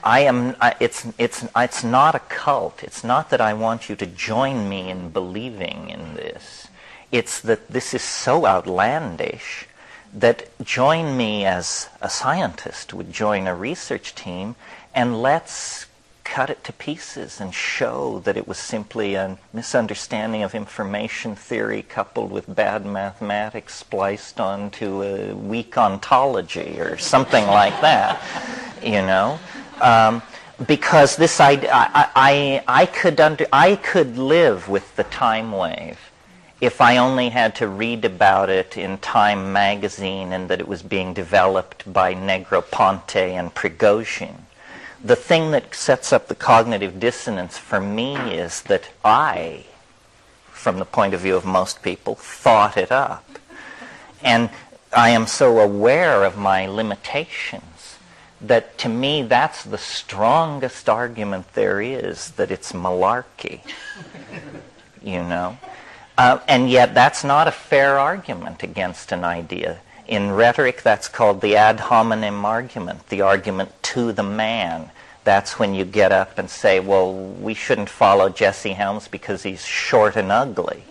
It's not a cult. It's not that I want you to join me in believing in this. It's that this is so outlandish that join me as a scientist would join a research team, and let's cut it to pieces and show that it was simply a misunderstanding of information theory coupled with bad mathematics spliced onto a weak ontology or something like that, because this idea, I could live with the time wave if I only had to read about it in Time magazine and that it was being developed by Negroponte and Prigozhin. The thing that sets up the cognitive dissonance for me is that I, from the point of view of most people, thought it up. And I am so aware of my limitations that to me that's the strongest argument there is, that it's malarkey, and yet that's not a fair argument against an idea. In rhetoric, that's called the ad hominem argument, the argument to the man. That's when you get up and say, well, we shouldn't follow Jesse Helms because he's short and ugly.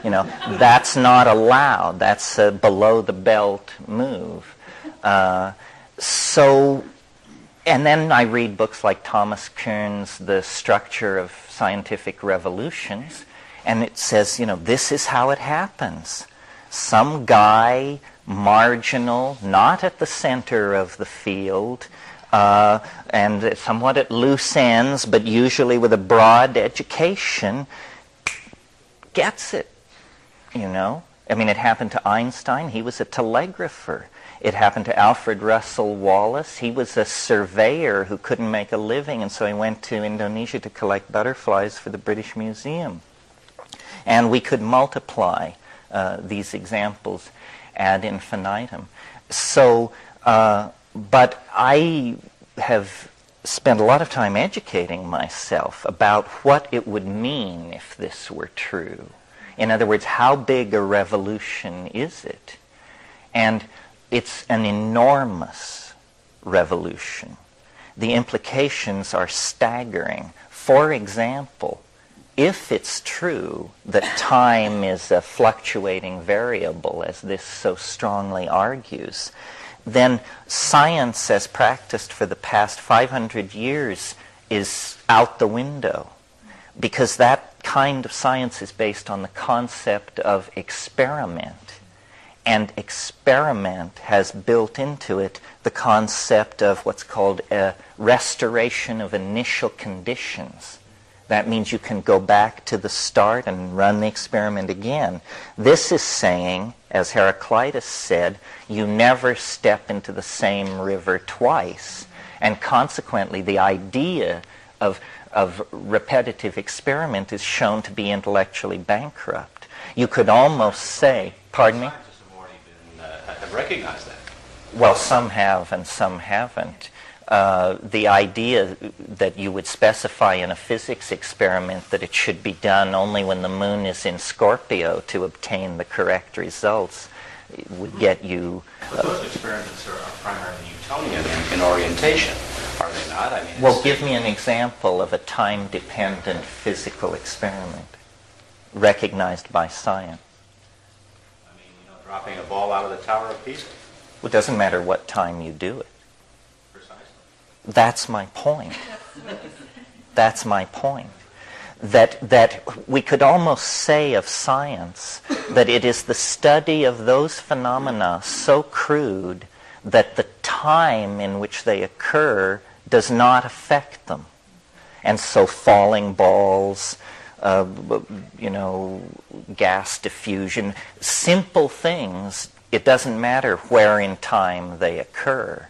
That's not allowed. That's a below-the-belt move. And then I read books like Thomas Kuhn's The Structure of Scientific Revolutions, and it says, this is how it happens. Some guy, marginal, not at the center of the field, and somewhat at loose ends, but usually with a broad education, gets it, I mean, it happened to Einstein. He was a telegrapher. It happened to Alfred Russel Wallace. He was a surveyor who couldn't make a living, and so he went to Indonesia to collect butterflies for the British Museum. And we could multiply these examples ad infinitum. So, but I have spent a lot of time educating myself about what it would mean if this were true. In other words, how big a revolution is it? And it's an enormous revolution. The implications are staggering. For example, if it's true that time is a fluctuating variable, as this so strongly argues, then science as practiced for the past 500 years is out the window, because that kind of science is based on the concept of experiment. And experiment has built into it the concept of what's called a restoration of initial conditions. That means you can go back to the start and run the experiment again. This is saying, as Heraclitus said, you never step into the same river twice. And consequently, the idea of repetitive experiment is shown to be intellectually bankrupt. You could almost say, pardon me?
Scientists have already have recognized that.
Well, some have and some haven't. The idea that you would specify in a physics experiment that it should be done only when the moon is in Scorpio to obtain the correct results would get you...
But those experiments are primarily Newtonian in orientation, are they not? I mean,
well, give me an example of a time-dependent physical experiment recognized by science.
I mean, dropping a ball out of the Tower of Pisa.
Well, it doesn't matter what time you do it. That's my point. That's my point. That we could almost say of science that it is the study of those phenomena so crude that the time in which they occur does not affect them. And so falling balls, gas diffusion, simple things, it doesn't matter where in time they occur.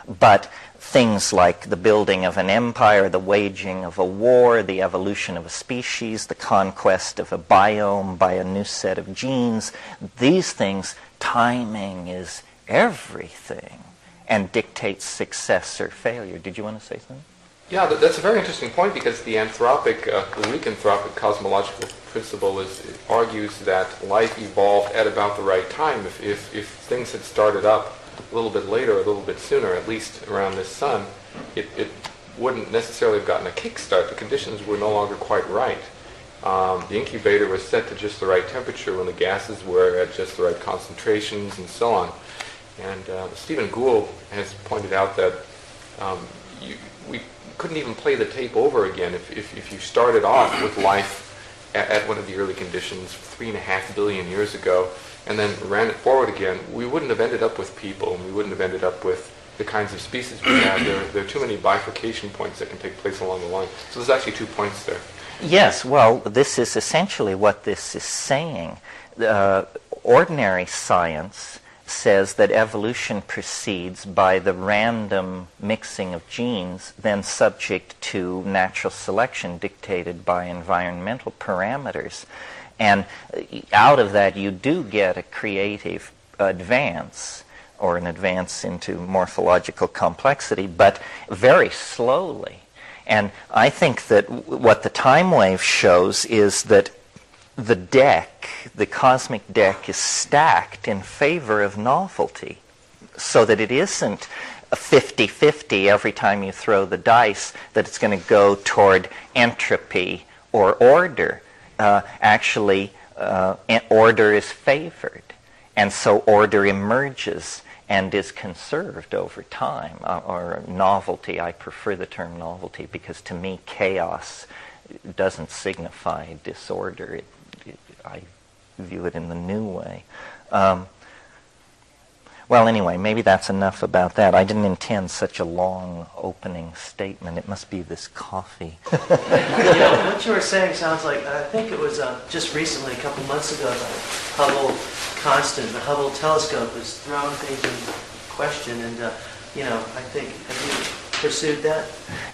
But things like the building of an empire, the waging of a war, the evolution of a species, the conquest of a biome by a new set of genes, these things, timing is everything and dictates success or failure. Did you want to say something?
Yeah, that's a very interesting point, because the Greek anthropic cosmological principle argues that life evolved at about the right time. If things had started up a little bit later, a little bit sooner, at least around this sun, it wouldn't necessarily have gotten a kickstart. The conditions were no longer quite right. The incubator was set to just the right temperature when the gases were at just the right concentrations and so on. And Stephen Gould has pointed out that we couldn't even play the tape over again if you started off with life at one of the early conditions 3.5 billion years ago and then ran it forward again. We wouldn't have ended up with people, and we wouldn't have ended up with the kinds of species we have. There are too many bifurcation points that can take place along the line. So there's actually 2 points there.
Yes, well, this is essentially what this is saying. Ordinary science says that evolution proceeds by the random mixing of genes, then subject to natural selection dictated by environmental parameters. And out of that, you do get a creative advance, or an advance into morphological complexity, but very slowly. And I think that what the time wave shows is that the deck, the cosmic deck, is stacked in favor of novelty, so that it isn't a 50-50 every time you throw the dice, that it's going to go toward entropy or order. Actually, order is favored, and so order emerges and is conserved over time, or novelty. I prefer the term novelty because to me chaos doesn't signify disorder. I view it in the new way. Well, anyway, maybe that's enough about that. I didn't intend such a long opening statement. It must be this coffee.
What you were saying sounds like, I think it was just recently, a couple months ago, the Hubble constant, the Hubble telescope was throwing things in question, and I think, have you pursued that?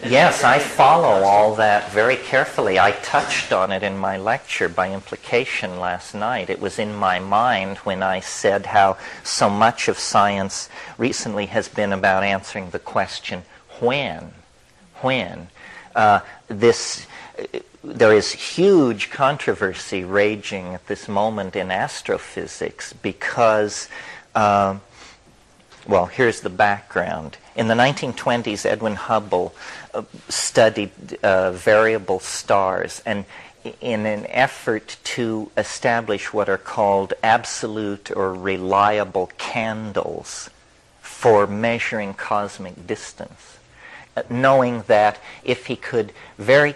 Yes, I follow all that very carefully. I touched on it in my lecture by implication last night. It was in my mind when I said how so much of science recently has been about answering the question, when? When? There is huge controversy raging at this moment in astrophysics because, well, here's the background. In the 1920s, Edwin Hubble studied variable stars, and in an effort to establish what are called absolute or reliable candles for measuring cosmic distance, knowing that if he could very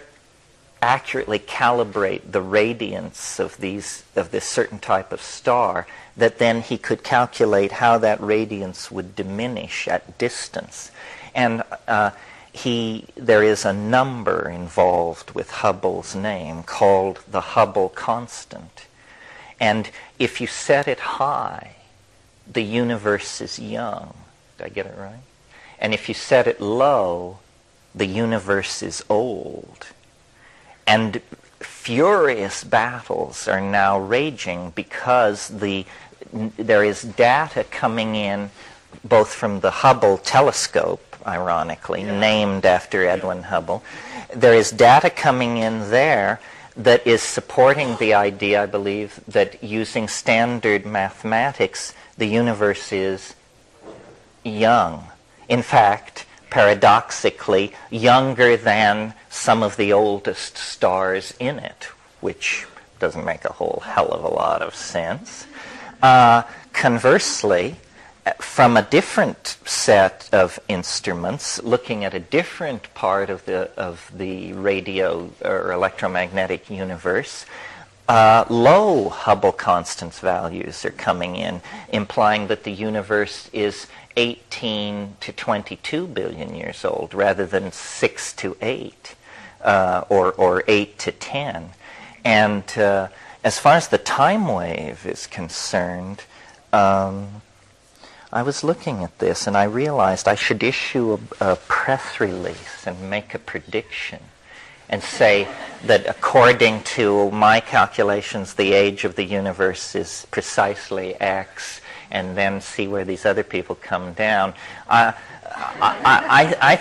accurately calibrate the radiance of this certain type of star, that then he could calculate how that radiance would diminish at distance. And there is a number involved with Hubble's name called the Hubble constant. And if you set it high, the universe is young. Did I get it right? And if you set it low, the universe is old. And furious battles are now raging because there is data coming in both from the Hubble telescope, ironically, named after Edwin Hubble. There is data coming in there that is supporting the idea, I believe, that using standard mathematics, the universe is young. In fact, paradoxically, younger than some of the oldest stars in it, which doesn't make a whole hell of a lot of sense. Conversely, from a different set of instruments, looking at a different part of the radio or electromagnetic universe, low Hubble constants values are coming in, implying that the universe is 18 to 22 billion years old rather than 6 to 8 or 8 to 10. And as far as the time wave is concerned, I was looking at this and I realized I should issue a press release and make a prediction and say that according to my calculations, the age of the universe is precisely X, and then see where these other people come down. I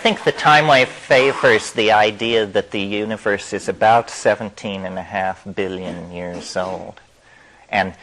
think the time wave favors the idea that the universe is about 17.5 billion years old. And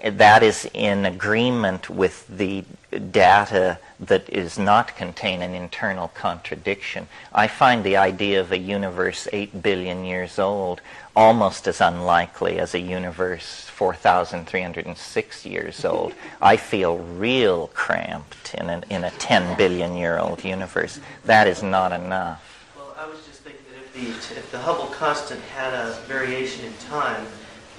that is in agreement with the data that does not contain an internal contradiction. I find the idea of a universe 8 billion years old almost as unlikely as a universe 4,306 years old. I feel real cramped in a 10 billion year old universe. That is not enough.
Well, I was just thinking that if the Hubble constant had a variation in time,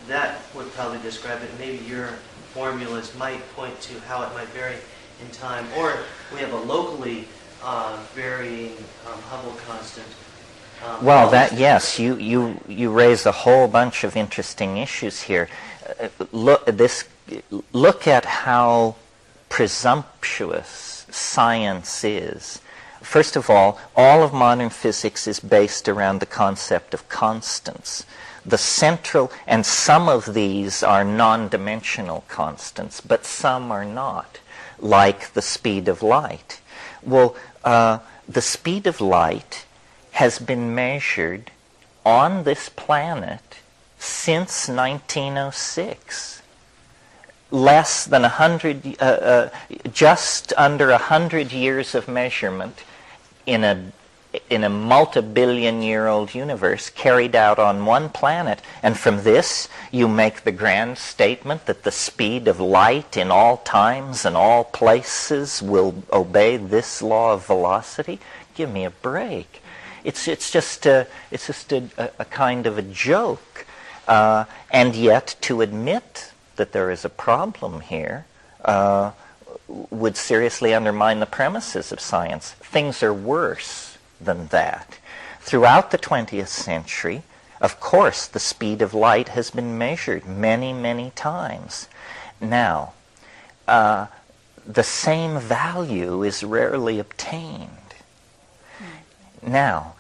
that would probably describe it. Maybe your formulas might point to how it might vary in time. Or we have a locally varying Hubble constant.
Well, yes, you raise a whole bunch of interesting issues here. Look at how presumptuous science is. First of all of modern physics is based around the concept of constants. The central, and some of these are non-dimensional constants, but some are not, like the speed of light. Well, the speed of light has been measured on this planet since 1906. Less than 100, just under 100 years of measurement in a multi-billion-year-old universe carried out on one planet. And from this, you make the grand statement that the speed of light in all times and all places will obey this law of velocity? Give me a break. It's just a kind of a joke. And yet, to admit that there is a problem here would seriously undermine the premises of science. Things are worse than that. Throughout the 20th century, of course, the speed of light has been measured many, many times. Now, the same value is rarely obtained. Now,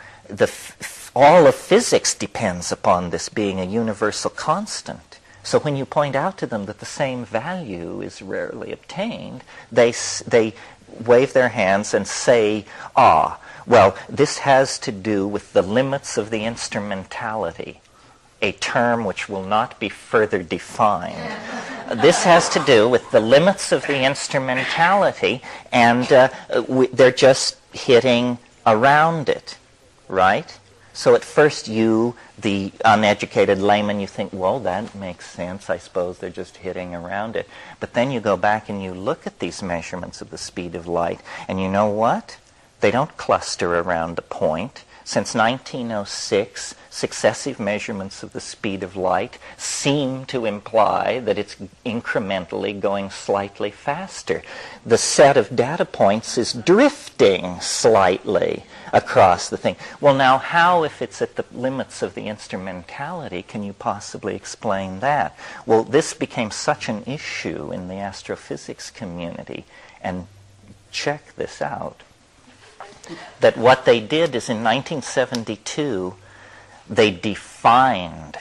all of physics depends upon this being a universal constant. So when you point out to them that the same value is rarely obtained, they wave their hands and say, well, this has to do with the limits of the instrumentality, a term which will not be further defined. This has to do with the limits of the instrumentality, and they're just hitting around it, right? So at first you, the uneducated layman, you think, well, that makes sense. I suppose they're just hitting around it. But then you go back and you look at these measurements of the speed of light, and you know what? They don't cluster around a point. Since 1906, successive measurements of the speed of light seem to imply that it's incrementally going slightly faster. The set of data points is drifting slightly across the thing. Well, now, how, if it's at the limits of the instrumentality, can you possibly explain that? Well, this became such an issue in the astrophysics community, and check this out, that what they did is in 1972, they defined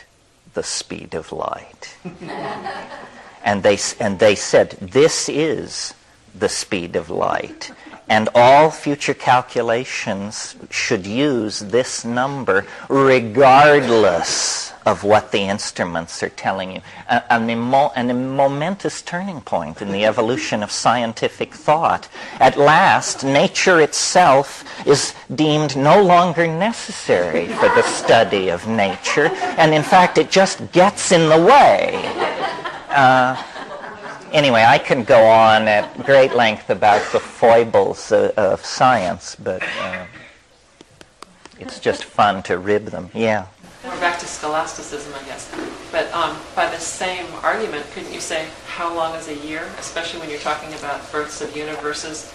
the speed of light. and they said, this is the speed of light. And all future calculations should use this number regardless of what the instruments are telling you. A momentous turning point in the evolution of scientific thought. At last, nature itself is deemed no longer necessary for the study of nature, and in fact it just gets in the way. Anyway, I can go on at great length about the foibles of science, but it's just fun to rib them. Yeah.
We're back to scholasticism, I guess. But by the same argument, couldn't you say how long is a year, especially when you're talking about births of universes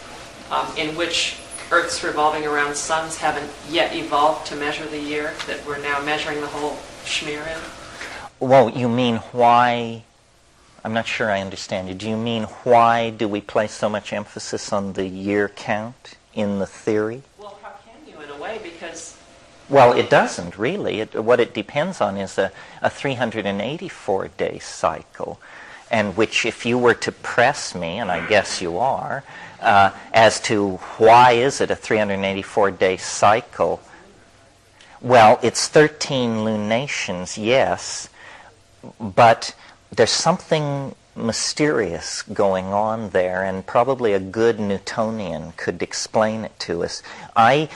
in which Earths revolving around suns haven't yet evolved to measure the year, that we're now measuring the whole schmear in?
Well, you mean why... I'm not sure I understand you. Do you mean why do we place so much emphasis on the year count in the theory?
Well, how can you, in a way, because...
Well, it doesn't, really. What it depends on is a 384-day cycle, and which, if you were to press me, and I guess you are, as to why is it a 384-day cycle, well, it's 13 lunations, yes, but... there's something mysterious going on there, and probably a good Newtonian could explain it to us. They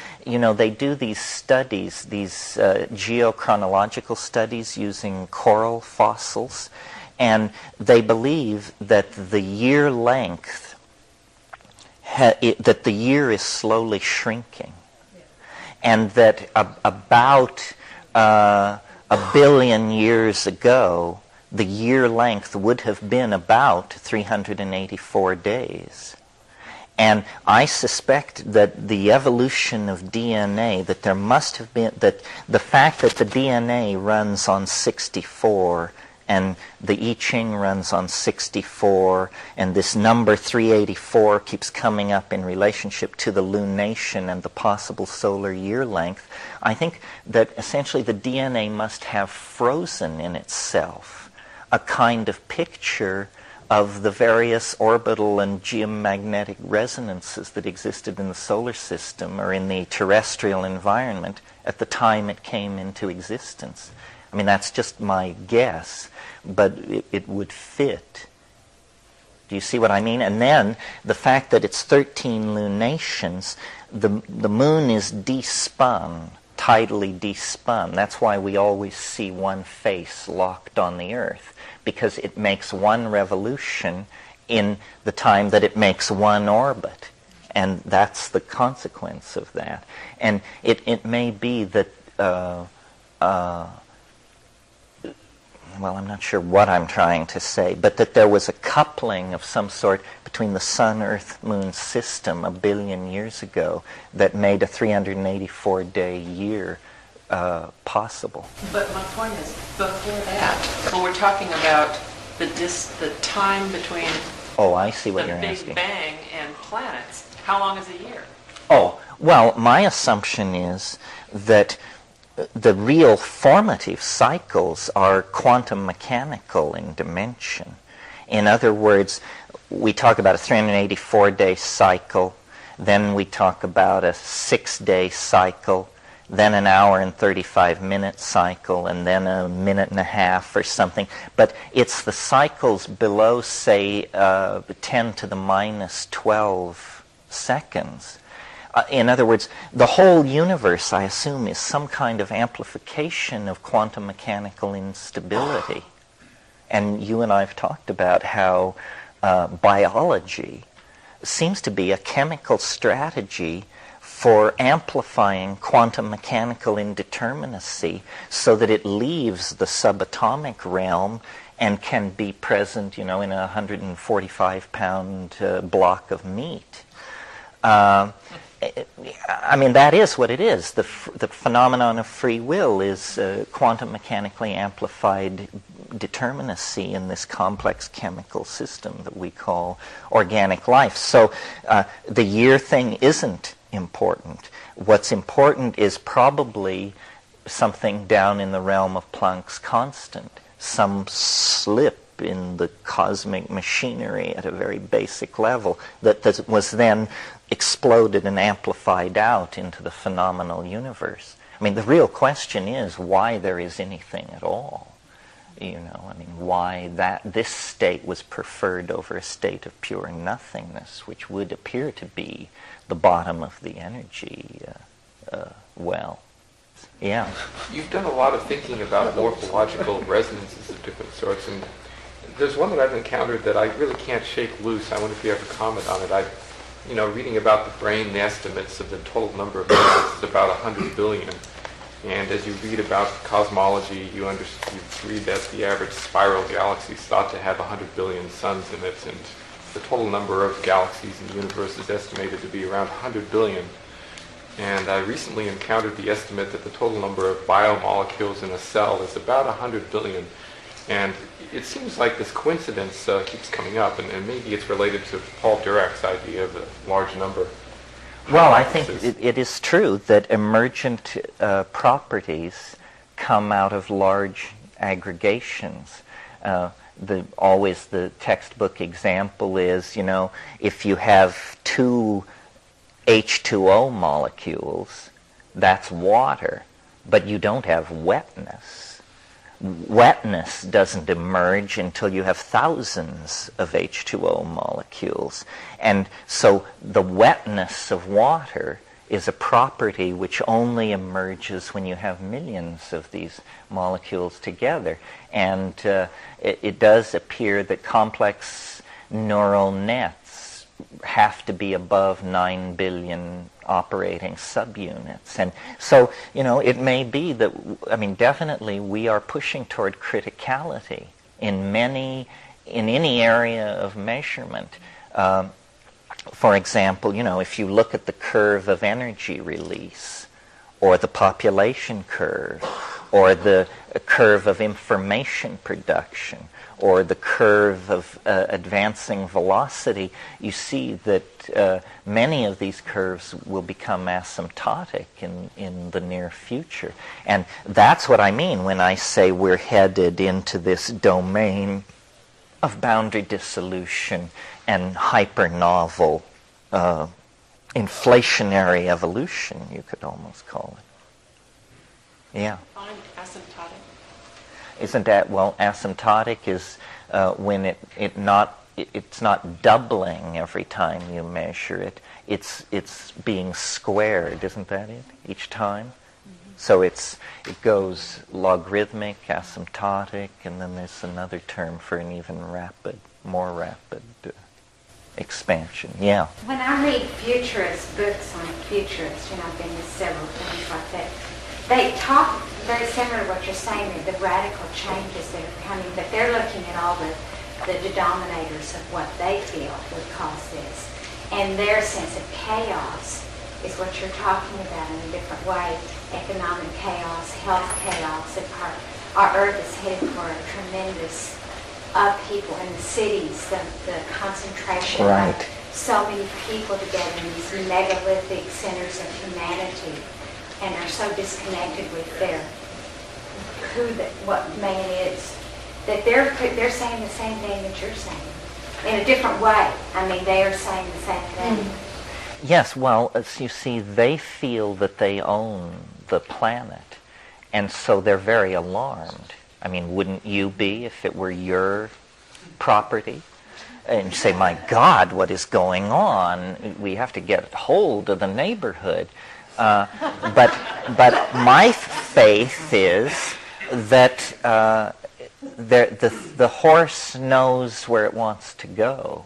do these studies, these geochronological studies using coral fossils, and they believe that the year length, that the year is slowly shrinking, and that about a billion years ago, the year length would have been about 384 days. And I suspect that the evolution of DNA, that there must have been, that the fact that the DNA runs on 64 and the I Ching runs on 64, and this number 384 keeps coming up in relationship to the lunation and the possible solar year length, I think that essentially the DNA must have frozen in itself a kind of picture of the various orbital and geomagnetic resonances that existed in the solar system or in the terrestrial environment at the time it came into existence. I mean, that's just my guess, but it would fit. Do you see what I mean? And then the fact that it's 13 lunations, the moon is despun, tidally despun. That's why we always see one face locked on the Earth, because it makes one revolution in the time that it makes one orbit. And that's the consequence of that. And it may be that, well, I'm not sure what I'm trying to say, but that there was a coupling of some sort between the Sun-Earth-Moon system a billion years ago that made a 384-day year possible.
But my point is, before that, when we're talking about the time between
I see what you're
the
asking.
Big Bang and planets, how long is a year?
Oh, Well, my assumption is that the real formative cycles are quantum mechanical in dimension. In other words, we talk about a 384-day cycle, then we talk about a 6-day cycle, then an hour and 35-minute cycle, and then a minute and a half or something. But it's the cycles below, say, 10 to the minus 12 seconds. In other words, the whole universe, I assume, is some kind of amplification of quantum mechanical instability. And you and I have talked about how biology seems to be a chemical strategy for amplifying quantum mechanical indeterminacy so that it leaves the subatomic realm and can be present, in a 145-pound block of meat. I mean, that is what it is. The phenomenon of free will is quantum mechanically amplified determinacy in this complex chemical system that we call organic life. So the year thing isn't important. What's important is probably something down in the realm of Planck's constant, some slip in the cosmic machinery at a very basic level that was then exploded and amplified out into the phenomenal universe. I mean, the real question is why there is anything at all. Why this state was preferred over a state of pure nothingness, which would appear to be the bottom of the energy well. Yeah.
You've done a lot of thinking about morphological resonances of different sorts, and there's one that I've encountered that I really can't shake loose. I wonder if you have a comment on it. Reading about the brain, the estimates of the total number of neurons is about 100 billion. And as you read about cosmology, you read that the average spiral galaxy is thought to have 100 billion suns in it, and the total number of galaxies in the universe is estimated to be around 100 billion. And I recently encountered the estimate that the total number of biomolecules in a cell is about 100 billion. And it seems like this coincidence keeps coming up, and maybe it's related to Paul Dirac's idea of a large number.
Well, I think it is true that emergent properties come out of large aggregations. Always the textbook example is, if you have two H2O molecules, that's water, but you don't have wetness. Wetness doesn't emerge until you have thousands of H2O molecules. And so the wetness of water is a property which only emerges when you have millions of these molecules together. And it does appear that complex neural nets have to be above 9 billion operating subunits. And so, it may be that, definitely we are pushing toward criticality in any area of measurement. For example, if you look at the curve of energy release, or the population curve, or the curve of information production, or the curve of advancing velocity, you see that many of these curves will become asymptotic in the near future. And that's what I mean when I say we're headed into this domain of boundary dissolution and hyper-novel inflationary evolution, you could almost call it. Yeah.
Define asymptotic.
Isn't that, asymptotic is when it's not doubling every time you measure it. It's being squared, isn't that it, each time? Mm-hmm. So it goes logarithmic, asymptotic, and then there's another term for an even more rapid expansion. Yeah.
When I read futurists, books on futurists, I've been to several things like that, they talk very similar to what you're saying, the radical changes that are coming, but they're looking at all the denominators of what they feel would cause this. And their sense of chaos is what you're talking about in a different way. Economic chaos, health chaos, and our Earth is headed for a tremendous upheaval in the cities, the concentration
right.
of so many people together in these megalithic centers of humanity and are so disconnected with their what man is, that they're saying the same thing that you're saying in a different way. I mean, they are saying the same thing.
Yes, well, as you see, they feel that they own the planet, and so they're very alarmed. I mean, wouldn't you be if it were your property? And you say, my God, what is going on? We have to get hold of the neighborhood. But my faith is that the horse knows where it wants to go,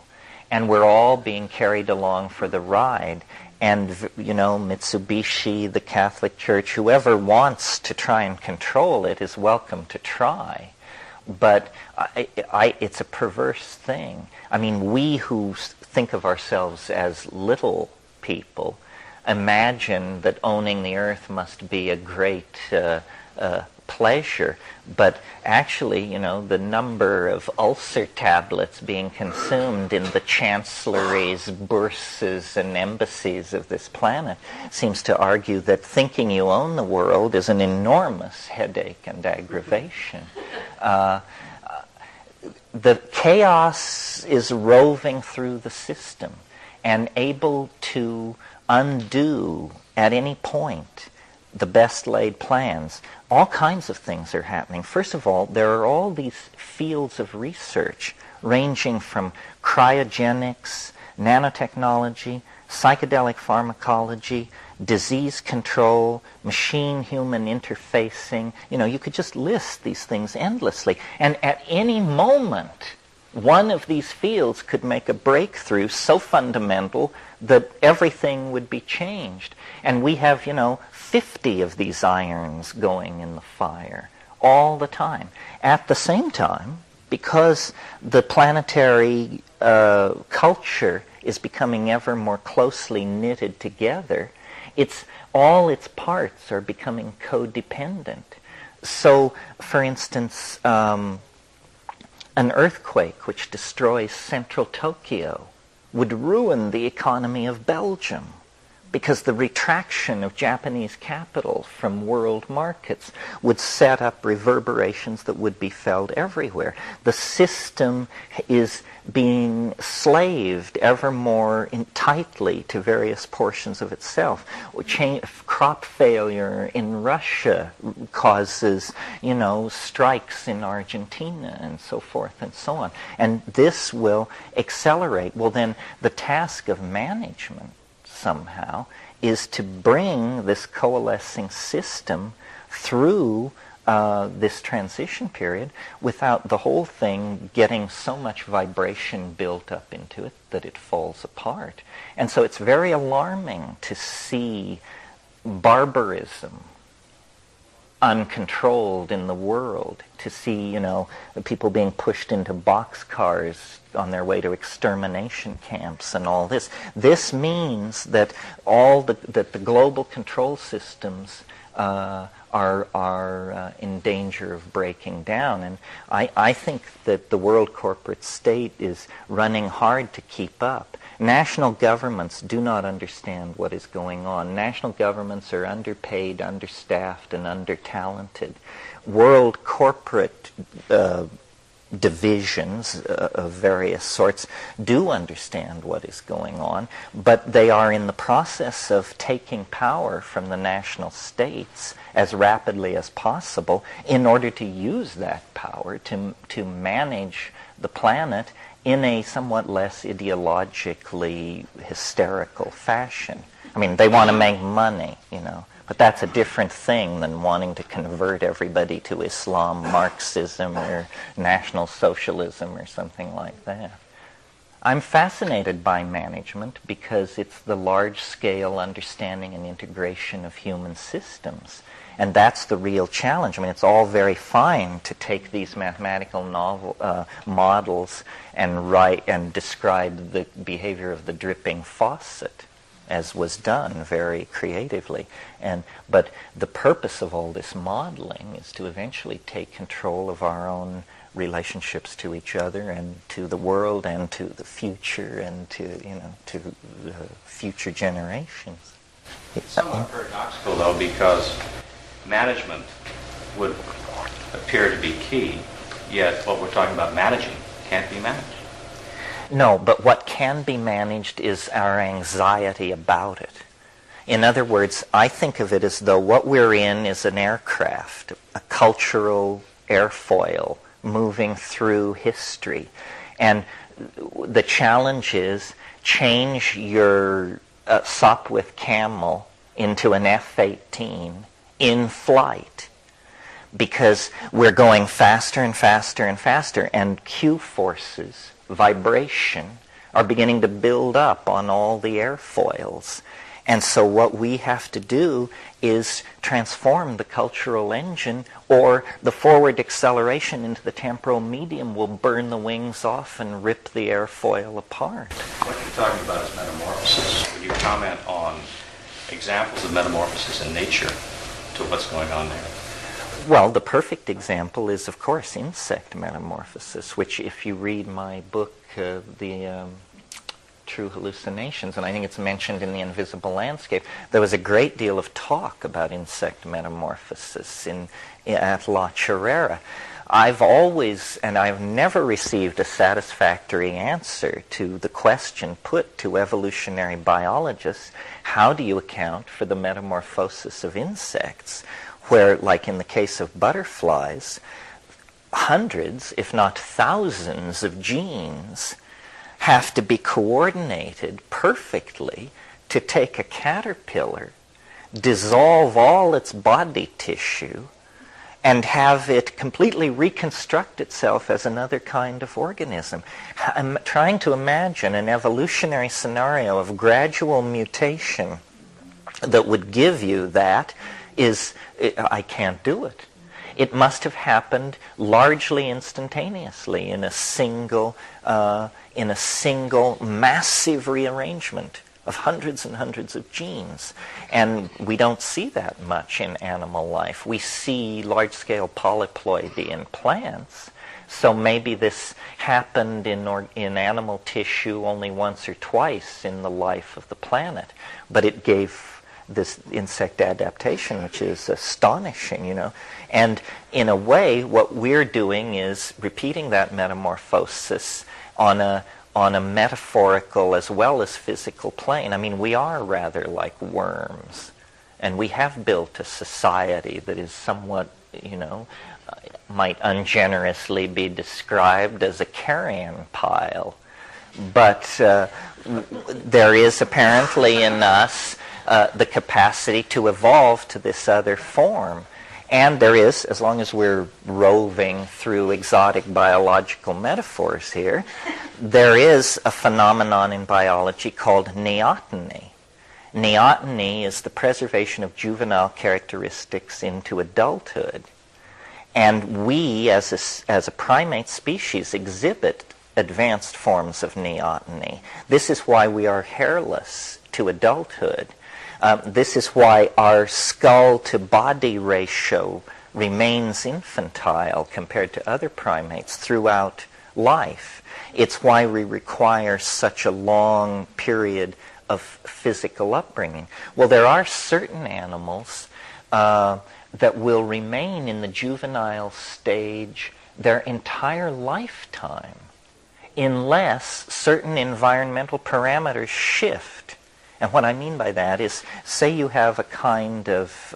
and we're all being carried along for the ride. And, you know, Mitsubishi, the Catholic Church, whoever wants to try and control it is welcome to try. But it's a perverse thing. I mean, we who think of ourselves as little people imagine that owning the earth must be a great pleasure, but actually, you know, the number of ulcer tablets being consumed in the chancelleries, bourses, and embassies of this planet seems to argue that thinking you own the world is an enormous headache and aggravation. The chaos is roving through the system and able to undo at any point the best laid plans. All kinds of things are happening. First of all, there are all these fields of research ranging from cryogenics, nanotechnology, psychedelic pharmacology, disease control, machine-human interfacing. You know, you could just list these things endlessly. And at any moment, one of these fields could make a breakthrough so fundamental that everything would be changed. And we have, you know, 50 of these irons going in the fire all the time. At the same time, because the planetary culture is becoming ever more closely knitted together, all its parts are becoming codependent. So, for instance, an earthquake which destroys central Tokyo would ruin the economy of Belgium, because the retraction of Japanese capital from world markets would set up reverberations that would be felt everywhere. The system is being slaved ever more tightly to various portions of itself. Crop failure in Russia causes, you know, strikes in Argentina and so forth and so on. And this will accelerate. Well, then the task of management somehow is to bring this coalescing system through this transition period without the whole thing getting so much vibration built up into it that it falls apart. And so it's very alarming to see barbarism uncontrolled in the world, to see, you know, people being pushed into boxcars on their way to extermination camps and all this. This means that that the global control systems are in danger of breaking down. And I think that the world corporate state is running hard to keep up. National governments do not understand what is going on. National governments are underpaid, understaffed, and under-talented. World corporate divisions of various sorts do understand what is going on, but they are in the process of taking power from the national states as rapidly as possible in order to use that power to manage the planet in a somewhat less ideologically hysterical fashion. I mean, they want to make money, you know, but that's a different thing than wanting to convert everybody to Islam, Marxism, or National Socialism, or something like that. I'm fascinated by management because it's the large-scale understanding and integration of human systems. And that's the real challenge. I mean, it's all very fine to take these mathematical models and write and describe the behavior of the dripping faucet, as was done very creatively. But the purpose of all this modeling is to eventually take control of our own relationships to each other and to the world and to the future and to the future generations.
It's somewhat paradoxical, though, because management would appear to be key, yet what we're talking about managing can't be managed.
No, but what can be managed is our anxiety about it. In other words, I think of it as though what we're in is an aircraft, a cultural airfoil moving through history. And the challenge is change your Sopwith Camel into an F-18 in flight, because we're going faster and faster and faster, and Q forces, vibration, are beginning to build up on all the airfoils. And so what we have to do is transform the cultural engine, or the forward acceleration into the temporal medium will burn the wings off and rip the airfoil apart.
What you're talking about is metamorphosis. Would you comment on examples of metamorphosis in nature to what's going on there?
Well, the perfect example is, of course, insect metamorphosis, which if you read my book, the True Hallucinations, and I think it's mentioned in The Invisible Landscape, there was a great deal of talk about insect metamorphosis at La Chorrera. I've always, and I've never received a satisfactory answer to the question put to evolutionary biologists, how do you account for the metamorphosis of insects, where, like in the case of butterflies, hundreds, if not thousands of genes have to be coordinated perfectly to take a caterpillar, dissolve all its body tissue, and have it completely reconstruct itself as another kind of organism. I'm trying to imagine an evolutionary scenario of gradual mutation that would give you that. I can't do it. It must have happened largely instantaneously in a single massive rearrangement of hundreds and hundreds of genes. And we don't see that much in animal life. We see large-scale polyploidy in plants. So maybe this happened in animal tissue only once or twice in the life of the planet. But it gave this insect adaptation, which is astonishing, And in a way, what we're doing is repeating that metamorphosis on a metaphorical as well as physical plane. I mean, we are rather like worms, and we have built a society that is somewhat, might ungenerously be described as a carrion pile. But there is apparently in us the capacity to evolve to this other form. And there is, as long as we're roving through exotic biological metaphors here, there is a phenomenon in biology called neoteny. Neoteny is the preservation of juvenile characteristics into adulthood. And we, as a primate species, exhibit advanced forms of neoteny. This is why we are hairless to adulthood. This is why our skull-to-body ratio remains infantile compared to other primates throughout life. It's why we require such a long period of physical upbringing. Well, there are certain animals that will remain in the juvenile stage their entire lifetime unless certain environmental parameters shift. And what I mean by that is, say you have a kind of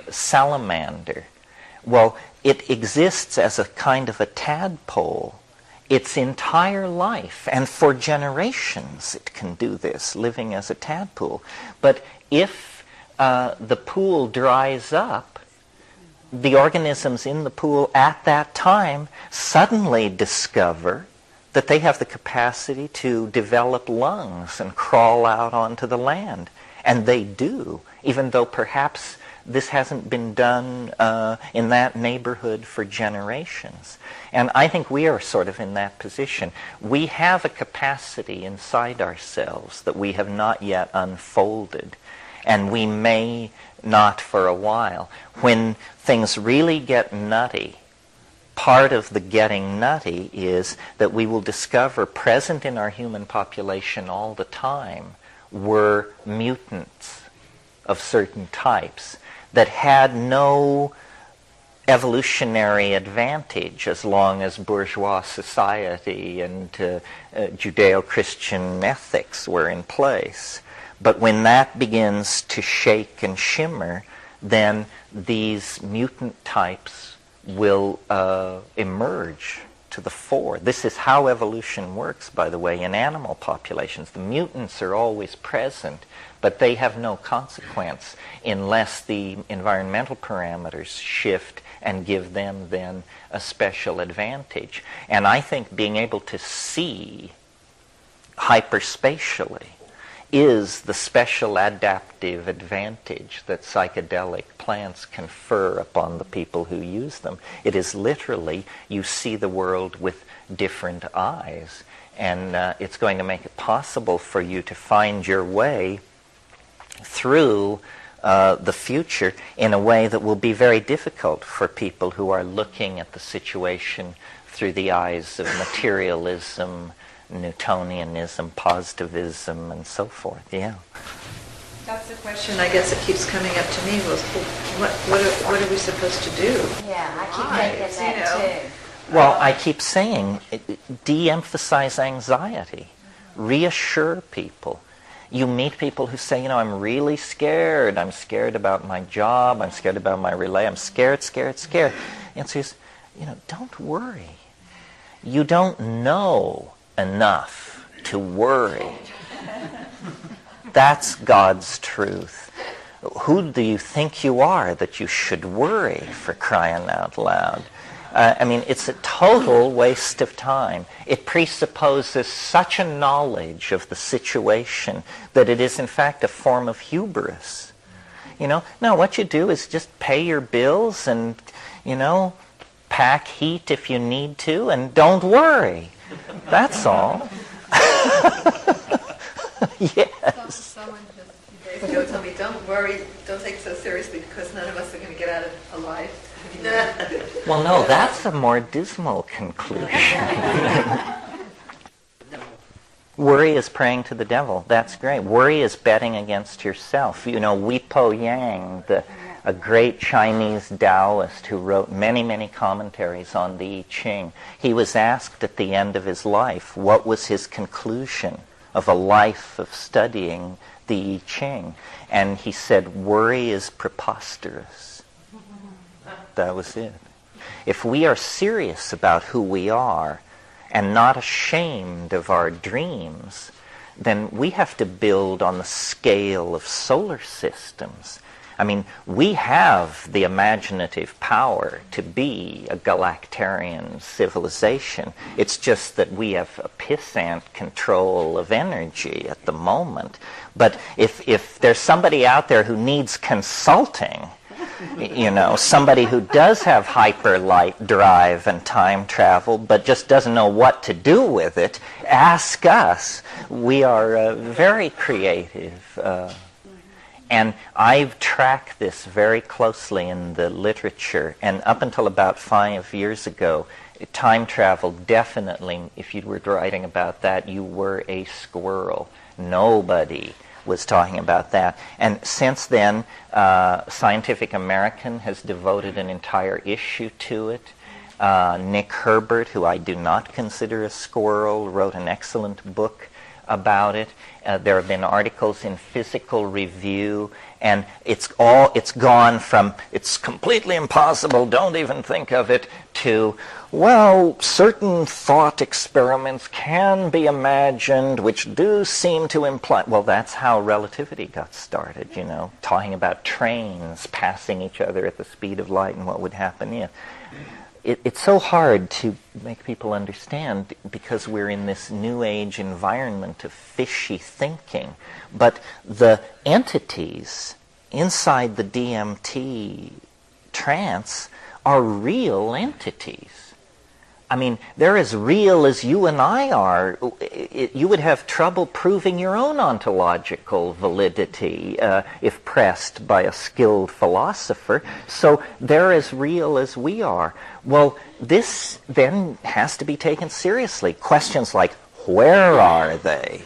salamander. Well, it exists as a kind of a tadpole its entire life, and for generations it can do this, living as a tadpole. But if the pool dries up, the organisms in the pool at that time suddenly discover that they have the capacity to develop lungs and crawl out onto the land. And they do, even though perhaps this hasn't been done in that neighborhood for generations. And I think we are sort of in that position. We have a capacity inside ourselves that we have not yet unfolded. and we may not for a while. When things really get nutty, part of the getting nutty is that we will discover present in our human population all the time were mutants of certain types that had no evolutionary advantage as long as bourgeois society and Judeo-Christian ethics were in place. But when that begins to shake and shimmer, then these mutant types will emerge to the fore. This is how evolution works, by the way, in animal populations. The mutants are always present, but they have no consequence unless the environmental parameters shift and give them then a special advantage. And I think being able to see hyperspatially is the special adaptive advantage that psychedelic plants confer upon the people who use them. It is literally, you see the world with different eyes, and it's going to make it possible for you to find your way through the future in a way that will be very difficult for people who are looking at the situation through the eyes of materialism, Newtonianism, positivism, and so forth. Yeah.
That's the question, I guess, that keeps coming up to me was, what are we supposed to do?
Yeah, I keep thinking that too.
Well, I keep saying, de-emphasize anxiety. Reassure people. You meet people who say, I'm really scared. I'm scared about my job. I'm scared about my relay. I'm scared. The answer is, don't worry. You don't know enough to worry. That's God's truth. Who do you think you are that you should worry, for crying out loud? It's a total waste of time. It presupposes such a knowledge of the situation that it is in fact a form of hubris. No, what you do is just pay your bills and, pack heat if you need to, and don't worry. That's all. Yes.
Someone just a few days ago told me, don't worry, don't take it so seriously because none of us are going to get out of it alive.
Well, no, that's a more dismal conclusion. Worry is praying to the devil. That's great. Worry is betting against yourself. Wi Po Yang, a great Chinese Taoist who wrote many, many commentaries on the I Ching, he was asked at the end of his life what was his conclusion of a life of studying the I Ching. And he said, worry is preposterous. That was it. If we are serious about who we are and not ashamed of our dreams, then we have to build on the scale of solar systems. We have the imaginative power to be a galactarian civilization. It's just that we have a pissant control of energy at the moment. But if there's somebody out there who needs consulting, somebody who does have hyperlight drive and time travel but just doesn't know what to do with it, ask us. We are very creative. And I've tracked this very closely in the literature, and up until about 5 years ago, time travel definitely, if you were writing about that, you were a squirrel. Nobody was talking about that. And since then, Scientific American has devoted an entire issue to it. Nick Herbert, who I do not consider a squirrel, wrote an excellent book about it. There have been articles in Physical Review, and it's gone from it's completely impossible, don't even think of it, to, well, certain thought experiments can be imagined which do seem to imply. Well, that's how relativity got started, talking about trains passing each other at the speed of light and what would happen if. It's so hard to make people understand because we're in this new age environment of fishy thinking. But the entities inside the DMT trance are real entities. I mean, they're as real as you and I are. You would have trouble proving your own ontological validity if pressed by a skilled philosopher. So they're as real as we are. Well, this then has to be taken seriously. Questions like, where are they?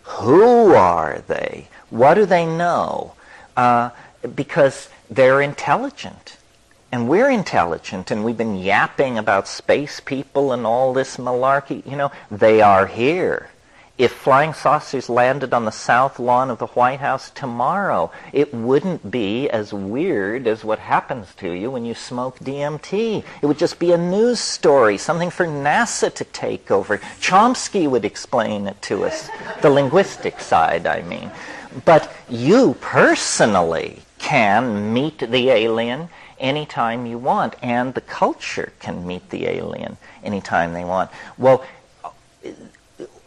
Who are they? What do they know? Because they're intelligent. And we're intelligent, and we've been yapping about space people and all this malarkey. You know, they are here. If flying saucers landed on the south lawn of the White House tomorrow, it wouldn't be as weird as what happens to you when you smoke DMT. It would just be a news story, something for NASA to take over. Chomsky would explain it to us, the linguistic side, I mean. But you personally can meet the alien anytime you want, and the culture can meet the alien anytime they want. Well,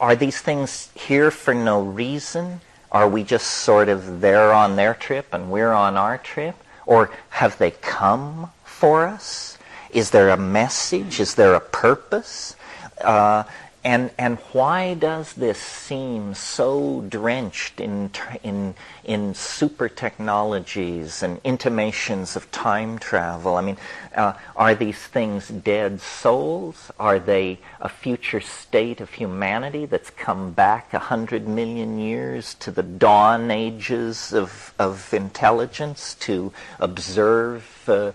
are these things here for no reason? Are we just sort of there on their trip and we're on our trip? Or have they come for us? Is there a message? Is there a purpose? And why does this seem so drenched in super technologies and intimations of time travel? I mean, are these things dead souls? Are they a future state of humanity that's come back 100 million years to the dawn ages of intelligence to observe, the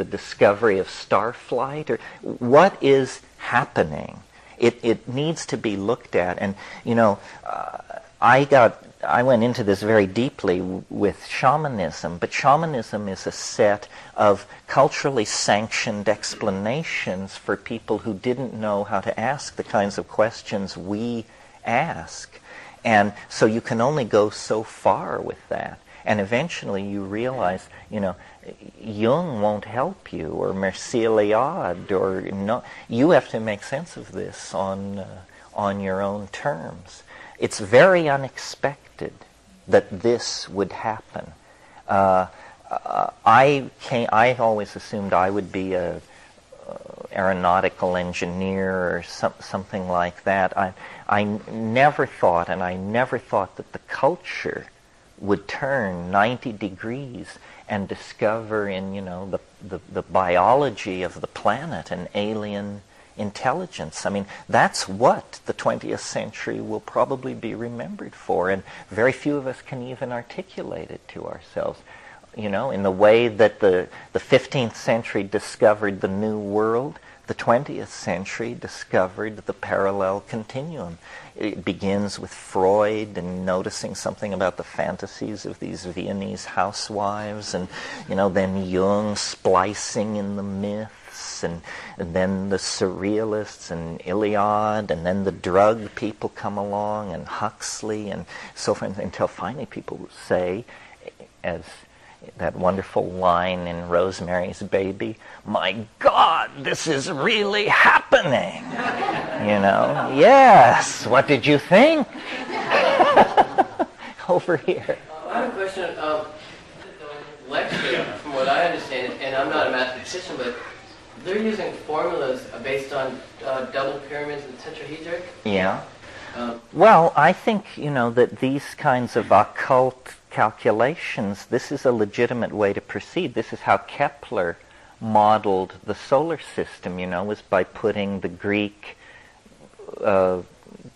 discovery of starflight? Or what is happening? It needs to be looked at, and I went into this very deeply with shamanism, but shamanism is a set of culturally sanctioned explanations for people who didn't know how to ask the kinds of questions we ask, and so you can only go so far with that, and eventually you realize, Jung won't help you, or Mircea Eliade, or no. You have to make sense of this on your own terms. It's very unexpected that this would happen. I always assumed I would be a aeronautical engineer or something like that. I never thought that the culture would turn 90 degrees and discover in, the biology of the planet an alien intelligence. I mean, that's what the 20th century will probably be remembered for, and very few of us can even articulate it to ourselves. In the way that the 15th century discovered the New World, the 20th century discovered the parallel continuum. It begins with Freud and noticing something about the fantasies of these Viennese housewives, and then Jung splicing in the myths, and then the surrealists and Iliad, and then the drug people come along, and Huxley, and so forth, until finally people say, as that wonderful line in Rosemary's Baby, "My God, this is really happening." Yes, what did you think? Over here.
I have a question. Lecture, from what I understand, and I'm not a mathematician, but they're using formulas based on double pyramids and tetrahedric.
Yeah. Well, I think, that these kinds of occult calculations, this is a legitimate way to proceed. This is how Kepler modeled the solar system, was by putting the Greek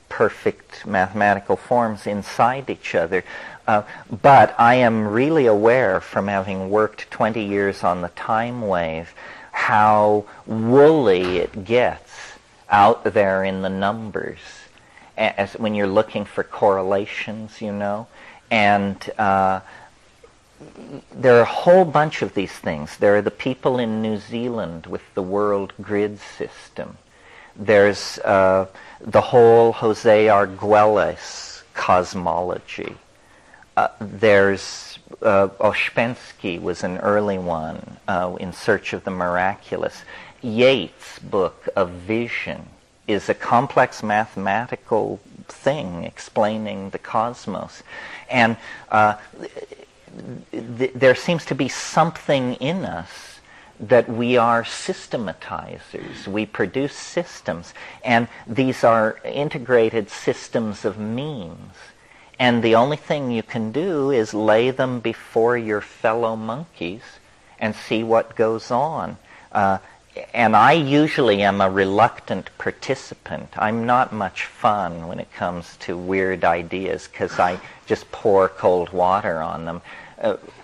perfect mathematical forms inside each other. But I am really aware, from having worked 20 years on the time wave, how woolly it gets out there in the numbers as when you're looking for correlations, and there are a whole bunch of these things. There are the people in New Zealand with the world grid system. There's the whole Jose Arguelles cosmology. There's Ouspensky was an early one, In Search of the Miraculous. Yeats' book of Vision is a complex mathematical thing explaining the cosmos. And there seems to be something in us that we are systematizers. We produce systems, and these are integrated systems of means. And the only thing you can do is lay them before your fellow monkeys and see what goes on. And I usually am a reluctant participant. I'm not much fun when it comes to weird ideas because I just pour cold water on them.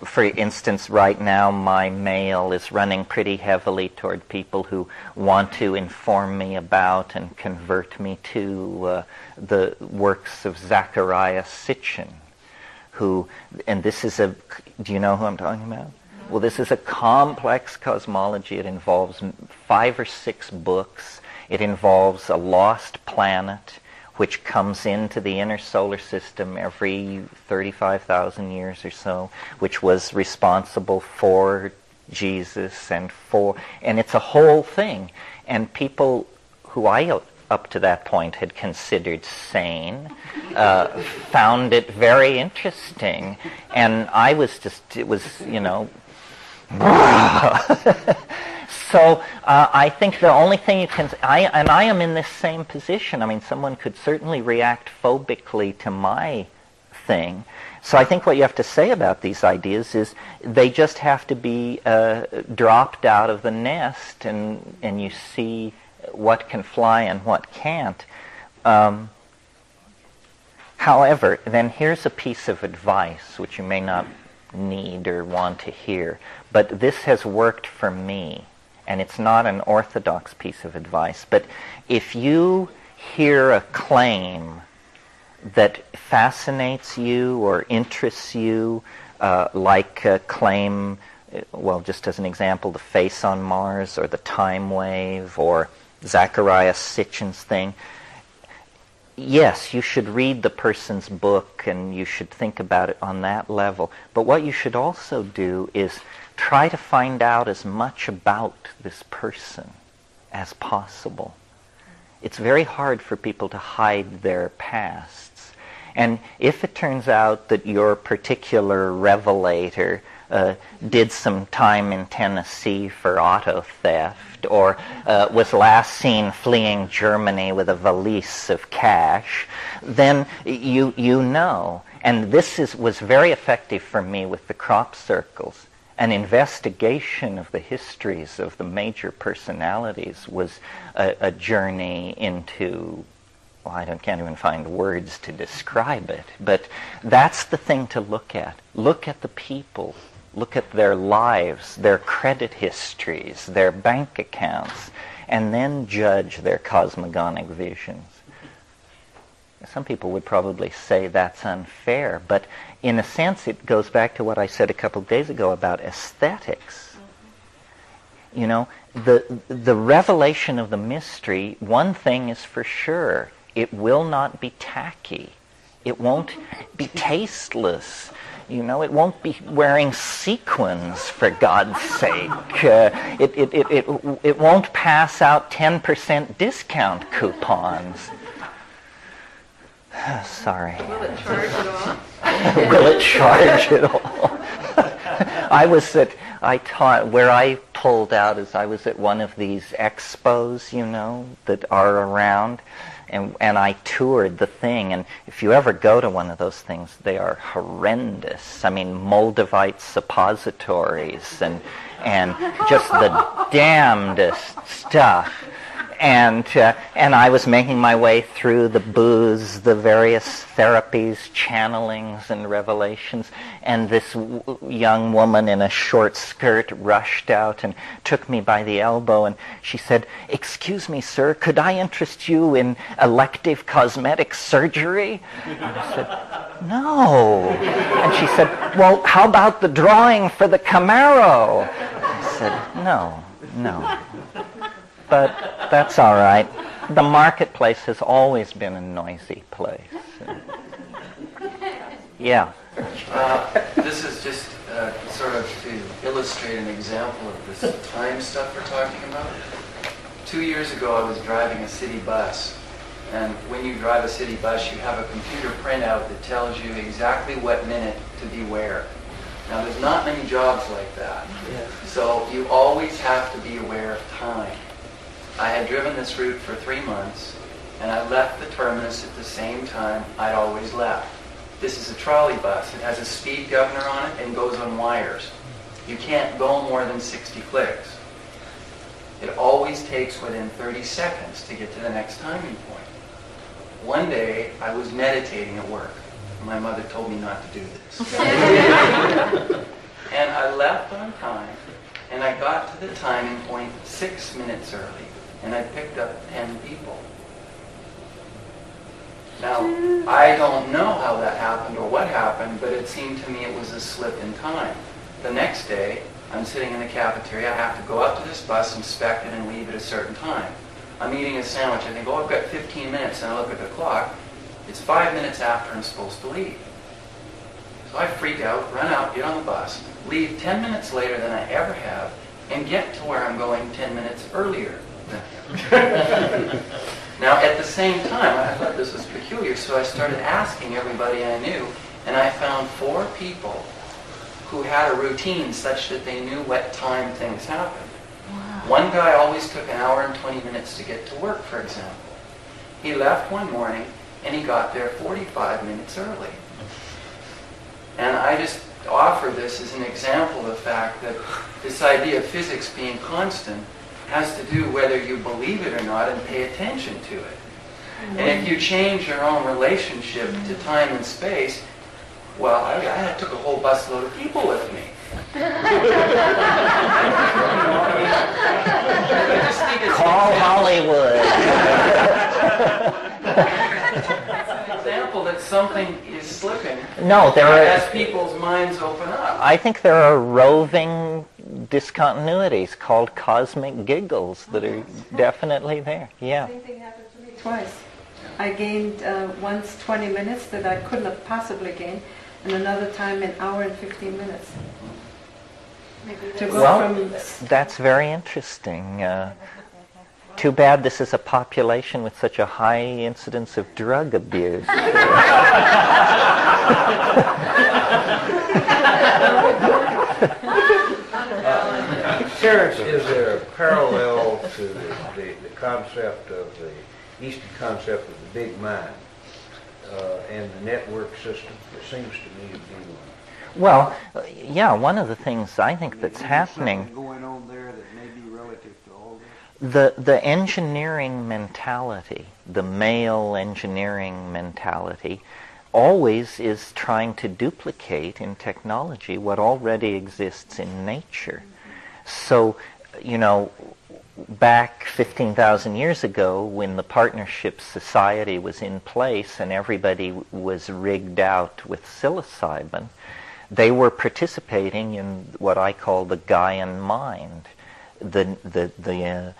For instance, right now my mail is running pretty heavily toward people who want to inform me about and convert me to the works of Zecharia Sitchin, who, and this is a, do you know who I'm talking about? Well, this is a complex cosmology. It involves 5 or 6 books. It involves a lost planet which comes into the inner solar system every 35,000 years or so, which was responsible for Jesus and it's a whole thing. And people who I up to that point had considered sane found it very interesting, and I was just, it was, you know, so I think the only thing you can, I am in this same position. I mean, someone could certainly react phobically to my thing. So I think what you have to say about these ideas is they just have to be dropped out of the nest, and you see what can fly and what can't. However, then here's a piece of advice which you may not need or want to hear, but this has worked for me, and it's not an orthodox piece of advice. But if you hear a claim that fascinates you or interests you, like a claim, well, just as an example, the face on Mars or the time wave or Zecharia Sitchin's thing, yes, you should read the person's book and you should think about it on that level. But what you should also do is try to find out as much about this person as possible. It's very hard for people to hide their pasts. And if it turns out that your particular revelator did some time in Tennessee for auto theft, or was last seen fleeing Germany with a valise of cash, then you know. And this was very effective for me with the crop circles. An investigation of the histories of the major personalities was a journey into, well, I can't even find words to describe it, but that's the thing to look at. Look at the people. Look at their lives, their credit histories, their bank accounts, and then judge their cosmogonic visions. Some people would probably say that's unfair, but in a sense it goes back to what I said a couple of days ago about aesthetics. You know, the revelation of the mystery, one thing is for sure, it will not be tacky. It won't be tasteless. You know, it won't be wearing sequins, for God's sake. It won't pass out 10% discount coupons. Sorry.
Will it charge at all?
Will it charge at all? Where I pulled out is I was at one of these expos, you know, that are around. And I toured the thing, and if you ever go to one of those things, they are horrendous. I mean, Moldavite suppositories and just the damnedest stuff. And I was making my way through the booths, the various therapies, channelings, and revelations, and this young woman in a short skirt rushed out and took me by the elbow, and she said, "Excuse me, sir, could I interest you in elective cosmetic surgery?" And I said, "No." And she said, "Well, how about the drawing for the Camaro?" I said, No. But that's all right. The marketplace has always been a noisy place. Yeah.
This is just sort of to illustrate an example of this time stuff we're talking about. 2 years ago, I was driving a city bus. And when you drive a city bus, you have a computer printout that tells you exactly what minute to be where. Now, there's not many jobs like that. So you always have to be aware of time. I had driven this route for 3 months, and I left the terminus at the same time I'd always left. This is a trolley bus. It has a speed governor on it and goes on wires. You can't go more than 60 clicks. It always takes within 30 seconds to get to the next timing point. One day, I was meditating at work. My mother told me not to do this. And I left on time, and I got to the timing point 6 minutes early, and I picked up 10 people. Now, I don't know how that happened or what happened, but it seemed to me it was a slip in time. The next day, I'm sitting in the cafeteria. I have to go up to this bus, inspect it, and leave at a certain time. I'm eating a sandwich. I think, oh, I've got 15 minutes, and I look at the clock. It's 5 minutes after I'm supposed to leave. So I freak out, run out, get on the bus, leave 10 minutes later than I ever have, and get to where I'm going 10 minutes earlier than Now, at the same time, I thought this was peculiar, so I started asking everybody I knew, and I found 4 people who had a routine such that they knew what time things happened. Wow. One guy always took an hour and 20 minutes to get to work, for example. He left one morning, and he got there 45 minutes early. And I just offer this as an example of the fact that this idea of physics being constant has to do whether you believe it or not and pay attention to it. And if you change your own relationship to time and space, well, I took a whole busload of people with me.
Call Hollywood.
It's an example that something is slipping.
No, there are,
as people's minds open up.
I think there are roving discontinuities called cosmic giggles that are definitely there. Yeah.
Same thing happened to me twice. I gained once 20 minutes that I couldn't have possibly gained, and another time an hour and 15 minutes. To go
Well,
from
that's very interesting. Too bad this is a population with such a high incidence of drug abuse.
Terence, is there a parallel to the concept of the Eastern concept of the big mind and the network system? It seems to me to be one.
Well, yeah, one of the things I think that's happening,
going on there that may be relative to all this?
the engineering mentality, the male engineering mentality, always is trying to duplicate in technology what already exists in nature. So, you know, back 15,000 years ago, when the partnership society was in place and everybody was rigged out with psilocybin, they were participating in what I call the Gaian mind, the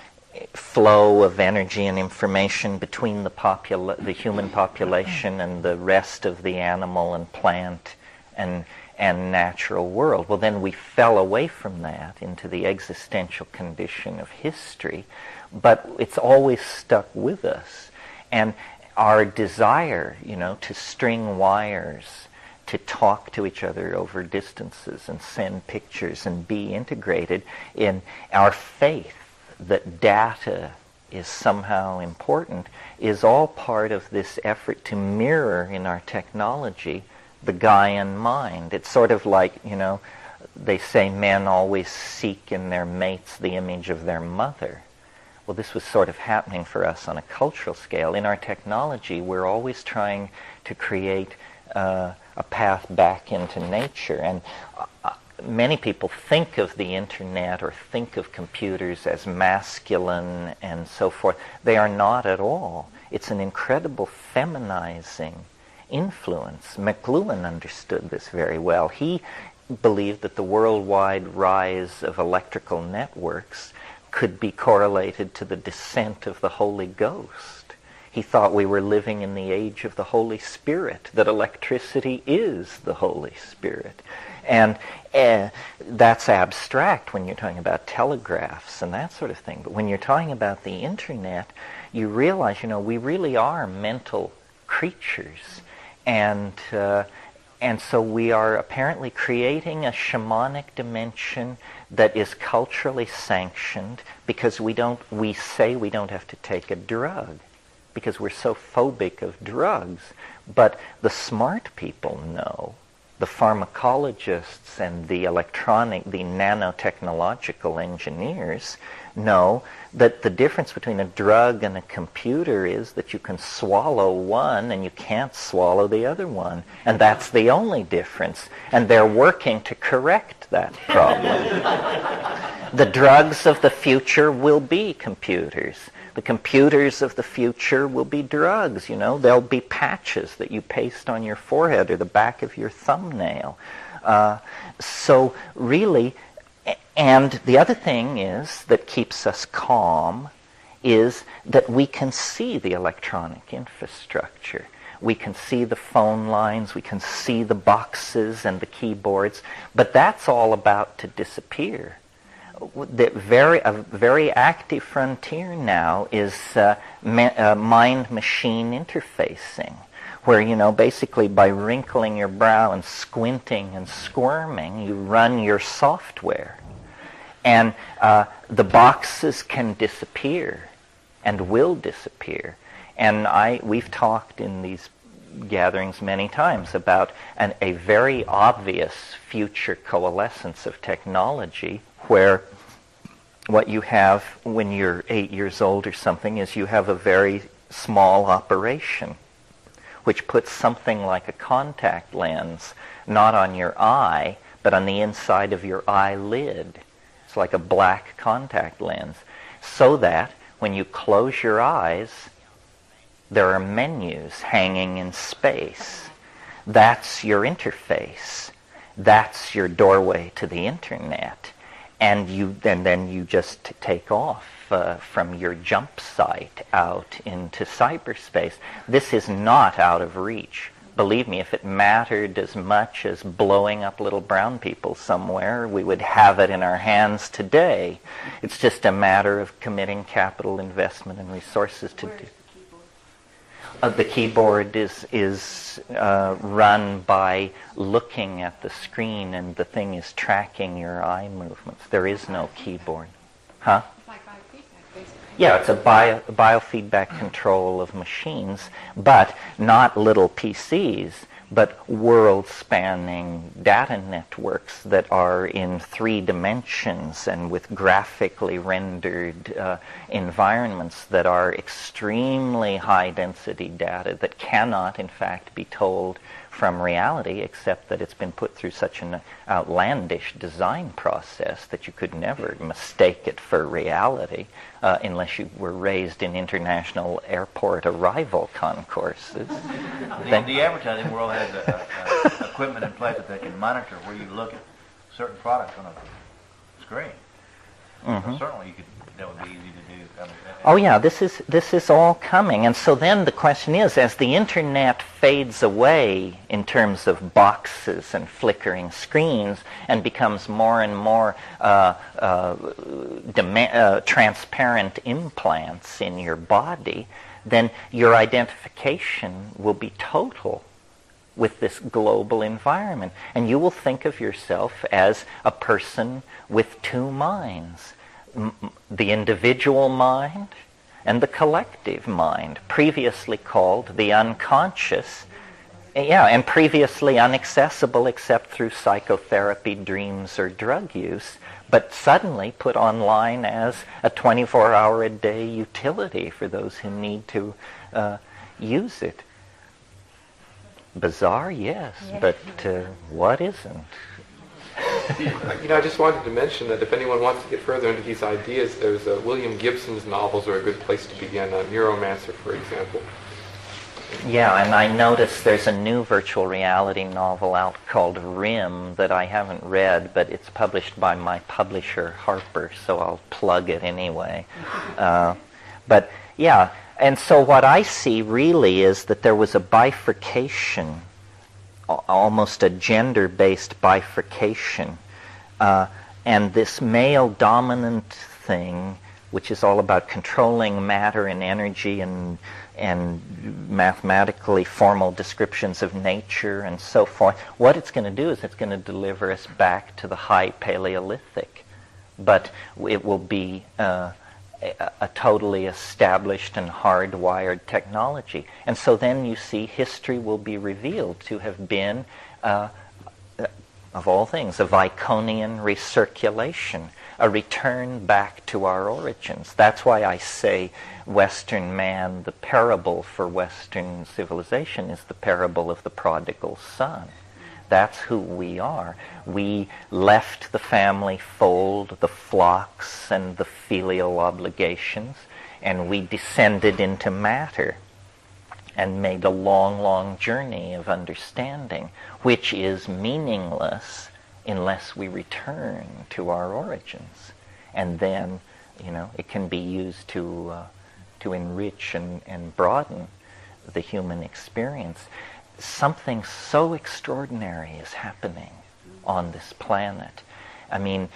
flow of energy and information between the human population and the rest of the animal and plant and natural world. Well, then we fell away from that into the existential condition of history, but it's always stuck with us. And our desire, you know, to string wires, to talk to each other over distances and send pictures and be integrated in our faith that data is somehow important, is all part of this effort to mirror in our technology the Gaian mind. It's sort of like, you know, they say men always seek in their mates the image of their mother. Well, this was sort of happening for us on a cultural scale. In our technology, we're always trying to create a path back into nature. And many people think of the internet or think of computers as masculine and so forth. They are not at all. It's an incredible feminizing influence. McLuhan understood this very well. He believed that the worldwide rise of electrical networks could be correlated to the descent of the Holy Ghost. He thought we were living in the age of the Holy Spirit, that electricity is the Holy Spirit. And that's abstract when you're talking about telegraphs and that sort of thing. But when you're talking about the internet, you realize, you know, we really are mental creatures. And And so we are apparently creating a shamanic dimension that is culturally sanctioned because we say we don't have to take a drug because we're so phobic of drugs. But the smart people know, the pharmacologists and the nanotechnological engineers know that the difference between a drug and a computer is that you can swallow one and you can't swallow the other one. And that's the only difference. And they're working to correct that problem. The drugs of the future will be computers. The computers of the future will be drugs, They'll be patches that you paste on your forehead or the back of your thumbnail. So really, and the other thing is that keeps us calm is that we can see the electronic infrastructure. We can see the phone lines, we can see the boxes and the keyboards, but that's all about to disappear. A very active frontier now is mind-machine interfacing, where, basically by wrinkling your brow and squinting and squirming, you run your software. And the boxes can disappear and will disappear. And we've talked in these gatherings many times about a very obvious future coalescence of technology where what you have when you're 8 years old or something is you have a very small operation which puts something like a contact lens not on your eye but on the inside of your eyelid. It's like a black contact lens, so that when you close your eyes, there are menus hanging in space. That's your interface. That's your doorway to the internet. And then you just take off from your jump site out into cyberspace. This is not out of reach. Believe me, if it mattered as much as blowing up little brown people somewhere, we would have it in our hands today. It's just a matter of committing capital investment and resources to do. The keyboard is run by looking at the screen, and the thing is tracking your eye movements. There is no keyboard. Huh? Yeah, it's a biofeedback control of machines, but not little PCs, but world-spanning data networks that are in 3 dimensions and with graphically rendered environments that are extremely high-density data that cannot, in fact, be told from reality, except that it's been put through such an outlandish design process that you could never mistake it for reality unless you were raised in international airport arrival concourses.
The advertising world has equipment in place that they can monitor where you look at certain products on a screen.
Mm-hmm.
Certainly that would be easy to do.
Oh yeah, this is all coming. And so then the question is, as the internet fades away in terms of boxes and flickering screens and becomes more and more transparent implants in your body, then your identification will be total with this global environment. And you will think of yourself as a person with 2 minds. The individual mind and the collective mind, previously called the unconscious, and previously inaccessible except through psychotherapy, dreams, or drug use, but suddenly put online as a 24-hour-a-day utility for those who need to use it. Bizarre, yes, but what isn't?
I just wanted to mention that if anyone wants to get further into these ideas, there's William Gibson's novels are a good place to begin. Neuromancer, for example.
Yeah, and I noticed there's a new virtual reality novel out called Rim that I haven't read, but it's published by my publisher, Harper, so I'll plug it anyway. But yeah, and so what I see really is that there was a bifurcation, almost a gender-based bifurcation, and this male-dominant thing which is all about controlling matter and energy and mathematically formal descriptions of nature and so forth, what it's going to do is it's going to deliver us back to the high Paleolithic. But it will be a totally established and hardwired technology. And so then you see history will be revealed to have been, of all things, a Viconian recirculation, a return back to our origins. That's why I say Western man, the parable for Western civilization is the parable of the prodigal son. That's who we are. We left the family fold, the flocks, and the filial obligations, and we descended into matter and made a long, long journey of understanding, which is meaningless unless we return to our origins. And then, it can be used to enrich and broaden the human experience. Something so extraordinary is happening on this planet. I mean,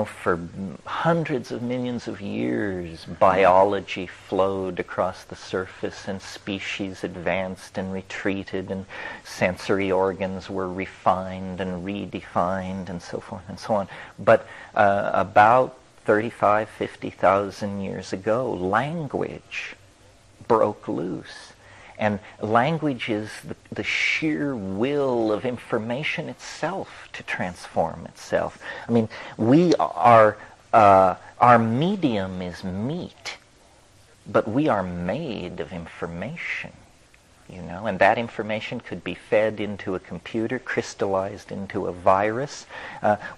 for hundreds of millions of years, biology flowed across the surface and species advanced and retreated and sensory organs were refined and redefined and so forth and so on. But about 35, 50,000 years ago, language broke loose. And language is the sheer will of information itself to transform itself. I mean, we are, our medium is meat, but we are made of information, and that information could be fed into a computer, crystallized into a virus.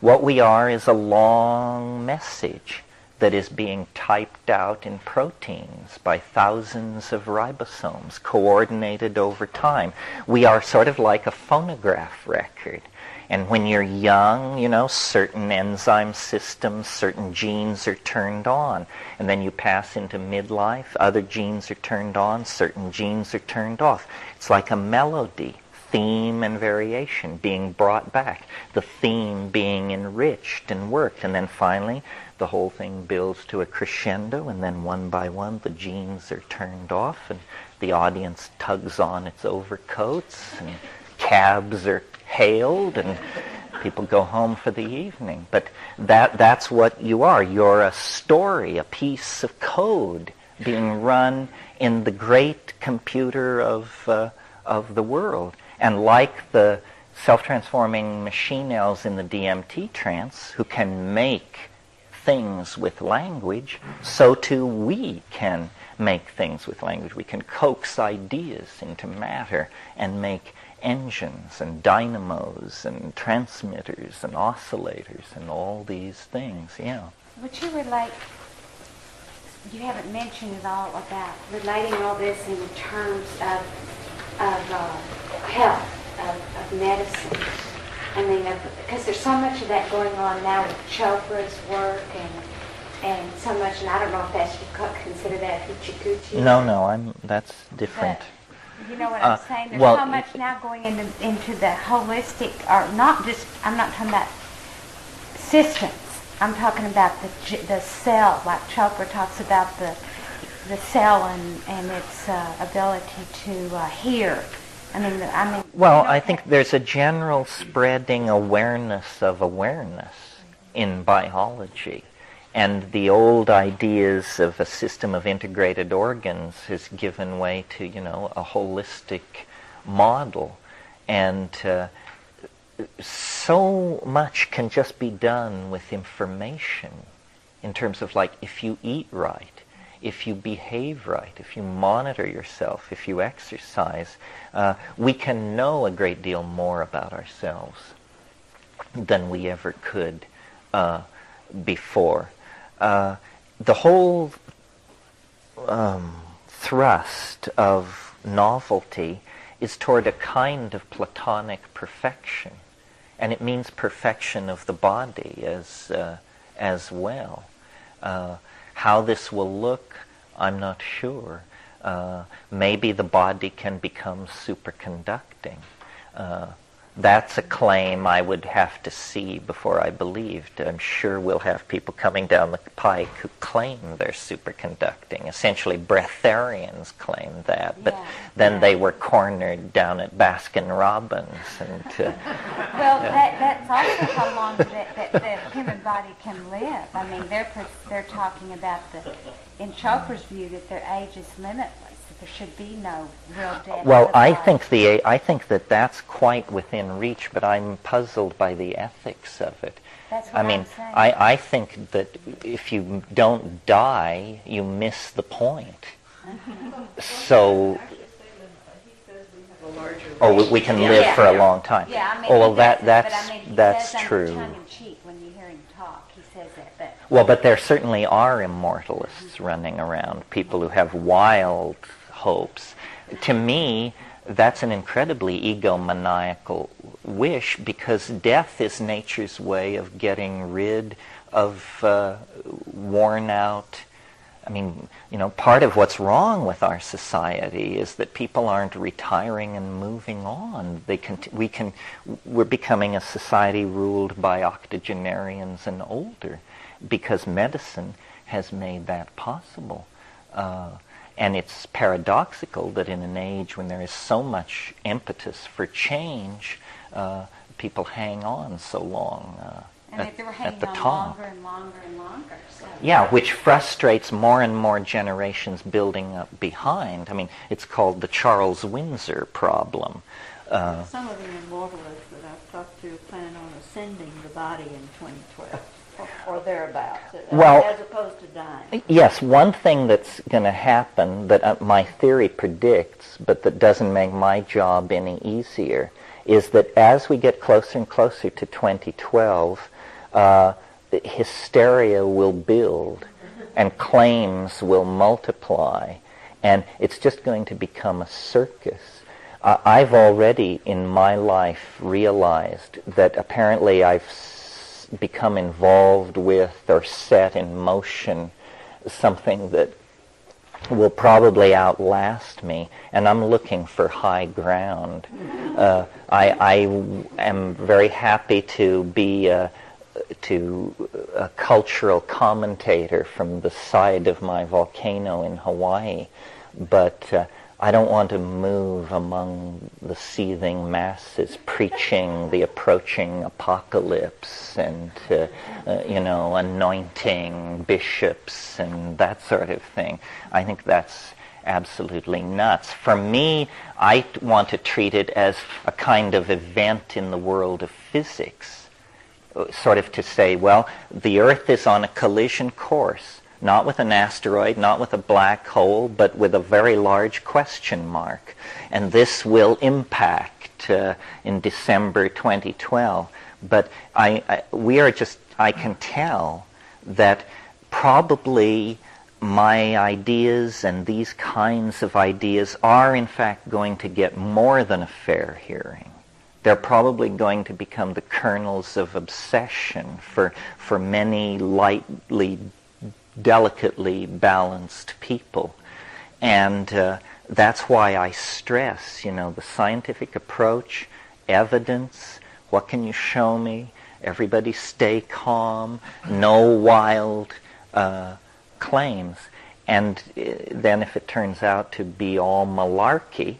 What we are is a long message that is being typed out in proteins by thousands of ribosomes, coordinated over time. We are sort of like a phonograph record. And when you're young, certain enzyme systems, certain genes are turned on. And then you pass into midlife, other genes are turned on, certain genes are turned off. It's like a melody, theme and variation being brought back, the theme being enriched and worked, and then finally the whole thing builds to a crescendo, and then one by one the genes are turned off and the audience tugs on its overcoats and cabs are hailed and people go home for the evening. But that's what you are. You're a story, a piece of code being run in the great computer of the world. And like the self-transforming machine elves in the DMT trance who can make things with language, so too we can make things with language. We can coax ideas into matter and make engines and dynamos and transmitters and oscillators and all these things,
Would you relate, you haven't mentioned at all about relating all this in terms of health, of medicine. I mean, because there's so much of that going on now with Chopra's work and so much, and I don't know if that's, you consider that hoochie-coochie.
No, that's different.
But, you know what I'm saying? There's so much now going into the holistic, or not just, I'm not talking about systems. I'm talking about the cell, like Chopra talks about the cell and its ability to hear. Well,
I think there's a general spreading awareness of awareness in biology. And the old ideas of a system of integrated organs has given way to, a holistic model. And so much can just be done with information in terms of, like, if you eat right, if you behave right, if you monitor yourself, if you exercise, we can know a great deal more about ourselves than we ever could before. The whole thrust of novelty is toward a kind of Platonic perfection, and it means perfection of the body as well. How this will look, I'm not sure. Maybe the body can become superconducting. That's a claim I would have to see before I believed. I'm sure we'll have people coming down the pike who claim they're superconducting. Essentially, breatharians claim that, but then they were cornered down at Baskin-Robbins. And
well, that's also how long that the human body can live. I mean, they're talking about in Chopra's view, that their age is limitless. There should be no real death.
Well, I think that that's quite within reach, but I'm puzzled by the ethics of it.
That's what I'm saying.
I think that if you don't die, you miss the point. So, we can live for a long time.
Yeah, I mean,
well,
that's
true.
Tongue in cheek when you hear him talk. He says that, but
well, but there certainly are immortalists running around, people who have wild hopes. To me, that's an incredibly egomaniacal wish, because death is nature's way of getting rid of worn out. I mean, part of what's wrong with our society is that people aren't retiring and moving on. We're becoming a society ruled by octogenarians and older, because medicine has made that possible. And it's paradoxical that in an age when there is so much impetus for change, people hang on so long
they were hanging
at the
on
top.
longer and longer and longer. So.
Yeah, which frustrates more and more generations building up behind. I mean, it's called the Charles Windsor problem.
Some of the immortalists that I've talked to plan on ascending the body in 2012. Or thereabouts, as opposed to dying.
Yes, one thing that's going to happen that my theory predicts, but that doesn't make my job any easier, is that as we get closer and closer to 2012, hysteria will build and claims will multiply, and it's just going to become a circus. I've already in my life realized that apparently I've become involved with or set in motion something that will probably outlast me, and I'm looking for high ground. I am very happy to be a cultural commentator from the side of my volcano in Hawaii, but I don't want to move among the seething masses preaching the approaching apocalypse and, anointing bishops and that sort of thing. I think that's absolutely nuts. For me, I want to treat it as a kind of event in the world of physics, sort of to say, well, the Earth is on a collision course. Not with an asteroid, not with a black hole, but with a very large question mark. And this will impact in December 2012. But I can tell that probably my ideas and these kinds of ideas are in fact going to get more than a fair hearing. They're probably going to become the kernels of obsession for many delicately balanced people. And that's why I stress, the scientific approach, evidence, what can you show me? Everybody stay calm, no wild claims. And then if it turns out to be all malarkey,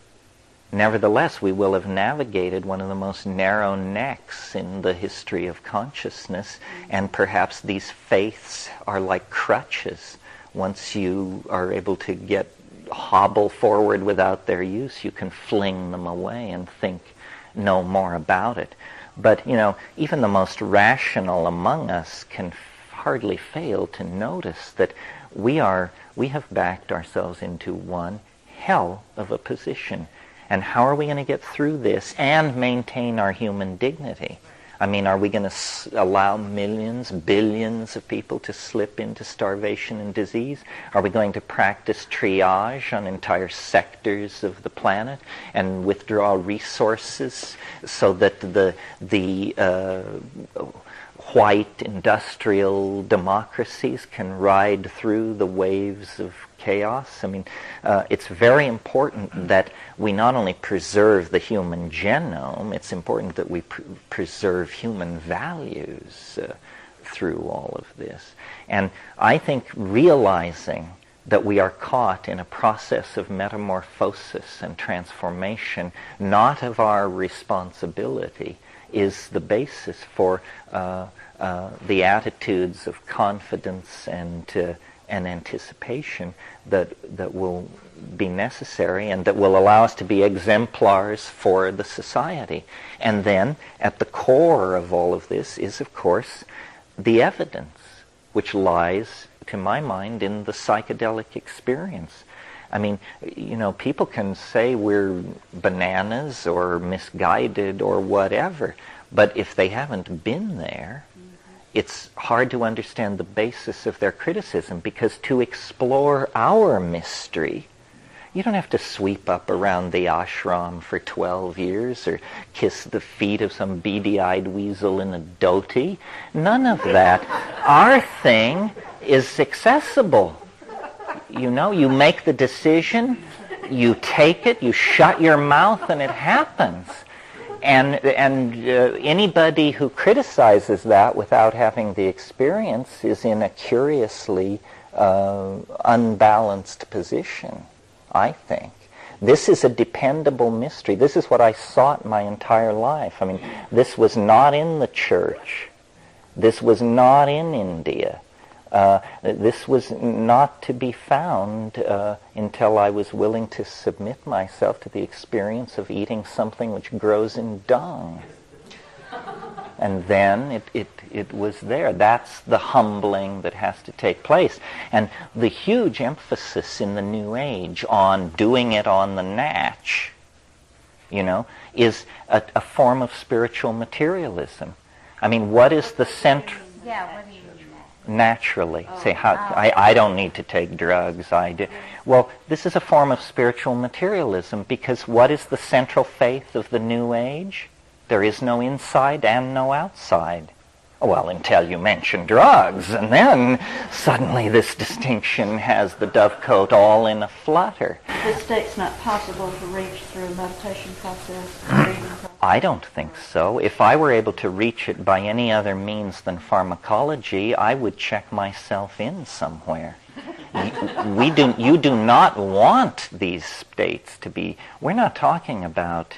nevertheless, we will have navigated one of the most narrow necks in the history of consciousness, and perhaps these faiths are like crutches. Once you are able to hobble forward without their use, you can fling them away and think no more about it. But, even the most rational among us can hardly fail to notice that we have backed ourselves into one hell of a position. And how are we going to get through this and maintain our human dignity? I mean, are we going to allow millions, billions of people to slip into starvation and disease? Are we going to practice triage on entire sectors of the planet and withdraw resources so that the white industrial democracies can ride through the waves of chaos. I mean, it's very important that we not only preserve the human genome, it's important that we preserve human values through all of this. And I think realizing that we are caught in a process of metamorphosis and transformation, not of our responsibility, is the basis for the attitudes of confidence and anticipation that will be necessary and that will allow us to be exemplars for the society. And then, at the core of all of this is, of course, the evidence, which lies, to my mind, in the psychedelic experience. I mean, people can say we're bananas or misguided or whatever, but if they haven't been there, it's hard to understand the basis of their criticism, because to explore our mystery, you don't have to sweep up around the ashram for 12 years or kiss the feet of some beady-eyed weasel in a dhoti. None of that. Our thing is accessible. You make the decision, you take it, you shut your mouth, and it happens. And anybody who criticizes that without having the experience is in a curiously unbalanced position, I think. This is a dependable mystery. This is what I sought my entire life. I mean, this was not in the church. This was not in India. This was not to be found until I was willing to submit myself to the experience of eating something which grows in dung. And then it was there. That's the humbling that has to take place. And the huge emphasis in the New Age on doing it on the natch, is a form of spiritual materialism. I mean, what is the central...
Yeah, what do you mean?
Naturally. Say, I don't need to take drugs, I do. Well, this is a form of spiritual materialism, because what is the central faith of the New Age? There is no inside and no outside. Well, until you mention drugs, and then suddenly this distinction has the dovecote all in a flutter.
This state's not possible to reach through a meditation process or breathing process?
I don't think so. If I were able to reach it by any other means than pharmacology, I would check myself in somewhere. You do not want these states to be... We're not talking about...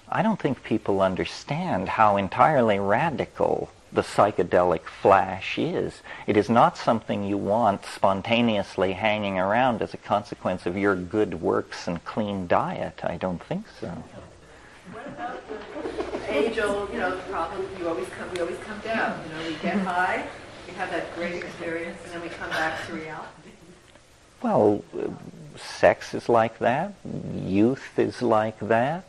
I don't think people understand how entirely radical the psychedelic flash is. It is not something you want spontaneously hanging around as a consequence of your good works and clean diet. I don't think so.
What about the age-old, the problem? We always come down. We get high, we have that great experience, and then we come back to reality.
Well, sex is like that. Youth is like that.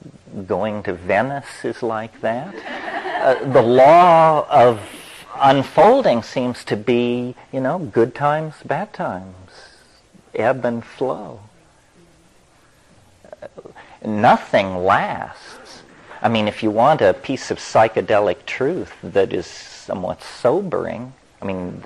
Going to Venice is like that. The law of unfolding seems to be, good times, bad times, ebb and flow. Nothing lasts. I mean, if you want a piece of psychedelic truth that is somewhat sobering, I mean,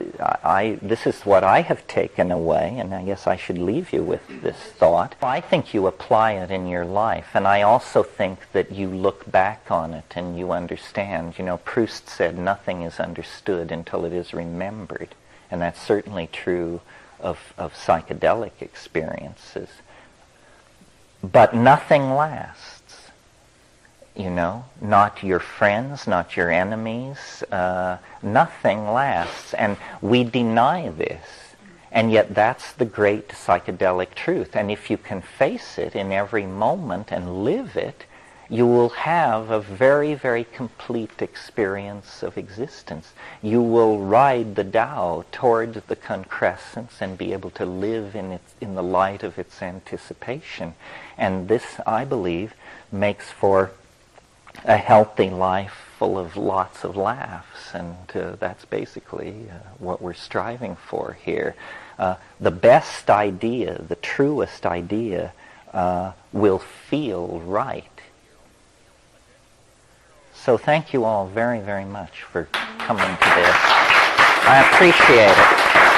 this is what I have taken away, and I guess I should leave you with this thought. I think you apply it in your life, and I also think that you look back on it and you understand. Proust said nothing is understood until it is remembered, and that's certainly true of psychedelic experiences. But nothing lasts. Not your friends, not your enemies, nothing lasts. And we deny this. And yet that's the great psychedelic truth. And if you can face it in every moment and live it, you will have a very, very complete experience of existence. You will ride the Tao toward the concrescence and be able to live in the light of its anticipation. And this, I believe, makes for a healthy life full of lots of laughs, and that's basically what we're striving for here. The best idea, the truest idea, will feel right. So thank you all very, very much for coming to this. I appreciate it.